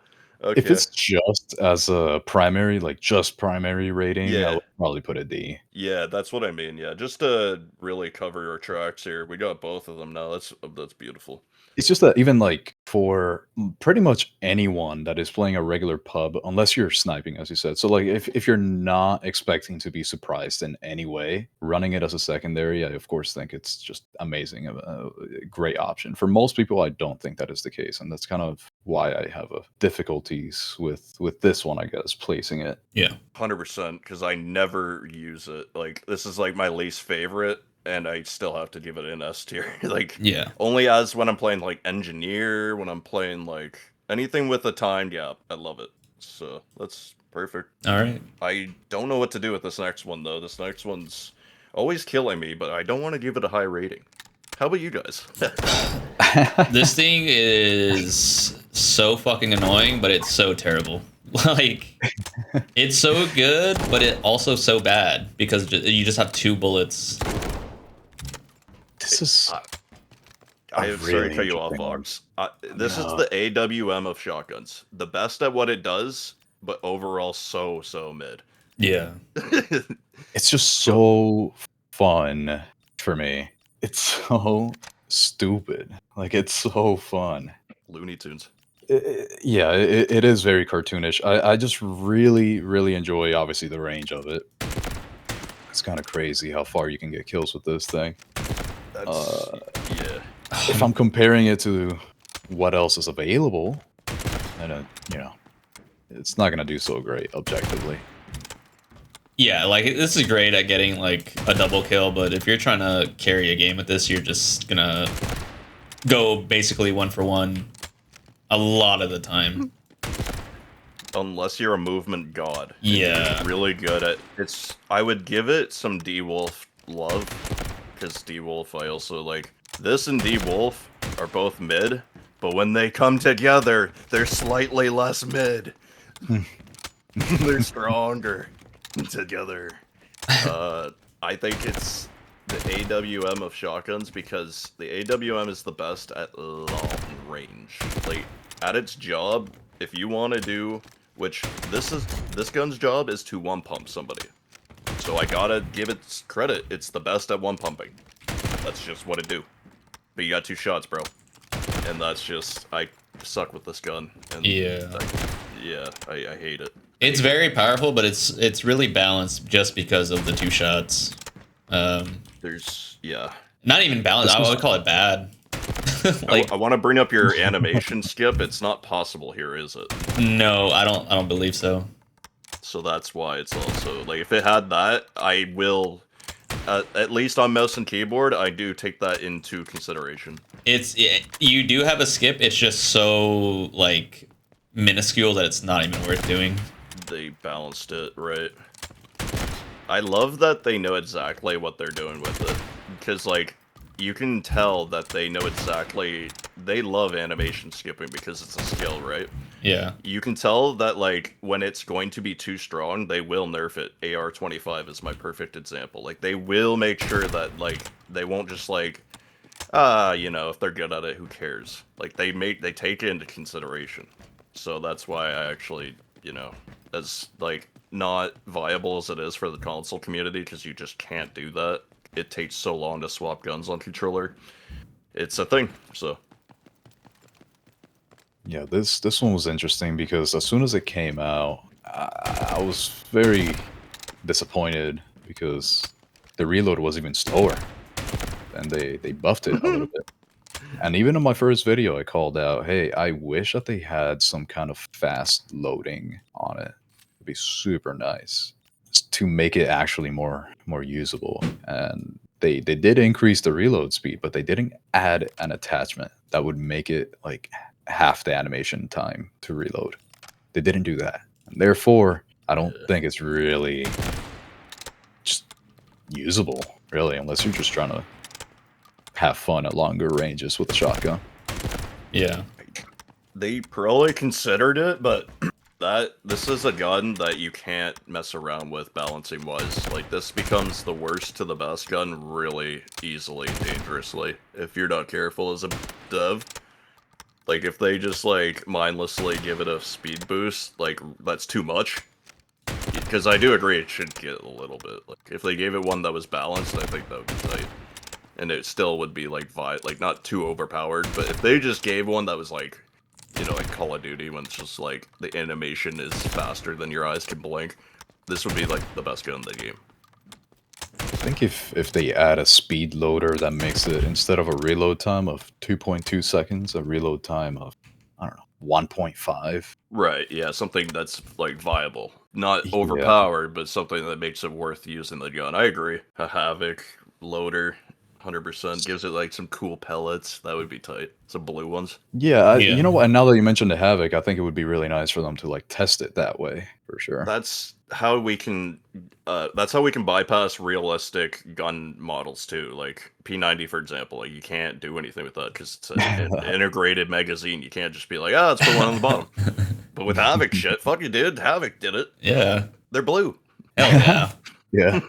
[SPEAKER 2] Okay.
[SPEAKER 3] If it's just as a primary, like just primary rating,
[SPEAKER 2] Yeah.
[SPEAKER 3] I would probably put a D.
[SPEAKER 2] Yeah, that's what I mean. Yeah, just to really cover our tracks here, we got both of them now. That's beautiful.
[SPEAKER 3] It's just that even like for pretty much anyone that is playing a regular pub, unless you're sniping, as you said. So like if you're not expecting to be surprised in any way, running it as a secondary, I of course think it's just amazing, a great option. For most people, I don't think that is the case, and that's kind of why I have difficulties with this one, I guess, placing it.
[SPEAKER 4] Yeah.
[SPEAKER 2] 100%, because I never use it. Like this is like my least favorite. And I still have to give it an S tier. Like,
[SPEAKER 4] Yeah.
[SPEAKER 2] only as when I'm playing, like, Engineer, when I'm playing, like, anything with a time gap. I love it. So, that's perfect.
[SPEAKER 4] All right.
[SPEAKER 2] I don't know what to do with this next one, though. This next one's always killing me, but I don't want to give it a high rating. How about you guys?
[SPEAKER 4] This thing is so fucking annoying, but it's so terrible. Like, it's so good, but it also so bad because you just have 2 bullets.
[SPEAKER 3] This is
[SPEAKER 2] I'm sorry
[SPEAKER 3] really
[SPEAKER 2] to cut you off,
[SPEAKER 3] interesting
[SPEAKER 2] Fox. This is the AWM of shotguns. The best at what it does, but overall so mid.
[SPEAKER 4] Yeah.
[SPEAKER 3] It's just so fun for me. It's so stupid. Like, it's so fun.
[SPEAKER 2] Looney Tunes.
[SPEAKER 3] It is very cartoonish. I just really enjoy, obviously, the range of it. It's kind of crazy how far you can get kills with this thing.
[SPEAKER 2] That's, yeah.
[SPEAKER 3] If I'm comparing it to what else is available, then it's not gonna do so great objectively.
[SPEAKER 4] Yeah, like, this is great at getting, like, a double kill, but if you're trying to carry a game with this, you're just gonna go basically 1 for 1 a lot of the time.
[SPEAKER 2] Unless you're a movement god.
[SPEAKER 4] Yeah.
[SPEAKER 2] You're really good at it's. I would give it some D-Wolf love, because D-Wolf, I also like. This and D-Wolf are both mid, but when they come together, they're slightly less mid. They're stronger together. I think it's the AWM of shotguns, because the AWM is the best at long range. Like, at its job, if you want to do, which this gun's job is to one pump somebody. So I gotta give it credit. It's the best at one pumping. That's just what it do. But you got 2 shots, bro. And that's just, I suck with this gun. And
[SPEAKER 4] Yeah.
[SPEAKER 2] I hate it.
[SPEAKER 4] It's very powerful, but it's really balanced just because of the 2 shots.
[SPEAKER 2] There's, yeah.
[SPEAKER 4] Not even balanced. I would call it bad. Like,
[SPEAKER 2] I want to bring up your animation skip. It's not possible here, is it?
[SPEAKER 4] no, I don't believe so.
[SPEAKER 2] So that's why it's also, like, if it had that, I will, at least on mouse and keyboard, I do take that into consideration.
[SPEAKER 4] You do have a skip. It's just so, like, minuscule that it's not even worth doing.
[SPEAKER 2] They balanced it, right? I love that they know exactly what they're doing with it. Because, like, you can tell that they know exactly they love animation skipping because it's a skill, right?
[SPEAKER 4] Yeah.
[SPEAKER 2] You can tell that, like, when it's going to be too strong, they will nerf it. AR-25 is my perfect example. Like, they will make sure that, like, they won't just, like, you know, if they're good at it, who cares? Like, they take it into consideration. So that's why I actually, you know, as, like, not viable as it is for the console community, because you just can't do that. It takes so long to swap guns on controller. It's a thing, so...
[SPEAKER 3] Yeah, this one was interesting because as soon as it came out, I was very disappointed because the reload was even slower, and they buffed it a little bit. And even in my first video, I called out, "Hey, I wish that they had some kind of fast loading on it. It'd be super nice to make it actually more usable." And they did increase the reload speed, but they didn't add an attachment that would make it like half the animation time to reload. They didn't do that. And therefore, I don't think it's really just usable, really, unless you're just trying to have fun at longer ranges with a shotgun.
[SPEAKER 4] Yeah.
[SPEAKER 2] They probably considered it, but this is a gun that you can't mess around with balancing wise. Like, this becomes the worst to the best gun really easily and dangerously if you're not careful as a dev. Like, if they just, like, mindlessly give it a speed boost, like, that's too much. Because I do agree it should get a little bit. Like, if they gave it one that was balanced, I think that would be tight. And it still would be, like, not too overpowered. But if they just gave one that was, like, you know, like Call of Duty, when it's just, like, the animation is faster than your eyes can blink, this would be, like, the best gun in the game.
[SPEAKER 3] I think if they add a speed loader that makes it, instead of a reload time of 2.2 seconds, a reload time of, I don't know, 1.5.
[SPEAKER 2] Right, yeah, something that's, like, viable. Not
[SPEAKER 3] Yeah.
[SPEAKER 2] overpowered, but something that makes it worth using the gun. I agree. A Havoc loader, 100%, gives it, like, some cool pellets. That would be tight. Some blue ones.
[SPEAKER 3] Yeah,
[SPEAKER 4] Yeah.
[SPEAKER 3] you know what? And now that you mentioned the Havoc, I think it would be really nice for them to like test it that way for sure.
[SPEAKER 2] That's how we can bypass realistic gun models too. Like P90, for example, like you can't do anything with that because it's an integrated magazine. You can't just be like, let's put one on the bottom. But with Havoc shit, fuck you, dude. Havoc did it.
[SPEAKER 4] Yeah.
[SPEAKER 2] They're blue.
[SPEAKER 4] Hell yeah.
[SPEAKER 3] Yeah.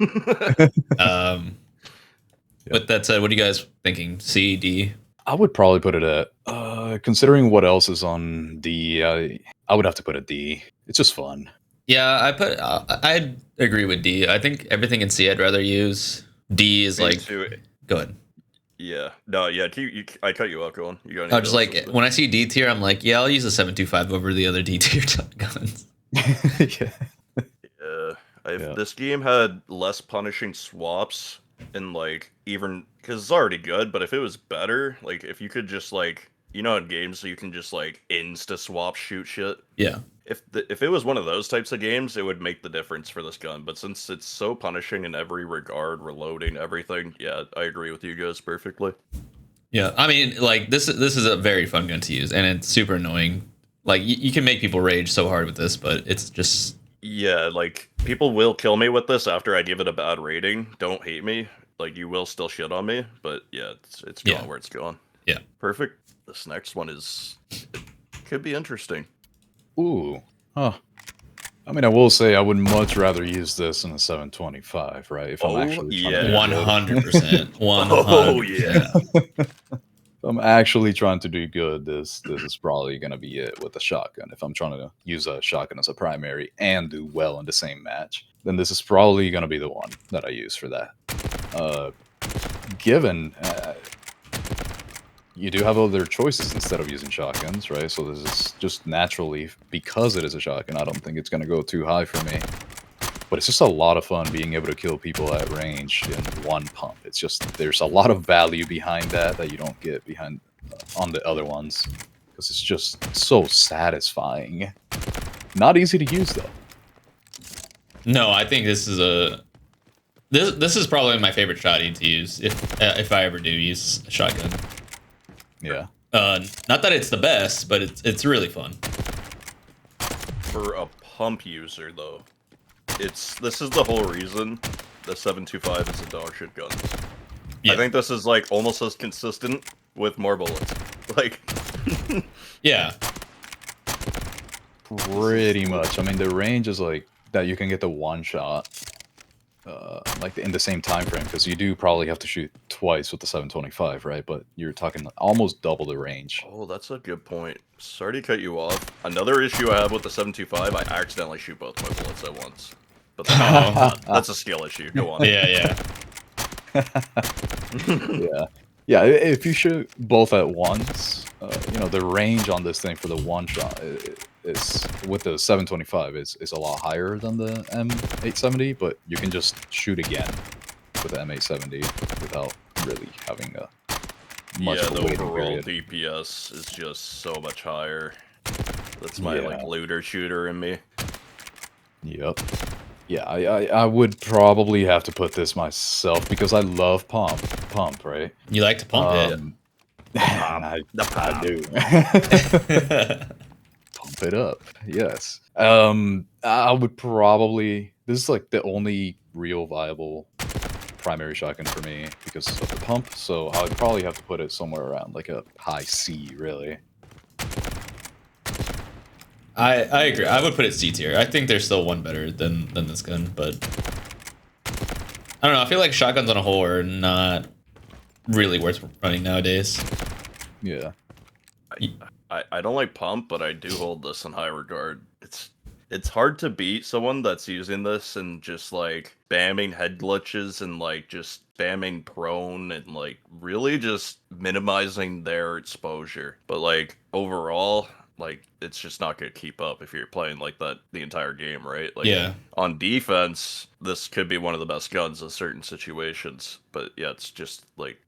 [SPEAKER 4] With that said, what are you guys thinking? C, D?
[SPEAKER 3] I would probably put it at, considering what else is on D, I would have to put a D. It's just fun.
[SPEAKER 4] Yeah, I'd agree with D. I think everything in C I'd rather use. D is
[SPEAKER 2] Me
[SPEAKER 4] like,
[SPEAKER 2] too.
[SPEAKER 4] go ahead.
[SPEAKER 2] Yeah. No, yeah, I cut you out, go on. You got
[SPEAKER 4] I'm just like, when I see D tier, I'm like, yeah, I'll use the 725 over the other D tier guns.
[SPEAKER 3] Yeah.
[SPEAKER 2] If this game had less punishing swaps and like even because it's already good, but if it was better, like if you could just like, you know, in games so you can just like insta swap shoot shit.
[SPEAKER 4] Yeah.
[SPEAKER 2] If it was one of those types of games, it would make the difference for this gun. But since it's so punishing in every regard, reloading, everything, yeah, I agree with you guys perfectly.
[SPEAKER 4] Yeah, I mean, like this is a very fun gun to use, and it's super annoying. Like you can make people rage so hard with this, but it's just
[SPEAKER 2] yeah, like people will kill me with this after I give it a bad rating. Don't hate me, like you will still shit on me, but yeah, it's going where it's going.
[SPEAKER 4] Yeah,
[SPEAKER 2] perfect. This next one could be interesting.
[SPEAKER 3] Ooh, huh. I mean, I will say I would much rather use this in a 725, right? If I'm actually trying to
[SPEAKER 4] 100%. 100%.
[SPEAKER 2] Oh yeah.
[SPEAKER 3] If I'm actually trying to do good, this is probably gonna be it with a shotgun. If I'm trying to use a shotgun as a primary and do well in the same match, then this is probably gonna be the one that I use for that. Given you do have other choices instead of using shotguns, right? So this is just naturally, because it is a shotgun, I don't think it's going to go too high for me. But it's just a lot of fun being able to kill people at range in one pump. It's just, there's a lot of value behind that you don't get behind on the other ones. Because it's just so satisfying. Not easy to use, though.
[SPEAKER 4] No, I think this is this is probably my favorite shotty to use if I ever do use a shotgun.
[SPEAKER 3] Yeah.
[SPEAKER 4] Not that it's the best, but it's really fun.
[SPEAKER 2] For a pump user, though, this is the whole reason the 725 is a dog shit gun. Yeah. I think this is like almost as consistent with more bullets. Like,
[SPEAKER 4] Yeah.
[SPEAKER 3] Pretty much. I mean, the range is like that you can get the one shot, like in the same time frame, because you do probably have to shoot twice with the 725, right? But you're talking almost double the range.
[SPEAKER 2] oh, that's a good point. Sorry to cut you off. Another issue I have with the 725, I accidentally shoot both my bullets at once. But that's a skill issue. Go on.
[SPEAKER 4] Yeah.
[SPEAKER 3] Yeah, yeah. If you shoot both at once, you know, the range on this thing for the one shot is with the 725 is a lot higher than the M870, but you can just shoot again with the M870 without really having a much
[SPEAKER 2] Yeah,
[SPEAKER 3] of a
[SPEAKER 2] the
[SPEAKER 3] waiting
[SPEAKER 2] overall
[SPEAKER 3] period.
[SPEAKER 2] DPS is just so much higher. That's my like
[SPEAKER 3] Yeah.
[SPEAKER 2] looter shooter in me.
[SPEAKER 3] Yep. Yeah, I would probably have to put this myself because I love pump, right?
[SPEAKER 4] You like to pump
[SPEAKER 3] I
[SPEAKER 2] pump.
[SPEAKER 3] do.
[SPEAKER 4] it.
[SPEAKER 3] Pump it up. Yes. I would probably. This is like the only real viable primary shotgun for me because of the pump. So I would probably have to put it somewhere around like a high C, really.
[SPEAKER 4] I agree. I would put it C tier. I think there's still one better than this gun, but I don't know. I feel like shotguns on a whole are not really worth running nowadays.
[SPEAKER 3] Yeah.
[SPEAKER 2] I don't like pump, but I do hold this in high regard. It's hard to beat someone that's using this and just like spamming head glitches and like just spamming prone and like really just minimizing their exposure. But like overall, like it's just not gonna keep up if you're playing like that the entire game, right? Like
[SPEAKER 4] Yeah.
[SPEAKER 2] on defense, this could be one of the best guns in certain situations. But yeah, it's just like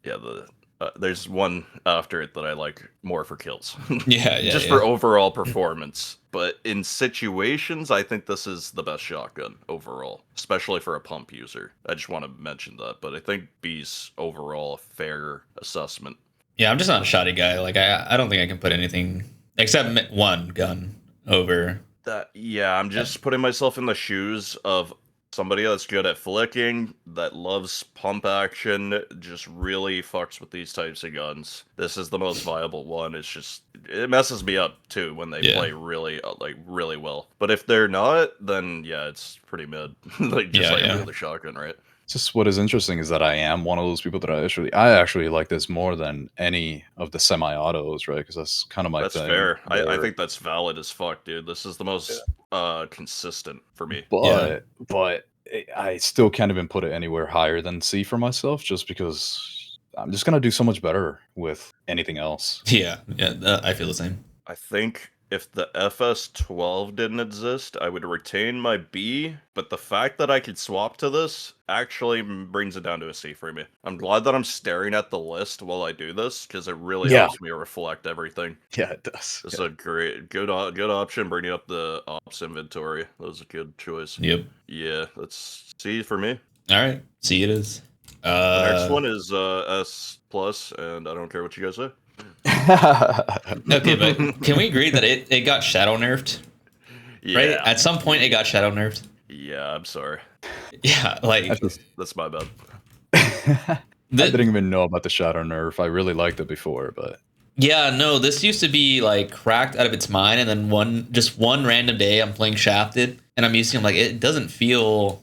[SPEAKER 2] there's one after it that I like more for kills.
[SPEAKER 4] Yeah.
[SPEAKER 2] Just for overall performance. But in situations, I think this is the best shotgun overall, especially for a pump user. I just want to mention that, but I think B's overall a fair assessment.
[SPEAKER 4] Yeah, I'm just not a shoddy guy. Like I don't think I can put anything except one gun over.
[SPEAKER 2] I'm just putting myself in the shoes of somebody that's good at flicking, that loves pump action, just really fucks with these types of guns. This is the most viable one. It's just, it messes me up too when they play really, really well. But if they're not, then yeah, it's pretty mid. Like every other shotgun, right?
[SPEAKER 3] Just what is interesting is that I am one of those people that I actually like this more than any of the semi-autos, right? Because that's kind of my thing.
[SPEAKER 2] That's fair. I think that's valid as fuck, dude. This is the most consistent for me.
[SPEAKER 3] But I still can't even put it anywhere higher than C for myself, just because I'm just gonna do so much better with anything else.
[SPEAKER 4] Yeah, I feel the same.
[SPEAKER 2] I think if the FS12 didn't exist, I would retain my B, but the fact that I could swap to this actually brings it down to a C for me. I'm glad that I'm staring at the list while I do this, because it really helps me reflect everything.
[SPEAKER 3] Yeah, it does.
[SPEAKER 2] It's a good option, bringing up the ops inventory. That was a good choice.
[SPEAKER 4] Yep.
[SPEAKER 2] Yeah, that's C for me.
[SPEAKER 4] All right, C it is.
[SPEAKER 2] The next one is S+, and I don't care what you guys say.
[SPEAKER 4] Okay, but can we agree that it got shadow nerfed?
[SPEAKER 2] Yeah.
[SPEAKER 4] Right? At some point, it got shadow nerfed.
[SPEAKER 2] Yeah, I'm sorry.
[SPEAKER 4] Yeah, like
[SPEAKER 2] That's my bad.
[SPEAKER 3] I didn't even know about the shadow nerf. I really liked it before, but
[SPEAKER 4] yeah, no, this used to be like cracked out of its mind, and then one random day I'm playing Shafted, and I'm using like it doesn't feel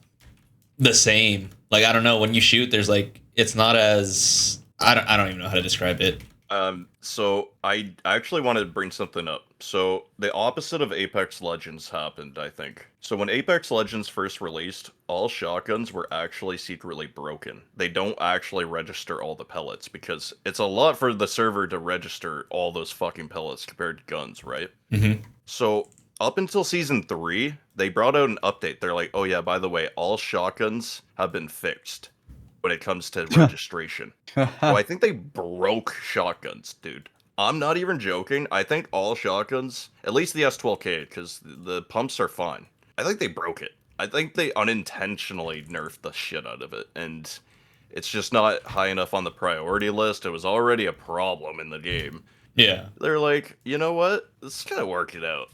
[SPEAKER 4] the same. Like I don't know, when you shoot, there's like it's not as I don't even know how to describe it.
[SPEAKER 2] So I actually wanted to bring something up. So the opposite of Apex Legends happened, I think. So when Apex Legends first released, all shotguns were actually secretly broken. They don't actually register all the pellets because it's a lot for the server to register all those fucking pellets compared to guns, right?
[SPEAKER 4] Mm-hmm.
[SPEAKER 2] So up until Season 3, they brought out an update. They're like, oh yeah, by the way, all shotguns have been fixed when it comes to registration. Well, I think they broke shotguns, dude. I'm not even joking. I think all shotguns, at least the S12K, because the pumps are fine. I think they broke it. I think they unintentionally nerfed the shit out of it, and it's just not high enough on the priority list. It was already a problem in the game.
[SPEAKER 4] Yeah.
[SPEAKER 2] They're like, you know what? Let's kind of work it out.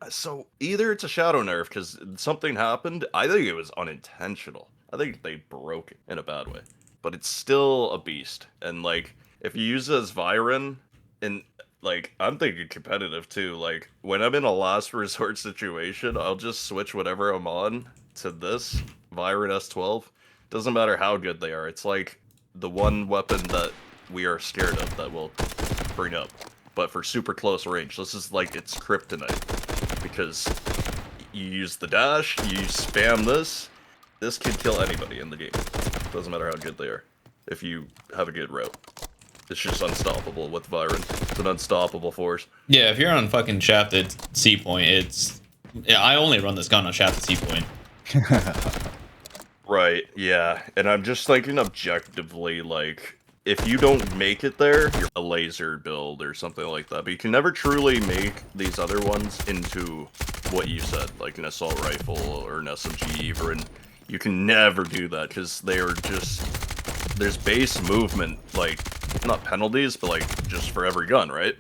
[SPEAKER 2] So either it's a shadow nerf because something happened. I think it was unintentional. I think they broke it in a bad way. But it's still a beast. And, like, if you use it as Viren, And like, I'm thinking competitive too. Like, when I'm in a last resort situation, I'll just switch whatever I'm on to this Viren S12. Doesn't matter how good they are. It's like the one weapon that we are scared of that we'll bring up. But for super close range, this is like its kryptonite. Because you use the dash, you spam this can kill anybody in the game. Doesn't matter how good they are. If you have a good route. It's just unstoppable with Viren. It's an unstoppable force.
[SPEAKER 4] Yeah, if you're on fucking shafted C point, it's... Yeah, I only run this gun on shafted C point.
[SPEAKER 2] Right, yeah. And I'm just thinking objectively, like, if you don't make it there, you're a laser build or something like that. But you can never truly make these other ones into what you said, like an assault rifle or an SMG even. You can never do that, because they are just... There's base movement, like, not penalties, but like, just for every gun, right?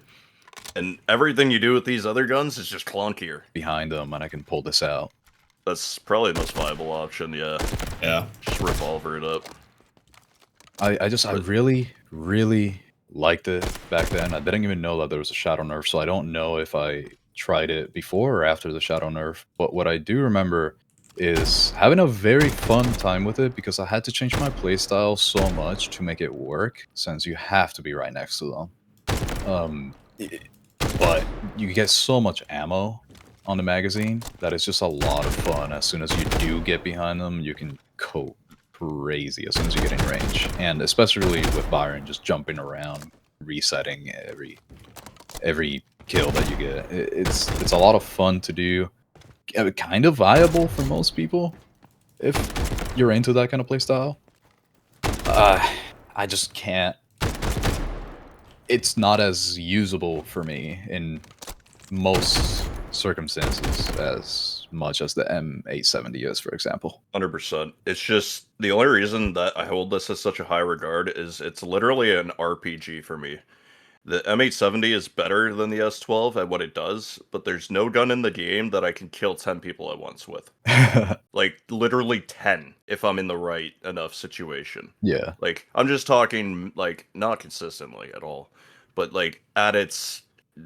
[SPEAKER 2] And everything you do with these other guns is just clunkier.
[SPEAKER 3] Behind them, and I can pull this out.
[SPEAKER 2] That's probably the most viable option, yeah.
[SPEAKER 4] Yeah.
[SPEAKER 2] Just revolver it up.
[SPEAKER 3] I really, really liked it back then. I didn't even know that there was a shadow nerf, so I don't know if I tried it before or after the shadow nerf. But what I do remember is having a very fun time with it, because I had to change my playstyle so much to make it work, since you have to be right next to them. But you get so much ammo on the magazine that it's just a lot of fun. As soon as you do get behind them, you can go crazy as soon as you get in range. And especially with Byron just jumping around, resetting every kill that you get. It's a lot of fun to do. Kind of viable for most people if you're into that kind of playstyle. I just can't. It's not as usable for me in most circumstances as much as the M870 is, for example.
[SPEAKER 2] 100%. It's just, the only reason that I hold this as such a high regard is it's literally an RPG for me. The M870 is better than the S12 at what it does, but there's no gun in the game that I can kill 10 people at once with. Like, literally 10, if I'm in the right enough situation.
[SPEAKER 3] Yeah.
[SPEAKER 2] Like, I'm just talking, like, not consistently at all, but, like, at its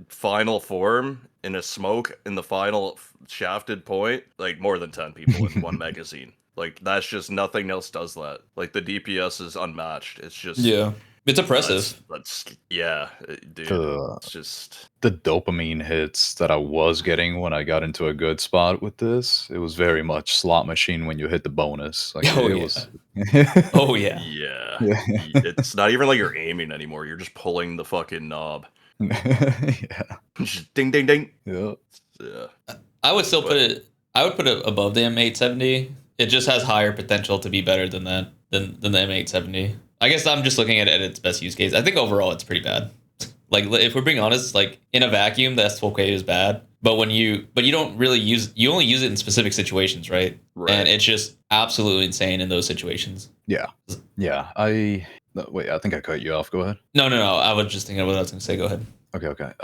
[SPEAKER 2] final form, in a smoke, in the final shafted point, like, more than 10 people in one magazine. Like, that's just, nothing else does that. Like, the DPS is unmatched. It's just...
[SPEAKER 4] Yeah. It's impressive.
[SPEAKER 2] Yeah, dude. It's just...
[SPEAKER 3] The dopamine hits that I was getting when I got into a good spot with this, it was very much slot machine when you hit the bonus. Like,
[SPEAKER 4] Oh,
[SPEAKER 3] it
[SPEAKER 4] yeah.
[SPEAKER 3] was...
[SPEAKER 4] Oh, yeah.
[SPEAKER 2] Yeah.
[SPEAKER 3] Yeah.
[SPEAKER 2] It's not even like you're aiming anymore. You're just pulling the fucking knob.
[SPEAKER 3] Yeah.
[SPEAKER 2] Just ding, ding, ding.
[SPEAKER 3] Yeah.
[SPEAKER 2] Yeah.
[SPEAKER 4] I would still put it... I would put it above the M870. It just has higher potential to be better than that, than the M870. I guess I'm just looking at it at its best use case. I think overall it's pretty bad. Like, if we're being honest, like, in a vacuum, the S12K is bad. But you don't really you only use it in specific situations, right?
[SPEAKER 2] Right.
[SPEAKER 4] And it's just absolutely insane in those situations.
[SPEAKER 3] Yeah. Yeah. Wait, I think I cut you off. Go ahead.
[SPEAKER 4] No. I was just thinking of what I was going to say. Go ahead.
[SPEAKER 3] Okay.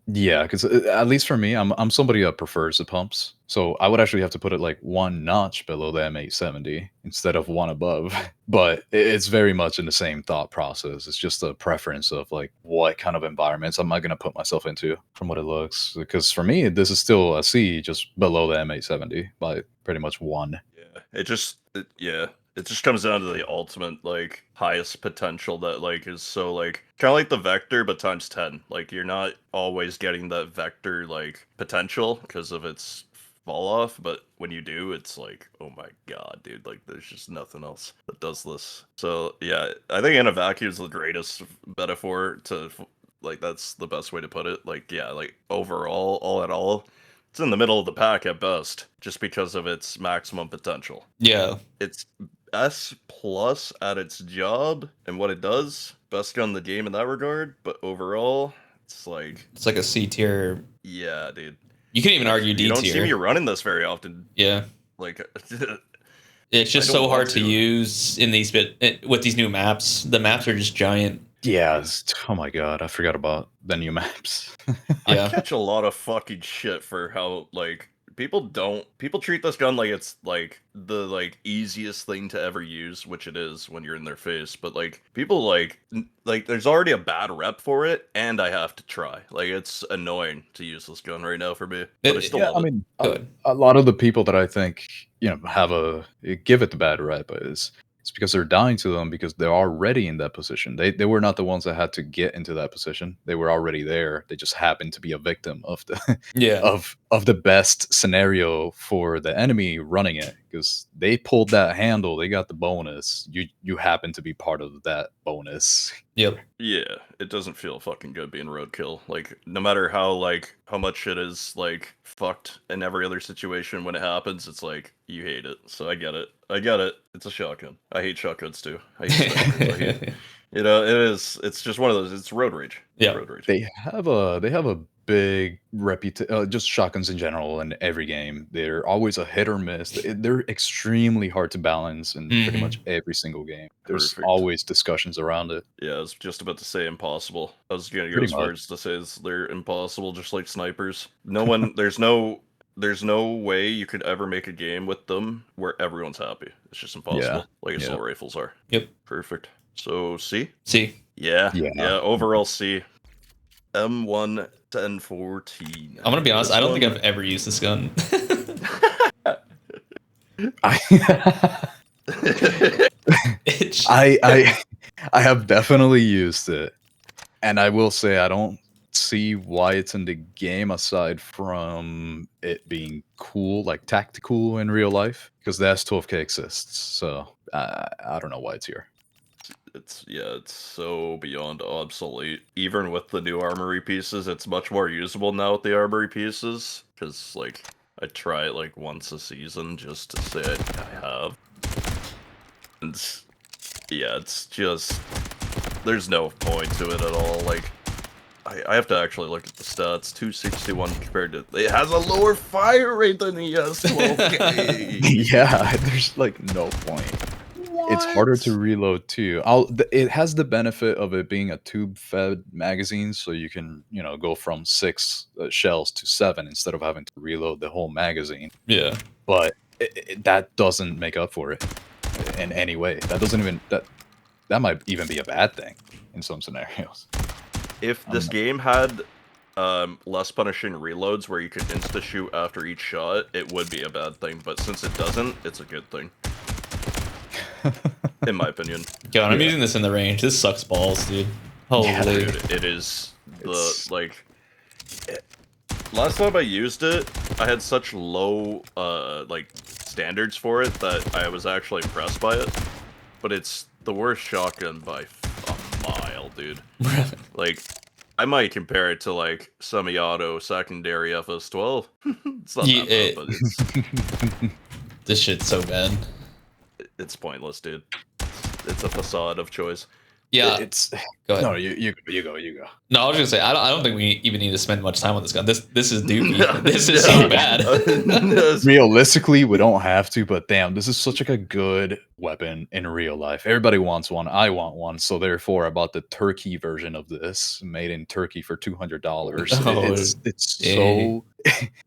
[SPEAKER 3] Yeah, because at least for me, I'm somebody that prefers the pumps. So I would actually have to put it like one notch below the M870 instead of one above. But it's very much in the same thought process. It's just a preference of like what kind of environments am I going to put myself into from what it looks. Because for me, this is still a C just below the M870 by pretty much one.
[SPEAKER 2] Yeah. It just comes down to the ultimate, like, highest potential that, like, is so, like, kind of like the Vector, but times 10. Like, you're not always getting that Vector, like, potential because of its fall off, but when you do, it's like, oh my god, dude, like, there's just nothing else that does this. So, yeah, I think in a vacuum is the greatest metaphor to, like, that's the best way to put it. Like, yeah, like, overall, all in all, it's in the middle of the pack at best, just because of its maximum potential.
[SPEAKER 4] Yeah.
[SPEAKER 2] It's S plus at its job and what it does. Best gun in the game in that regard, but overall, it's like
[SPEAKER 4] a C tier.
[SPEAKER 2] Yeah, dude.
[SPEAKER 4] You couldn't even argue D
[SPEAKER 2] tier. You
[SPEAKER 4] tier.
[SPEAKER 2] don't see me running this very often.
[SPEAKER 4] Yeah.
[SPEAKER 2] Like,
[SPEAKER 4] it's just so hard to use in these with these new maps. The maps are just giant.
[SPEAKER 3] Yeah. Oh my god, I forgot about the new maps.
[SPEAKER 2] I catch a lot of fucking shit for how, like, people treat this gun like it's like the like easiest thing to ever use, which it is when you're in their face, but like people like there's already a bad rep for it, and I have to try. Like it's annoying to use this gun right now for me, but I still
[SPEAKER 3] Yeah,
[SPEAKER 2] love
[SPEAKER 3] I
[SPEAKER 2] it.
[SPEAKER 3] mean,
[SPEAKER 4] Good.
[SPEAKER 3] a lot of the people that I think give it the bad rep is it's because they're dying to them because they're already in that position. They were not the ones that had to get into that position. They were already there. They just happened to be a victim of the
[SPEAKER 4] Yeah.
[SPEAKER 3] of the best scenario for the enemy running it because they pulled that handle. They got the bonus. You happen to be part of that bonus.
[SPEAKER 4] Yep.
[SPEAKER 2] Yeah, it doesn't feel fucking good being roadkill. Like, no matter how much it is like fucked in every other situation when it happens, it's like you hate it. So I get it. It's a shotgun. I hate shotguns too. I hate snipers. You know, it's just one of those. It's road rage.
[SPEAKER 4] Yeah.
[SPEAKER 2] Road rage.
[SPEAKER 3] They have a big reputation. Just shotguns in general in every game. They're always a hit or miss. They're extremely hard to balance in pretty much every single game. There's
[SPEAKER 2] Perfect.
[SPEAKER 3] always discussions around it.
[SPEAKER 2] Yeah, I was just about to say impossible. I was gonna go
[SPEAKER 3] Pretty
[SPEAKER 2] as far
[SPEAKER 3] much.
[SPEAKER 2] as to say they're impossible, just like snipers. No one, there's no way you could ever make a game with them where everyone's happy. It's just impossible. Like assault rifles are.
[SPEAKER 4] Yep.
[SPEAKER 2] Perfect. So C?
[SPEAKER 4] See.
[SPEAKER 2] Yeah.
[SPEAKER 3] Yeah.
[SPEAKER 2] Overall C. M1 1014.
[SPEAKER 4] I'm gonna be honest. I don't think I've ever used this gun.
[SPEAKER 3] I have definitely used it, and I will say I don't see why it's in the game aside from it being cool, like tactical in real life, because the S12K exists. So I don't know why it's here.
[SPEAKER 2] It's so beyond obsolete. Even with the new armory pieces, it's much more usable now with the armory pieces. Because like I try it like once a season just to say I have. And yeah, it's just there's no point to it at all. Like I have to actually look at the stats. 261 compared to it has a lower fire rate than the S12K.
[SPEAKER 3] Yeah, there's like no point. It's harder to reload too. It has the benefit of it being a tube-fed magazine, so you can, go from 6 shells to 7 instead of having to reload the whole magazine.
[SPEAKER 4] Yeah.
[SPEAKER 3] But that doesn't make up for it in any way. That might even be a bad thing in some scenarios.
[SPEAKER 2] If this game had less punishing reloads where you could insta-shoot after each shot, it would be a bad thing. But since it doesn't, it's a good thing. In my opinion.
[SPEAKER 4] God, I'm using this in the range. This sucks balls, dude. Holy.
[SPEAKER 3] Yeah,
[SPEAKER 2] Dude, it is last time I used it, I had such low standards for it that I was actually impressed by it. But it's the worst shotgun by a mile, dude. Like I might compare it to like semi-auto secondary FS12. It's not that bad, but it's
[SPEAKER 4] This shit's so bad.
[SPEAKER 2] it's pointless, dude. It's a facade of choice.
[SPEAKER 4] Yeah. Go ahead.
[SPEAKER 3] No, you go.
[SPEAKER 4] No, I was gonna say I don't think we even need to spend much time on this gun. This is dookie. This is so bad.
[SPEAKER 3] Realistically, we don't have to, but damn, this is such like a good weapon in real life. Everybody wants one. I want one, so therefore I bought the Turkey version of this, made in Turkey for $200.
[SPEAKER 4] Oh,
[SPEAKER 3] It's so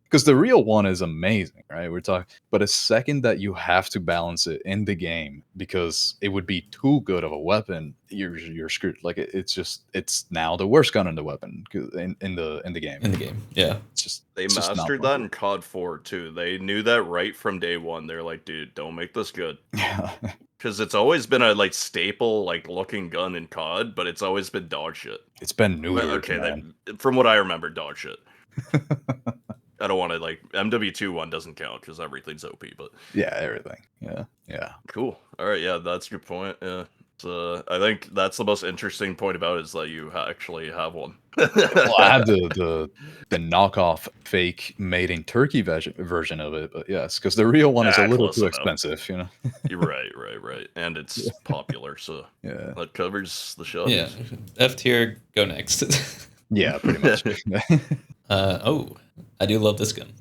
[SPEAKER 3] because the real one is amazing, right? We're talking, but a second that you have to balance it in the game because it would be too good of a weapon, you're screwed. Like it's now the worst gun in the weapon in the game.
[SPEAKER 4] In the game, yeah.
[SPEAKER 2] They mastered that in COD 4 too. They knew that right from day one. They're like, dude, don't make this good.
[SPEAKER 3] Yeah.
[SPEAKER 2] Because it's always been a staple looking gun in COD, but it's always been dog shit.
[SPEAKER 3] It's been neutered.
[SPEAKER 2] Okay, from what I remember, dog shit. I don't want to MW2 one doesn't count because everything's OP, but
[SPEAKER 3] yeah, everything. Yeah.
[SPEAKER 2] Cool. All right, yeah, that's a good point. Yeah. So I think that's the most interesting point about it is that you actually have one.
[SPEAKER 3] Well, I have the knockoff fake made in Turkey version of it, but yes, because the real one is a little too expensive,
[SPEAKER 2] You're right, and it's popular, so
[SPEAKER 3] yeah,
[SPEAKER 2] that covers the show.
[SPEAKER 4] Yeah. F tier, go next.
[SPEAKER 3] yeah, pretty much.
[SPEAKER 4] I do love this gun.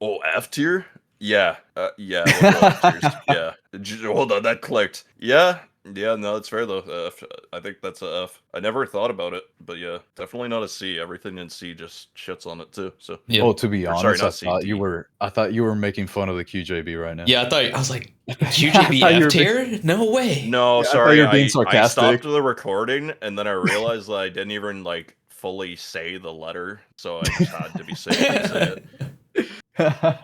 [SPEAKER 2] Oh, F tier? Yeah, yeah. We'll go F tiers. Yeah. Hold on, that clicked. Yeah, Yeah, no, it's fair though. F. I think that's a F. I never thought about it, but yeah, definitely not a C. Everything in C just shits on it too. So
[SPEAKER 4] Yeah.
[SPEAKER 3] Oh, to be
[SPEAKER 2] Or sorry,
[SPEAKER 3] honest,
[SPEAKER 2] not C, D.
[SPEAKER 3] I thought you were making fun of the QJB right now.
[SPEAKER 4] Yeah, I was like,
[SPEAKER 3] I
[SPEAKER 4] QJB
[SPEAKER 3] thought you
[SPEAKER 4] F
[SPEAKER 3] were
[SPEAKER 4] tier? No way.
[SPEAKER 2] No,
[SPEAKER 3] Yeah, I thought
[SPEAKER 2] sorry.
[SPEAKER 3] you were being
[SPEAKER 2] I
[SPEAKER 3] sarcastic.
[SPEAKER 2] stopped the recording and then I realized that I didn't even like fully say the letter, so I just had to be safe and say it.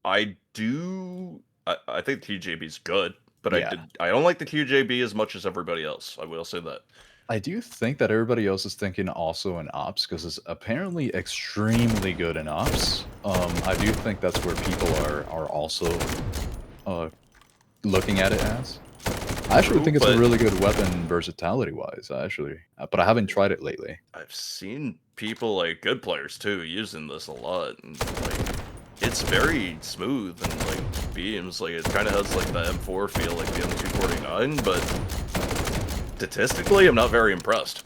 [SPEAKER 2] I do. I think QJB is good, but
[SPEAKER 3] Yeah.
[SPEAKER 2] I don't like the QJB as much as everybody else. I will say that.
[SPEAKER 3] I do think that everybody else is thinking also in ops because it's apparently extremely good in ops. I do think that's where people are also looking at it as. I actually
[SPEAKER 2] True,
[SPEAKER 3] think it's a
[SPEAKER 2] but-
[SPEAKER 3] really good weapon versatility wise, actually. But I haven't tried it lately.
[SPEAKER 2] I've seen people like good players too using this a lot, and like it's very smooth and like beams. Like it kind of has like the M4 feel, like the M249, but statistically, I'm not very impressed.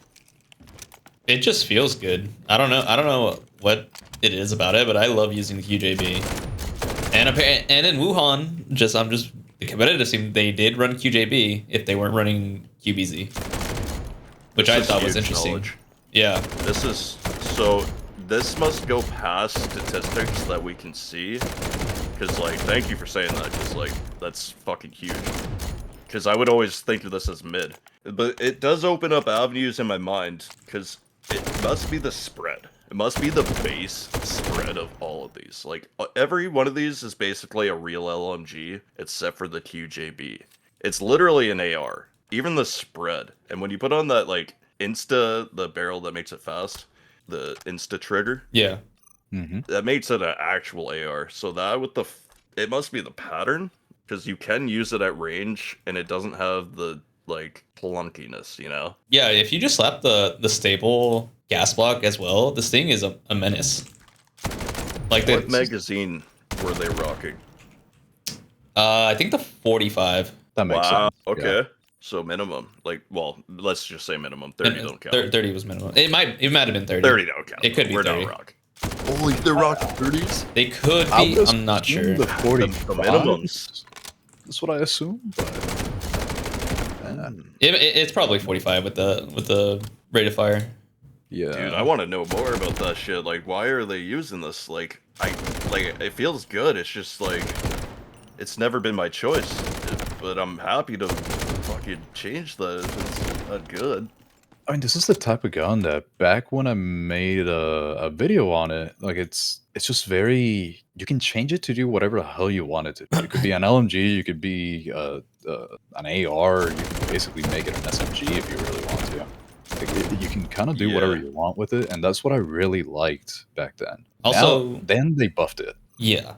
[SPEAKER 4] It just feels good. I don't know what it is about it, but I love using the QJB. And in Wuhan, I'm just the competitive team. They did run QJB if they weren't running QBZ, which I
[SPEAKER 2] This is
[SPEAKER 4] thought was
[SPEAKER 2] huge
[SPEAKER 4] interesting.
[SPEAKER 2] knowledge.
[SPEAKER 4] Yeah,
[SPEAKER 2] This must go past statistics that we can see, because like thank you for saying that, because like that's fucking huge. Because I would always think of this as mid, but it does open up avenues in my mind, because it must be the spread. It must be the base spread of all of these. Like every one of these is basically a real LMG, except for the QJB. It's literally an AR. Even the spread, and when you put on that like the barrel that makes it fast, the insta trigger,
[SPEAKER 4] yeah.
[SPEAKER 3] Mm-hmm.
[SPEAKER 2] that makes it an actual AR. So that with it must be the pattern, because you can use it at range and it doesn't have the like clunkiness, you know?
[SPEAKER 4] Yeah, if you just slap the stable gas block as well, this thing is a menace. Like
[SPEAKER 2] What magazine were they rocking?
[SPEAKER 4] I think the 45.
[SPEAKER 3] That makes
[SPEAKER 2] Wow.
[SPEAKER 3] sense.
[SPEAKER 2] Okay.
[SPEAKER 3] Yeah.
[SPEAKER 2] So minimum, like, well, let's just say minimum. 30 don't count.
[SPEAKER 4] 30 was minimum. It might have been 30.
[SPEAKER 2] 30 don't count.
[SPEAKER 4] It could be
[SPEAKER 2] We're
[SPEAKER 4] 30.
[SPEAKER 2] not rock. Holy, they're rocking 30s?
[SPEAKER 4] They could
[SPEAKER 3] I
[SPEAKER 4] be.
[SPEAKER 3] would
[SPEAKER 4] I'm not
[SPEAKER 3] assume
[SPEAKER 4] sure.
[SPEAKER 3] The 45.
[SPEAKER 2] The minimums.
[SPEAKER 3] That's what I assume. But
[SPEAKER 4] It's probably 45 with the rate of fire.
[SPEAKER 3] yeah,
[SPEAKER 2] Dude, I want to know more about that shit. Like, why are they using this? Like, it feels good. It's just like, it's never been my choice. But I'm happy to fucking change that if it's that good.
[SPEAKER 3] I mean, this is the type of gun that back when I made a video on it, like it's just very. You can change it to do whatever the hell you want it to. It could be an LMG, you could be an AR, you can basically make it an SMG if you really want to. Like, you can kind of do whatever
[SPEAKER 2] Yeah.
[SPEAKER 3] you want with it, and that's what I really liked back then.
[SPEAKER 4] Also-
[SPEAKER 3] then they buffed it.
[SPEAKER 4] Yeah.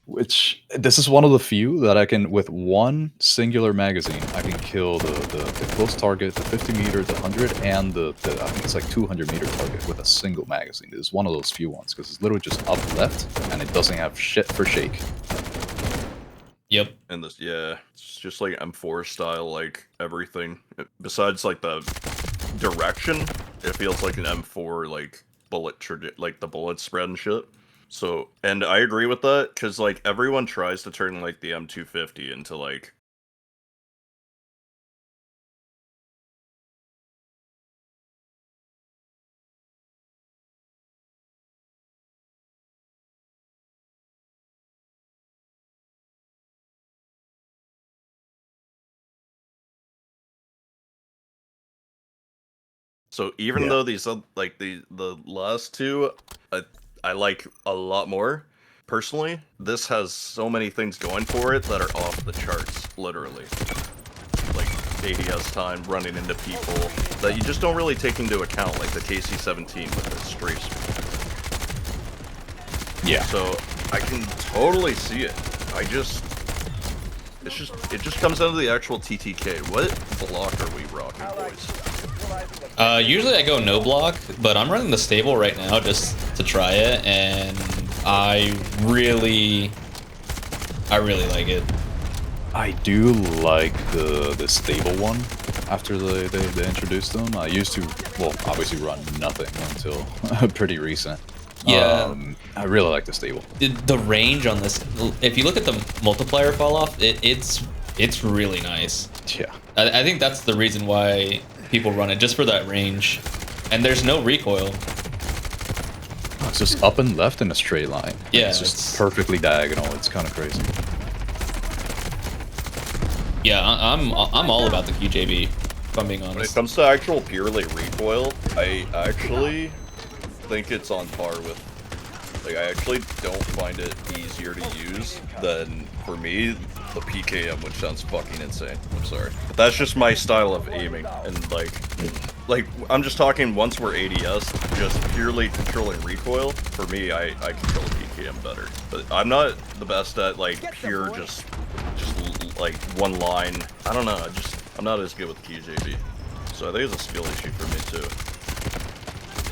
[SPEAKER 3] Which this is one of the few that I can, with one singular magazine, I can kill the close target, the 50 meter, the 100, and the I think it's like 200 meter target with a single magazine. It is one of those few ones because it's literally just up left and it doesn't have shit for shake.
[SPEAKER 4] Yep.
[SPEAKER 2] And this, yeah, it's just like M4 style, like everything. Besides like the direction, it feels like an M4 like like the bullet spread and shit. So, and I agree with that, because like everyone tries to turn like the M250 into like so even
[SPEAKER 3] Yeah.
[SPEAKER 2] though these like the last two I like a lot more personally, this has so many things going for it that are off the charts, literally. Like ADS time, running into people that you just don't really take into account, like the KC-17 with its strafe.
[SPEAKER 3] Yeah.
[SPEAKER 2] So I can totally see it. It just comes down to the actual TTK. What block are we rocking, boys?
[SPEAKER 4] Usually I go no block, but I'm running the stable right now just to try it, and I really like it.
[SPEAKER 3] I do like the stable one after they introduced them. I used to, well, obviously run nothing until pretty recent.
[SPEAKER 4] Yeah.
[SPEAKER 3] I really like the stable.
[SPEAKER 4] The range on this, if you look at the multiplier fall off, it's really nice.
[SPEAKER 3] Yeah.
[SPEAKER 4] I think that's the reason why people run it, just for that range. And there's no recoil.
[SPEAKER 3] It's just up and left in a straight line.
[SPEAKER 4] Yeah,
[SPEAKER 3] it's just perfectly diagonal. It's kind of crazy.
[SPEAKER 4] Yeah, I'm all about the QJB, if I'm being honest.
[SPEAKER 2] When it comes to actual purely recoil, I actually think it's on par with. Like, I actually don't find it easier to use than, for me, the PKM, which sounds fucking insane. I'm sorry. But that's just my style of aiming. And, like, I'm just talking once we're ADS, just purely controlling recoil. For me, I control PKM better. But I'm not the best at, like, pure just like, one line. I don't know, I'm not as good with QJB. So I think it's a skill issue for me, too.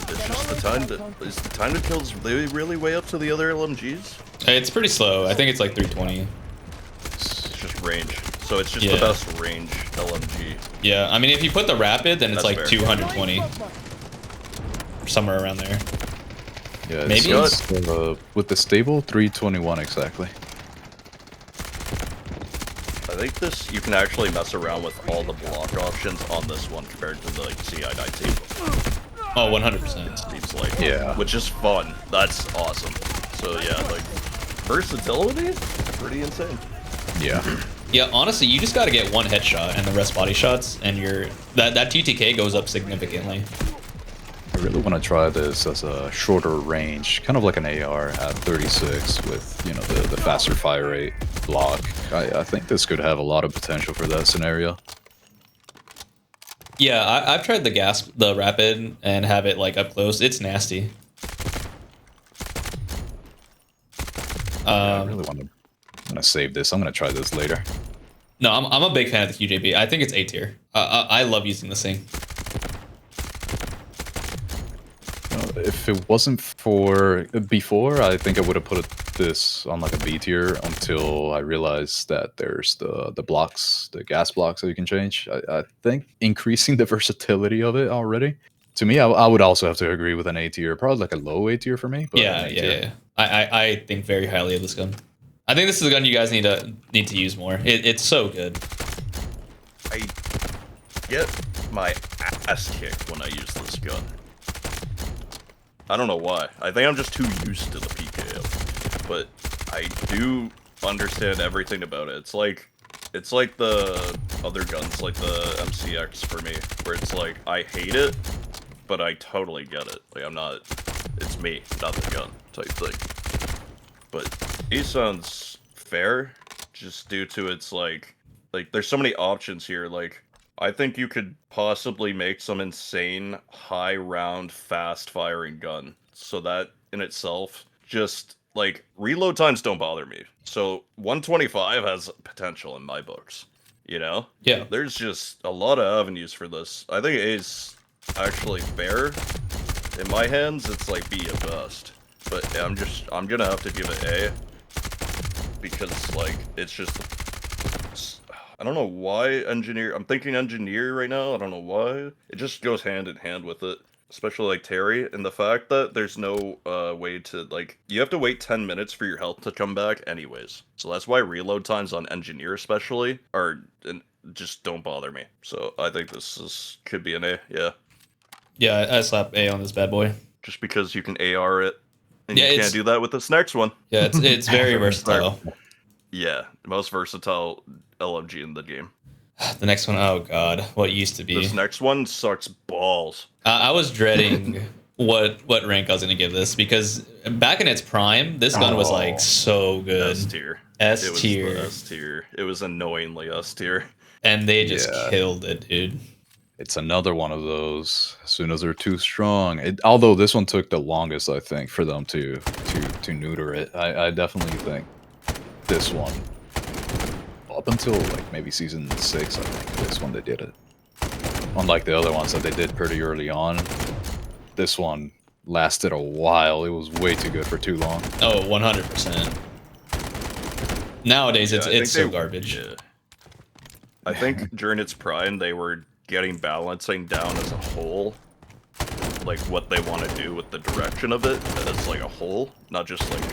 [SPEAKER 2] It's just the time to kills really way up to the other LMGs?
[SPEAKER 4] It's pretty slow. I think it's like 320.
[SPEAKER 2] It's just range. So it's just the best range LMG.
[SPEAKER 4] Yeah, I mean, if you put the rapid, then it's
[SPEAKER 2] That's
[SPEAKER 4] like
[SPEAKER 2] fair.
[SPEAKER 4] 220. Somewhere around there.
[SPEAKER 3] Yeah,
[SPEAKER 4] Maybe?
[SPEAKER 3] it's, with the stable, 321 exactly.
[SPEAKER 2] I think this, you can actually mess around with all the block options on this one compared to the like, CI-19.
[SPEAKER 4] Oh, 100%.
[SPEAKER 2] Seems like,
[SPEAKER 3] Yeah.
[SPEAKER 2] which is fun. That's awesome. So yeah, like, versatility? Pretty insane.
[SPEAKER 3] Yeah.
[SPEAKER 4] Yeah, honestly, you just gotta get one headshot and the rest body shots, and that TTK goes up significantly.
[SPEAKER 3] I really want to try this as a shorter range, kind of like an AR at 36 with, you know, the faster fire rate block. I think this could have a lot of potential for that scenario.
[SPEAKER 4] Yeah, I've tried the rapid, and have it like up close. It's nasty.
[SPEAKER 3] I really want to save this. I'm going to try this later.
[SPEAKER 4] No, I'm a big fan of the QJB. I think it's A tier. I love using this thing.
[SPEAKER 3] If it wasn't for before, I think I would have put this on like a B tier until I realized that there's the blocks, the gas blocks that you can change. I think increasing the versatility of it already. To me, I would also have to agree with an A tier, probably like a low A tier for me. But
[SPEAKER 4] Yeah. I think very highly of this gun. I think this is a gun you guys need to use more. It's so good.
[SPEAKER 2] I get my ass kicked when I use this gun. I don't know why. I think I'm just too used to the PKM. But I do understand everything about it. It's like the other guns, like the MCX for me, where it's like, I hate it, but I totally get it. Like, it's me, not the gun, type thing. But it sounds fair, just due to its, like, there's so many options here, like, I think you could possibly make some insane, high-round, fast-firing gun. So that, in itself, just, like, reload times don't bother me. So 125 has potential in my books, you know?
[SPEAKER 4] Yeah.
[SPEAKER 2] There's just a lot of avenues for this. I think A's actually fair. In my hands, it's like B at best. But I'm gonna have to give it A. Because, like, it's just... I don't know why engineer... I'm thinking engineer right now, I don't know why. It just goes hand in hand with it. Especially, like, Terry, and the fact that there's no way to, like... You have to wait 10 minutes for your health to come back anyways. So that's why reload times on engineer especially just don't bother me. So I think this could be an A, yeah.
[SPEAKER 4] Yeah, I slap A on this bad boy.
[SPEAKER 2] Just because you can AR it. And
[SPEAKER 4] Yeah,
[SPEAKER 2] you can't do that with this next one.
[SPEAKER 4] Yeah, it's very versatile.
[SPEAKER 2] Yeah, most versatile LMG in the game.
[SPEAKER 4] The next one, oh god, what used to be.
[SPEAKER 2] This next one sucks balls.
[SPEAKER 4] I was dreading what rank I was gonna give this, because back in its prime, this gun was like so good.
[SPEAKER 2] S tier.
[SPEAKER 4] S
[SPEAKER 2] It was
[SPEAKER 4] tier.
[SPEAKER 2] the S tier. It was annoyingly S tier.
[SPEAKER 4] And they just killed it, dude.
[SPEAKER 3] It's another one of those. As soon as they're too strong, although this one took the longest, I think, for them to neuter it. I definitely think this one, up until like maybe season 6, I think this one they did it. Unlike the other ones that they did pretty early on, this one lasted a while. It was way too good for too long.
[SPEAKER 4] Oh, 100%. Nowadays, it's so garbage.
[SPEAKER 2] Yeah. I think during its prime, they were getting balancing down as a whole, like what they want to do with the direction of it as like a whole, not just like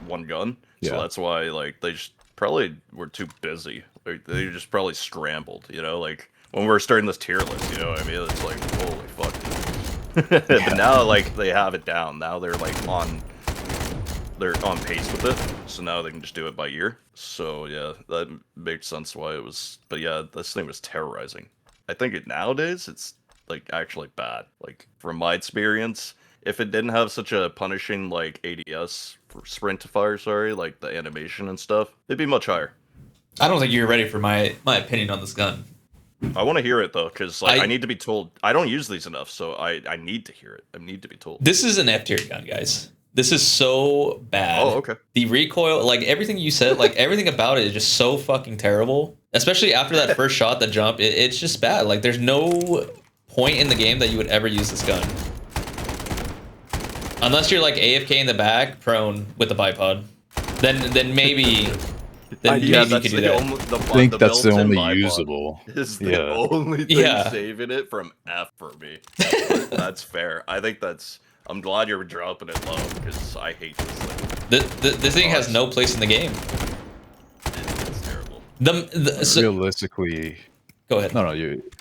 [SPEAKER 2] one gun. So that's why like they just probably were too busy. Like, they just probably scrambled, you know, like when we're starting this tier list, you know what I mean? It's like, holy fuck. But now, like, they have it down. Now they're like they're on pace with it. So now they can just do it by year. So yeah, that makes sense why it was. But yeah, this thing was terrorizing. I think nowadays it's like actually bad. Like from my experience, if it didn't have such a punishing like ADS for sprint to fire, sorry, like the animation and stuff, it'd be much higher.
[SPEAKER 4] I don't think you're ready for my opinion on this gun.
[SPEAKER 2] I want to hear it though, because like I need to be told. I don't use these enough, so I need to hear it. I need to be told.
[SPEAKER 4] This is an F tier gun, guys. This is so bad.
[SPEAKER 2] Oh, okay.
[SPEAKER 4] The recoil, like everything you said, like everything about it is just so fucking terrible. Especially after that first shot, the jump, it's just bad. Like there's no point in the game that you would ever use this gun. Unless you're like AFK in the back, prone with the bipod. Then maybe... Then
[SPEAKER 2] yeah,
[SPEAKER 4] maybe you could do that.
[SPEAKER 3] I think that's the only usable.
[SPEAKER 2] Is the only thing saving it from F for me. That's fair. I think that's... I'm glad you're dropping it low, because I hate this thing.
[SPEAKER 4] This thing has no place in the game.
[SPEAKER 2] It's terrible.
[SPEAKER 3] Realistically...
[SPEAKER 4] Go ahead.
[SPEAKER 3] No,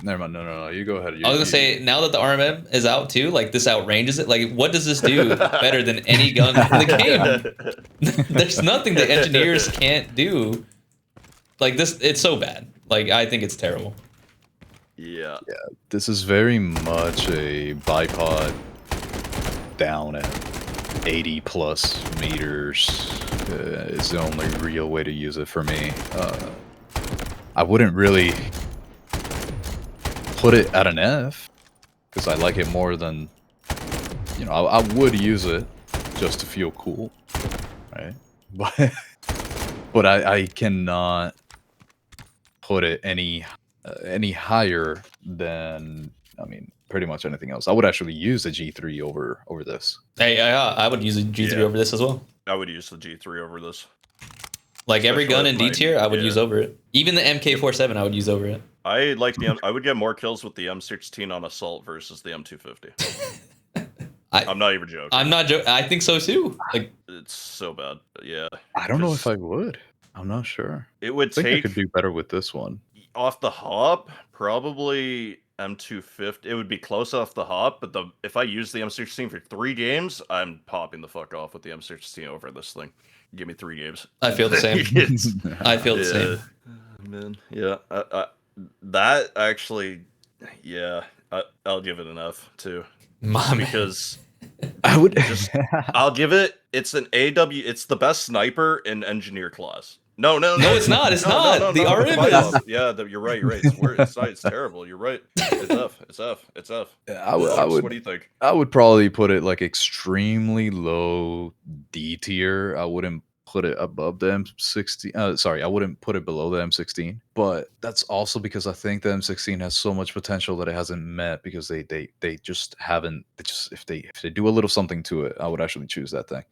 [SPEAKER 3] never mind. No. You go ahead.
[SPEAKER 4] I was gonna say, now that the RMM is out too, like this outranges it. Like, what does this do better than any gun in the game? There's nothing the engineers can't do. Like this, it's so bad. Like I think it's terrible.
[SPEAKER 2] Yeah.
[SPEAKER 3] This is very much a bipod down at 80 plus meters. Is the only real way to use it for me. I wouldn't really put it at an F because I like it more than, you know, I would use it just to feel cool, right? But I cannot put it any higher than, I mean, pretty much anything else. I would actually use the G3 over this.
[SPEAKER 4] Hey, I would use a G3 over this as well.
[SPEAKER 2] I would use the G3 over this.
[SPEAKER 4] Like every gun in D tier, I would use over it. Even the MK47, I would use over it.
[SPEAKER 2] I like I would get more kills with the M16 on assault versus the M250. I'm not even joking.
[SPEAKER 4] I'm not joking. I think so too. Like
[SPEAKER 2] it's so bad. Yeah.
[SPEAKER 3] I don't know if I would. I'm not sure.
[SPEAKER 2] It would
[SPEAKER 3] I think I could do better with this one.
[SPEAKER 2] Off the hop, probably M250. It would be close off the hop, but if I use the M16 for 3 games, I'm popping the fuck off with the M16 over this thing. Give me 3 games.
[SPEAKER 4] I feel the same. I feel the same.
[SPEAKER 2] Man, yeah. That actually, yeah, I'll give it an F too. Because
[SPEAKER 3] I would
[SPEAKER 2] I'll give it. It's an AW. It's the best sniper in engineer class. No,
[SPEAKER 4] it's not. It's not. The RM is.
[SPEAKER 2] Yeah, you're right. It's terrible. You're right. It's F.
[SPEAKER 3] I would.
[SPEAKER 2] What do you think?
[SPEAKER 3] I would probably put it like extremely low D tier. I wouldn't put it above the M16. Sorry, I wouldn't put it below the M16. But that's also because I think the M16 has so much potential that it hasn't met because they just haven't. If they do a little something to it, I would actually choose that thing.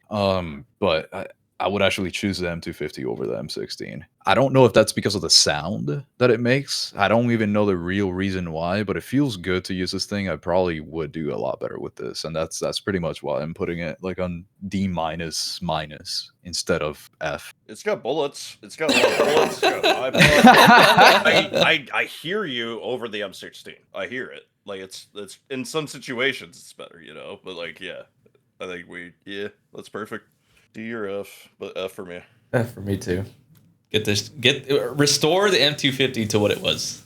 [SPEAKER 3] But I would actually choose the M250 over the M16. I don't know if that's because of the sound that it makes. I don't even know the real reason why, but it feels good to use this thing. I probably would do a lot better with this, and that's pretty much why I'm putting it like on D minus instead of F.
[SPEAKER 2] It's got bullets. It's got a lot of bullets. It's got 5 bullets. I hear you over the M16. I hear it. Like it's in some situations it's better, you know. But like yeah, I think that's perfect. D or F, but F for me.
[SPEAKER 4] F for me too. Restore the M250 to what it was.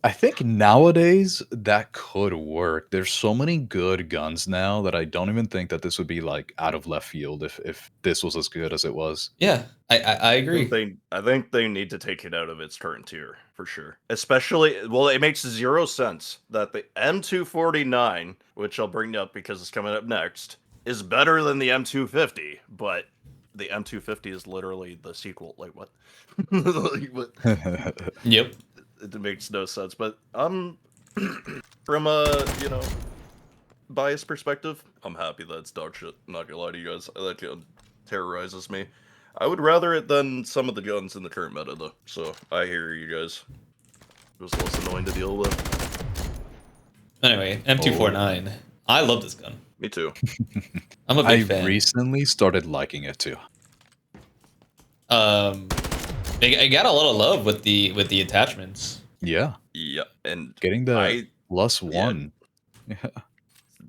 [SPEAKER 3] I think nowadays that could work. There's so many good guns now that I don't even think that this would be like out of left field if this was as good as it was.
[SPEAKER 4] Yeah, I agree.
[SPEAKER 2] I think they need to take it out of its current tier for sure. Especially, well, it makes 0 sense that the M249, which I'll bring up because it's coming up next, is better than the M250, but the M250 is literally the sequel. Like what? Like, what?
[SPEAKER 4] Yep.
[SPEAKER 2] It makes no sense. But from a biased perspective, I'm happy that it's dog shit. I'm not gonna lie to you guys. That gun terrorizes me. I would rather it than some of the guns in the current meta though. So I hear you guys. It was less annoying to deal with.
[SPEAKER 4] Anyway, M249. I love this gun.
[SPEAKER 2] Me too.
[SPEAKER 4] I'm a big fan.
[SPEAKER 3] I recently started liking it too.
[SPEAKER 4] It got a lot of love with the attachments.
[SPEAKER 3] Yeah.
[SPEAKER 2] Yeah, and
[SPEAKER 3] Getting that
[SPEAKER 2] I
[SPEAKER 3] plus
[SPEAKER 2] yeah,
[SPEAKER 3] one. Yeah.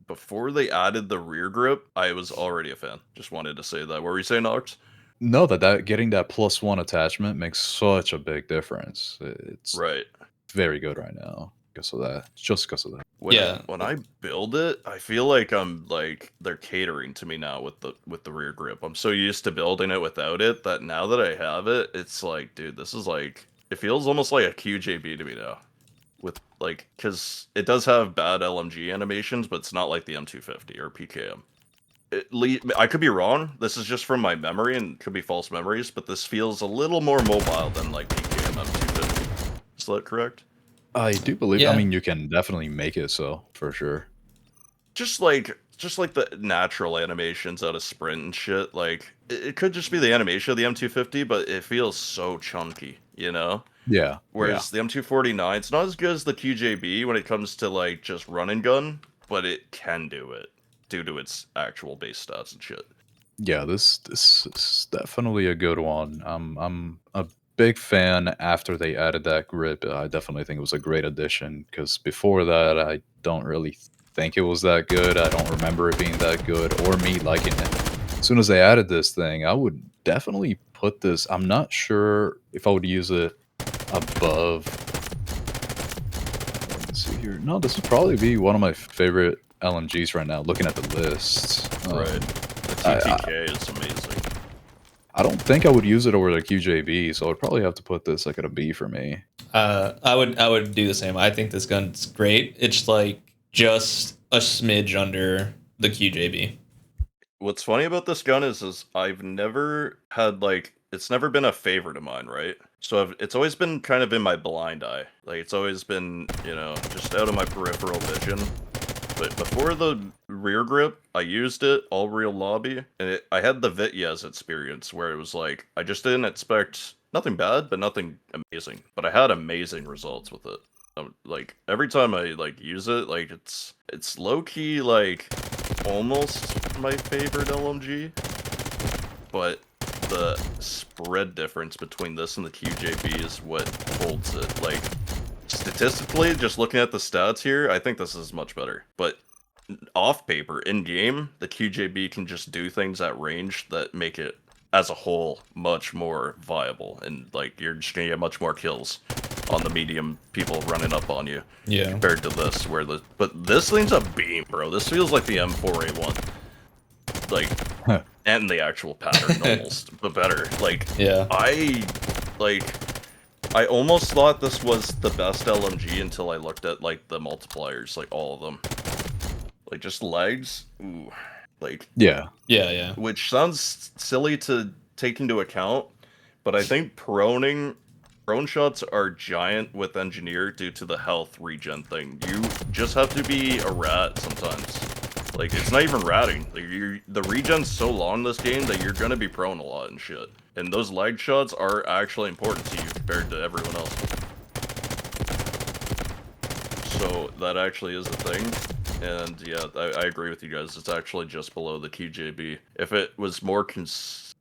[SPEAKER 2] before they added the rear grip, I was already a fan. Just wanted to say that. What were you saying, Alex?
[SPEAKER 3] No, that getting that plus one attachment makes such a big difference. It's
[SPEAKER 2] Right.
[SPEAKER 3] very good right now because of that. Just because of that.
[SPEAKER 4] Yeah.
[SPEAKER 2] When I build it, I feel like I'm like they're catering to me now with the rear grip. I'm so used to building it without it that now that I have it, it's like, dude, this is like it feels almost like a QJB to me now. With like, because it does have bad LMG animations, but it's not like the M250 or PKM. I could be wrong. This is just from my memory and could be false memories, but this feels a little more mobile than like PKM M250. Is that correct?
[SPEAKER 3] I do believe. I
[SPEAKER 4] Yeah.
[SPEAKER 3] mean, you can definitely make it so for sure.
[SPEAKER 2] Just like the natural animations out of Sprint and shit. Like it could just be the animation of the M250, but it feels so chunky, you know.
[SPEAKER 3] Yeah, yeah,
[SPEAKER 2] Whereas the M249, it's not as good as the QJB when it comes to like just run and gun, but it can do it due to its actual base stats and shit.
[SPEAKER 3] yeah. This is definitely a good one. I'm a big fan. After they added that grip, I definitely think it was a great addition. Because before that, I don't really think it was that good. I don't remember it being that good or me liking it. As soon as they added this thing, I would definitely put this. I'm not sure if I would use it above. Let's see here. No, this would probably be one of my favorite LMGs right now. Looking at the list,
[SPEAKER 2] Right. The
[SPEAKER 3] I,
[SPEAKER 2] TTK is amazing.
[SPEAKER 3] I don't think I would use it over the QJB, so I'd probably have to put this like at a B for me.
[SPEAKER 4] I would do the same. I think this gun's great. It's like just a smidge under the QJB.
[SPEAKER 2] What's funny about this gun is I've never had like it's never been a favorite of mine, right? So it's always been kind of in my blind eye. Like it's always been, just out of my peripheral vision. But before the rear grip, I used it all real lobby, and I had the Vityaz experience where it was like I just didn't expect nothing bad, but nothing amazing. But I had amazing results with it. Like every time I like use it, like it's low key like almost my favorite LMG, but the spread difference between this and the QJB is what holds it. Like statistically, just looking at the stats here, I think this is much better. But off paper, in game, the QJB can just do things at range that make it, as a whole, much more viable. And like you're just gonna get much more kills on the medium people running up on you.
[SPEAKER 4] Yeah.
[SPEAKER 2] Compared to this, but this thing's a beam, bro. This feels like the M4A1. Like, and the actual pattern almost, but better. Like,
[SPEAKER 4] Yeah.
[SPEAKER 2] I almost thought this was the best LMG until I looked at like the multipliers, like all of them. Like just legs, ooh, like
[SPEAKER 3] Yeah,
[SPEAKER 4] Yeah.
[SPEAKER 2] which sounds silly to take into account, but I think prone shots are giant with engineer due to the health regen thing. You just have to be a rat sometimes. Like it's not even ratting. Like the regen's so long this game that you're gonna be prone a lot and shit. And those leg shots are actually important to you compared to everyone else. So that actually is a thing. And yeah, I agree with you guys. It's actually just below the QJB. If it was more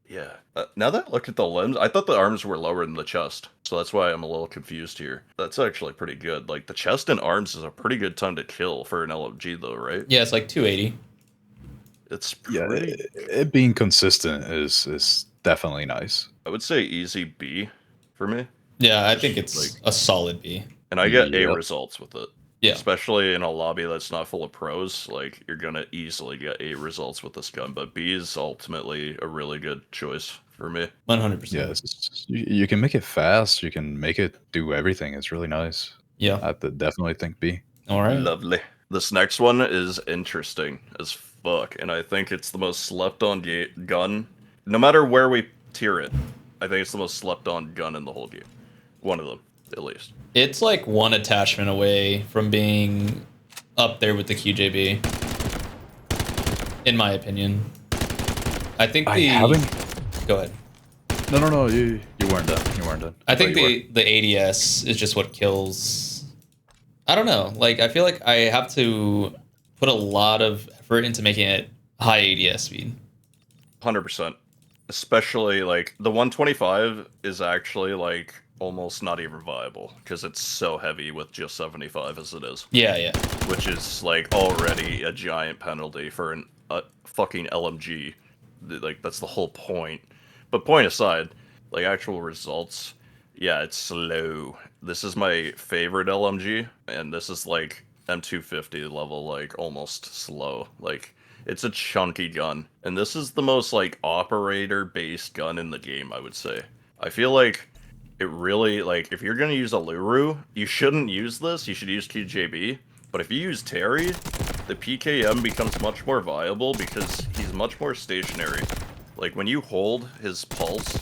[SPEAKER 2] yeah. Now that I look at the limbs, I thought the arms were lower than the chest. So that's why I'm a little confused here. That's actually pretty good. Like, the chest and arms is a pretty good time to kill for an LMG, though, right?
[SPEAKER 4] Yeah, it's like 280.
[SPEAKER 2] It's
[SPEAKER 3] yeah.
[SPEAKER 2] pretty...
[SPEAKER 3] It being consistent is definitely nice.
[SPEAKER 2] I would say easy B for me.
[SPEAKER 4] Yeah, I think it's
[SPEAKER 2] like,
[SPEAKER 4] a solid B.
[SPEAKER 2] And I get A
[SPEAKER 3] Yep.
[SPEAKER 2] results with it.
[SPEAKER 4] Yeah.
[SPEAKER 2] Especially in a lobby that's not full of pros, like, you're gonna easily get A results with this gun. But B is ultimately a really good choice for me.
[SPEAKER 4] 100%.
[SPEAKER 3] Yeah, you can make it fast. You can make it do everything. It's really nice.
[SPEAKER 4] Yeah.
[SPEAKER 3] I definitely think B.
[SPEAKER 4] All right.
[SPEAKER 2] Lovely. This next one is interesting as fuck, and I think it's the most slept-on gun. No matter where we tier it, I think it's the most slept-on gun in the whole game. One of them, at least.
[SPEAKER 4] It's like one attachment away from being up there with the QJB, in my opinion. I think
[SPEAKER 3] I haven't.
[SPEAKER 4] Go ahead.
[SPEAKER 3] No. You weren't done. You weren't done.
[SPEAKER 4] I think
[SPEAKER 3] thought you
[SPEAKER 4] the ADS is just what kills. I don't know. Like, I feel like I have to put a lot of effort into making it high ADS speed.
[SPEAKER 2] 100%. Especially, like, the 125 is actually, like, almost not even viable because it's so heavy with just 75 as it is.
[SPEAKER 4] Yeah.
[SPEAKER 2] Which is like already a giant penalty for a fucking LMG. Like that's the whole point. But point aside, like actual results, yeah, it's slow. This is my favorite LMG, and this is like M250 level, like almost slow. Like it's a chunky gun, and this is the most like operator-based gun in the game, I would say. I feel like it really, like, if you're gonna use a Luru, you shouldn't use this, you should use QJB. But if you use Terry, the PKM becomes much more viable because he's much more stationary. Like, when you hold his pulse,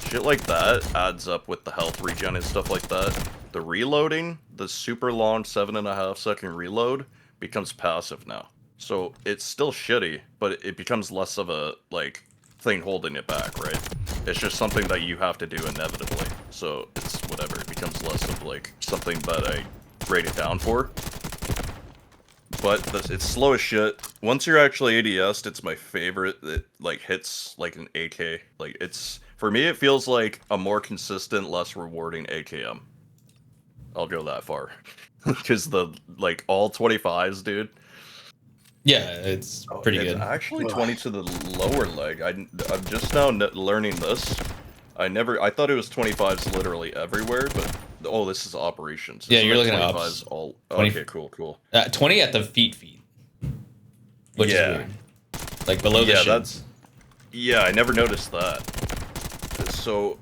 [SPEAKER 2] shit like that adds up with the health regen and stuff like that. The reloading, the super long 7.5 second reload, becomes passive now. So it's still shitty, but it becomes less of a, like, thing holding it back, right? It's just something that you have to do inevitably. So it's whatever. It becomes less of like something that I rate it down for. But it's slow as shit. Once you're actually ADS'd, it's my favorite. It like hits like an AK. Like it's, for me, it feels like a more consistent, less rewarding AKM. I'll go that far. Because the like all 25s, dude.
[SPEAKER 4] Yeah, it's pretty
[SPEAKER 2] It's
[SPEAKER 4] good.
[SPEAKER 2] actually 20 to the lower leg. I'm just now learning this. I thought it was 25s literally everywhere, but oh, this is operations.
[SPEAKER 4] Yeah,
[SPEAKER 2] Isn't
[SPEAKER 4] you're
[SPEAKER 2] it
[SPEAKER 4] looking at
[SPEAKER 2] 25s
[SPEAKER 4] ops.
[SPEAKER 2] all.
[SPEAKER 4] 20
[SPEAKER 2] Okay, cool.
[SPEAKER 4] 20 at the feet, which is weird. Like below the shins.
[SPEAKER 2] Yeah, I never noticed that. So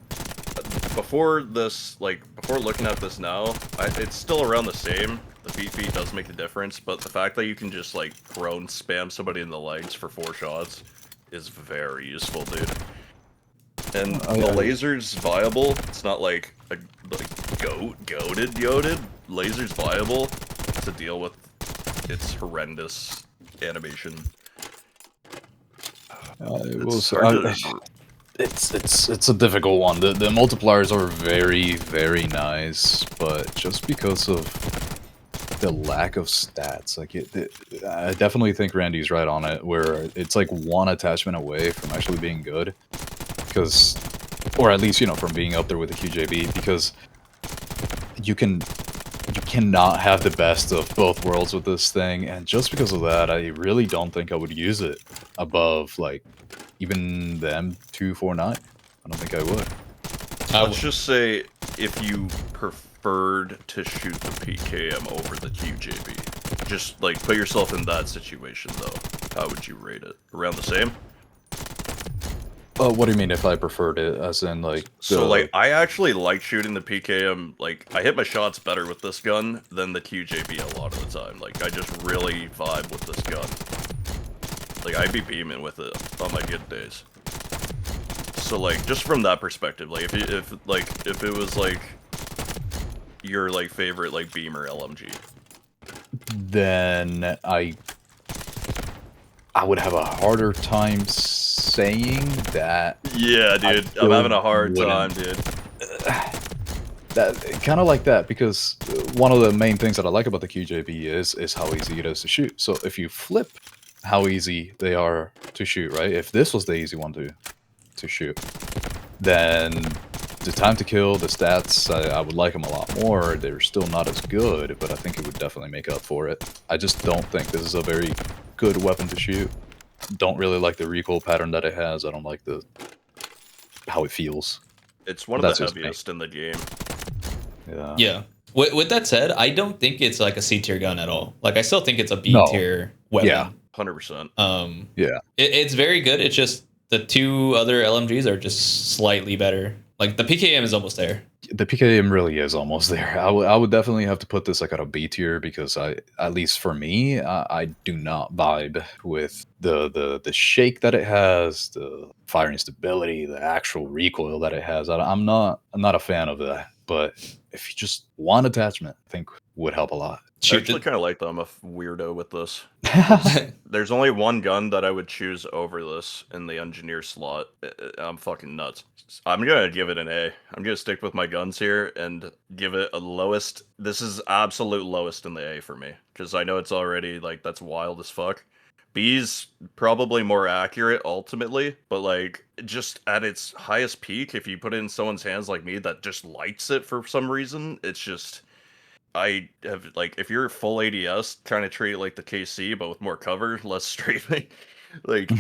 [SPEAKER 2] before this, like before looking at this now, it's still around the same. The feet does make a difference, but the fact that you can just like prone spam somebody in the legs for 4 shots is very useful, dude. And the laser's viable. It's not like a goated. Laser's viable to deal with its horrendous animation.
[SPEAKER 3] It's a difficult one. The multipliers are very, very nice, but just because of the lack of stats, like I definitely think Randy's right on it, where it's like one attachment away from actually being good, because, or at least, you know, from being up there with the QJB, because you cannot have the best of both worlds with this thing, and just because of that, I really don't think I would use it above like even the M249. I don't think I would.
[SPEAKER 2] Let's just say if you preferred to shoot the PKM over the QJB. Just like put yourself in that situation though. How would you rate it? Around the same?
[SPEAKER 3] What do you mean if I preferred it? As in like
[SPEAKER 2] So like I actually like shooting the PKM. Like I hit my shots better with this gun than the QJB a lot of the time. Like I just really vibe with this gun. Like I'd be beaming with it on my good days. So like just from that perspective, like if it was like your like favorite like beamer LMG,
[SPEAKER 3] then I would have a harder time saying that.
[SPEAKER 2] Yeah, dude, I'm having a hard time, dude.
[SPEAKER 3] That kind of like that, because one of the main things that I like about the QJB is how easy it is to shoot. So if you flip how easy they are to shoot, right? If this was the easy one to shoot, then the time to kill, the stats, I would like them a lot more. They're still not as good, but I think it would definitely make up for it. I just don't think this is a very good weapon to shoot. Don't really like the recoil pattern that it has. I don't like how it feels.
[SPEAKER 2] It's one of the heaviest in the game.
[SPEAKER 4] Yeah. With that said, I don't think it's like a C tier gun at all. Like I still think it's a B tier weapon.
[SPEAKER 3] Yeah,
[SPEAKER 2] 100%.
[SPEAKER 3] Yeah.
[SPEAKER 4] It's very good. It's just the 2 other LMGs are just slightly better. Like the PKM is almost there.
[SPEAKER 3] The PKM really is almost there. I would definitely have to put this like at a B tier, because at least for me, I do not vibe with the shake that it has, the firing stability, the actual recoil that it has. I'm not a fan of that. But if you just want attachment, I think would help a lot.
[SPEAKER 2] I
[SPEAKER 4] Shoot
[SPEAKER 2] actually
[SPEAKER 4] the,
[SPEAKER 2] kind of like that. I'm a weirdo with this. There's only one gun that I would choose over this in the engineer slot. I'm fucking nuts. I'm gonna give it an A. I'm gonna stick with my guns here and give it a lowest. This is absolute lowest in the A for me because I know it's already like that's wild as fuck. B's probably more accurate ultimately, but like just at its highest peak, if you put it in someone's hands like me that just lights it for some reason, it's just. I have like if you're full ADS, kind of treat it like the KC, but with more cover, less strafing. Like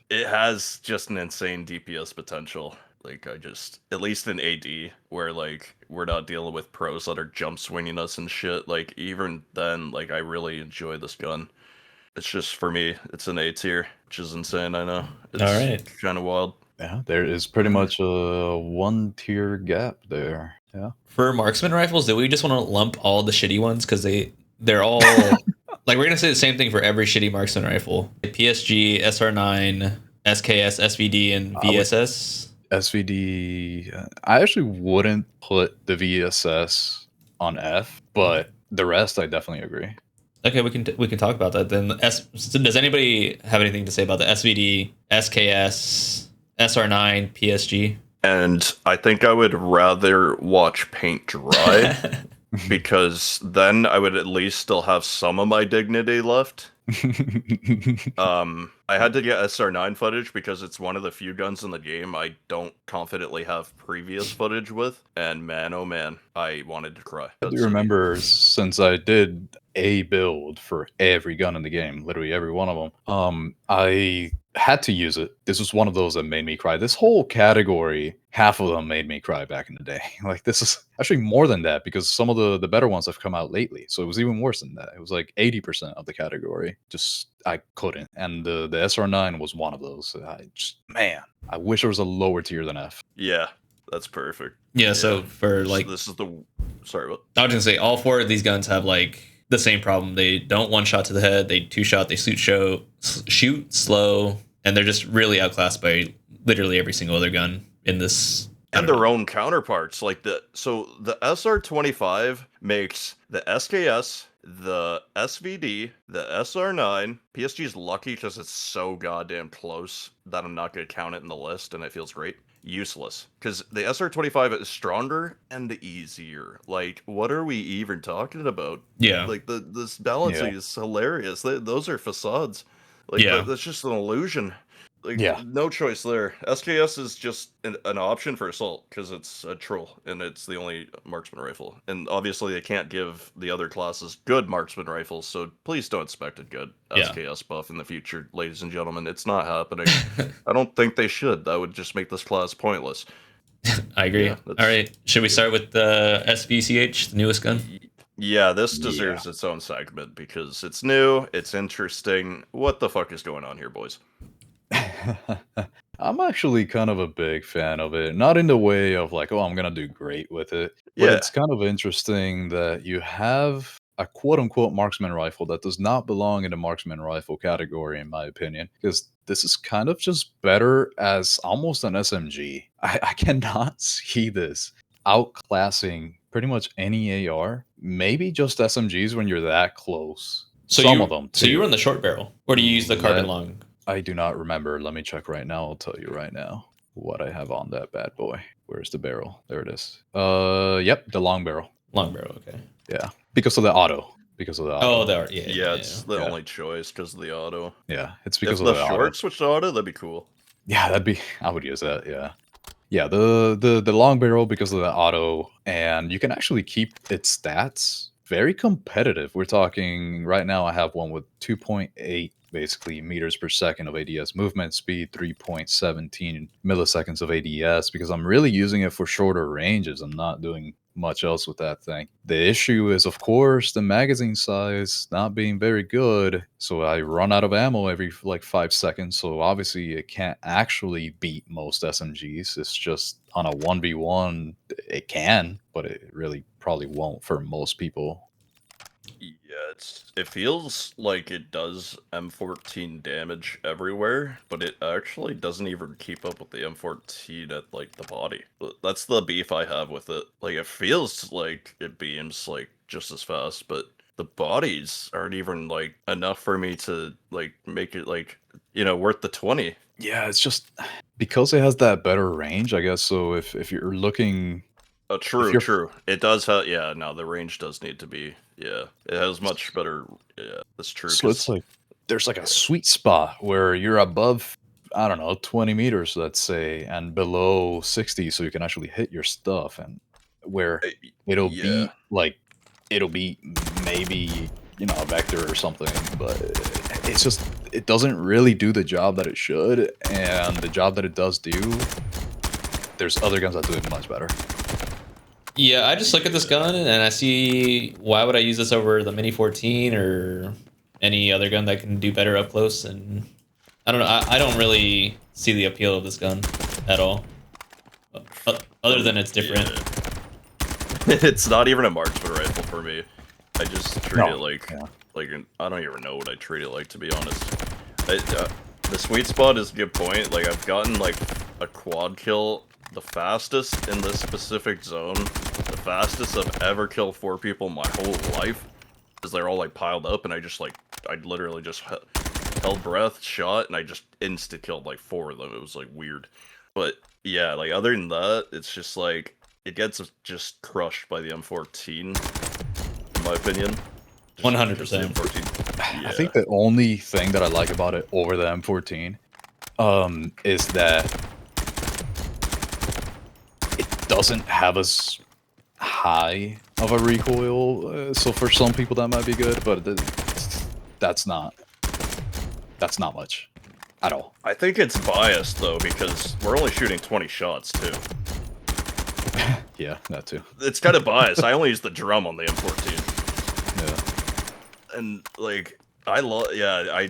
[SPEAKER 2] it has just an insane DPS potential. Like I just at least in AD, where like we're not dealing with pros that are jump swinging us and shit. Like even then, like I really enjoy this gun. It's just for me, it's an A tier, which is insane. I know it's
[SPEAKER 4] All right.
[SPEAKER 2] kind of wild.
[SPEAKER 3] Yeah, there is pretty much a 1 tier gap there. Yeah.
[SPEAKER 4] For marksman rifles, do we just want to lump all the shitty ones because they're all like we're gonna say the same thing for every shitty marksman rifle? PSG, SR9, SKS, SVD, and VSS.
[SPEAKER 3] SVD, I actually wouldn't put the VSS on F, but the rest I definitely agree.
[SPEAKER 4] Okay, we can talk about that then. So does anybody have anything to say about the SVD, SKS, SR9, PSG?
[SPEAKER 2] And I think I would rather watch paint dry because then I would at least still have some of my dignity left. I had to get SR9 footage because it's one of the few guns in the game I don't confidently have previous footage with. And man, oh man, I wanted to cry.
[SPEAKER 3] I do remember since I did a build for every gun in the game, literally every one of them, I had to use it. This was one of those that made me cry. This whole category, half of them made me cry back in the day. Like this is actually more than that because some of the better ones have come out lately. So it was even worse than that. It was like 80% of the category. Just I couldn't. And the SR9 was one of those. I wish there was a lower tier than F.
[SPEAKER 2] Yeah, that's perfect.
[SPEAKER 4] Yeah, so for like
[SPEAKER 2] this is the sorry, what?
[SPEAKER 4] I was gonna say all four of these guns have like the same problem. They don't one shot to the head, they two shot, they shoot slow, and they're just really outclassed by literally every single other gun in this.
[SPEAKER 2] And their own counterparts. Like the SR25 makes the SKS, the SVD, the SR9. PSG's lucky because it's so goddamn close that I'm not going to count it in the list, and it feels great. Useless. Because the SR25 is stronger and easier. Like, what are we even talking about?
[SPEAKER 4] Yeah.
[SPEAKER 2] Like, this balancing is hilarious. Those are facades. Like, that's just an illusion. Like, no choice there. SKS is just an option for assault because it's a troll and it's the only marksman rifle. And obviously, they can't give the other classes good marksman rifles, so please don't expect a good SKS buff in the future, ladies and gentlemen. It's not happening. I don't think they should. That would just make this class pointless.
[SPEAKER 4] I agree.
[SPEAKER 2] Yeah,
[SPEAKER 4] all right. Should we start with the SVCH, the newest gun?
[SPEAKER 2] Yeah, this deserves its own segment because it's new, it's interesting. What the fuck is going on here, boys?
[SPEAKER 3] I'm actually kind of a big fan of it. Not in the way of like, oh, I'm going to do great with it. But it's kind of interesting that you have a quote-unquote marksman rifle that does not belong in the marksman rifle category, in my opinion. Because this is kind of just better as almost an SMG. I cannot see this outclassing pretty much any AR. Maybe just SMGs when you're that close.
[SPEAKER 4] So
[SPEAKER 3] Some of them, too.
[SPEAKER 4] So you run the short barrel? Or do you use the carbon long?
[SPEAKER 3] I do not remember. Let me check right now. I'll tell you right now what I have on that bad boy. Where's the barrel? There it is. Yep, the long barrel.
[SPEAKER 4] Long barrel, okay.
[SPEAKER 3] Yeah, because of the auto.
[SPEAKER 4] Oh,
[SPEAKER 2] it's the only choice because of the auto.
[SPEAKER 3] Yeah, it's because
[SPEAKER 2] of
[SPEAKER 3] the
[SPEAKER 2] short
[SPEAKER 3] auto.
[SPEAKER 2] switched to auto. That'd be cool.
[SPEAKER 3] Yeah, I would use that. Yeah. The long barrel because of the auto, and you can actually keep its stats very competitive. We're talking right now. I have one with 2.8 basically meters per second of ADS movement speed, 3.17 milliseconds of ADS because I'm really using it for shorter ranges. I'm not doing much else with that thing. The issue is, of course, the magazine size not being very good. So I run out of ammo every like 5 seconds. So obviously it can't actually beat most SMGs. It's just on a 1v1, it can, but it really probably won't for most people.
[SPEAKER 2] Yeah, it feels like it does M14 damage everywhere, but it actually doesn't even keep up with the M14 at like the body. That's the beef I have with it. Like it feels like it beams like just as fast, but the bodies aren't even like enough for me to like make it like, you know, worth the 20.
[SPEAKER 3] Yeah, it's just because it has that better range, I guess. So if you're looking,
[SPEAKER 2] Oh,
[SPEAKER 3] if
[SPEAKER 2] true,
[SPEAKER 3] you're
[SPEAKER 2] true. It does have, yeah, no, the range does need to be, yeah. It has much better, yeah, that's true.
[SPEAKER 3] so it's like there's like a sweet spot where you're above, I don't know, 20 meters, let's say, and below 60, so you can actually hit your stuff, and where it'll
[SPEAKER 2] yeah.
[SPEAKER 3] be like it'll be maybe, you know, a vector or something, but it's just it doesn't really do the job that it should, and the job that it does do, there's other guns that do it much better.
[SPEAKER 4] Yeah, I just look at this gun and I see why would I use this over the Mini 14 or any other gun that can do better up close, and I don't know. I don't really see the appeal of this gun at all, other than it's different.
[SPEAKER 2] Yeah. It's not even a marksman rifle for me. I just treat it like I don't even know what I treat it like, to be honest. The sweet spot is a good point. Like I've gotten like a quad kill the fastest in this specific zone, the fastest I've ever killed 4 people in my whole life, because they're all like piled up, and I literally just held breath, shot, and I just insta killed like 4 of them. It was like weird, but yeah, like other than that, it's just like it gets just crushed by the M14, in my opinion.
[SPEAKER 4] 100%.
[SPEAKER 3] I think the only thing that I like about it over the M14 is that it doesn't have as high of a recoil. So for some people that might be good, but that's not much at all.
[SPEAKER 2] I think it's biased though, because we're only shooting 20 shots too.
[SPEAKER 3] Yeah, that too.
[SPEAKER 2] It's kind of biased. I only use the drum on the M14.
[SPEAKER 3] Yeah.
[SPEAKER 2] And like I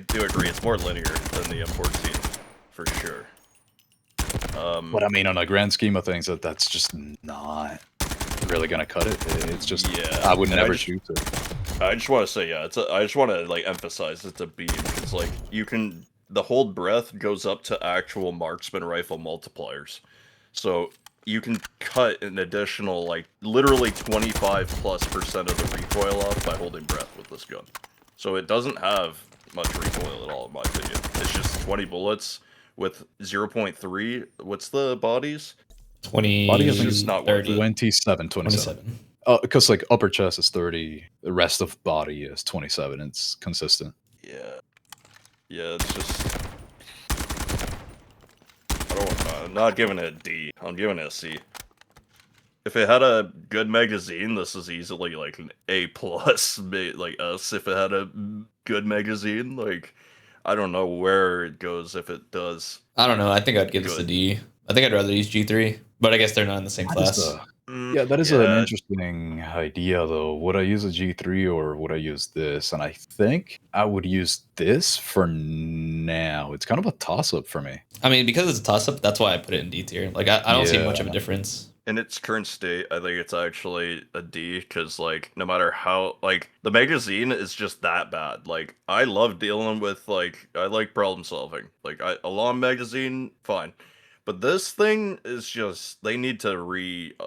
[SPEAKER 2] do agree it's more linear than the M14 for sure.
[SPEAKER 3] But I mean, on a grand scheme of things, that's just not really gonna cut it. It's just I would never choose it.
[SPEAKER 2] I just want to say, yeah, I just want to like emphasize it's a beam, because like the hold breath goes up to actual marksman rifle multipliers, so you can cut an additional like literally 25+% of the recoil off by holding breath with this gun. So it doesn't have much recoil at all, in my opinion. It's just 20 bullets with 0.3. What's the bodies?
[SPEAKER 4] 20.
[SPEAKER 3] Body, I think,
[SPEAKER 2] is not worth it.
[SPEAKER 3] 27. Because like upper chest is 30, the rest of body is 27. It's consistent.
[SPEAKER 2] Yeah, it's just I'm not giving it a D. I'm giving it a C. If it had a good magazine, this is easily like an A+, like S. If it had a good magazine, like I don't know where it goes if it does.
[SPEAKER 4] I don't know. I think I'd give this a D. I think I'd rather use G3, but I guess they're not in the same class.
[SPEAKER 3] Yeah, that is an interesting idea, though. Would I use a G3 or would I use this? And I think I would use this for now. It's kind of a toss-up for me.
[SPEAKER 4] I mean, because it's a toss-up, that's why I put it in D tier. Like, I don't see much of a difference.
[SPEAKER 2] In its current state, I think it's actually a D, because, like, no matter how, like, the magazine is just that bad. Like, I love dealing with, like, I like problem solving. Like, a long magazine, fine. But this thing is just, they need to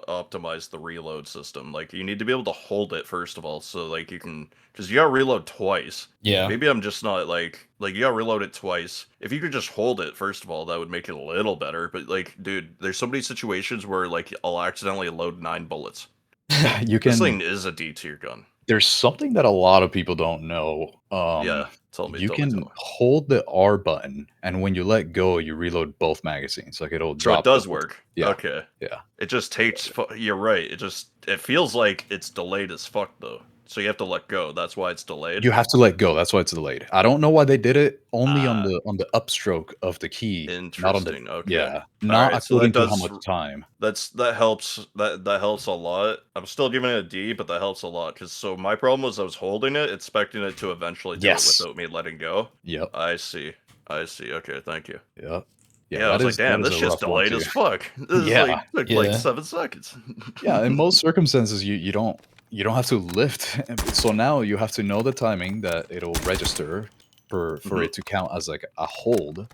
[SPEAKER 2] optimize the reload system. Like, you need to be able to hold it, first of all, so, like, you can, because you gotta reload twice.
[SPEAKER 4] Yeah.
[SPEAKER 2] Maybe I'm just not, like, you gotta reload it twice. If you could just hold it, first of all, that would make it a little better. But, like, dude, there's so many situations where, like, I'll accidentally load 9 bullets. This thing is a D tier gun.
[SPEAKER 3] There's something that a lot of people don't know.
[SPEAKER 2] Yeah, tell me.
[SPEAKER 3] You can hold the R button, and when you let go, you reload both magazines. Like it'll drop.
[SPEAKER 2] So it does work.
[SPEAKER 3] Yeah.
[SPEAKER 2] Okay.
[SPEAKER 3] Yeah.
[SPEAKER 2] It just takes. You're right. It feels like it's delayed as fuck though. So you have to let go. That's why it's delayed.
[SPEAKER 3] You have to let go. That's why it's delayed. I don't know why they did it only on the upstroke of the key.
[SPEAKER 2] Interesting. Okay.
[SPEAKER 3] Yeah. Not according to how much time.
[SPEAKER 2] That helps. That helps a lot. I'm still giving it a D, but that helps a lot, because so my problem was I was holding it, expecting it to eventually do it without me letting go.
[SPEAKER 3] Yep.
[SPEAKER 2] I see. Okay. Thank you.
[SPEAKER 3] Yep.
[SPEAKER 2] Yeah, I was like, damn, this shit's delayed as fuck. This is like 7 seconds.
[SPEAKER 3] Yeah, in most circumstances, you don't you don't have to lift. So now you have to know the timing that it'll register for it to count as like a hold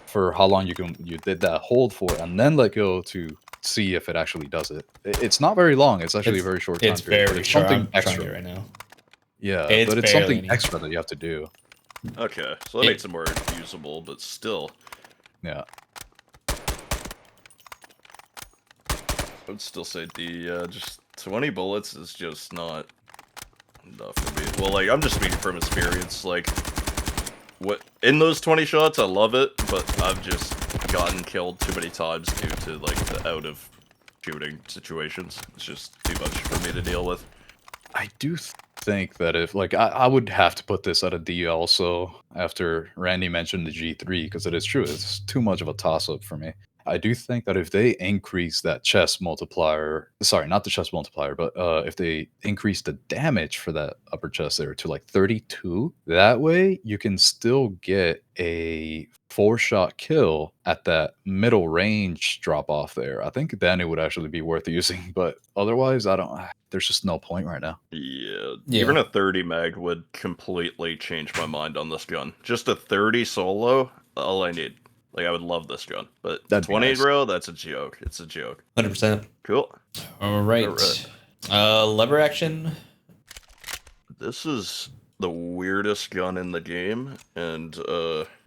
[SPEAKER 3] for how long you did that hold for, and then let go to see if it actually does it. It's not very long. It's actually a very short time
[SPEAKER 4] It's
[SPEAKER 3] period. But
[SPEAKER 4] very
[SPEAKER 3] it's
[SPEAKER 4] short.
[SPEAKER 3] something
[SPEAKER 4] I'm trying
[SPEAKER 3] extra.
[SPEAKER 4] it right now.
[SPEAKER 3] Yeah,
[SPEAKER 4] It's
[SPEAKER 3] but it's
[SPEAKER 4] barely
[SPEAKER 3] something
[SPEAKER 4] any.
[SPEAKER 3] extra that you have to do.
[SPEAKER 2] Okay, so that makes it more usable, but still.
[SPEAKER 3] Yeah.
[SPEAKER 2] I would still say the just 20 bullets is just not enough for me. Well, like, I'm just speaking from experience. Like, what in those 20 shots, I love it, but I've just gotten killed too many times due to like the out of shooting situations. It's just too much for me to deal with.
[SPEAKER 3] I do think that if, like, I would have to put this at a D also after Randy mentioned the G3, because it is true. It's too much of a toss-up for me. I do think that if they increase that chest multiplier, sorry, not the chest multiplier, but if they increase the damage for that upper chest there to like 32, that way you can still get a 4-shot kill at that middle range drop off there. I think then it would actually be worth using, but otherwise, there's just no point right now.
[SPEAKER 2] Yeah,
[SPEAKER 4] Yeah.
[SPEAKER 2] even a 30 mag would completely change my mind on this gun. Just a 30 solo, all I need. Like, I would love this gun. But
[SPEAKER 3] That'd be
[SPEAKER 2] 20
[SPEAKER 3] nice.
[SPEAKER 2] row, that's a joke. It's a joke.
[SPEAKER 4] 100%.
[SPEAKER 2] Cool.
[SPEAKER 4] All right. Lever action.
[SPEAKER 2] This is the weirdest gun in the game, and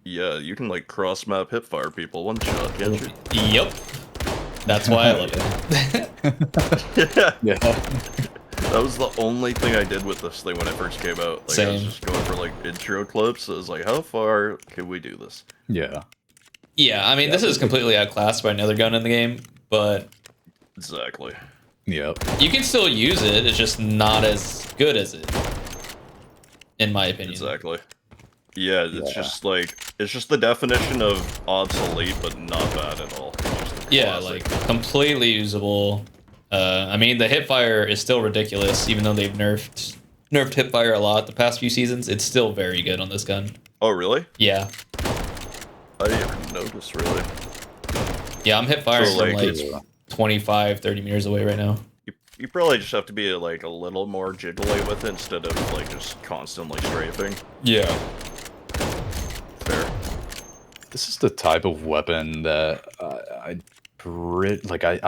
[SPEAKER 2] yeah, you can like cross map hipfire people one shot, can't you?
[SPEAKER 4] Yep. That's why I love it.
[SPEAKER 2] Yeah.
[SPEAKER 3] Yeah.
[SPEAKER 2] That was the only thing I did with this thing when it first came out. Like, I was
[SPEAKER 4] Same.
[SPEAKER 2] just going for like intro clips. I was like, how far can we do this?
[SPEAKER 3] Yeah.
[SPEAKER 4] Yeah, I mean, this is completely outclassed by another gun in the game, but
[SPEAKER 2] Exactly.
[SPEAKER 3] Yep.
[SPEAKER 4] you can still use it. It's just not as good as it, in my opinion.
[SPEAKER 2] Exactly. Yeah, it's
[SPEAKER 3] Yeah.
[SPEAKER 2] just like, it's just the definition of obsolete, but not bad at all. It's just a
[SPEAKER 4] Yeah,
[SPEAKER 2] classic.
[SPEAKER 4] like completely usable. I mean, the hipfire is still ridiculous, even though they've nerfed hipfire a lot the past few seasons. It's still very good on this gun.
[SPEAKER 2] Oh, really?
[SPEAKER 4] Yeah,
[SPEAKER 2] I didn't even notice, really.
[SPEAKER 4] yeah, I'm hipfiring
[SPEAKER 2] So,
[SPEAKER 4] from
[SPEAKER 2] like,
[SPEAKER 4] like 25, 30 meters away right now.
[SPEAKER 2] You probably just have to be like a little more jiggly with it instead of like just constantly strafing.
[SPEAKER 4] Yeah.
[SPEAKER 2] Fair.
[SPEAKER 3] This is the type of weapon that I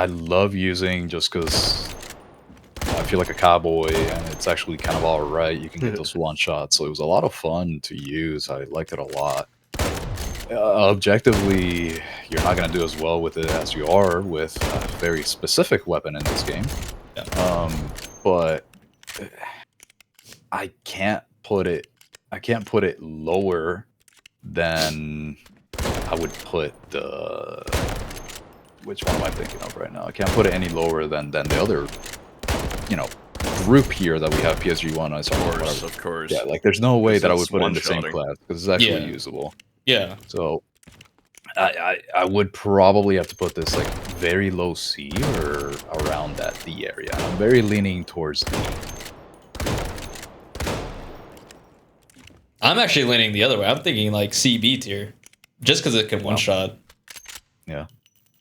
[SPEAKER 3] love using just because I feel like a cowboy and it's actually kind of all right. You can get those one shots, so it was a lot of fun to use. I liked it a lot. Objectively, you're not going to do as well with it as you are with a very specific weapon in this game.
[SPEAKER 4] Yeah.
[SPEAKER 3] But I can't put it lower than I would put the, which one am I thinking of right now? I can't put it any lower than the other, group here that we have, PSG1.
[SPEAKER 2] Of course.
[SPEAKER 3] Yeah, like there's no way that I would
[SPEAKER 2] It's
[SPEAKER 3] put it in the same
[SPEAKER 2] one-shotting.
[SPEAKER 3] class because it's actually
[SPEAKER 4] Yeah.
[SPEAKER 3] usable.
[SPEAKER 4] Yeah.
[SPEAKER 3] So I would probably have to put this like very low C or around that D area. I'm very leaning towards D.
[SPEAKER 4] I'm actually leaning the other way. I'm thinking like CB tier, just because it can one shot.
[SPEAKER 3] Yeah.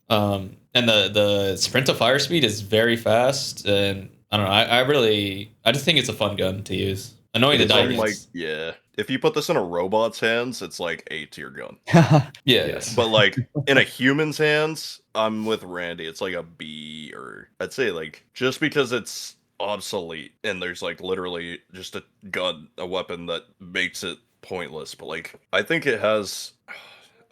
[SPEAKER 4] And the sprint to fire speed is very fast, and I don't know. I just think it's a fun gun to use. Annoying to
[SPEAKER 2] It's
[SPEAKER 4] die
[SPEAKER 2] like,
[SPEAKER 4] against.
[SPEAKER 2] yeah. If you put this in a robot's hands, it's like A tier gun.
[SPEAKER 4] Yeah.
[SPEAKER 3] Yes.
[SPEAKER 2] But like in a human's hands, I'm with Randy. It's like a B, or I'd say like just because it's obsolete and there's like literally just a gun, a weapon that makes it pointless. But like I think it has,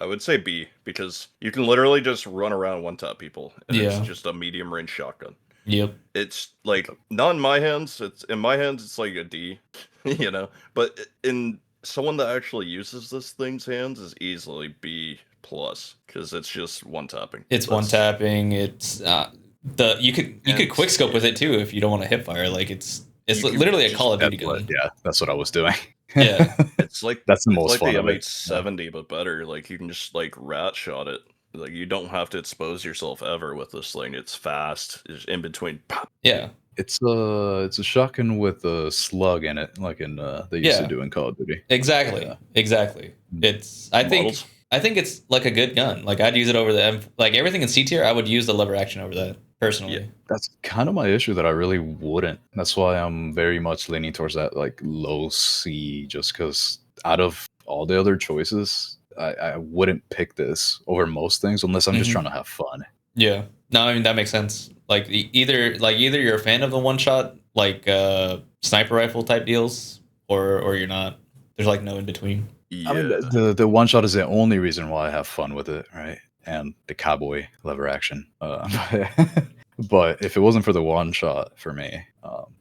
[SPEAKER 2] I would say B, because you can literally just run around one tap people and
[SPEAKER 4] Yeah.
[SPEAKER 2] it's just a medium range shotgun.
[SPEAKER 4] Yep.
[SPEAKER 2] It's like not in my hands. It's in my hands. It's like a D, But in someone that actually uses this thing's hands is easily B plus because it's just one tapping.
[SPEAKER 4] It's one tapping. It's you could quick scope with it too if you don't want to hip fire. Like it's
[SPEAKER 2] You can
[SPEAKER 4] literally a
[SPEAKER 2] just
[SPEAKER 4] Call of Duty gun.
[SPEAKER 3] Yeah, that's what I was doing.
[SPEAKER 4] Yeah.
[SPEAKER 2] It's like
[SPEAKER 3] That's the
[SPEAKER 2] it's
[SPEAKER 3] most
[SPEAKER 2] like
[SPEAKER 3] fun
[SPEAKER 2] the
[SPEAKER 3] of it.
[SPEAKER 2] MH70, but better. Like you can just like rat shot it. Like you don't have to expose yourself ever with this thing. It's fast. It's in between. Pop.
[SPEAKER 4] Yeah.
[SPEAKER 3] It's a shotgun with a slug in it, like in they used to
[SPEAKER 4] Yeah.
[SPEAKER 3] do in Call of Duty.
[SPEAKER 4] Exactly.
[SPEAKER 3] Yeah.
[SPEAKER 4] Exactly. I think it's like a good gun. Like I'd use it over the like everything in C tier. I would use the lever action over that personally.
[SPEAKER 2] Yeah.
[SPEAKER 3] That's kind of my issue, that I really wouldn't. That's why I'm very much leaning towards that like low C, just because out of all the other choices, I wouldn't pick this over most things unless I'm just
[SPEAKER 4] Mhm.
[SPEAKER 3] trying to have fun.
[SPEAKER 4] Yeah. No, I mean that makes sense. Like either you're a fan of the one shot like sniper rifle type deals, or you're not. There's like no in between.
[SPEAKER 3] I mean,
[SPEAKER 2] Yeah.
[SPEAKER 3] the one shot is the only reason why I have fun with it, right? And the cowboy lever action. But if it wasn't for the one shot for me,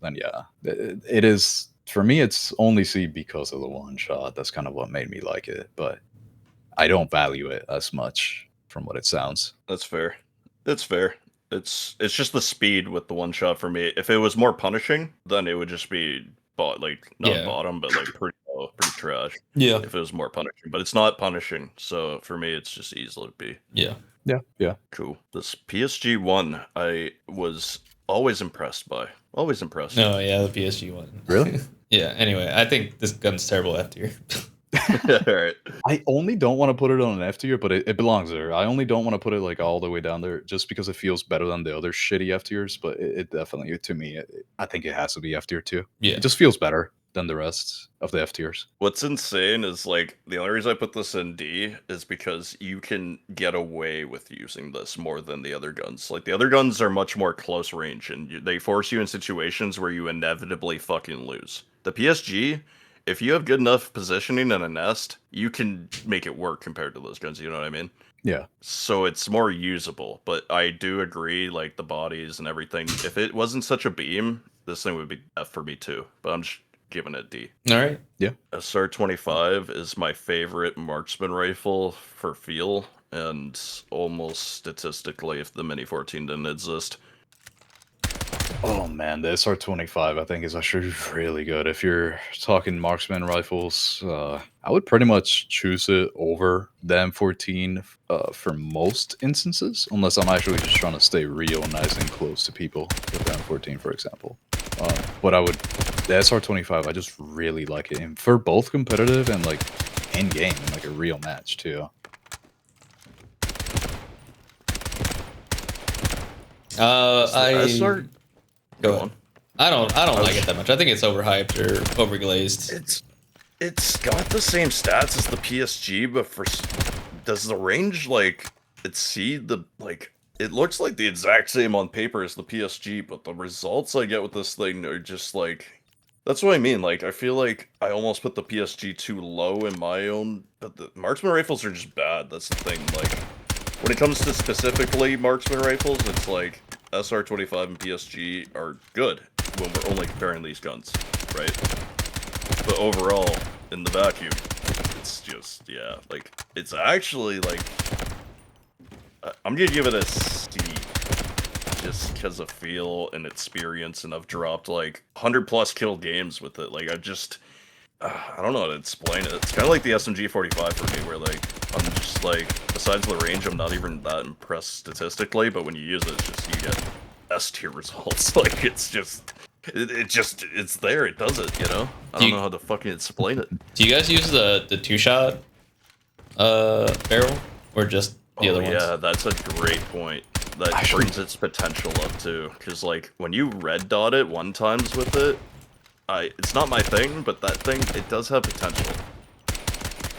[SPEAKER 3] then yeah, it is for me. It's only C because of the one shot. That's kind of what made me like it. But I don't value it as much from what it sounds.
[SPEAKER 2] That's fair. It's fair. It's just the speed with the one shot for me. If it was more punishing, then it would just be like not
[SPEAKER 4] Yeah.
[SPEAKER 2] bottom, but like pretty low, pretty trash.
[SPEAKER 4] Yeah.
[SPEAKER 2] If it was more punishing, but it's not punishing, so for me, it's just easily B.
[SPEAKER 4] Yeah.
[SPEAKER 3] Yeah.
[SPEAKER 2] Cool. This PSG one, I was always impressed by. Always impressed.
[SPEAKER 4] No, yeah, the PSG one.
[SPEAKER 3] Really?
[SPEAKER 4] Yeah. Anyway, I think this gun's terrible F tier.
[SPEAKER 2] All right.
[SPEAKER 3] I only don't want to put it on an F tier, but it belongs there. I only don't want to put it like all the way down there just because it feels better than the other shitty F tiers. But it definitely, to me, I think it has to be F tier too.
[SPEAKER 4] Yeah.
[SPEAKER 3] It just feels better than the rest of the F tiers.
[SPEAKER 2] What's insane is like the only reason I put this in D is because you can get away with using this more than the other guns. Like the other guns are much more close range and they force you in situations where you inevitably fucking lose. The PSG, if you have good enough positioning in a nest, you can make it work compared to those guns, you know what I mean?
[SPEAKER 3] Yeah.
[SPEAKER 2] So it's more usable, but I do agree, like the bodies and everything. If it wasn't such a beam, this thing would be F for me too. But I'm just giving it D.
[SPEAKER 4] All right.
[SPEAKER 2] SR-25 is my favorite marksman rifle for feel, and almost statistically, if the Mini 14 didn't exist.
[SPEAKER 3] Oh man, the SR-25 I think is actually really good. If you're talking marksman rifles, I would pretty much choose it over the M14 for most instances, unless I'm actually just trying to stay real nice and close to people with the M14, for example. But the SR-25, I just really like it, and for both competitive and like in game, like a real match too.
[SPEAKER 2] SR
[SPEAKER 4] Go on. I don't like it that much. I think it's overhyped or overglazed.
[SPEAKER 2] It's got the same stats as the PSG, but does the range like exceed the like? It looks like the exact same on paper as the PSG, but the results I get with this thing are just like. That's what I mean. Like I feel like I almost put the PSG too low in my own, but the marksman rifles are just bad. That's the thing. Like when it comes to specifically marksman rifles, it's like. SR-25 and PSG are good when we're only comparing these guns, right? But overall, in the vacuum, it's just, yeah, like, it's actually, like, I'm gonna give it a C, just because of feel and experience, and I've dropped, like, 100 plus kill games with it, like, I don't know how to explain it. It's kind of like the SMG-45 for me, where, like, I'm just, like, besides the range, I'm not even that impressed statistically, but when you use it, it's just, you get S-tier results. Like, it's just, it's there, it does it, you know? I don't know how to fucking explain it.
[SPEAKER 4] Do you guys use the two-shot barrel, or just the other ones?
[SPEAKER 2] Yeah, that's a great point. That brings its potential up, too. Because, like, when you red dot it one times with it, it's not my thing, but that thing, it does have potential.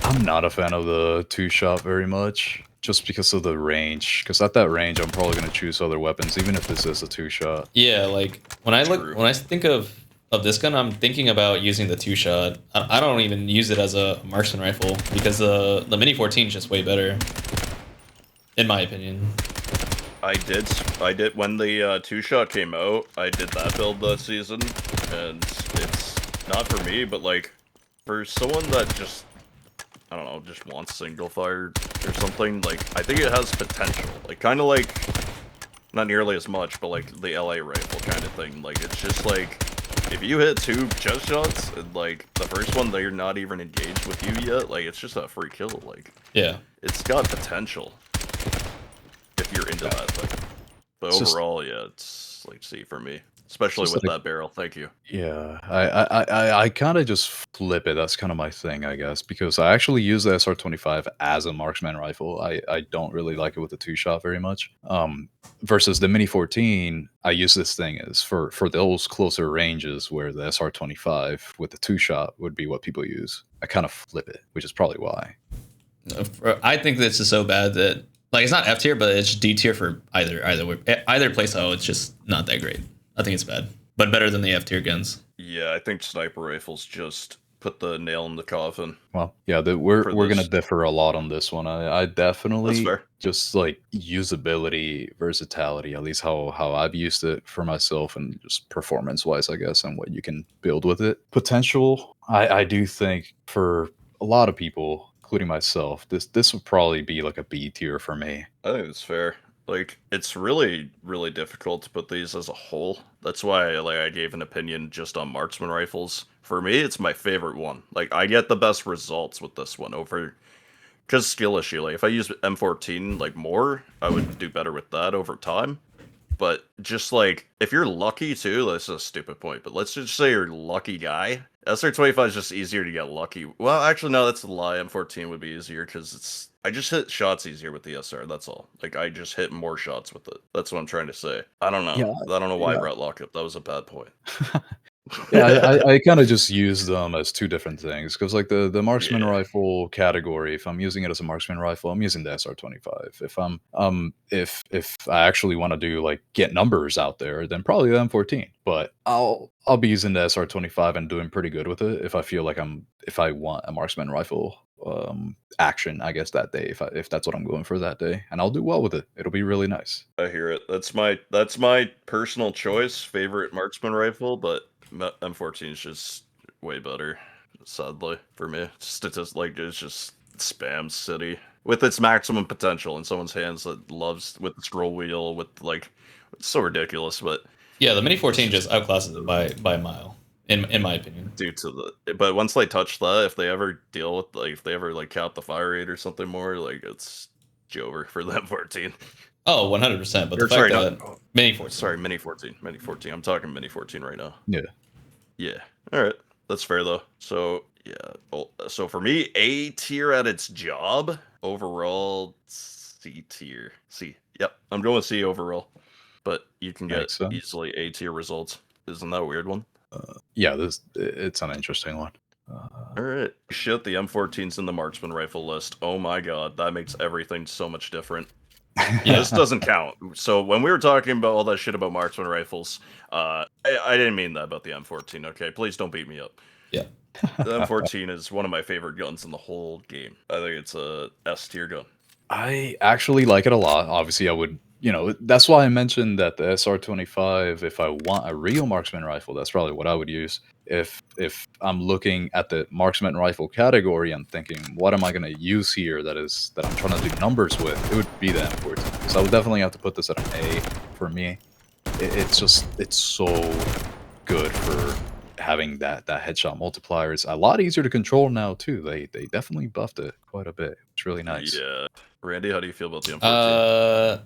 [SPEAKER 3] I'm not a fan of the two-shot very much, just because of the range. Because at that range, I'm probably going to choose other weapons, even if this is a two-shot.
[SPEAKER 4] Yeah, like when I think of this gun, I'm thinking about using the two-shot. I don't even use it as a marksman rifle because the Mini 14 is just way better, in my opinion.
[SPEAKER 2] I did when the two-shot came out. I did that build that season, and it's not for me, but like for someone that just I don't know, just wants single fire or something. Like I think it has potential. Like kind of like not nearly as much, but like the LA rifle kind of thing. Like it's just like if you hit 2 chest shots and like the first one they're not even engaged with you yet, like it's just a free kill. Like
[SPEAKER 4] yeah,
[SPEAKER 2] it's got potential. If you're into that thing. But overall, yeah, it's like C for me. especially
[SPEAKER 3] Just
[SPEAKER 2] with
[SPEAKER 3] like
[SPEAKER 2] that barrel. Thank you.
[SPEAKER 3] yeah, I kind of just flip it. That's kind of my thing, I guess, because I actually use the SR-25 as a marksman rifle. I don't really like it with the two shot very much. Versus the Mini 14, I use this thing as for those closer ranges where the SR-25 with the two shot would be what people use. I kind of flip it, which is probably why.
[SPEAKER 4] I think this is so bad that like it's not F tier, but it's D tier for either playstyle. It's just not that great. I think it's bad, but better than the F tier guns.
[SPEAKER 2] Yeah, I think sniper rifles just put the nail in the coffin.
[SPEAKER 3] Well, yeah, we're
[SPEAKER 2] For
[SPEAKER 3] gonna
[SPEAKER 2] this.
[SPEAKER 3] differ a lot on this one. I
[SPEAKER 2] That's
[SPEAKER 3] definitely
[SPEAKER 2] fair.
[SPEAKER 3] just like usability, versatility, at least how I've used it for myself, and just performance wise, I guess, and what you can build with it. Potential, I do think for a lot of people, including myself, this would probably be like a B tier for me.
[SPEAKER 2] I think it's fair. Like, it's really, really difficult to put these as a whole. That's why, like, I gave an opinion just on marksman rifles. For me, it's my favorite one. Like, I get the best results with this one over, because skill issue. Like, if I use M14 like more, I would do better with that over time. But just like, if you're lucky too, that's a stupid point, but let's just say you're a lucky guy. SR-25 is just easier to get lucky. Well, actually, no, that's a lie. M14 would be easier because it's. I just hit shots easier with the SR. That's all. Like, I just hit more shots with it. That's what I'm trying to say. I don't know.
[SPEAKER 3] Yeah,
[SPEAKER 2] I don't know why I
[SPEAKER 3] yeah.
[SPEAKER 2] brought lockup. That was a bad point.
[SPEAKER 3] Yeah, I kind of just use them as two different things because, like the marksman
[SPEAKER 2] Yeah.
[SPEAKER 3] rifle category, if I'm using it as a marksman rifle, I'm using the SR-25. If I'm if I actually want to do like get numbers out there, then probably the M14. But I'll be using the SR-25 and doing pretty good with it if I feel like if I want a marksman rifle action, I guess that day if that's what I'm going for that day, and I'll do well with it. It'll be really nice.
[SPEAKER 2] I hear it. That's my personal choice, favorite marksman rifle, but M14 is just way better, sadly, for me. It's just spam city. With its maximum potential in someone's hands that loves with the scroll wheel, with like, it's so ridiculous, but
[SPEAKER 4] Yeah, the Mini 14 just outclasses it by a mile, in my opinion.
[SPEAKER 2] due to but once they touch that, if they ever deal with, like, if they ever, like, cap the fire rate or something more, like, it's over for the M14.
[SPEAKER 4] Oh, 100%. But the
[SPEAKER 2] Or,
[SPEAKER 4] fact
[SPEAKER 2] sorry,
[SPEAKER 4] that
[SPEAKER 2] not,
[SPEAKER 4] Mini 14.
[SPEAKER 2] sorry, Mini 14. Mini 14. I'm talking Mini 14 right now.
[SPEAKER 3] Yeah.
[SPEAKER 2] Yeah. All right. That's fair though. So yeah. Well, so for me, A tier at its job. Overall, C tier. C. Yep. I'm going with C overall. But you can get
[SPEAKER 3] Makes sense.
[SPEAKER 2] easily A tier results. Isn't that a weird one?
[SPEAKER 3] Yeah, it's an interesting one.
[SPEAKER 2] All right. Shit, the M14's in the marksman rifle list. Oh my god, that makes everything so much different.
[SPEAKER 4] Yeah.
[SPEAKER 2] This doesn't count. So when we were talking about all that shit about marksman rifles, I didn't mean that about the M14. Okay, please don't beat me up.
[SPEAKER 4] Yeah.
[SPEAKER 2] The M14 is one of my favorite guns in the whole game. I think it's a S tier gun.
[SPEAKER 3] I actually like it a lot. Obviously, I would, that's why I mentioned that the SR-25, if I want a real marksman rifle, that's probably what I would use. If I'm looking at the marksman rifle category and thinking, what am I going to use here that I'm trying to do numbers with, it would be the M14. So I would definitely have to put this at an A for me. It's so good for having that headshot multiplier. It's a lot easier to control now too. They definitely buffed it quite a bit. It's really nice.
[SPEAKER 2] Yeah. Randy, how do you feel about the M14?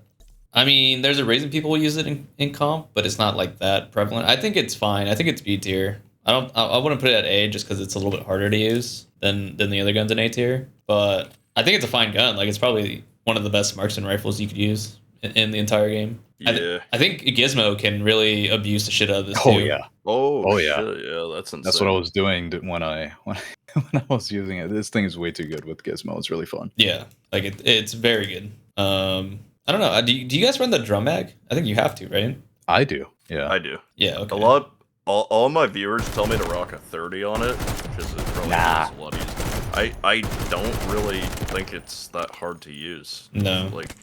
[SPEAKER 4] I mean, there's a reason people use it in comp, but it's not like that prevalent. I think it's fine. I think it's B tier. I wouldn't put it at A just because it's a little bit harder to use than the other guns in A tier. But I think it's a fine gun. Like, it's probably one of the best marksman rifles you could use in the entire game.
[SPEAKER 2] Yeah.
[SPEAKER 4] I think Gizmo can really abuse the shit out of this
[SPEAKER 3] Oh
[SPEAKER 4] too.
[SPEAKER 3] yeah.
[SPEAKER 2] Oh
[SPEAKER 3] yeah.
[SPEAKER 2] shit, yeah, that's insane.
[SPEAKER 3] That's what I was doing when I was using it. This thing is way too good with Gizmo. It's really fun.
[SPEAKER 4] Yeah, like it's very good. I don't know. Do you guys run the drum mag? I think you have to, right?
[SPEAKER 3] I do. Yeah.
[SPEAKER 2] I do.
[SPEAKER 4] Yeah. Okay.
[SPEAKER 2] All my viewers tell me to rock a 30 on it, because it probably is a lot easier. I don't really think it's that hard to use.
[SPEAKER 4] No.
[SPEAKER 2] Like,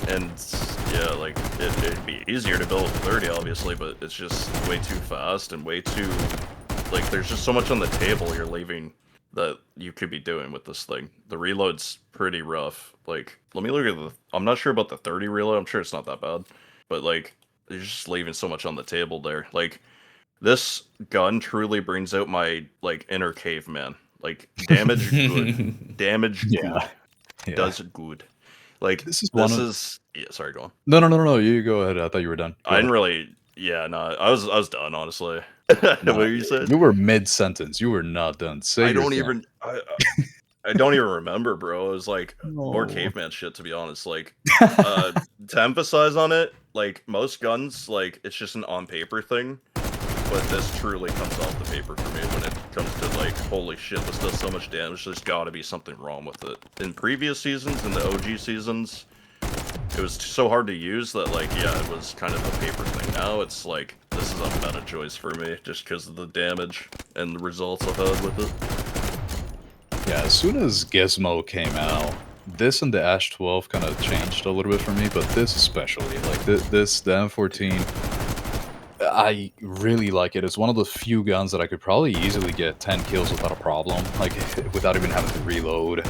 [SPEAKER 2] and yeah, like it'd be easier to build with 30, obviously, but it's just way too fast and way too, like, there's just so much on the table you're leaving that you could be doing with this thing. The reload's pretty rough. Like, let me look at I'm not sure about the 30 reload. I'm sure it's not that bad, but like, you're just leaving so much on the table there. Like, this gun truly brings out my, like, inner caveman. Like, damage good. Damage good.
[SPEAKER 3] Yeah.
[SPEAKER 2] Does good. Like,
[SPEAKER 3] This is
[SPEAKER 2] yeah, sorry, go on.
[SPEAKER 3] No. You go ahead. I thought you were done. Go
[SPEAKER 2] I didn't
[SPEAKER 3] ahead.
[SPEAKER 2] really Yeah, no, I was done, honestly. What you said?
[SPEAKER 3] You were mid-sentence. You were not done. Say
[SPEAKER 2] I
[SPEAKER 3] your
[SPEAKER 2] don't
[SPEAKER 3] thing.
[SPEAKER 2] even. I don't even remember, bro. It was like more
[SPEAKER 3] No.
[SPEAKER 2] caveman shit, to be honest. Like, to emphasize on it, like most guns, like it's just an on paper thing, but this truly comes off the paper for me when it comes to like, holy shit, this does so much damage. There's got to be something wrong with it. In previous seasons, in the OG seasons, it was so hard to use that, like, yeah, it was kind of a paper thing. Now it's like this is a meta choice for me, just because of the damage and the results I've had with it.
[SPEAKER 3] Yeah, as soon as Gizmo came out, this and the Ash 12 kind of changed a little bit for me, but this especially, like the M14, I really like it. It's one of the few guns that I could probably easily get 10 kills without a problem, like without even having to reload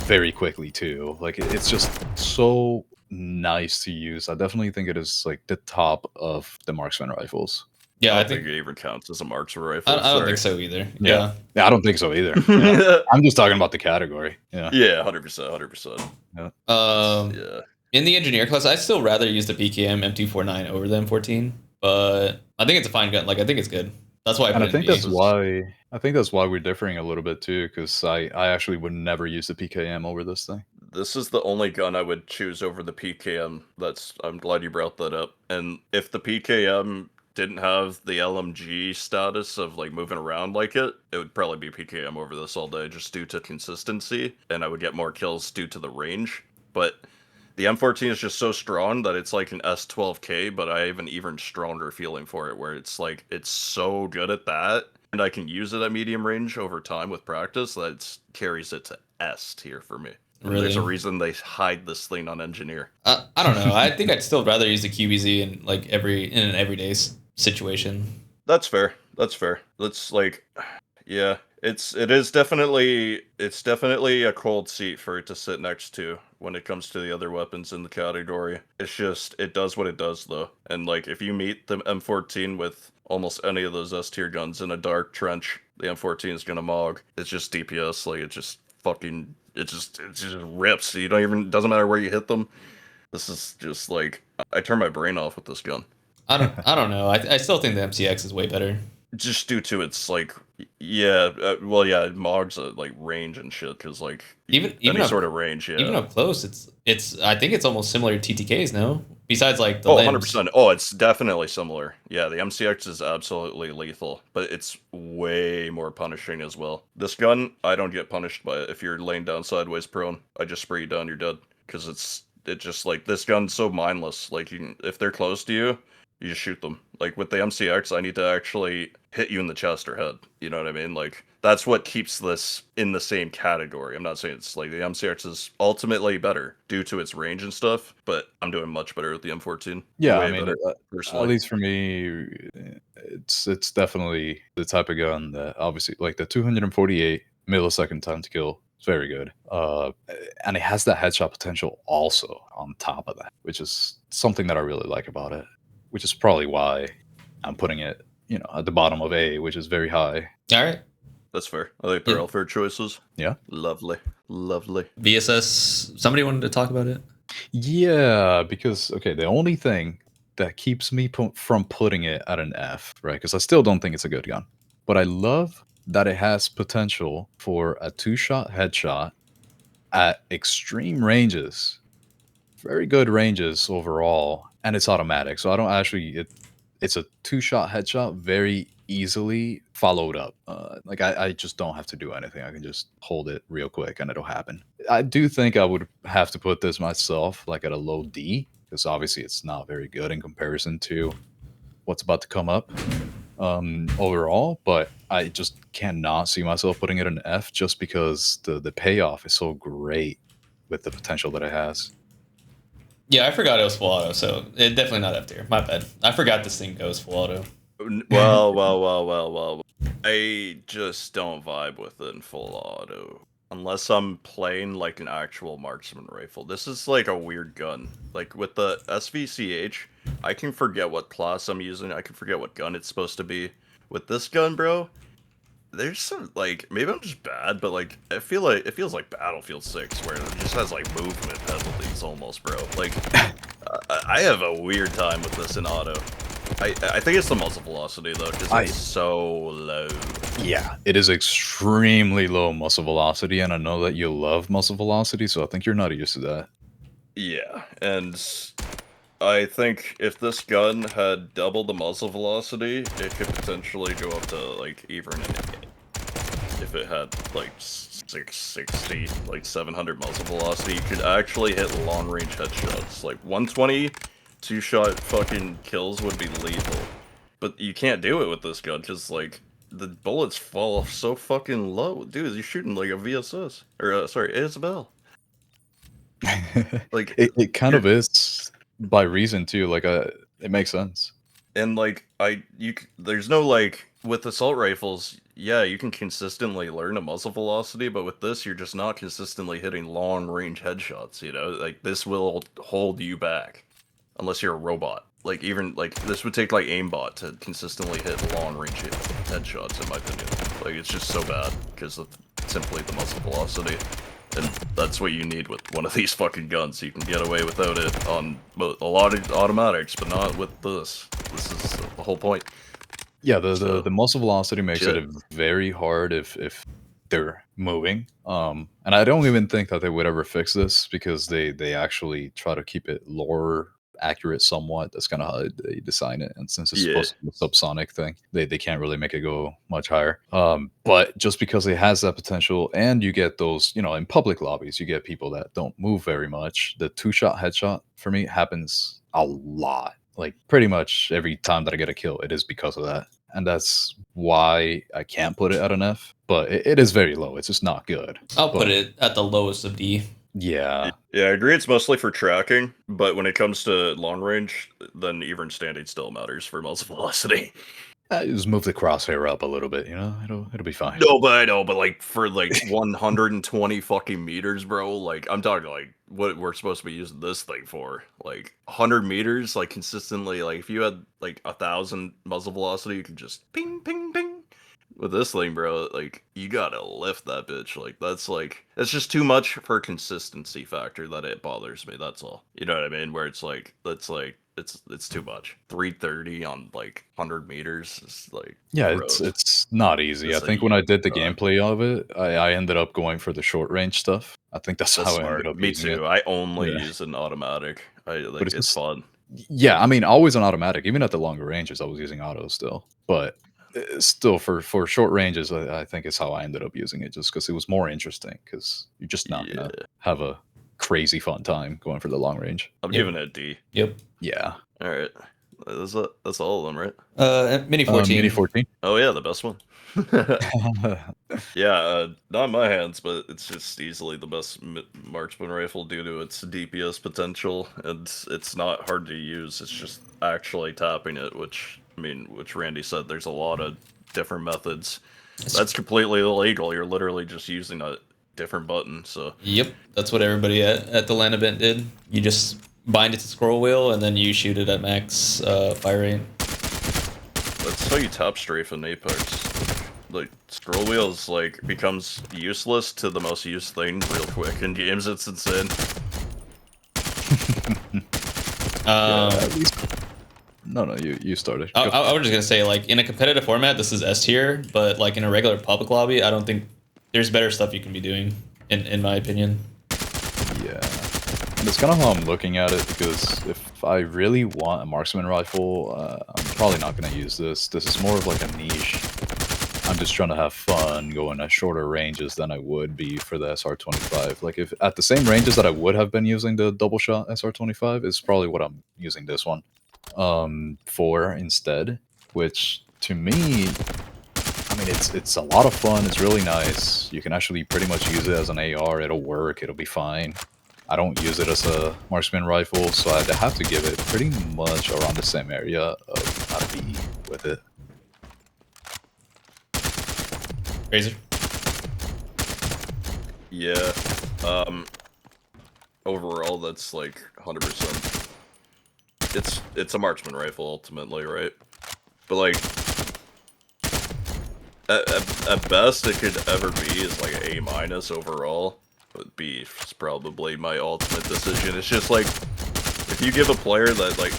[SPEAKER 3] very quickly too. Like it's just so nice to use. I definitely think it is like the top of the marksman rifles.
[SPEAKER 4] Yeah,
[SPEAKER 2] I
[SPEAKER 4] I
[SPEAKER 2] don't
[SPEAKER 4] think
[SPEAKER 2] think it even counts as a marksman rifle.
[SPEAKER 4] I don't think so either.
[SPEAKER 3] Yeah, I don't think so either. Yeah. I'm just talking about the category. Yeah.
[SPEAKER 2] Yeah, 100%, 100%.
[SPEAKER 4] Yeah. In the engineer class, I still rather use the PKM M249 over the M14, but I think it's a fine gun. Like I think it's good. That's why I put
[SPEAKER 3] And
[SPEAKER 4] it
[SPEAKER 3] I think
[SPEAKER 4] in B.
[SPEAKER 3] that's why we're differing a little bit too, because I actually would never use the PKM over this thing.
[SPEAKER 2] This is the only gun I would choose over the PKM. I'm glad you brought that up. And if the PKM didn't have the LMG status of like moving around like it would probably be PKM over this all day, just due to consistency, and I would get more kills due to the range. But the M14 is just so strong that it's like an S12K, but I have an even stronger feeling for it, where it's like it's so good at that, and I can use it at medium range over time with practice, that it carries it to S tier for me.
[SPEAKER 4] Really?
[SPEAKER 2] There's a reason they hide this thing on engineer.
[SPEAKER 4] I don't know. I think I'd still rather use the QBZ in like in an everyday situation.
[SPEAKER 2] That's fair. That's fair. That's like, yeah, it's definitely a cold seat for it to sit next to when it comes to the other weapons in the category. It's just, it does what it does though. And like, if you meet the M14 with almost any of those S tier guns in a dark trench, the M14 is gonna mog. It's just DPS. Like, it just fucking, it just rips. You don't even, doesn't matter where you hit them. This is just like, I turn my brain off with this gun.
[SPEAKER 4] I don't know. I still think the MCX is way better.
[SPEAKER 2] Just due to its like, yeah, well, yeah, it mogs like range and shit, because like
[SPEAKER 4] even
[SPEAKER 2] any
[SPEAKER 4] up,
[SPEAKER 2] sort of range, yeah.
[SPEAKER 4] Even up close, it's I think it's almost similar to TTKs, no? Besides like the
[SPEAKER 2] 100%. Oh, it's definitely similar. Yeah, the MCX is absolutely lethal, but it's way more punishing as well. This gun, I don't get punished by it. If you're laying down sideways prone, I just spray you down, you're dead. Because it just like, this gun's so mindless. Like, if they're close to you, you just shoot them. Like with the MCX, I need to actually hit you in the chest or head. You know what I mean? Like, that's what keeps this in the same category. I'm not saying it's like the MCX is ultimately better due to its range and stuff, but I'm doing much better with the M14.
[SPEAKER 3] Yeah,
[SPEAKER 2] way
[SPEAKER 3] I mean,
[SPEAKER 2] better, personally.
[SPEAKER 3] at least for me, it's definitely the type of gun that obviously, like the 248 millisecond time to kill, it's very good. And it has that headshot potential also on top of that, which is something that I really like about it. Which is probably why I'm putting it, at the bottom of A, which is very high.
[SPEAKER 4] All right.
[SPEAKER 2] That's fair. I think they're all fair choices.
[SPEAKER 3] Yeah.
[SPEAKER 2] Lovely. Lovely.
[SPEAKER 4] VSS, somebody wanted to talk about it?
[SPEAKER 3] Yeah, because, okay, the only thing that keeps me from putting it at an F, right? Because I still don't think it's a good gun. But I love that it has potential for a 2-shot headshot at extreme ranges. Very good ranges overall. And it's automatic, so I don't actually. It's a 2-shot headshot, very easily followed up. Like I just don't have to do anything. I can just hold it real quick, and it'll happen. I do think I would have to put this myself like at a low D, because obviously it's not very good in comparison to what's about to come up overall. But I just cannot see myself putting it an F, just because the payoff is so great with the potential that it has.
[SPEAKER 4] Yeah, I forgot it was full auto, so it definitely not F tier. My bad. I forgot this thing goes full auto.
[SPEAKER 2] Well. I just don't vibe with it in full auto. Unless I'm playing like an actual marksman rifle. This is like a weird gun. Like with the SVCH, I can forget what class I'm using. I can forget what gun it's supposed to be. With this gun, bro, there's some, like, maybe I'm just bad, but like it feels like Battlefield 6, where it just has like movement penalties almost, bro. Like I have a weird time with this in auto. I think it's the muzzle velocity though, because it's so low.
[SPEAKER 3] Yeah, it is extremely low muzzle velocity, and I know that you love muzzle velocity, so I think you're not used to that.
[SPEAKER 2] Yeah, and I think if this gun had double the muzzle velocity, it could potentially go up to like even if it had like 660, like 700 muzzle velocity, you could actually hit long range headshots. Like 120 two-shot fucking kills would be lethal. But you can't do it with this gun, because like the bullets fall so fucking low. Dude, you're shooting like a VSS. Or sorry, Isabel. Like
[SPEAKER 3] it kind of is by reason too. Like it makes sense.
[SPEAKER 2] And like there's no like with assault rifles, yeah, you can consistently learn a muzzle velocity, but with this you're just not consistently hitting long range headshots, you know? Like this will hold you back unless you're a robot. Like even like this would take like aimbot to consistently hit long range headshots in my opinion. Like it's just so bad because of simply the muzzle velocity. And that's what you need with one of these fucking guns. You can get away without it on a lot of automatics, but not with this. This is the whole point.
[SPEAKER 3] Yeah, the muzzle velocity makes it very hard if they're moving. And I don't even think that they would ever fix this because they actually try to keep it lore accurate somewhat. That's kind of how they design it, and since it's supposed to be a subsonic thing, they can't really make it go much higher. But just because it has that potential, and you get those, you know, in public lobbies, you get people that don't move very much. The two-shot headshot for me happens a lot. Like pretty much every time that I get a kill, it is because of that. And that's why I can't put it at an F, but it is very low. It's just not good.
[SPEAKER 4] I'll put it at the lowest of D.
[SPEAKER 3] Yeah.
[SPEAKER 2] Yeah, I agree it's mostly for tracking, but when it comes to long range, then even standing still matters for muzzle velocity.
[SPEAKER 3] Just move the crosshair up a little bit, you know? It'll be fine.
[SPEAKER 2] No, but I know, but like for like 120 fucking meters, bro, like I'm talking like what we're supposed to be using this thing for. Like 100 meters, like consistently, like if you had like 1,000 muzzle velocity, you could just ping, ping, ping. With this thing, bro, like you gotta lift that bitch. Like that's just too much for consistency factor that it bothers me. That's all. You know what I mean? Where it's like it's too much. 330 on like 100 meters is like
[SPEAKER 3] yeah,
[SPEAKER 2] gross.
[SPEAKER 3] it's not easy. I think when I did the gameplay of it, I ended up going for the short range stuff. I think that's how I ended up
[SPEAKER 2] Me
[SPEAKER 3] using
[SPEAKER 2] too.
[SPEAKER 3] it.
[SPEAKER 2] I only use an automatic. But it's fun.
[SPEAKER 3] Yeah, I mean, always an automatic. Even at the longer ranges, I was using auto still. But still, for short ranges, I think is how I ended up using it, just because it was more interesting. Because you're just not gonna have a crazy fun time going for the long range.
[SPEAKER 2] I'm giving it a D.
[SPEAKER 4] Yep.
[SPEAKER 3] Yeah.
[SPEAKER 2] All right. That's all of them, right?
[SPEAKER 4] Mini 14.
[SPEAKER 3] Mini 14.
[SPEAKER 2] Oh yeah, the best one. Yeah, not in my hands, but it's just easily the best marksman rifle due to its DPS potential, and it's not hard to use. It's just actually tapping it, which Randy said. There's a lot of different methods. That's completely illegal. You're literally just using a different button. So
[SPEAKER 4] yep, that's what everybody at the LAN event did. You just bind it to scroll wheel, and then you shoot it at max fire rate.
[SPEAKER 2] That's how you tap strafe in Apex. Like scroll wheels like becomes useless to the most used thing real quick in games. It's insane.
[SPEAKER 3] No, you started.
[SPEAKER 4] I was just gonna say, like in a competitive format, this is S tier, but like in a regular public lobby, I don't think there's better stuff you can be doing, in my opinion.
[SPEAKER 3] Yeah. That's kind of how I'm looking at it, because if I really want a marksman rifle, I'm probably not going to use this. This is more of like a niche. I'm just trying to have fun going at shorter ranges than I would be for the SR25. Like if at the same ranges that I would have been using the double shot SR25 is probably what I'm using this one for instead, which to me, I mean, it's a lot of fun. It's really nice. You can actually pretty much use it as an AR. It'll work. It'll be fine. I don't use it as a marksman rifle, so I'd have to give it pretty much around the same area of a B with it.
[SPEAKER 4] Razor.
[SPEAKER 2] Yeah. Overall, that's like 100%. It's a marksman rifle ultimately, right? But like, at best, it could ever be is like an A- overall. But B is probably my ultimate decision. It's just like, if you give a player that like,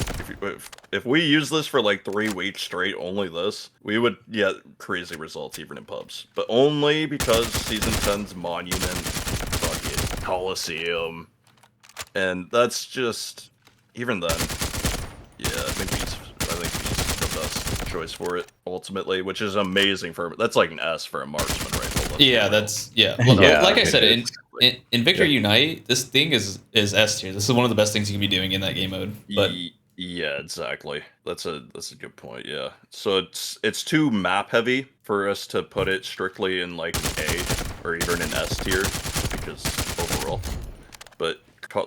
[SPEAKER 2] If we use this for like 3 weeks straight, only this, we would get crazy results even in pubs. But only because Season 10's Monument, fucking Coliseum, and that's just, even then, yeah, I think he's the best choice for it, ultimately, which is amazing for, that's like an S for a marksman rifle.
[SPEAKER 4] Yeah, that's, yeah. Well,
[SPEAKER 3] Yeah,
[SPEAKER 4] like I
[SPEAKER 3] it
[SPEAKER 4] said,
[SPEAKER 3] is.
[SPEAKER 4] in Victor Unite, this thing is S tier. This is one of the best things you can be doing in that game mode. But
[SPEAKER 2] Yeah, exactly. That's a good point. Yeah. So it's too map heavy for us to put it strictly in like an A or even an S tier because overall. But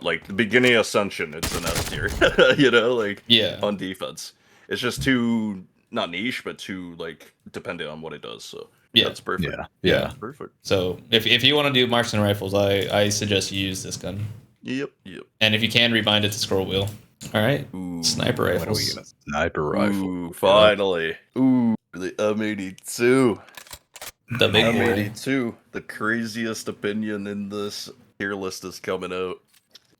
[SPEAKER 2] like the beginning Ascension, it's an S tier. You know, like
[SPEAKER 4] yeah,
[SPEAKER 2] on defense, it's just too not niche, but too like dependent on what it does. So
[SPEAKER 4] Yeah.
[SPEAKER 2] that's perfect.
[SPEAKER 3] Yeah.
[SPEAKER 2] That's perfect.
[SPEAKER 4] so if you want to do marksman rifles, I suggest you use this gun.
[SPEAKER 2] Yep.
[SPEAKER 4] And if you can, rebind it to scroll wheel. All right,
[SPEAKER 2] Ooh.
[SPEAKER 4] sniper
[SPEAKER 3] What are we
[SPEAKER 4] rifles.
[SPEAKER 3] gonna sniper rifle?
[SPEAKER 2] Ooh, finally. Ooh, the M82.
[SPEAKER 4] The big boy.
[SPEAKER 2] M82, the craziest opinion in this tier list is coming out.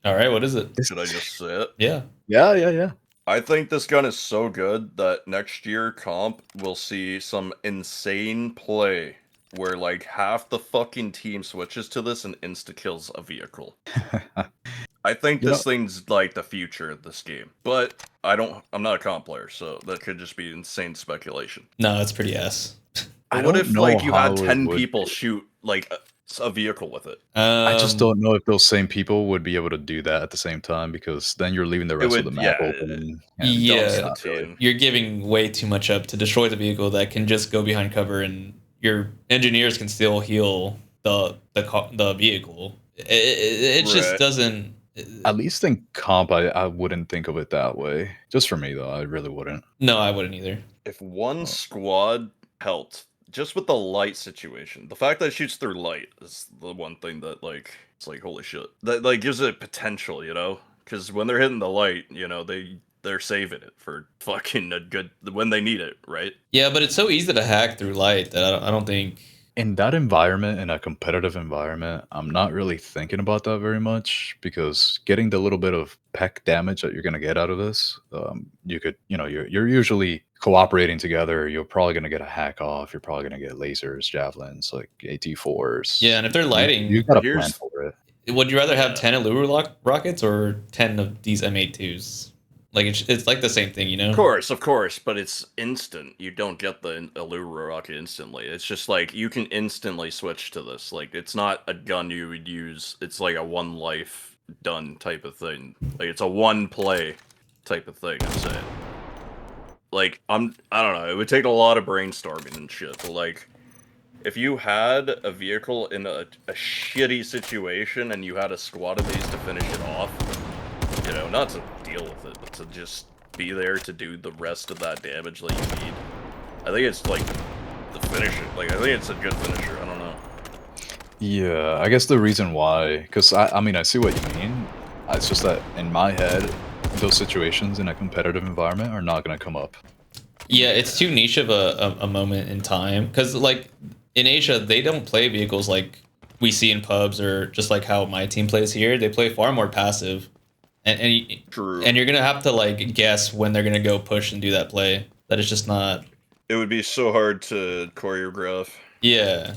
[SPEAKER 4] All right, what is it?
[SPEAKER 2] Should I just say it?
[SPEAKER 4] Yeah.
[SPEAKER 3] Yeah.
[SPEAKER 2] I think this gun is so good that next year comp will see some insane play where like half the fucking team switches to this and insta-kills a vehicle. I think
[SPEAKER 3] You
[SPEAKER 2] this thing's like the future of this game. But I'm not a comp player, so that could just be insane speculation.
[SPEAKER 4] No, it's pretty ass.
[SPEAKER 3] I
[SPEAKER 2] What
[SPEAKER 3] don't
[SPEAKER 2] if
[SPEAKER 3] know
[SPEAKER 2] like you
[SPEAKER 3] how
[SPEAKER 2] had
[SPEAKER 3] it
[SPEAKER 2] 10
[SPEAKER 3] would
[SPEAKER 2] people
[SPEAKER 3] be.
[SPEAKER 2] shoot like a vehicle with it?
[SPEAKER 3] I just don't know if those same people would be able to do that at the same time because then you're leaving the rest of
[SPEAKER 2] would-
[SPEAKER 3] the map
[SPEAKER 2] yeah,
[SPEAKER 3] open.
[SPEAKER 4] Yeah.
[SPEAKER 2] Dumps the
[SPEAKER 3] not really.
[SPEAKER 2] team.
[SPEAKER 4] You're giving way too much up to destroy the vehicle that can just go behind cover, and your engineers can still heal the vehicle. It just
[SPEAKER 2] Right.
[SPEAKER 4] doesn't.
[SPEAKER 3] At least in comp, I wouldn't think of it that way. Just for me though, I really wouldn't.
[SPEAKER 4] No, I wouldn't either.
[SPEAKER 2] If one squad helped, just with the light situation, the fact that it shoots through light is the one thing that, like, it's like, holy shit. That, like, gives it potential, you know? Because when they're hitting the light, you know, they're saving it for fucking a good, when they need it, right?
[SPEAKER 4] Yeah, but it's so easy to hack through light that I don't think.
[SPEAKER 3] In that environment, in a competitive environment, I'm not really thinking about that very much because getting the little bit of peck damage that you're going to get out of this, you could, you're usually cooperating together. You're probably going to get a hack off. You're probably going to get lasers, javelins, like AT4s.
[SPEAKER 4] Yeah, and if they're lighting,
[SPEAKER 3] you got to plan
[SPEAKER 2] here's-
[SPEAKER 3] for it.
[SPEAKER 4] would you rather have 10 Allure rockets or 10 of these M82s? Like it's like the same thing, you know?
[SPEAKER 2] Of course, but it's instant. You don't get the Allure rocket instantly. It's just like, you can instantly switch to this. Like, it's not a gun you would use. It's like a one life done type of thing. Like, it's a one play type of thing, I'm saying. Like, I don't know, it would take a lot of brainstorming and shit, but like, if you had a vehicle in a shitty situation and you had a squad of these to finish it off, you know, not to deal with it, but to just be there to do the rest of that damage that you need. I think it's like the finisher. Like, I think it's a good finisher. I don't know.
[SPEAKER 3] Yeah, I guess the reason why, because I mean, I see what you mean. It's just that in my head, those situations in a competitive environment are not going to come up.
[SPEAKER 4] Yeah, it's too niche of a moment in time. Because, like, in Asia, they don't play vehicles like we see in pubs or just like how my team plays here. They play far more passive.
[SPEAKER 2] True.
[SPEAKER 4] And you're going to have to, like, guess when they're going to go push and do that play. That is just not...
[SPEAKER 2] It would be so hard to choreograph.
[SPEAKER 4] Yeah.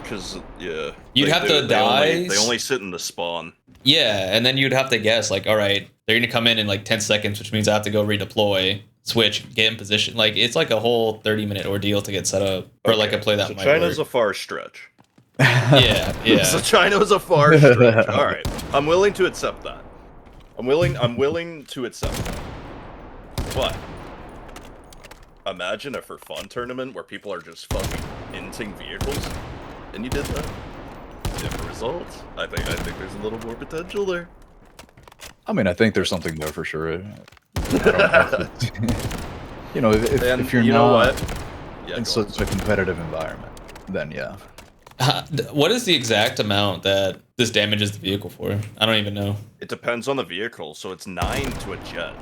[SPEAKER 2] Because, yeah.
[SPEAKER 4] You'd have to die.
[SPEAKER 2] They only sit in the spawn.
[SPEAKER 4] Yeah, and then you'd have to guess, like, all right, they're going to come in like 10 seconds, which means I have to go redeploy, switch, get in position. Like, it's like a whole 30-minute ordeal to get set up for, like, a play that
[SPEAKER 2] so
[SPEAKER 4] might
[SPEAKER 2] China's
[SPEAKER 4] work.
[SPEAKER 2] a far stretch.
[SPEAKER 4] Yeah.
[SPEAKER 2] So China's a far stretch. All right. I'm willing to accept that. I'm willing to accept that. But imagine a for fun tournament where people are just fucking inting vehicles, and you did that. Different results. I think there's a little more potential there.
[SPEAKER 3] I mean, I think there's something there for sure. I don't know if you know, if you're
[SPEAKER 2] you
[SPEAKER 3] not
[SPEAKER 2] know what? Yeah,
[SPEAKER 3] in
[SPEAKER 2] go on.
[SPEAKER 3] such a competitive environment, then yeah.
[SPEAKER 4] What is the exact amount that this damages the vehicle for? I don't even know.
[SPEAKER 2] It depends on the vehicle, so it's 9 to a jet.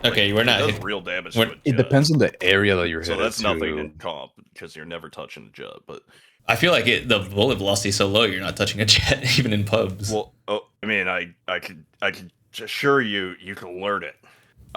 [SPEAKER 4] Okay,
[SPEAKER 2] Like,
[SPEAKER 4] we're
[SPEAKER 2] it
[SPEAKER 4] not...
[SPEAKER 2] does real damage to a jet.
[SPEAKER 3] It depends on the area that you're
[SPEAKER 2] So
[SPEAKER 3] hitting.
[SPEAKER 2] that's nothing
[SPEAKER 3] too.
[SPEAKER 2] in comp because you're never touching a jet. But
[SPEAKER 4] I feel like the bullet velocity is so low, you're not touching a jet, even in pubs.
[SPEAKER 2] well, I mean, I could assure you can learn it.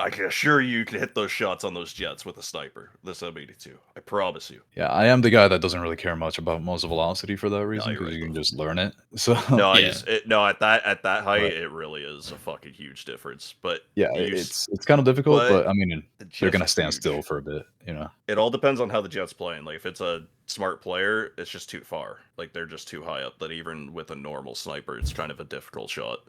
[SPEAKER 2] I can assure you can hit those shots on those jets with a sniper. This M82. I promise you.
[SPEAKER 3] Yeah, I am the guy that doesn't really care much about muzzle velocity for that reason,
[SPEAKER 2] you're
[SPEAKER 3] because
[SPEAKER 2] right,
[SPEAKER 3] you can
[SPEAKER 2] though.
[SPEAKER 3] just learn it. So
[SPEAKER 2] No,
[SPEAKER 4] Yeah.
[SPEAKER 2] at that height,
[SPEAKER 3] But-
[SPEAKER 2] it really is a fucking huge difference. But
[SPEAKER 3] yeah,
[SPEAKER 2] you
[SPEAKER 3] it's kind of difficult, but I mean,
[SPEAKER 2] the
[SPEAKER 3] they're
[SPEAKER 2] jets
[SPEAKER 3] gonna
[SPEAKER 2] are
[SPEAKER 3] stand
[SPEAKER 2] huge.
[SPEAKER 3] still for a bit, you know.
[SPEAKER 2] It all depends on how the jet's playing. Like if it's a smart player, it's just too far. Like they're just too high up. That even with a normal sniper, it's kind of a difficult shot.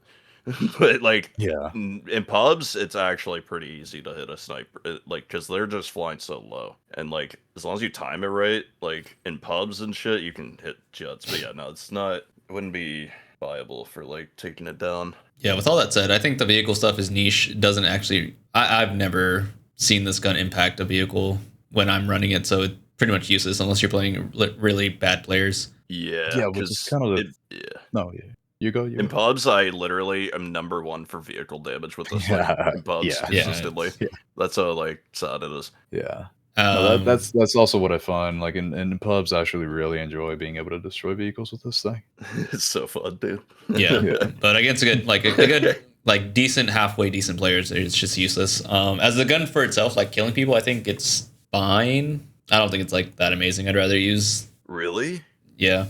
[SPEAKER 2] But like
[SPEAKER 3] Yeah,
[SPEAKER 2] in pubs, it's actually pretty easy to hit a sniper. Like because they're just flying so low, and like as long as you time it right, like in pubs and shit, you can hit jets. But yeah, no, it's not. It wouldn't be viable for like taking it down.
[SPEAKER 4] Yeah, with all that said, I think the vehicle stuff is niche. It doesn't actually. I've never seen this gun impact a vehicle when I'm running it, so it's pretty much useless unless you're playing really bad players.
[SPEAKER 2] Yeah,
[SPEAKER 3] which is
[SPEAKER 2] because
[SPEAKER 3] kind of the
[SPEAKER 2] yeah.
[SPEAKER 3] no. Yeah, you go.
[SPEAKER 2] In pubs, I literally am #1 for vehicle damage with this
[SPEAKER 3] Yeah,
[SPEAKER 2] thing. In pubs,
[SPEAKER 3] yeah.
[SPEAKER 2] consistently.
[SPEAKER 3] Yeah.
[SPEAKER 2] That's how like sad it is.
[SPEAKER 3] Yeah. No,
[SPEAKER 4] Um,
[SPEAKER 3] that's also what I find. Like in pubs, I actually really enjoy being able to destroy vehicles with this thing.
[SPEAKER 2] It's so fun, dude.
[SPEAKER 4] yeah,
[SPEAKER 3] Yeah.
[SPEAKER 4] but against a good a good like decent halfway decent players, it's just useless. As the gun for itself, like killing people, I think it's fine. I don't think it's like that amazing. I'd rather use
[SPEAKER 2] Really?
[SPEAKER 4] yeah.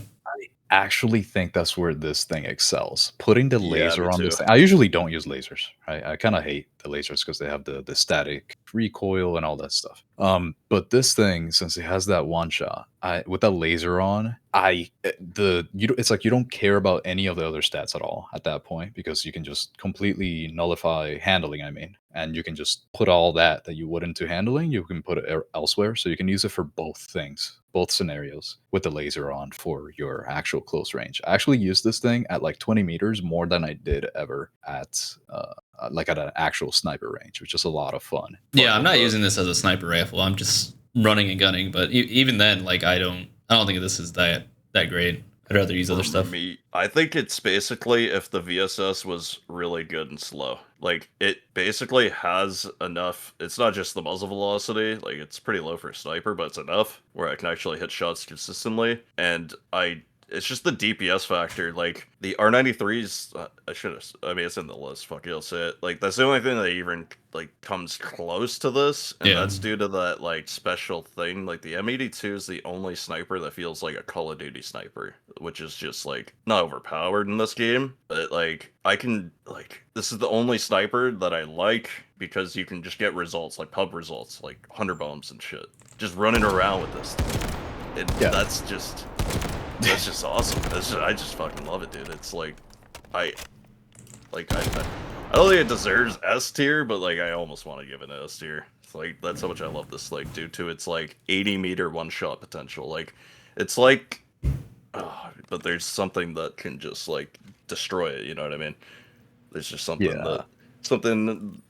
[SPEAKER 3] Actually think that's where this thing excels. Putting the
[SPEAKER 2] Yeah,
[SPEAKER 3] laser
[SPEAKER 2] me
[SPEAKER 3] on
[SPEAKER 2] too.
[SPEAKER 3] this thing. I usually don't use lasers. I kind of hate the lasers because they have the static recoil and all that stuff. But this thing, since it has that one shot, with that laser on, it's like you don't care about any of the other stats at all at that point, because you can just completely nullify handling. I mean, and you can just put all that you would into handling, you can put it elsewhere. So you can use it for both things, both scenarios, with the laser on for your actual close range. I actually used this thing at like 20 meters more than I did ever at like at an actual sniper range, which is a lot of fun.
[SPEAKER 4] Yeah, I'm not using this as a sniper rifle. I'm just running and gunning. But even then, like I don't think this is that great. I'd rather use other stuff.
[SPEAKER 2] Me, I think it's basically if the VSS was really good and slow. Like it basically has enough. It's not just the muzzle velocity. Like it's pretty low for a sniper, but it's enough where I can actually hit shots consistently. And it's just the DPS factor. Like the R93s, I mean, it's in the list. Fuck it, I'll say it. Like that's the only thing that even like comes close to this, and that's due to that like special thing. Like the M82 is the only sniper that feels like a Call of Duty sniper, which is just like not overpowered in this game, but like I can like this is the only sniper that I like because you can just get results like pub results, like 100 bombs and shit, just running around with this thing. And that's just awesome. I just fucking love it, dude. It's like, I don't think it deserves S tier, but like I almost want to give it an S tier. It's like that's how much I love this like due to its like 80-meter one-shot potential. Like, it's like, but there's something that can just like destroy it. You know what I mean? There's just something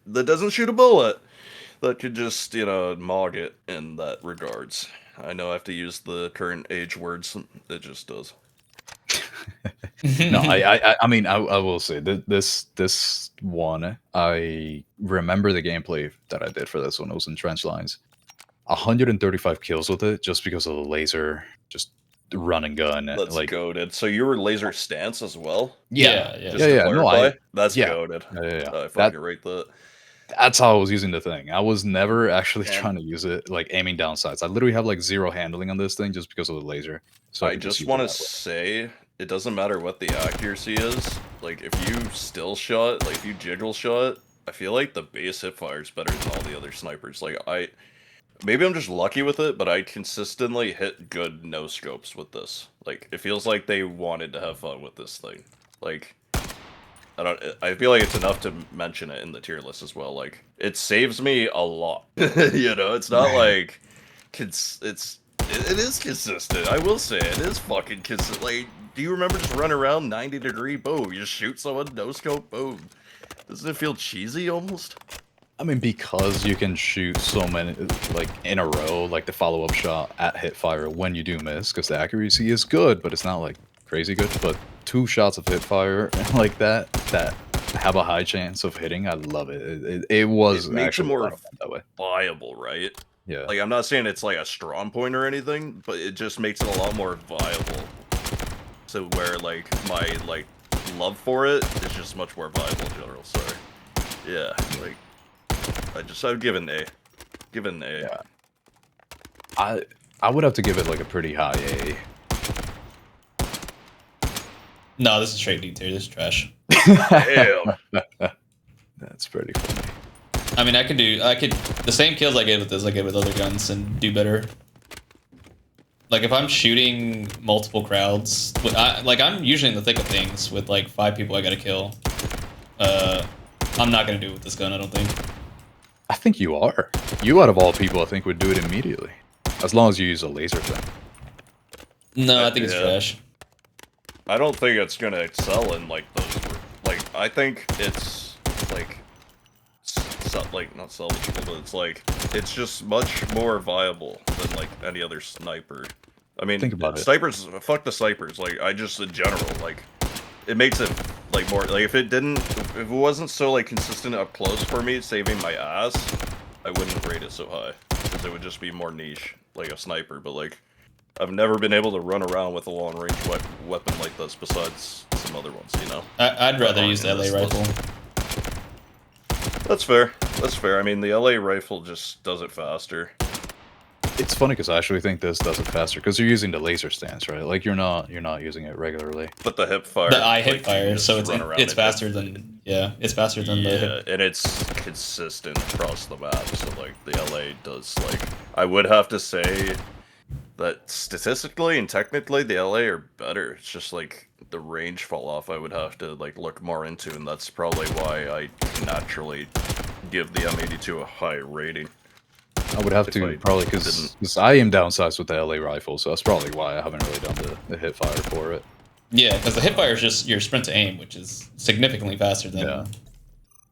[SPEAKER 2] that doesn't shoot a bullet that could just mog it in that regards. I know I have to use the current age words. It just does.
[SPEAKER 3] No, I mean, I will say that this one, I remember the gameplay that I did for this one. It was in Trench Lines. 135 kills with it just because of the laser, just run and gun.
[SPEAKER 2] That's
[SPEAKER 3] like
[SPEAKER 2] goated. So you were laser stance as well?
[SPEAKER 4] Yeah.
[SPEAKER 2] Just to clarify? That's goated.
[SPEAKER 3] Yeah.
[SPEAKER 2] I fucking rate that.
[SPEAKER 3] That's how I was using the thing. I was never actually trying to use it like aiming down sights. I literally have like 0 handling on this thing just because of the laser. So
[SPEAKER 2] I just want to say it doesn't matter what the accuracy is. Like if you still shot, like if you jiggle shot, I feel like the base hip fire is better than all the other snipers. Like maybe I'm just lucky with it, but I consistently hit good no scopes with this. Like it feels like they wanted to have fun with this thing. Like I feel like it's enough to mention it in the tier list as well. Like it saves me a lot. It's not like it is consistent. I will say it is fucking consistent. Like, do you remember just running around 90-degree? Boom, you just shoot someone, no scope, boom. Doesn't it feel cheesy almost?
[SPEAKER 3] I mean, because you can shoot so many like in a row, like the follow-up shot at hit fire when you do miss, because the accuracy is good, but it's not like crazy good. But 2 shots of hit fire like that have a high chance of hitting, I love it. It was
[SPEAKER 2] it makes
[SPEAKER 3] actually
[SPEAKER 2] it more
[SPEAKER 3] that way.
[SPEAKER 2] viable, right?
[SPEAKER 3] Yeah.
[SPEAKER 2] Like I'm not saying it's like a strong point or anything, but it just makes it a lot more viable. So where like my like love for it is just much more viable in general. Sorry. Yeah, like I'd give it an A. Give it an A.
[SPEAKER 3] Yeah. I would have to give it like a pretty high A.
[SPEAKER 4] No, this is straight D tier. This is trash.
[SPEAKER 2] Damn.
[SPEAKER 3] That's pretty funny.
[SPEAKER 4] I mean, I could the same kills I get with this, I get with other guns and do better. Like if I'm shooting multiple crowds, like I'm usually in the thick of things with like 5 people I gotta kill. I'm not gonna do it with this gun, I don't think.
[SPEAKER 3] I think you are. You out of all people, I think would do it immediately, as long as you use a laser thing.
[SPEAKER 4] No, I think it's
[SPEAKER 2] Yeah.
[SPEAKER 4] trash.
[SPEAKER 2] I don't think it's gonna excel in like those. Like I think it's like, not salvageable, but it's like it's just much more viable than like any other sniper. I mean,
[SPEAKER 3] Think about it.
[SPEAKER 2] snipers. Fuck the snipers. Like I just in general like, it makes it like more like if it wasn't so like consistent up close for me saving my ass, I wouldn't rate it so high because it would just be more niche like a sniper. But like, I've never been able to run around with a long range weapon like this besides some other ones, you know.
[SPEAKER 4] I'd rather use the LA
[SPEAKER 2] This
[SPEAKER 4] rifle.
[SPEAKER 2] That's fair. That's fair. I mean, the LA rifle just does it faster.
[SPEAKER 3] It's funny because I actually think this does it faster because you're using the laser stance, right? Like you're not using it regularly.
[SPEAKER 2] But the hip fire,
[SPEAKER 4] The eye
[SPEAKER 2] like,
[SPEAKER 4] hip
[SPEAKER 2] you
[SPEAKER 4] fire,
[SPEAKER 2] just
[SPEAKER 4] so
[SPEAKER 2] run around
[SPEAKER 4] it's
[SPEAKER 2] and
[SPEAKER 4] faster
[SPEAKER 2] hit.
[SPEAKER 4] than it's faster than the hip.
[SPEAKER 2] Yeah, and it's consistent across the map. So like the LA does like, I would have to say that statistically and technically the LA are better. It's just like the range fall off. I would have to like look more into, and that's probably why I naturally give the M82 a high rating.
[SPEAKER 3] I would have
[SPEAKER 2] If
[SPEAKER 3] to
[SPEAKER 2] I
[SPEAKER 3] probably
[SPEAKER 2] didn't.
[SPEAKER 3] because I am downsized with the LA rifle, so that's probably why I haven't really done the hip fire for it.
[SPEAKER 4] Yeah, because the hip fire is just your sprint to aim, which is significantly faster than ADS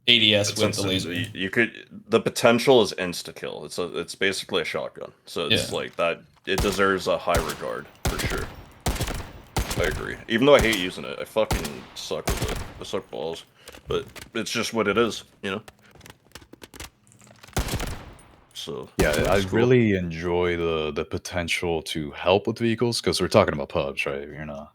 [SPEAKER 2] It's
[SPEAKER 4] with the
[SPEAKER 2] instant.
[SPEAKER 4] laser.
[SPEAKER 2] You could, the potential is insta kill. It's basically a shotgun. So it's
[SPEAKER 4] Yeah.
[SPEAKER 2] like that. It deserves a high regard for sure. I agree. Even though I hate using it, I fucking suck with it. I suck balls. But it's just what it is, you know. So
[SPEAKER 3] Yeah, I
[SPEAKER 2] it's cool.
[SPEAKER 3] really enjoy the potential to help with vehicles because we're talking about pubs, right? You're not,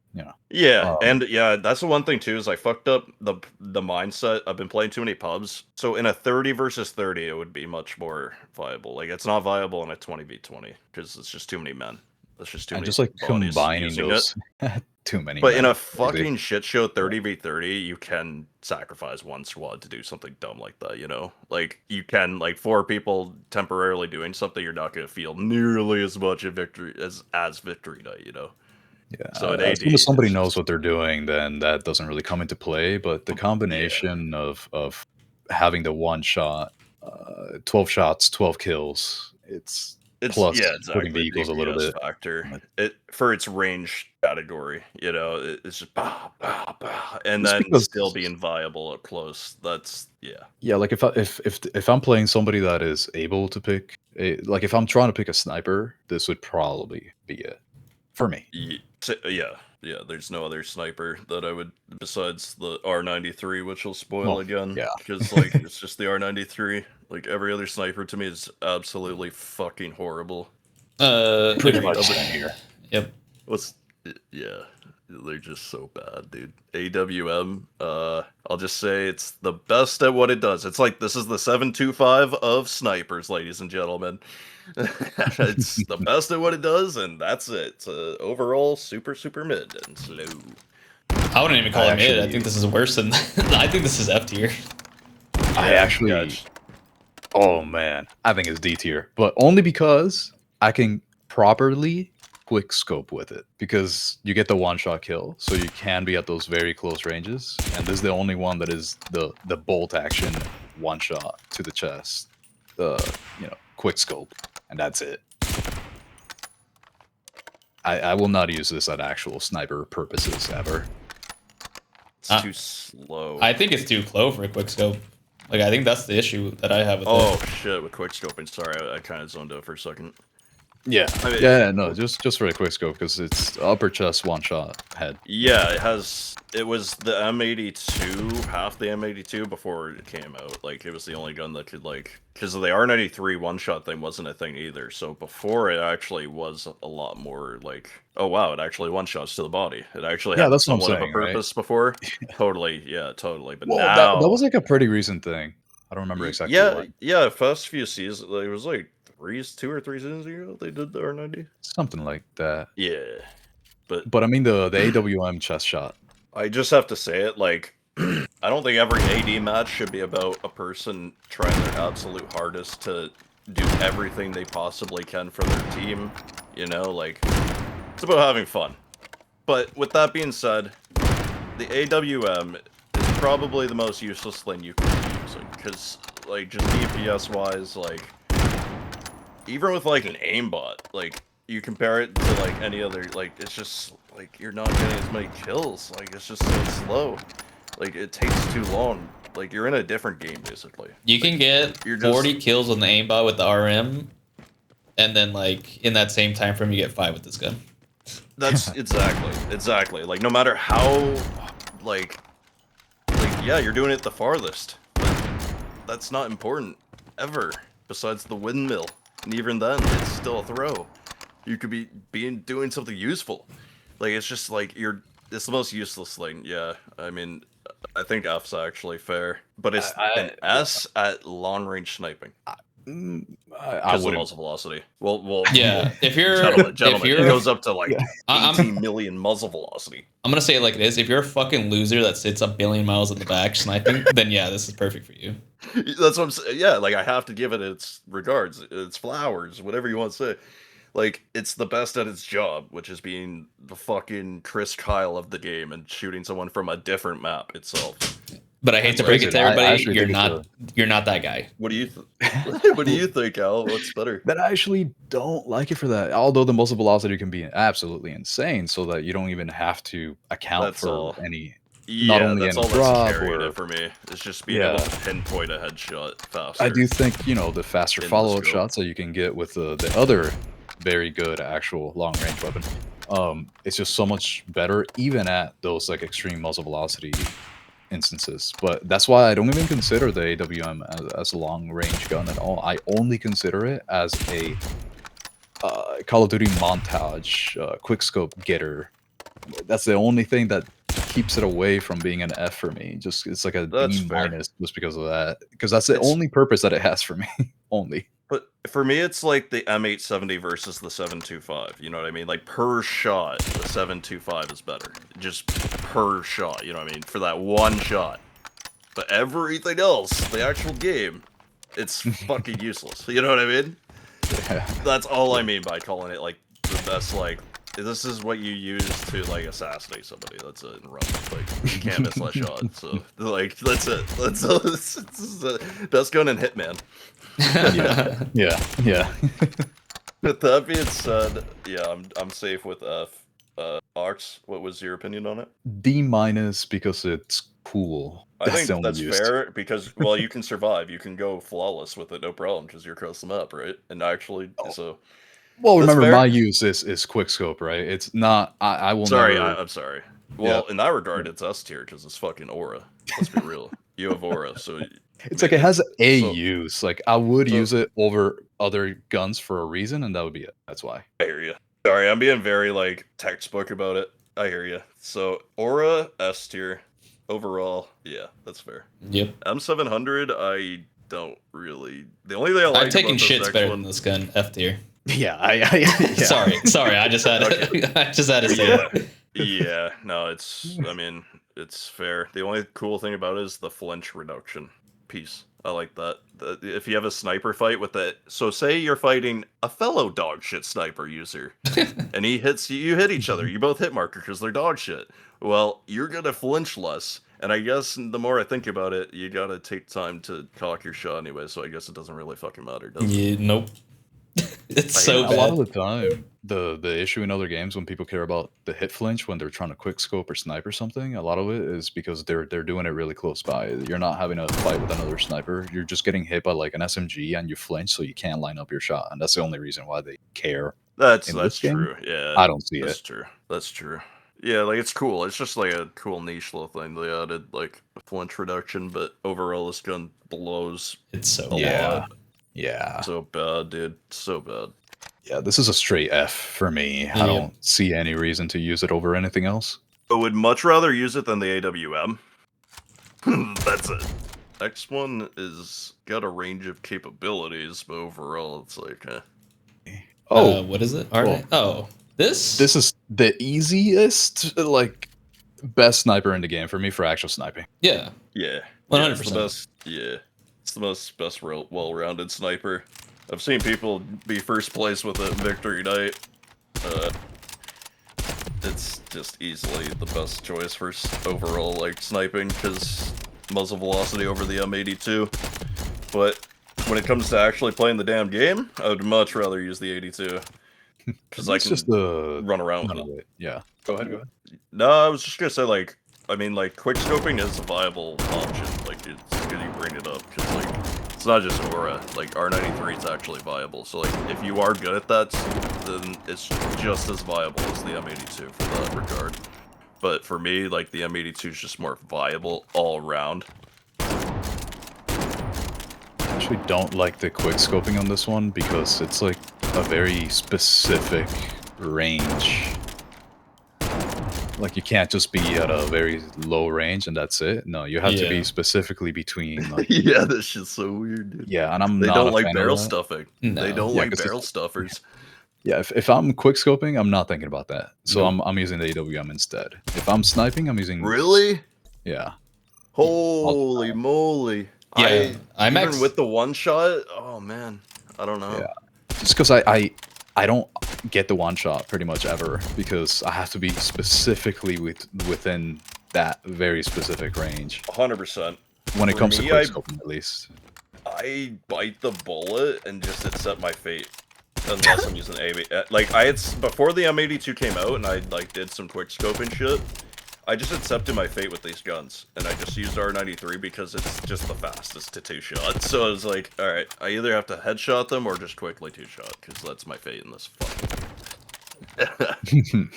[SPEAKER 2] Yeah, and yeah, that's the one thing too is I fucked up the mindset. I've been playing too many pubs, so in a 30 versus 30, it would be much more viable. Like it's not viable in a 20v20 because it's just too many men. It's just too
[SPEAKER 3] and
[SPEAKER 2] many.
[SPEAKER 3] just like
[SPEAKER 2] bodies
[SPEAKER 3] combining
[SPEAKER 2] using
[SPEAKER 3] those
[SPEAKER 2] it.
[SPEAKER 3] too many.
[SPEAKER 2] But in
[SPEAKER 3] men
[SPEAKER 2] a
[SPEAKER 3] is crazy.
[SPEAKER 2] fucking shit show 30v30, you can sacrifice one squad to do something dumb like that, you know? Like, you can, like, 4 people temporarily doing something, you're not going to feel nearly as much a victory as victory night, you know?
[SPEAKER 3] Yeah,
[SPEAKER 2] So in
[SPEAKER 3] as
[SPEAKER 2] AD,
[SPEAKER 3] soon as somebody
[SPEAKER 2] it's
[SPEAKER 3] knows
[SPEAKER 2] just-
[SPEAKER 3] what they're doing, then that doesn't really come into play. But the combination of having the one shot, 12 shots, 12 kills, it's plus
[SPEAKER 2] yeah, exactly.
[SPEAKER 3] putting vehicles a little
[SPEAKER 2] DPS
[SPEAKER 3] bit.
[SPEAKER 2] factor. It for its range category, you know, it's just bah, bah, bah, and
[SPEAKER 3] Just
[SPEAKER 2] then
[SPEAKER 3] because-
[SPEAKER 2] still being viable up close. That's
[SPEAKER 3] Yeah, like if I'm playing somebody that is able to pick like if I'm trying to pick a sniper, this would probably be it for me.
[SPEAKER 2] Yeah. There's no other sniper that I would besides the R93, which will spoil
[SPEAKER 3] Well,
[SPEAKER 2] again.
[SPEAKER 3] yeah.
[SPEAKER 2] Because like it's just the R93. Like every other sniper to me is absolutely fucking horrible.
[SPEAKER 3] Pretty
[SPEAKER 4] agreed.
[SPEAKER 3] much same here.
[SPEAKER 4] Yep.
[SPEAKER 2] Yeah, they're just so bad, dude. AWM, I'll just say it's the best at what it does. It's like this is the 725 of snipers, ladies and gentlemen. It's the best at what it does, and that's it. It's overall super mid and slow.
[SPEAKER 4] I wouldn't even call it mid. I
[SPEAKER 3] actually-
[SPEAKER 4] think this is worse than. I think this is F tier.
[SPEAKER 3] I
[SPEAKER 2] Yeah,
[SPEAKER 3] actually,
[SPEAKER 2] yeah, it's-
[SPEAKER 3] oh man, I think it's D tier, but only because I can properly quick scope with it because you get the one shot kill, so you can be at those very close ranges, and this is the only one that is the bolt action one shot to the chest, quick scope, and that's it. I will not use this at actual sniper purposes ever.
[SPEAKER 2] it's too slow.
[SPEAKER 4] I think it's too close for a quick scope. Like I think that's the issue that I have with
[SPEAKER 2] Oh
[SPEAKER 4] it.
[SPEAKER 2] shit, with quick scoping. Sorry, I kind of zoned out for a second.
[SPEAKER 3] Yeah,
[SPEAKER 2] I mean-
[SPEAKER 3] yeah, no, just for a quick scope because it's upper chest one shot head.
[SPEAKER 2] Yeah, it was the M82, half the M82 before it came out. Like, it was the only gun that could, like, because the R93 one-shot thing wasn't a thing either. So before it actually was a lot more, like, oh wow, it actually one-shots to the body. It actually had
[SPEAKER 3] that's what I'm
[SPEAKER 2] somewhat of a
[SPEAKER 3] saying, right?
[SPEAKER 2] purpose before. Totally, yeah, totally. But
[SPEAKER 3] Well,
[SPEAKER 2] now...
[SPEAKER 3] that was like a pretty recent thing. I I don't remember exactly what.
[SPEAKER 2] Yeah, first few seasons, like, it was like 2 or 3 seasons ago they did the R90.
[SPEAKER 3] Something like that.
[SPEAKER 2] Yeah, but
[SPEAKER 3] But I mean the AWM chest shot.
[SPEAKER 2] I just have to say it, like, I don't think every AD match should be about a person trying their absolute hardest to do everything they possibly can for their team, you know, like, it's about having fun. But with that being said, the AWM is probably the most useless thing you can be using, because, like, just DPS-wise, like, even with, like, an aimbot, like, you compare it to, like, any other, like, it's just, like, you're not getting as many kills, like, it's just so slow. Like, it takes too long. Like, you're in a different game, basically.
[SPEAKER 4] You can get 40 kills on the aimbot with the RM, and then, like, in that same time frame, you get 5 with this gun.
[SPEAKER 2] That's exactly. Like, no matter how, like, yeah, you're doing it the farthest. But that's not important, ever, besides the windmill. And even then, it's still a throw. You could be doing something useful. Like, it's just, like, it's the most useless thing, yeah. I mean, I think F's actually fair. But it's an S at long-range sniping.
[SPEAKER 3] I
[SPEAKER 2] Because of the muzzle velocity. Well,
[SPEAKER 4] yeah. If you're,
[SPEAKER 2] gentlemen, it goes up to like 18 million muzzle velocity.
[SPEAKER 4] I'm gonna say it like it is. If you're a fucking loser that sits a billion miles in the back sniping, then yeah, this is perfect for you.
[SPEAKER 2] That's what I'm saying. Yeah, like I have to give it its regards, its flowers, whatever you want to say. Like, it's the best at its job, which is being the fucking Chris Kyle of the game and shooting someone from a different map itself.
[SPEAKER 4] But I hate to break it to everybody, you're not that guy.
[SPEAKER 2] What do you what do you think, Al? What's better?
[SPEAKER 3] But I actually don't like it for that. Although the muzzle velocity can be absolutely insane, so that you don't even have to account for any.
[SPEAKER 2] Yeah, that's all that's carrying it for me. It's just being able to pinpoint a headshot faster.
[SPEAKER 3] I do think, you know, the faster follow-up shots that you can get with the other very good actual long-range weapon, it's just so much better, even at those like extreme muzzle velocity instances. But that's why I don't even consider the AWM as a long-range gun at all. I only consider it as a Call of Duty montage, quickscope getter. That's the only thing that keeps it away from being an F for me. Just it's like a B- just because of that. Because that's the only purpose that it has for me. Only.
[SPEAKER 2] But for me, it's like the M870 versus the 725. You know what I mean? Like, per shot, the 725 is better. Just per shot, you know what I mean? For that one shot. But everything else, the actual game, it's fucking useless. You know what I mean? That's all I mean by calling it, like, the best, like, this is what you use to, like, assassinate somebody. That's it. And run. Like, you can't miss that shot. So, like, that's it. That's the best gun in Hitman.
[SPEAKER 3] Yeah.
[SPEAKER 2] With that being said, yeah, I'm safe with F. Ox, what was your opinion on it?
[SPEAKER 3] D- because it's cool.
[SPEAKER 2] I think that's fair because, well, you can survive. You can go flawless with it, no problem, because you're across the map, right? And actually, so.
[SPEAKER 3] Well, remember, my use is quickscope, right? It's not. I will.
[SPEAKER 2] Sorry,
[SPEAKER 3] never...
[SPEAKER 2] I'm sorry. Well, in that regard, it's S tier because it's fucking aura. Let's be real. You have aura, so.
[SPEAKER 3] It's like it has a use. Like, I would use it over other guns for a reason, and that would be it. That's why.
[SPEAKER 2] I hear you. Sorry, I'm being very, like, textbook about it. I hear you. So, aura, S tier. Overall, yeah, that's fair.
[SPEAKER 4] Yep.
[SPEAKER 2] M700, I don't really. The only thing I like
[SPEAKER 4] I'm taking shit's better than this gun. F tier.
[SPEAKER 3] Yeah, yeah.
[SPEAKER 4] Sorry. I just had to say that.
[SPEAKER 2] Yeah, no, it's. I mean, it's fair. The only cool thing about it is the flinch reduction piece. I like that. If you have a sniper fight with it, so say you're fighting a fellow dog shit sniper user, and he hits you, you hit each other. You both hit marker because they're dog shit. Well, you're gonna flinch less. And I guess the more I think about it, you gotta take time to cock your shot anyway. So I guess it doesn't really fucking matter, does it?
[SPEAKER 4] Yeah, nope. It's so bad.
[SPEAKER 3] A lot of the time, the issue in other games when people care about the hit flinch when they're trying to quick scope or snipe or something, a lot of it is because they're doing it really close by. You're not having a fight with another sniper. You're just getting hit by like an SMG and you flinch, so you can't line up your shot. And that's the only reason why they care.
[SPEAKER 2] That's true. Yeah,
[SPEAKER 3] I don't see
[SPEAKER 2] that's
[SPEAKER 3] it.
[SPEAKER 2] True. That's true. Yeah, like it's cool. It's just like a cool niche little thing. They added like a flinch reduction, but overall this gun blows.
[SPEAKER 4] It's so
[SPEAKER 2] bad.
[SPEAKER 3] Yeah.
[SPEAKER 2] So bad, dude. So bad.
[SPEAKER 3] Yeah, this is a straight F for me. I don't see any reason to use it over anything else.
[SPEAKER 2] I would much rather use it than the AWM. That's it. X1 is got a range of capabilities, but overall it's like,
[SPEAKER 4] What is it? R9? This
[SPEAKER 3] This is the easiest, like, best sniper in the game for me for actual sniping.
[SPEAKER 4] yeah,
[SPEAKER 2] yeah,
[SPEAKER 4] 100%.
[SPEAKER 2] it's the best. Yeah, it's the most best well-rounded sniper. I've seen people be first place with it in Victory Night. It's just easily the best choice for overall like sniping because muzzle velocity over the M82. But when it comes to actually playing the damn game, I would much rather use the 82 because I
[SPEAKER 3] It's
[SPEAKER 2] can
[SPEAKER 3] just the
[SPEAKER 2] run around with
[SPEAKER 3] no,
[SPEAKER 2] it.
[SPEAKER 3] wait, yeah. Go ahead.
[SPEAKER 2] No, I was just gonna say like, I mean like quick scoping is a viable option. Like it's good you bring it up because like it's not just Aura. Like R93 is actually viable. So like if you are good at that, then it's just as viable as the M82 for that regard. But for me, like the M82 is just more viable all around.
[SPEAKER 3] I actually don't like the quick scoping on this one because it's like a very specific range. Like you can't just be at a very low range and that's it. No, you have to be
[SPEAKER 4] Yeah.
[SPEAKER 3] specifically between like
[SPEAKER 2] Yeah, that's just so weird, dude.
[SPEAKER 3] yeah, and I'm
[SPEAKER 2] They
[SPEAKER 3] not
[SPEAKER 2] don't
[SPEAKER 3] a
[SPEAKER 2] like
[SPEAKER 3] fan of
[SPEAKER 2] barrel
[SPEAKER 3] that.
[SPEAKER 2] stuffing.
[SPEAKER 4] No.
[SPEAKER 2] They don't
[SPEAKER 3] Yeah,
[SPEAKER 2] like
[SPEAKER 3] 'cause it's
[SPEAKER 2] barrel
[SPEAKER 3] like-
[SPEAKER 2] stuffers.
[SPEAKER 3] Yeah, if I'm quick scoping, I'm not thinking about that. So
[SPEAKER 2] Nope.
[SPEAKER 3] I'm using the AWM instead. If I'm sniping, I'm using
[SPEAKER 2] Really?
[SPEAKER 3] Yeah.
[SPEAKER 2] Holy moly!
[SPEAKER 4] Yeah,
[SPEAKER 2] Even
[SPEAKER 4] IMAX
[SPEAKER 2] with the one shot, oh man, I don't know.
[SPEAKER 3] Yeah. Just because I don't get the one shot pretty much ever because I have to be specifically within that very specific range
[SPEAKER 2] 100%.
[SPEAKER 3] when it
[SPEAKER 2] For
[SPEAKER 3] comes
[SPEAKER 2] me,
[SPEAKER 3] to quick scoping at least.
[SPEAKER 2] I bite the bullet and just accept my fate. Unless I'm using like I had before the M82 came out and I like did some quick scoping shit. I just accepted my fate with these guns, and I just used R93 because it's just the fastest to two-shot. So I was like, alright, I either have to headshot them or just quickly two-shot, because that's my fate in this fucking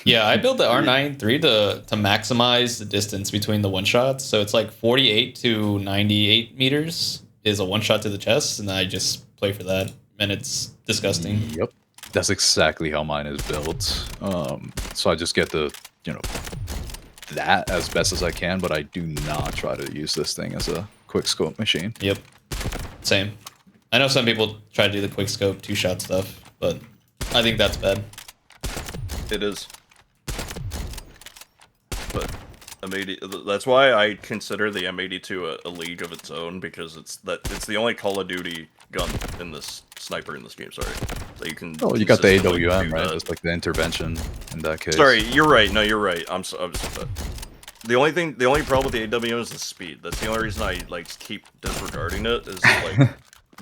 [SPEAKER 4] Yeah, I built the R93 to maximize the distance between the one shots. So it's like 48 to 98 meters is a one shot to the chest, and I just play for that, and it's disgusting.
[SPEAKER 3] Yep. That's exactly how mine is built. So I just get the, that as best as I can, but I do not try to use this thing as a quick scope machine.
[SPEAKER 4] Yep, same. I know some people try to do the quick scope two-shot stuff, but I think that's bad.
[SPEAKER 2] It is. But M80, that's why I consider the M82 a league of its own, because it's the only Call of Duty gun in this sniper in this game. Sorry, so you can.
[SPEAKER 3] Oh, you got the
[SPEAKER 2] consistently
[SPEAKER 3] AWM,
[SPEAKER 2] do
[SPEAKER 3] right?
[SPEAKER 2] that.
[SPEAKER 3] That's like the intervention in that case.
[SPEAKER 2] Sorry, you're right. No, you're right. I'm just. The only problem with the AWM is the speed. That's the only reason I like keep disregarding it. Is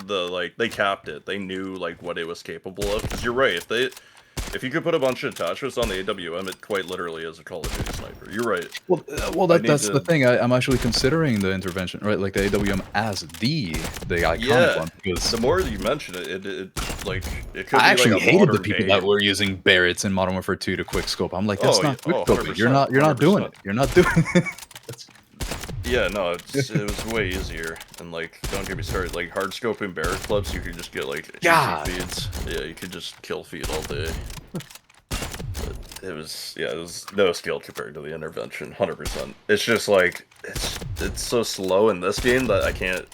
[SPEAKER 2] like they capped it. They knew like what it was capable of. Because you're right. If you could put a bunch of attachments on the AWM, it quite literally is a Call of Duty sniper. You're right.
[SPEAKER 3] Well, that's the thing. I'm actually considering the intervention, right? Like the AWM as the iconic one. Because
[SPEAKER 2] the more you mention it, it could
[SPEAKER 3] I
[SPEAKER 2] be
[SPEAKER 3] actually
[SPEAKER 2] like a
[SPEAKER 3] hated the
[SPEAKER 2] modern
[SPEAKER 3] people
[SPEAKER 2] day.
[SPEAKER 3] that were using Barretts in Modern Warfare 2 to quick scope. I'm like, that's
[SPEAKER 2] Oh,
[SPEAKER 3] not
[SPEAKER 2] yeah.
[SPEAKER 3] quick
[SPEAKER 2] Oh,
[SPEAKER 3] scoping. You're
[SPEAKER 2] 100%,
[SPEAKER 3] not doing it.
[SPEAKER 2] 100%.
[SPEAKER 3] You're not doing it.
[SPEAKER 2] Yeah, no, it was way easier. And like, don't get me started. Like hard scoping Barrett clubs, you could just get like
[SPEAKER 3] God.
[SPEAKER 2] easy feeds. Yeah, you could just kill feed all day. But it was no skill compared to the intervention. 100%. It's just like it's so slow in this game that I can't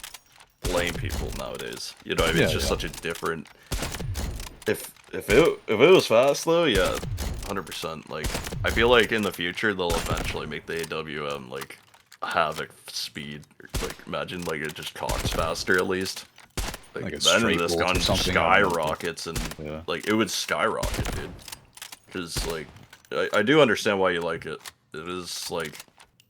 [SPEAKER 2] blame people nowadays. You know what I mean?
[SPEAKER 3] Yeah,
[SPEAKER 2] it's just
[SPEAKER 3] yeah.
[SPEAKER 2] such a different. If it was fast though, yeah, 100%. Like I feel like in the future they'll eventually make the AWM like havoc speed. Like imagine like it just cocks faster at least.
[SPEAKER 3] Like a
[SPEAKER 2] then
[SPEAKER 3] straight
[SPEAKER 2] this
[SPEAKER 3] bolt or
[SPEAKER 2] gun
[SPEAKER 3] something, I don't know.
[SPEAKER 2] skyrockets and
[SPEAKER 3] Yeah.
[SPEAKER 2] like it would skyrocket, dude. Because like I do understand why you like it. It is like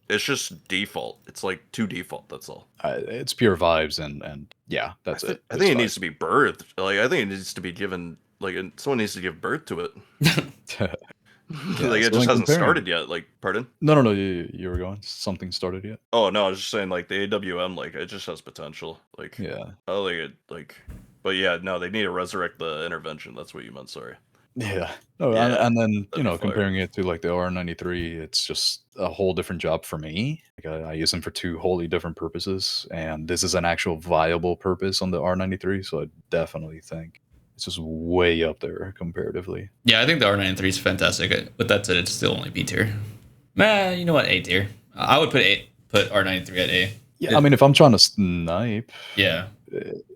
[SPEAKER 2] it's just default. It's like 2 default. That's all.
[SPEAKER 3] It's pure vibes and yeah, that's it.
[SPEAKER 2] I think it needs to be birthed. Like I think it needs to be given. Like someone needs to give birth to it. Like it
[SPEAKER 3] so
[SPEAKER 2] just
[SPEAKER 3] in
[SPEAKER 2] hasn't
[SPEAKER 3] comparing-
[SPEAKER 2] started yet. Like pardon?
[SPEAKER 3] No. You were going. Something started yet?
[SPEAKER 2] Oh no, I was just saying like the AWM. Like it just has potential. Like
[SPEAKER 3] Yeah.
[SPEAKER 2] I like it. Like, but yeah, no, they need to resurrect the intervention. That's what you meant. Sorry.
[SPEAKER 3] Yeah. No,
[SPEAKER 2] Yeah,
[SPEAKER 3] and then
[SPEAKER 2] be fire.
[SPEAKER 3] comparing it to like the R93, it's just a whole different job for me. Like I use them for 2 wholly different purposes, and this is an actual viable purpose on the R93. So I definitely think it's just way up there comparatively.
[SPEAKER 4] Yeah, I think the R93 is fantastic. But that said, it's still only B tier. You know what? A tier. I would put R93 at A.
[SPEAKER 3] Yeah, I mean, if I'm trying to snipe,
[SPEAKER 4] Yeah,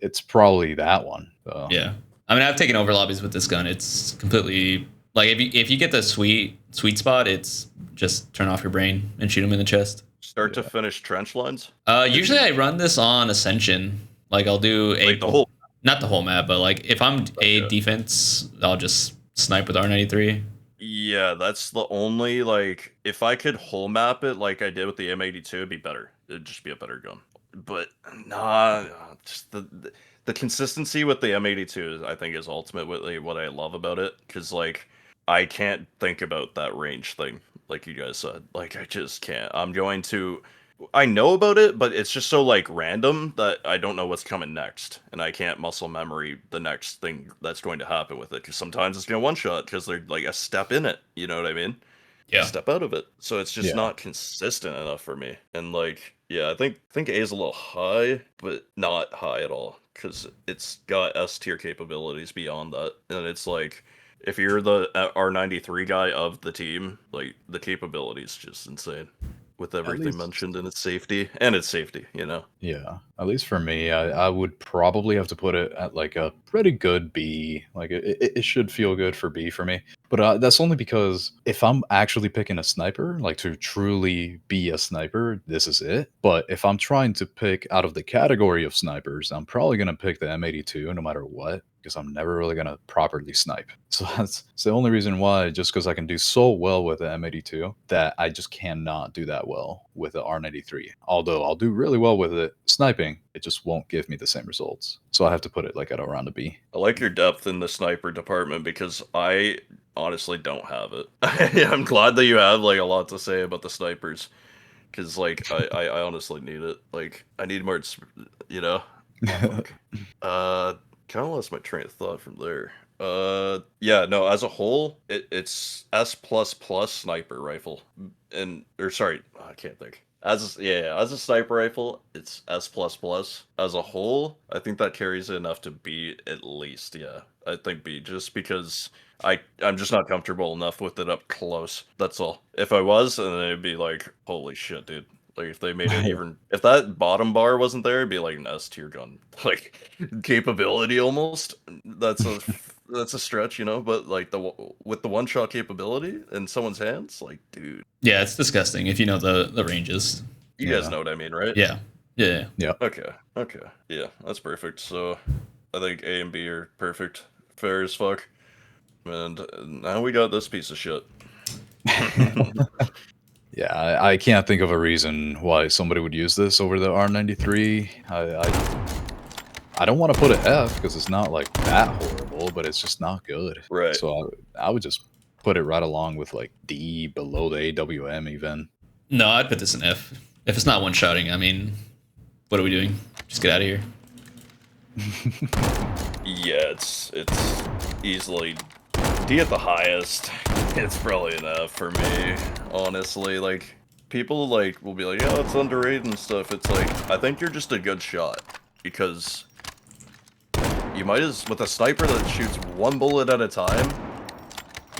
[SPEAKER 3] it's probably that one.
[SPEAKER 4] yeah. I mean, I've taken over lobbies with this gun. It's completely like if you get the sweet spot, it's just turn off your brain and shoot him in the chest.
[SPEAKER 2] Start to
[SPEAKER 3] Yeah.
[SPEAKER 2] finish trench lines.
[SPEAKER 4] Usually I run this on Ascension. Like I'll do
[SPEAKER 2] Like the whole.
[SPEAKER 4] not the whole map, but like if I'm a
[SPEAKER 2] Okay.
[SPEAKER 4] defense, I'll just snipe with R93.
[SPEAKER 2] Yeah, that's the only, like, if I could whole map it like I did with the M82, it'd be better. It'd just be a better gun. But nah, just the consistency with the M82 I think is ultimately what I love about it, because like I can't think about that range thing like you guys said. Like I just can't. I know about it, but it's just so like random that I don't know what's coming next, and I can't muscle memory the next thing that's going to happen with it. Because sometimes it's gonna one shot because they're like a step in it. You know what I mean?
[SPEAKER 4] Yeah.
[SPEAKER 2] Step out of it. So it's just
[SPEAKER 3] Yeah.
[SPEAKER 2] not consistent enough for me. And like, yeah, I think A is a little high, but not high at all, because it's got S tier capabilities beyond that, and it's like, if you're the R93 guy of the team, like the capabilities just insane with everything
[SPEAKER 3] least-
[SPEAKER 2] mentioned in its safety and its safety, you know.
[SPEAKER 3] Yeah, at least for me, I would probably have to put it at like a pretty good B. Like it should feel good for B for me. But that's only because if I'm actually picking a sniper, like to truly be a sniper, this is it. But if I'm trying to pick out of the category of snipers, I'm probably going to pick the M82 no matter what, because I'm never really going to properly snipe. So that's the only reason why, just because I can do so well with the M82, that I just cannot do that well with the R93. Although I'll do really well with it sniping, it just won't give me the same results. So I have to put it like at around a B.
[SPEAKER 2] I like your depth in the sniper department, because I honestly don't have it. I'm glad that you have like a lot to say about the snipers, because like I honestly need it. Like I need more, you know. Fuck. Kind of lost my train of thought from there. Yeah, no, as a whole, it's S plus plus sniper rifle, and or sorry, I can't think. As a sniper rifle, it's S plus plus. As a whole, I think that carries enough to B at least. Yeah, I think B, just because I'm just not comfortable enough with it up close. That's all. If I was, then it'd be like, holy shit, dude. Like if they made it even, if that bottom bar wasn't there, it'd be like an S tier gun, like capability almost. That's a stretch, you know. But like with the one shot capability in someone's hands, like dude,
[SPEAKER 4] Yeah, it's disgusting if you know the ranges.
[SPEAKER 2] you guys
[SPEAKER 3] Yeah.
[SPEAKER 2] know what I mean, right?
[SPEAKER 4] Yeah. Yeah.
[SPEAKER 2] Okay. Yeah, that's perfect. So I think A and B are perfect, fair as fuck. And now we got this piece of shit.
[SPEAKER 3] Yeah, I can't think of a reason why somebody would use this over the R93. I don't want to put an F because it's not like that horrible, but it's just not good.
[SPEAKER 2] Right.
[SPEAKER 3] So I would just put it right along with like D, below the AWM even.
[SPEAKER 4] No, I'd put this in F. If it's not one shotting, I mean, what are we doing? Just get out of here.
[SPEAKER 2] Yeah, it's easily D at the highest. It's probably an F for me, honestly. Like, people like will be like, "Yeah, it's underrated and stuff." It's like, I think you're just a good shot, because you might with a sniper that shoots one bullet at a time,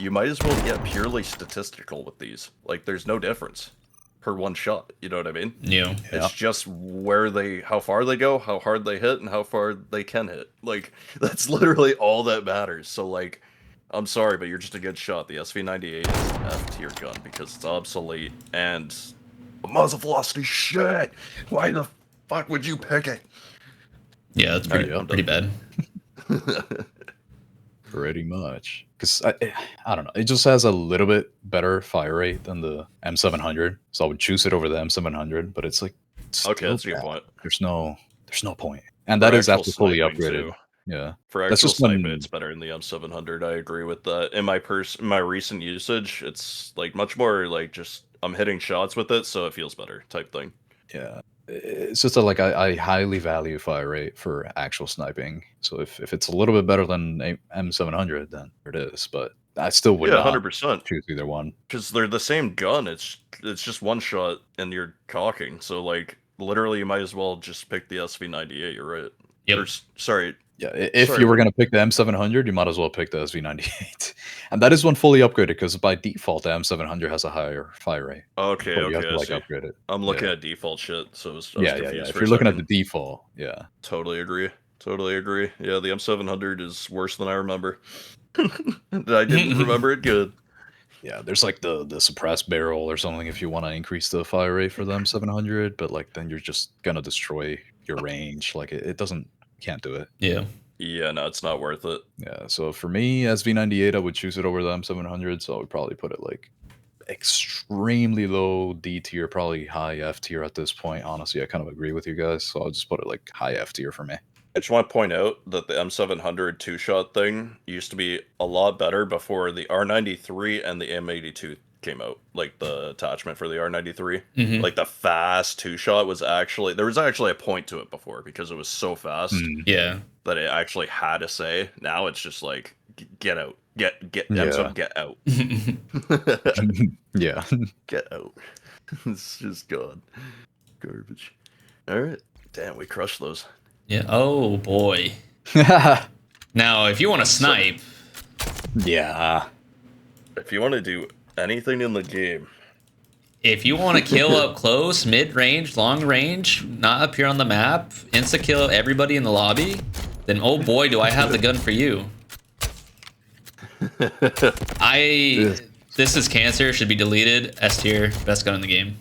[SPEAKER 2] you might as well get purely statistical with these. Like, there's no difference per one shot. You know what I mean?
[SPEAKER 4] Yeah.
[SPEAKER 2] It's just how far they go, how hard they hit, and how far they can hit. Like, that's literally all that matters. So, like, I'm sorry, but you're just a good shot. The SV98 is an F tier gun because it's obsolete and muzzle velocity shit. Why the fuck would you pick it?
[SPEAKER 4] Yeah, that's pretty bad.
[SPEAKER 3] Pretty much. Because I don't know. It just has a little bit better fire rate than the M700. So I would choose it over the M700. But it's like,
[SPEAKER 2] Okay, that's a good point.
[SPEAKER 3] There's no point. And that is after fully upgraded.
[SPEAKER 2] Too.
[SPEAKER 3] Yeah.
[SPEAKER 2] For
[SPEAKER 3] That's
[SPEAKER 2] actual
[SPEAKER 3] just when-
[SPEAKER 2] sniping, it's better than the M700. I agree with that. In my recent usage, it's like much more like just I'm hitting shots with it, so it feels better type thing.
[SPEAKER 3] Yeah. It's just that, like, I highly value fire rate for actual sniping. So if it's a little bit better than M700, then it is. But I still would
[SPEAKER 2] Yeah,
[SPEAKER 3] not
[SPEAKER 2] 100%.
[SPEAKER 3] choose either one.
[SPEAKER 2] Because they're the same gun. It's just one shot and you're cocking. So like literally, you might as well just pick the SV98. You're right.
[SPEAKER 4] Yep.
[SPEAKER 2] Or, sorry.
[SPEAKER 3] Yeah, if
[SPEAKER 2] Sorry,
[SPEAKER 3] you were
[SPEAKER 2] what?
[SPEAKER 3] going to pick the M700, you might as well pick the SV98. And that is one fully upgraded because by default, the M700 has a higher fire rate.
[SPEAKER 2] Okay,
[SPEAKER 3] But you have
[SPEAKER 2] okay,
[SPEAKER 3] to
[SPEAKER 2] I
[SPEAKER 3] like
[SPEAKER 2] see.
[SPEAKER 3] upgrade it.
[SPEAKER 2] I'm looking
[SPEAKER 3] Yeah.
[SPEAKER 2] at default shit, so I was
[SPEAKER 3] Yeah.
[SPEAKER 2] confused
[SPEAKER 3] If
[SPEAKER 2] for
[SPEAKER 3] you're
[SPEAKER 2] a
[SPEAKER 3] looking at
[SPEAKER 2] second.
[SPEAKER 3] the default, yeah.
[SPEAKER 2] Totally agree. Totally agree. Yeah, the M700 is worse than I remember. I didn't remember it good.
[SPEAKER 3] Yeah, there's like the suppressed barrel or something if you want to increase the fire rate for the M700, but like then you're just gonna destroy your range. Like it doesn't, can't do it.
[SPEAKER 4] Yeah.
[SPEAKER 2] Yeah, no, it's not worth it.
[SPEAKER 3] Yeah, so for me, SV98, I would choose it over the M700. So I would probably put it like extremely low D tier, probably high F tier at this point. Honestly, I kind of agree with you guys, so I'll just put it like high F tier for me.
[SPEAKER 2] I just want to point out that the M700 two-shot thing used to be a lot better before the R93 and the M82 came out. Like the attachment for the R93,
[SPEAKER 4] Mhm.
[SPEAKER 2] like the fast two-shot was actually, there was actually a point to it before because it was so fast
[SPEAKER 4] Yeah.
[SPEAKER 2] that it actually had to say. Now it's just like, get out, get
[SPEAKER 3] Yeah.
[SPEAKER 2] M7, get out,
[SPEAKER 3] Yeah.
[SPEAKER 2] get out. It's just garbage. All right, damn, we crushed those.
[SPEAKER 4] Yeah. Oh boy. Now, if you want to snipe,
[SPEAKER 3] Yeah.
[SPEAKER 2] If you want to do anything in the game,
[SPEAKER 4] if you want to kill up close, mid range, long range, not appear on the map, insta kill everybody in the lobby, then oh boy, do I have the gun for you. This is cancer. Should be deleted. S tier, best gun in the game.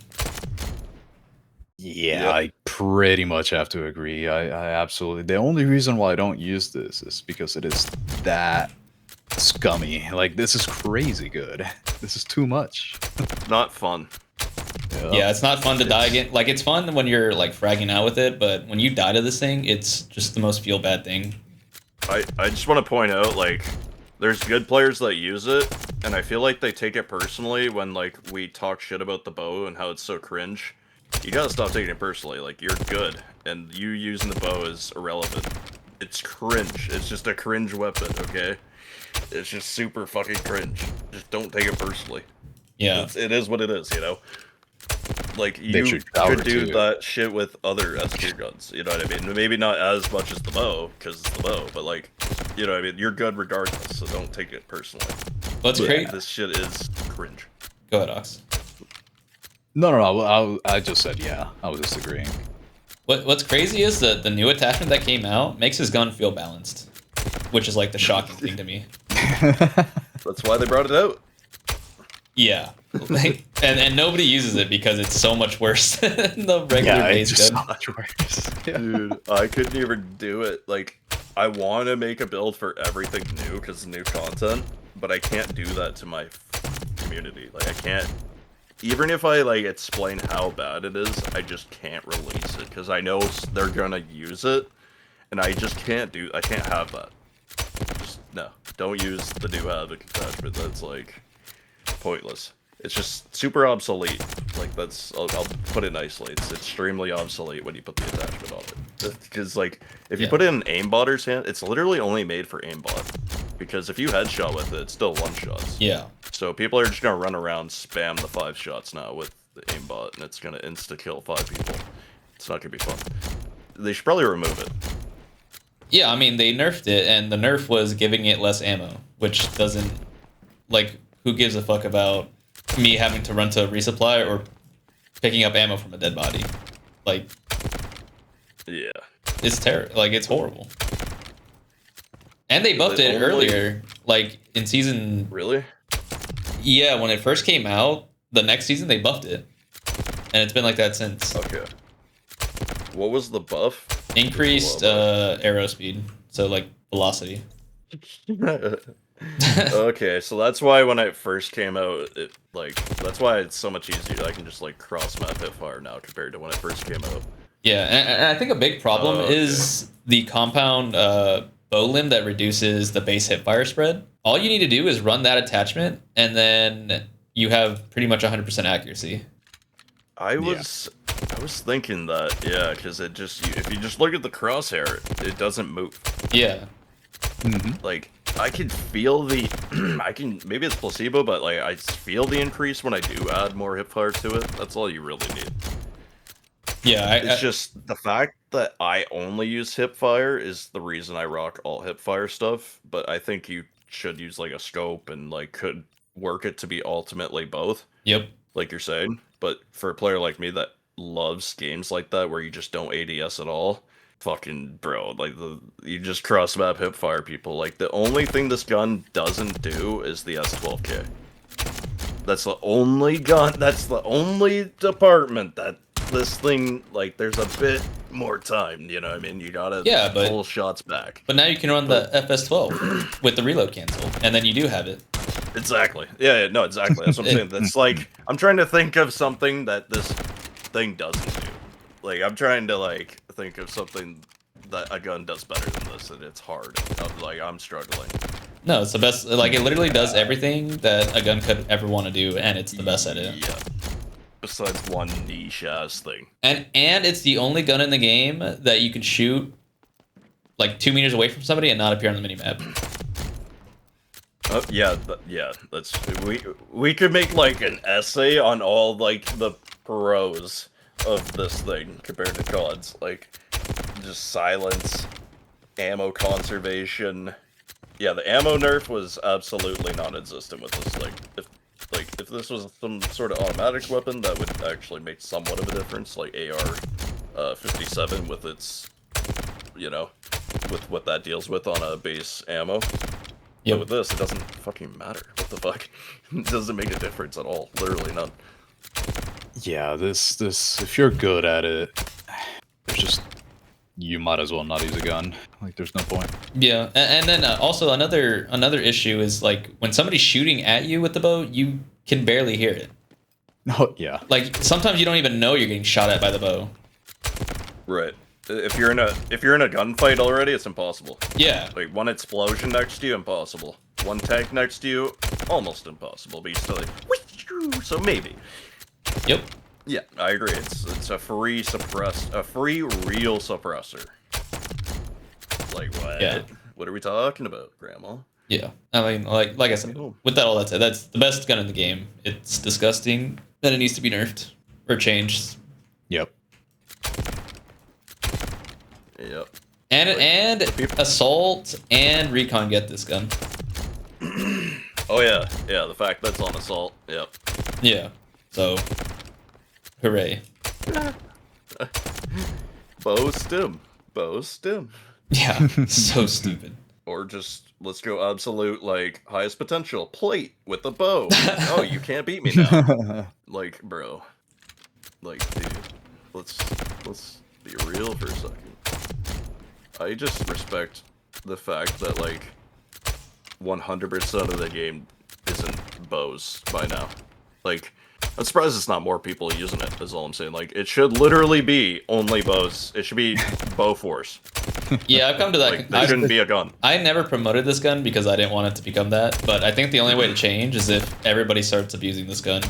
[SPEAKER 3] Yeah,
[SPEAKER 2] Yep.
[SPEAKER 3] I pretty much have to agree. I absolutely. The only reason why I don't use this is because it is that scummy. Like, this is crazy good. This is too much.
[SPEAKER 2] not fun.
[SPEAKER 4] Yeah, it's not fun to die again. Like, it's fun when you're like fragging out with it, but when you die to this thing, it's just the most feel bad thing.
[SPEAKER 2] I just want to point out, like, there's good players that use it, and I feel like they take it personally when, like, we talk shit about the bow and how it's so cringe. You gotta stop taking it personally. Like, you're good, and you using the bow is irrelevant. It's cringe. It's just a cringe weapon, okay? It's just super fucking cringe. Just don't take it personally.
[SPEAKER 4] Yeah.
[SPEAKER 2] It is what it is, you know? Like,
[SPEAKER 3] They
[SPEAKER 2] you
[SPEAKER 3] should shower
[SPEAKER 2] could do
[SPEAKER 3] too.
[SPEAKER 2] that shit with other S tier guns, you know what I mean? Maybe not as much as the bow, because it's the bow, but like, you know what I mean? You're good regardless, so don't take it personally.
[SPEAKER 4] What's
[SPEAKER 3] Yeah.
[SPEAKER 4] crazy?
[SPEAKER 2] This shit is cringe.
[SPEAKER 4] Go ahead, Ox.
[SPEAKER 3] No. I just said yeah. I was just agreeing.
[SPEAKER 4] What's crazy is the new attachment that came out makes his gun feel balanced, which is like the shocking thing to me.
[SPEAKER 2] That's why they brought it out.
[SPEAKER 4] Yeah, like, and nobody uses it because it's so much worse than the regular
[SPEAKER 3] Yeah,
[SPEAKER 4] base
[SPEAKER 3] it's just
[SPEAKER 4] gun.
[SPEAKER 3] so much worse. Yeah.
[SPEAKER 2] Dude, I couldn't even do it. Like, I want to make a build for everything new because new content, but I can't do that to my community. Like, I can't. Even if I like explain how bad it is, I just can't release it because I know they're gonna use it, and I just can't do. I can't have that. Just no. Don't use the new Havoc attachment. That's like pointless. It's just super obsolete. Like that's. I'll put it nicely. It's extremely obsolete when you put the attachment on it. Because like if you
[SPEAKER 4] Yeah.
[SPEAKER 2] put it in aimbotter's hand, it's literally only made for aimbot. Because if you headshot with it, it's still one shots.
[SPEAKER 4] Yeah,
[SPEAKER 2] So people are just gonna run around, spam the 5 shots now with the aimbot, and it's gonna insta-kill 5 people. It's not gonna be fun. They should probably remove it.
[SPEAKER 4] yeah. I mean, they nerfed it, and the nerf was giving it less ammo, which doesn't like. Who gives a fuck about me having to run to a resupply or picking up ammo from a dead body? Like,
[SPEAKER 2] Yeah.
[SPEAKER 4] it's terrible. Like, it's horrible. And they buffed
[SPEAKER 2] They
[SPEAKER 4] it
[SPEAKER 2] only-
[SPEAKER 4] earlier, like in season.
[SPEAKER 2] Really?
[SPEAKER 4] Yeah, when it first came out, the next season they buffed it, and it's been like that since.
[SPEAKER 2] Okay. What was the buff?
[SPEAKER 4] Increased arrow speed, so like velocity.
[SPEAKER 2] Okay, so that's why when it first came out, it like that's why it's so much easier. I can just like cross map hit fire now compared to when it first came out.
[SPEAKER 4] Yeah, and I think a big problem
[SPEAKER 2] Okay.
[SPEAKER 4] is the compound bow limb that reduces the base hip fire spread. All you need to do is run that attachment, and then you have pretty much 100% accuracy.
[SPEAKER 2] I was thinking that, yeah, because it just if you just look at the crosshair, it doesn't move.
[SPEAKER 4] Yeah,
[SPEAKER 2] Like I can feel the I can maybe it's placebo, but like I feel the increase when I do add more hip fire to it. That's all you really need.
[SPEAKER 4] yeah.
[SPEAKER 2] It's just the fact that I only use hipfire is the reason I rock all hipfire stuff, but I think you should use like a scope and like could work it to be ultimately both,
[SPEAKER 4] Yep.
[SPEAKER 2] like you're saying. But for a player like me that loves games like that where you just don't ADS at all, fucking bro, like you just cross map hipfire people. Like the only thing this gun doesn't do is the S12K. That's the only gun. That's the only department that this thing, like, there's a bit more time. You know what I mean? You gotta pull shots back.
[SPEAKER 4] But now you can run the FS12 with the reload cancel, and then you do have it.
[SPEAKER 2] Exactly. Yeah, no, exactly. That's what I'm saying. That's like, I'm trying to think of something that this thing doesn't do. Like, I'm trying to, like, think of something that a gun does better than this, and it's hard. I'm struggling.
[SPEAKER 4] No, it's the best. Like, it literally does everything that a gun could ever want to do, and it's the best at it.
[SPEAKER 2] Yeah. Besides one niche-ass thing.
[SPEAKER 4] And it's the only gun in the game that you can shoot, like, 2 meters away from somebody and not appear on the minimap.
[SPEAKER 2] Oh, yeah, that's... We could make, like, an essay on all, like, the pros of this thing compared to CODs. Like, just silence, ammo conservation... Yeah, the ammo nerf was absolutely non-existent with this thing. If this was some sort of automatic weapon, that would actually make somewhat of a difference, like AR 57 with its, you know, with what that deals with on a base ammo. Yeah. But with this, it doesn't fucking matter. What the fuck? It doesn't make a difference at all. Literally none.
[SPEAKER 3] Yeah, this if you're good at it, there's just... You might as well not use a gun. Like, there's no point.
[SPEAKER 4] Yeah, and then also another issue is, like, when somebody's shooting at you with the bow, you can barely hear it.
[SPEAKER 3] Oh, yeah.
[SPEAKER 4] Like, sometimes you don't even know you're getting shot at by the bow.
[SPEAKER 2] Right. If you're in a gunfight already, it's impossible.
[SPEAKER 4] Yeah.
[SPEAKER 2] Like, one explosion next to you, impossible. One tank next to you, almost impossible. But you still like, so maybe.
[SPEAKER 4] Yep.
[SPEAKER 2] Yeah, I agree. It's a free real suppressor. Like what?
[SPEAKER 4] Yeah.
[SPEAKER 2] What are we talking about, Grandma?
[SPEAKER 4] Yeah. I mean, like I said, with that all that said, that's the best gun in the game. It's disgusting that it needs to be nerfed or changed.
[SPEAKER 3] Yep.
[SPEAKER 2] Yep.
[SPEAKER 4] And assault and recon get this gun.
[SPEAKER 2] Oh yeah, yeah. The fact that's on assault. Yep.
[SPEAKER 4] Yeah. So. Hooray.
[SPEAKER 2] Bow stim.
[SPEAKER 4] Yeah, so stupid.
[SPEAKER 2] Or just, let's go absolute, like, highest potential. Plate with the bow. Oh, you can't beat me now. Like, bro. Like, dude. Let's be real for a second. I just respect the fact that, like, 100% of the game isn't bows by now. Like... I'm surprised it's not more people using it, is all I'm saying. Like, it should literally be only bows. It should be bow force.
[SPEAKER 4] Yeah, I've come to that.
[SPEAKER 2] Like, there shouldn't be a gun.
[SPEAKER 4] I never promoted this gun because I didn't want it to become that, but I think the only way to change is if everybody starts abusing this gun.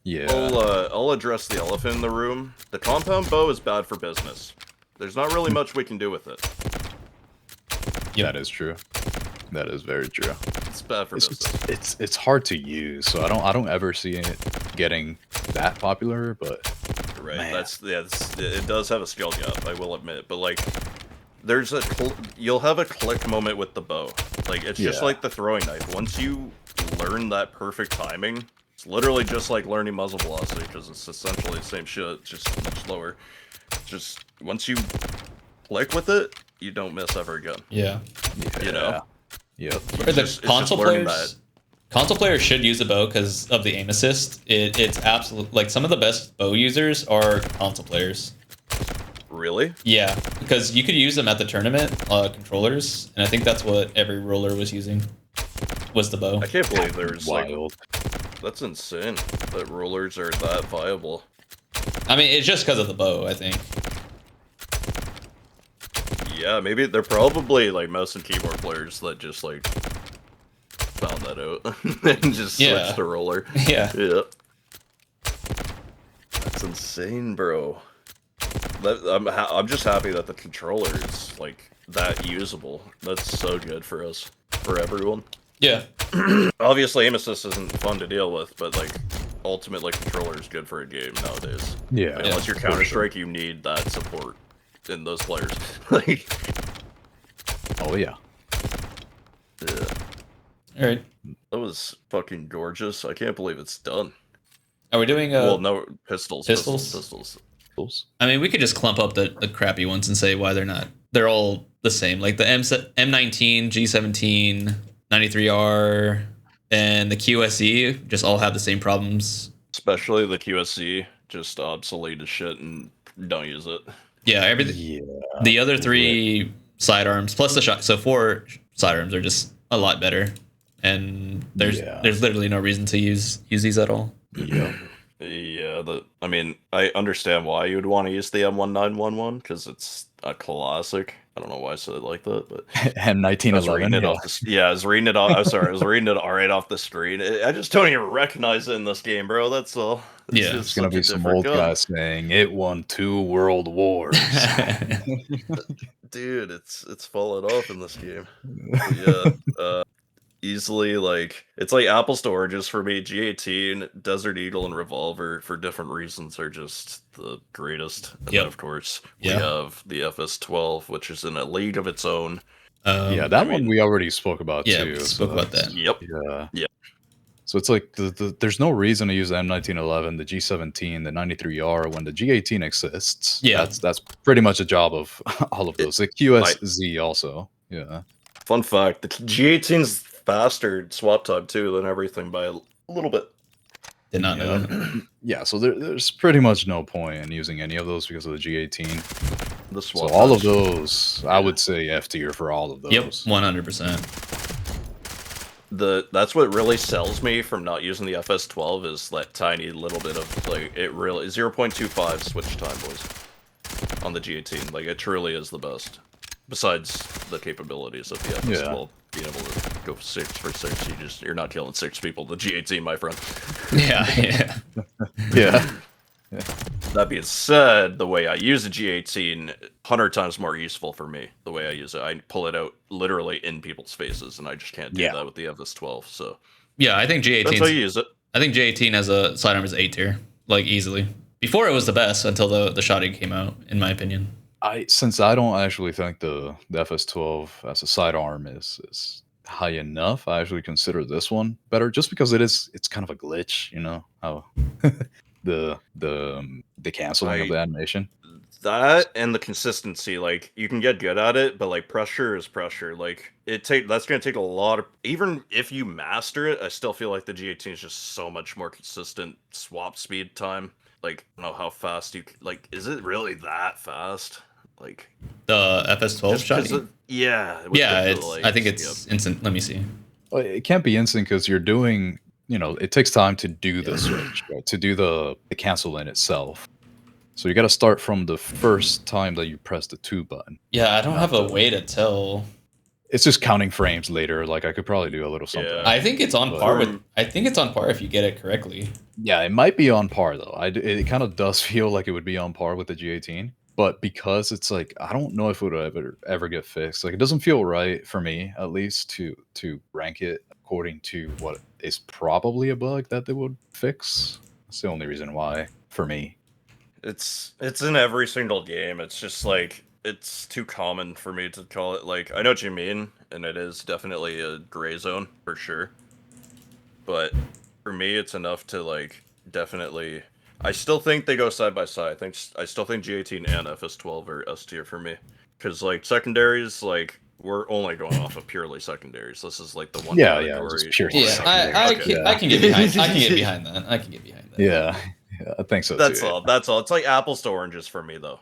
[SPEAKER 3] Yeah.
[SPEAKER 2] I'll address the elephant in the room. The compound bow is bad for business. There's not really much we can do with it.
[SPEAKER 3] Yeah, that is true. That is very true.
[SPEAKER 2] It's bad for business.
[SPEAKER 3] It's hard to use, so I don't ever see it getting that popular. But
[SPEAKER 2] right,
[SPEAKER 3] man.
[SPEAKER 2] It does have a skill gap, I will admit. But like, there's you'll have a click moment with the bow. Like, it's just like the throwing knife. Once you learn that perfect timing, it's literally just like learning muzzle velocity because it's essentially the same shit, just much slower. Just once you click with it, you don't miss ever again.
[SPEAKER 4] Yeah.
[SPEAKER 2] You know.
[SPEAKER 3] Yep.
[SPEAKER 4] For the console players, console players should use a bow because of the aim assist. It's absolute. Like, some of the best bow users are console players.
[SPEAKER 2] Really?
[SPEAKER 4] Yeah, because you could use them at the tournament controllers, and I think that's what every roller was using. Was the bow?
[SPEAKER 2] I can't believe there's
[SPEAKER 3] wild.
[SPEAKER 2] Like, that's insane that rollers are that viable.
[SPEAKER 4] I mean, it's just because of the bow, I think.
[SPEAKER 2] Yeah, maybe they're probably like mouse and keyboard players that just like found that out and just switched to roller.
[SPEAKER 4] Yeah.
[SPEAKER 2] Yeah. That's insane, bro. I'm just happy that the controller is like that usable. That's so good for us, for everyone.
[SPEAKER 4] Yeah.
[SPEAKER 2] Obviously, aim assist isn't fun to deal with, but like ultimately, controller is good for a game nowadays.
[SPEAKER 3] Yeah.
[SPEAKER 2] Unless you're Counter-Strike, you need that support. in those players. Like,
[SPEAKER 3] Oh yeah.
[SPEAKER 2] yeah,
[SPEAKER 4] All right.
[SPEAKER 2] that was fucking gorgeous. I can't believe it's done.
[SPEAKER 4] Are we doing
[SPEAKER 2] Well, no, pistols.
[SPEAKER 4] pistols?
[SPEAKER 3] Tools.
[SPEAKER 4] I mean, we could just clump up the crappy ones and say why they're not. They're all the same. Like the M19, G17, 93R, and the QSE just all have the same problems.
[SPEAKER 2] Especially the QSC, just obsolete as shit and don't use it.
[SPEAKER 4] Yeah, everything.
[SPEAKER 3] Yeah.
[SPEAKER 4] The other three sidearms plus the shot, so 4 sidearms are just a lot better, and there's literally no reason to use these at all.
[SPEAKER 3] Yeah.
[SPEAKER 2] Yeah, I mean, I understand why you would want to use the M1911 because it's a classic. I don't know why I said it like that, but
[SPEAKER 3] M1911.
[SPEAKER 2] I was reading it off I was reading it off. I'm sorry, I was reading it right off the screen. I just don't even recognize it in this game, bro. That's all.
[SPEAKER 4] Yeah,
[SPEAKER 2] just
[SPEAKER 3] It's gonna
[SPEAKER 2] such a
[SPEAKER 3] be some
[SPEAKER 2] different
[SPEAKER 3] old
[SPEAKER 2] gun.
[SPEAKER 3] guy saying it won 2 world wars.
[SPEAKER 2] Dude, it's fallen off in this game. But yeah, easily, like, it's like apples to oranges for me. G18, Desert Eagle, and Revolver for different reasons are just the greatest. And then, of course, we have the FS12, which is in a league of its own.
[SPEAKER 3] Yeah, that one we already spoke about
[SPEAKER 4] yeah,
[SPEAKER 3] too.
[SPEAKER 4] we spoke about that.
[SPEAKER 2] Yep.
[SPEAKER 3] Yeah. So it's like there's no reason to use the M1911, the G17, the 93R when the G18 exists.
[SPEAKER 4] Yeah.
[SPEAKER 3] That's pretty much a job of all of those. The QSZ also. Yeah.
[SPEAKER 2] Fun fact, the G18's faster swap time too than everything by a little bit.
[SPEAKER 4] Did not know that.
[SPEAKER 3] Yeah, so there's pretty much no point in using any of those because of the G18.
[SPEAKER 2] The
[SPEAKER 3] So
[SPEAKER 2] swap
[SPEAKER 3] all of
[SPEAKER 2] times.
[SPEAKER 3] those, I would say F tier for all of those.
[SPEAKER 4] Yep, 100%.
[SPEAKER 2] That's what really sells me from not using the FS12 is that tiny little bit of, like, it really 0.25 switch time, boys, on the G18. Like, it truly is the best. Besides the capabilities of the FS12 being able to go 6 for 6, you're not killing 6 people. The G18, my friend.
[SPEAKER 4] Yeah.
[SPEAKER 3] Yeah.
[SPEAKER 2] That being said, the way I use the G18, 100 times more useful for me. The way I use it, I pull it out literally in people's faces, and I just can't do that with the FS12. So
[SPEAKER 4] Yeah, I think G18.
[SPEAKER 2] that's how you use it.
[SPEAKER 4] I think J18 as a sidearm is A tier, like easily. Before it was the best until the shotgun came out, in my opinion.
[SPEAKER 3] Since I don't actually think the FS12 as a sidearm is high enough, I actually consider this one better, just because it's kind of a glitch, you know how the canceling of the animation.
[SPEAKER 2] That and the consistency, like, you can get good at it, but like pressure is pressure. Like, that's gonna take a lot of, even if you master it, I still feel like the G18 is just so much more consistent swap speed time. Like, I don't know how fast like, is it really that fast? Like
[SPEAKER 4] The FS12 shotgun?
[SPEAKER 2] Yeah.
[SPEAKER 4] I think it's instant. Let me see.
[SPEAKER 3] Well, it can't be instant because you're doing, it takes time to do the switch, right? To do the cancel in itself. So you got to start from the first time that you press the 2 button.
[SPEAKER 4] Yeah, I don't have a way to tell.
[SPEAKER 3] It's just counting frames later. Like, I could probably do a little something.
[SPEAKER 2] Yeah.
[SPEAKER 4] I think it's on par with. I think it's on par if you get it correctly.
[SPEAKER 3] Yeah, it might be on par though. It kind of does feel like it would be on par with the G18, but because it's like, I don't know if it would ever get fixed. Like, it doesn't feel right for me, at least, to rank it according to what is probably a bug that they would fix. That's the only reason why for me.
[SPEAKER 2] It's in every single game. It's just like, it's too common for me to call it. Like, I know what you mean, and it is definitely a gray zone for sure. But for me, it's enough to, like, definitely. I still think they go side by side. I still think G18 and FS12 are S tier for me, because like secondaries, like, we're only going off of purely secondaries. This is like the one category.
[SPEAKER 3] Just purely
[SPEAKER 4] Yeah,
[SPEAKER 3] secondary.
[SPEAKER 4] I can get behind. I can get behind that. I can get behind that.
[SPEAKER 3] Yeah, I think so.
[SPEAKER 2] That's
[SPEAKER 3] too.
[SPEAKER 2] all. That's all. It's like apples to oranges for me, though.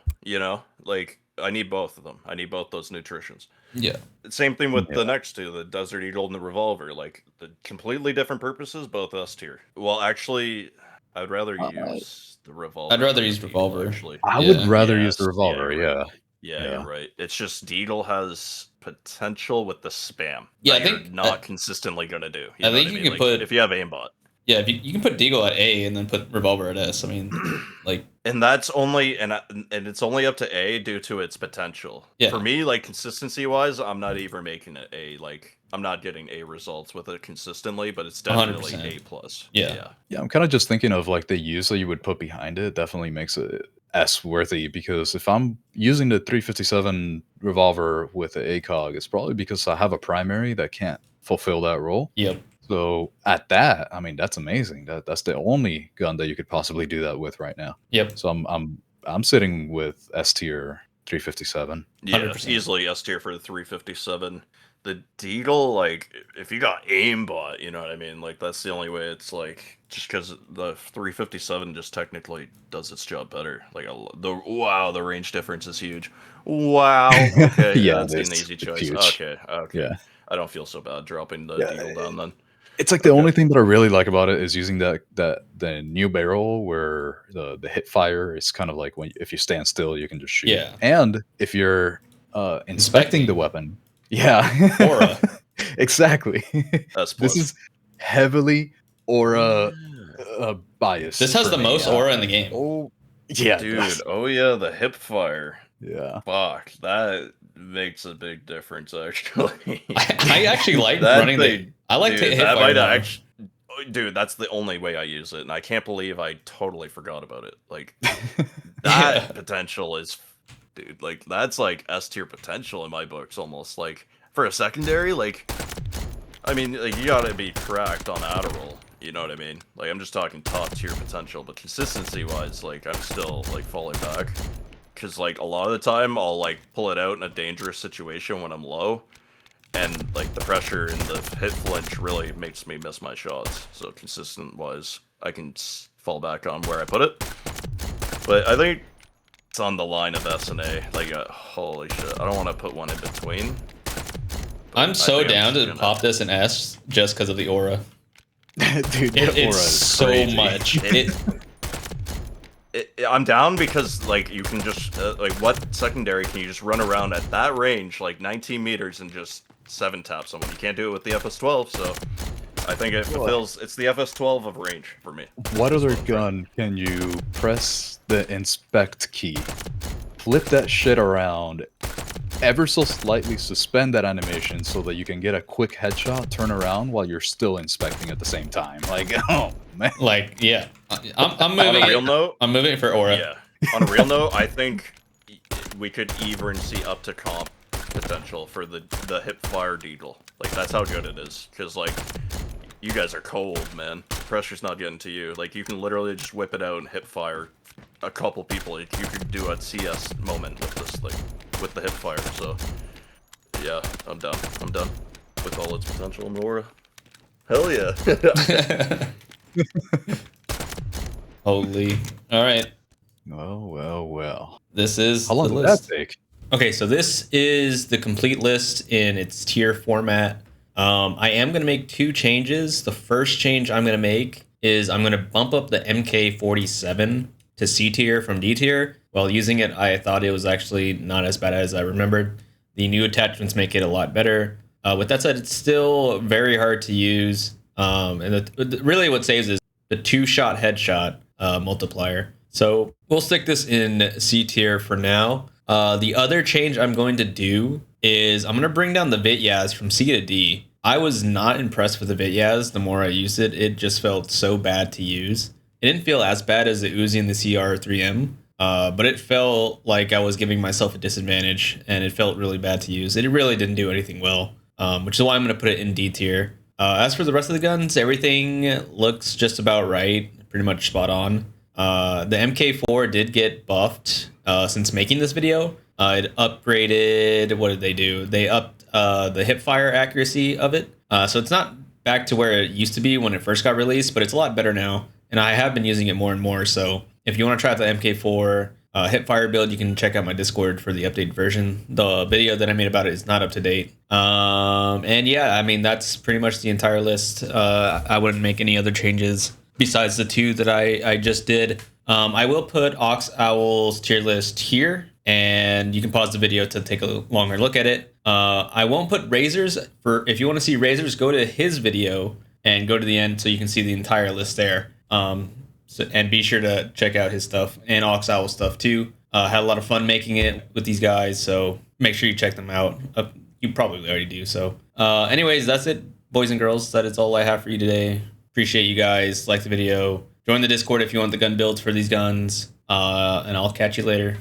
[SPEAKER 2] Like, I need both of them. I need both those nutritions.
[SPEAKER 4] Yeah.
[SPEAKER 2] Same thing with the next two, the Desert Eagle and the Revolver. Like, the completely different purposes, both S tier. Well, actually, I'd rather use the Revolver.
[SPEAKER 4] I'd rather use Revolver.
[SPEAKER 2] Actually,
[SPEAKER 3] I would rather use the Revolver.
[SPEAKER 2] Yeah,
[SPEAKER 3] Yeah.
[SPEAKER 2] you're right. It's just Deedle has potential with the spam.
[SPEAKER 4] Yeah,
[SPEAKER 2] that
[SPEAKER 4] I
[SPEAKER 2] you're
[SPEAKER 4] think
[SPEAKER 2] not consistently gonna do.
[SPEAKER 4] I think you can put,
[SPEAKER 2] if you have aimbot.
[SPEAKER 4] Yeah, if you can put Deagle at A and then put Revolver at S. I mean, like,
[SPEAKER 2] and that's only and it's only up to A due to its potential.
[SPEAKER 4] Yeah.
[SPEAKER 2] For me, like, consistency wise, I'm not even making it A. Like, I'm not getting A results with it consistently, but it's definitely
[SPEAKER 4] 100%.
[SPEAKER 2] A plus.
[SPEAKER 4] Yeah.
[SPEAKER 3] I'm kind of just thinking of like the use that you would put behind it. Definitely makes it S worthy, because if I'm using the 357 revolver with the ACOG, it's probably because I have a primary that can't fulfill that role.
[SPEAKER 4] Yep.
[SPEAKER 3] So at that, I mean, that's amazing. That's the only gun that you could possibly do that with right now.
[SPEAKER 4] Yep.
[SPEAKER 3] So I'm sitting with S tier 357.
[SPEAKER 2] Yeah,
[SPEAKER 4] 100%.
[SPEAKER 2] easily S tier for the 357. The Deagle, like, if you got aimbot, you know what I mean? Like, that's the only way. It's like, just because the 357 just technically does its job better. Like, the range difference is huge. Wow. Okay,
[SPEAKER 3] Yeah,
[SPEAKER 2] that's an
[SPEAKER 3] it's
[SPEAKER 2] easy choice.
[SPEAKER 3] huge.
[SPEAKER 2] Okay.
[SPEAKER 3] Yeah.
[SPEAKER 2] I don't feel so bad dropping the
[SPEAKER 3] Yeah,
[SPEAKER 2] Deagle down then.
[SPEAKER 3] It's like the
[SPEAKER 2] Okay.
[SPEAKER 3] only thing that I really like about it is using the new barrel where the hit fire is kind of like if you stand still, you can just shoot.
[SPEAKER 4] Yeah.
[SPEAKER 3] And if you're inspecting the weapon, yeah,
[SPEAKER 4] Aura.
[SPEAKER 3] exactly.
[SPEAKER 2] That's
[SPEAKER 3] This is heavily aura biased.
[SPEAKER 4] This has
[SPEAKER 3] for
[SPEAKER 4] the
[SPEAKER 3] me.
[SPEAKER 4] most aura in the game.
[SPEAKER 3] Oh, yeah,
[SPEAKER 2] dude. Oh yeah, the hip fire.
[SPEAKER 3] yeah.
[SPEAKER 2] Fuck, that makes a big difference actually.
[SPEAKER 4] I actually like
[SPEAKER 2] That
[SPEAKER 4] running
[SPEAKER 2] thing-
[SPEAKER 4] I like to
[SPEAKER 2] Dude,
[SPEAKER 4] hit
[SPEAKER 2] that
[SPEAKER 4] fire
[SPEAKER 2] might
[SPEAKER 4] now.
[SPEAKER 2] actually. Dude, that's the only way I use it, and I can't believe I totally forgot about it. Like that
[SPEAKER 4] Yeah.
[SPEAKER 2] potential is, dude. Like that's like S tier potential in my books, almost. Like for a secondary, like, I mean, like you gotta be cracked on Adderall. You know what I mean? Like I'm just talking top tier potential, but consistency wise, like I'm still like falling back. Cause like a lot of the time I'll like pull it out in a dangerous situation when I'm low. And like the pressure and the hit flinch really makes me miss my shots. So consistent wise, I can fall back on where I put it. But I think it's on the line of S and A. Like, holy shit, I don't want to put one in between.
[SPEAKER 4] I'm so
[SPEAKER 2] think I'm
[SPEAKER 4] down
[SPEAKER 2] just
[SPEAKER 4] to
[SPEAKER 2] gonna-
[SPEAKER 4] pop this in S just because of the aura.
[SPEAKER 3] Dude, the aura
[SPEAKER 4] It's
[SPEAKER 3] is
[SPEAKER 4] so
[SPEAKER 3] crazy.
[SPEAKER 4] much.
[SPEAKER 2] I'm down because like you can just like what secondary can you just run around at that range, like 19 meters, and just 7-tap someone? You can't do it with the FS12, so I think it fulfills. It's the FS12 of range for me.
[SPEAKER 3] What other gun can you press the inspect key, flip that shit around, ever so slightly suspend that animation so that you can get a quick headshot, turn around while you're still inspecting at the same time? Like, oh man.
[SPEAKER 4] Like, yeah. I'm
[SPEAKER 2] On a real
[SPEAKER 4] moving.
[SPEAKER 2] note,
[SPEAKER 4] I'm moving for aura.
[SPEAKER 2] yeah. On a real note, I think we could even see up to comp potential for the hip fire deagle. Like that's how good it is. Because like you guys are cold, man. Pressure's not getting to you. Like you can literally just whip it out and hip fire a couple people. Like, you could do a CS moment with this, like with the hip fire. So yeah, I'm done. I'm done with all its potential in aura. Hell yeah.
[SPEAKER 4] Holy. All right.
[SPEAKER 3] Well.
[SPEAKER 4] This is
[SPEAKER 3] How long
[SPEAKER 4] the
[SPEAKER 3] did
[SPEAKER 4] list.
[SPEAKER 3] that take?
[SPEAKER 4] Okay, so this is the complete list in its tier format. I am going to make two changes. The first change I'm going to make is I'm going to bump up the MK47 to C tier from D tier. While using it, I thought it was actually not as bad as I remembered. The new attachments make it a lot better. With that said, it's still very hard to use. Really what saves is the 2-shot headshot multiplier. So we'll stick this in C tier for now. The other change I'm going to do is I'm going to bring down the Vityaz from C to D. I was not impressed with the Vityaz the more I used it. It just felt so bad to use. It didn't feel as bad as the Uzi and the CR3M, but it felt like I was giving myself a disadvantage, and it felt really bad to use. It really didn't do anything well, which is why I'm going to put it in D tier. As for the rest of the guns, everything looks just about right, pretty much spot on. The MK4 did get buffed since making this video. It upgraded, what did they do? They upped the hip fire accuracy of it. So it's not back to where it used to be when it first got released, but it's a lot better now. And I have been using it more and more. So if you want to try out the MK4 hip fire build, you can check out my Discord for the updated version. The video that I made about it is not up to date. And yeah, I mean, that's pretty much the entire list. I wouldn't make any other changes besides the two that I just did. I will put Ox Owl's tier list here, and you can pause the video to take a longer look at it. I won't put Razor's. If you want to see Razor's, go to his video and go to the end so you can see the entire list there. And be sure to check out his stuff and Ox Owl's stuff too. Had a lot of fun making it with these guys, so make sure you check them out. You probably already do. So anyways, that's it, boys and girls. That is all I have for you today. Appreciate you guys. Like the video. Join the Discord if you want the gun builds for these guns. And I'll catch you later.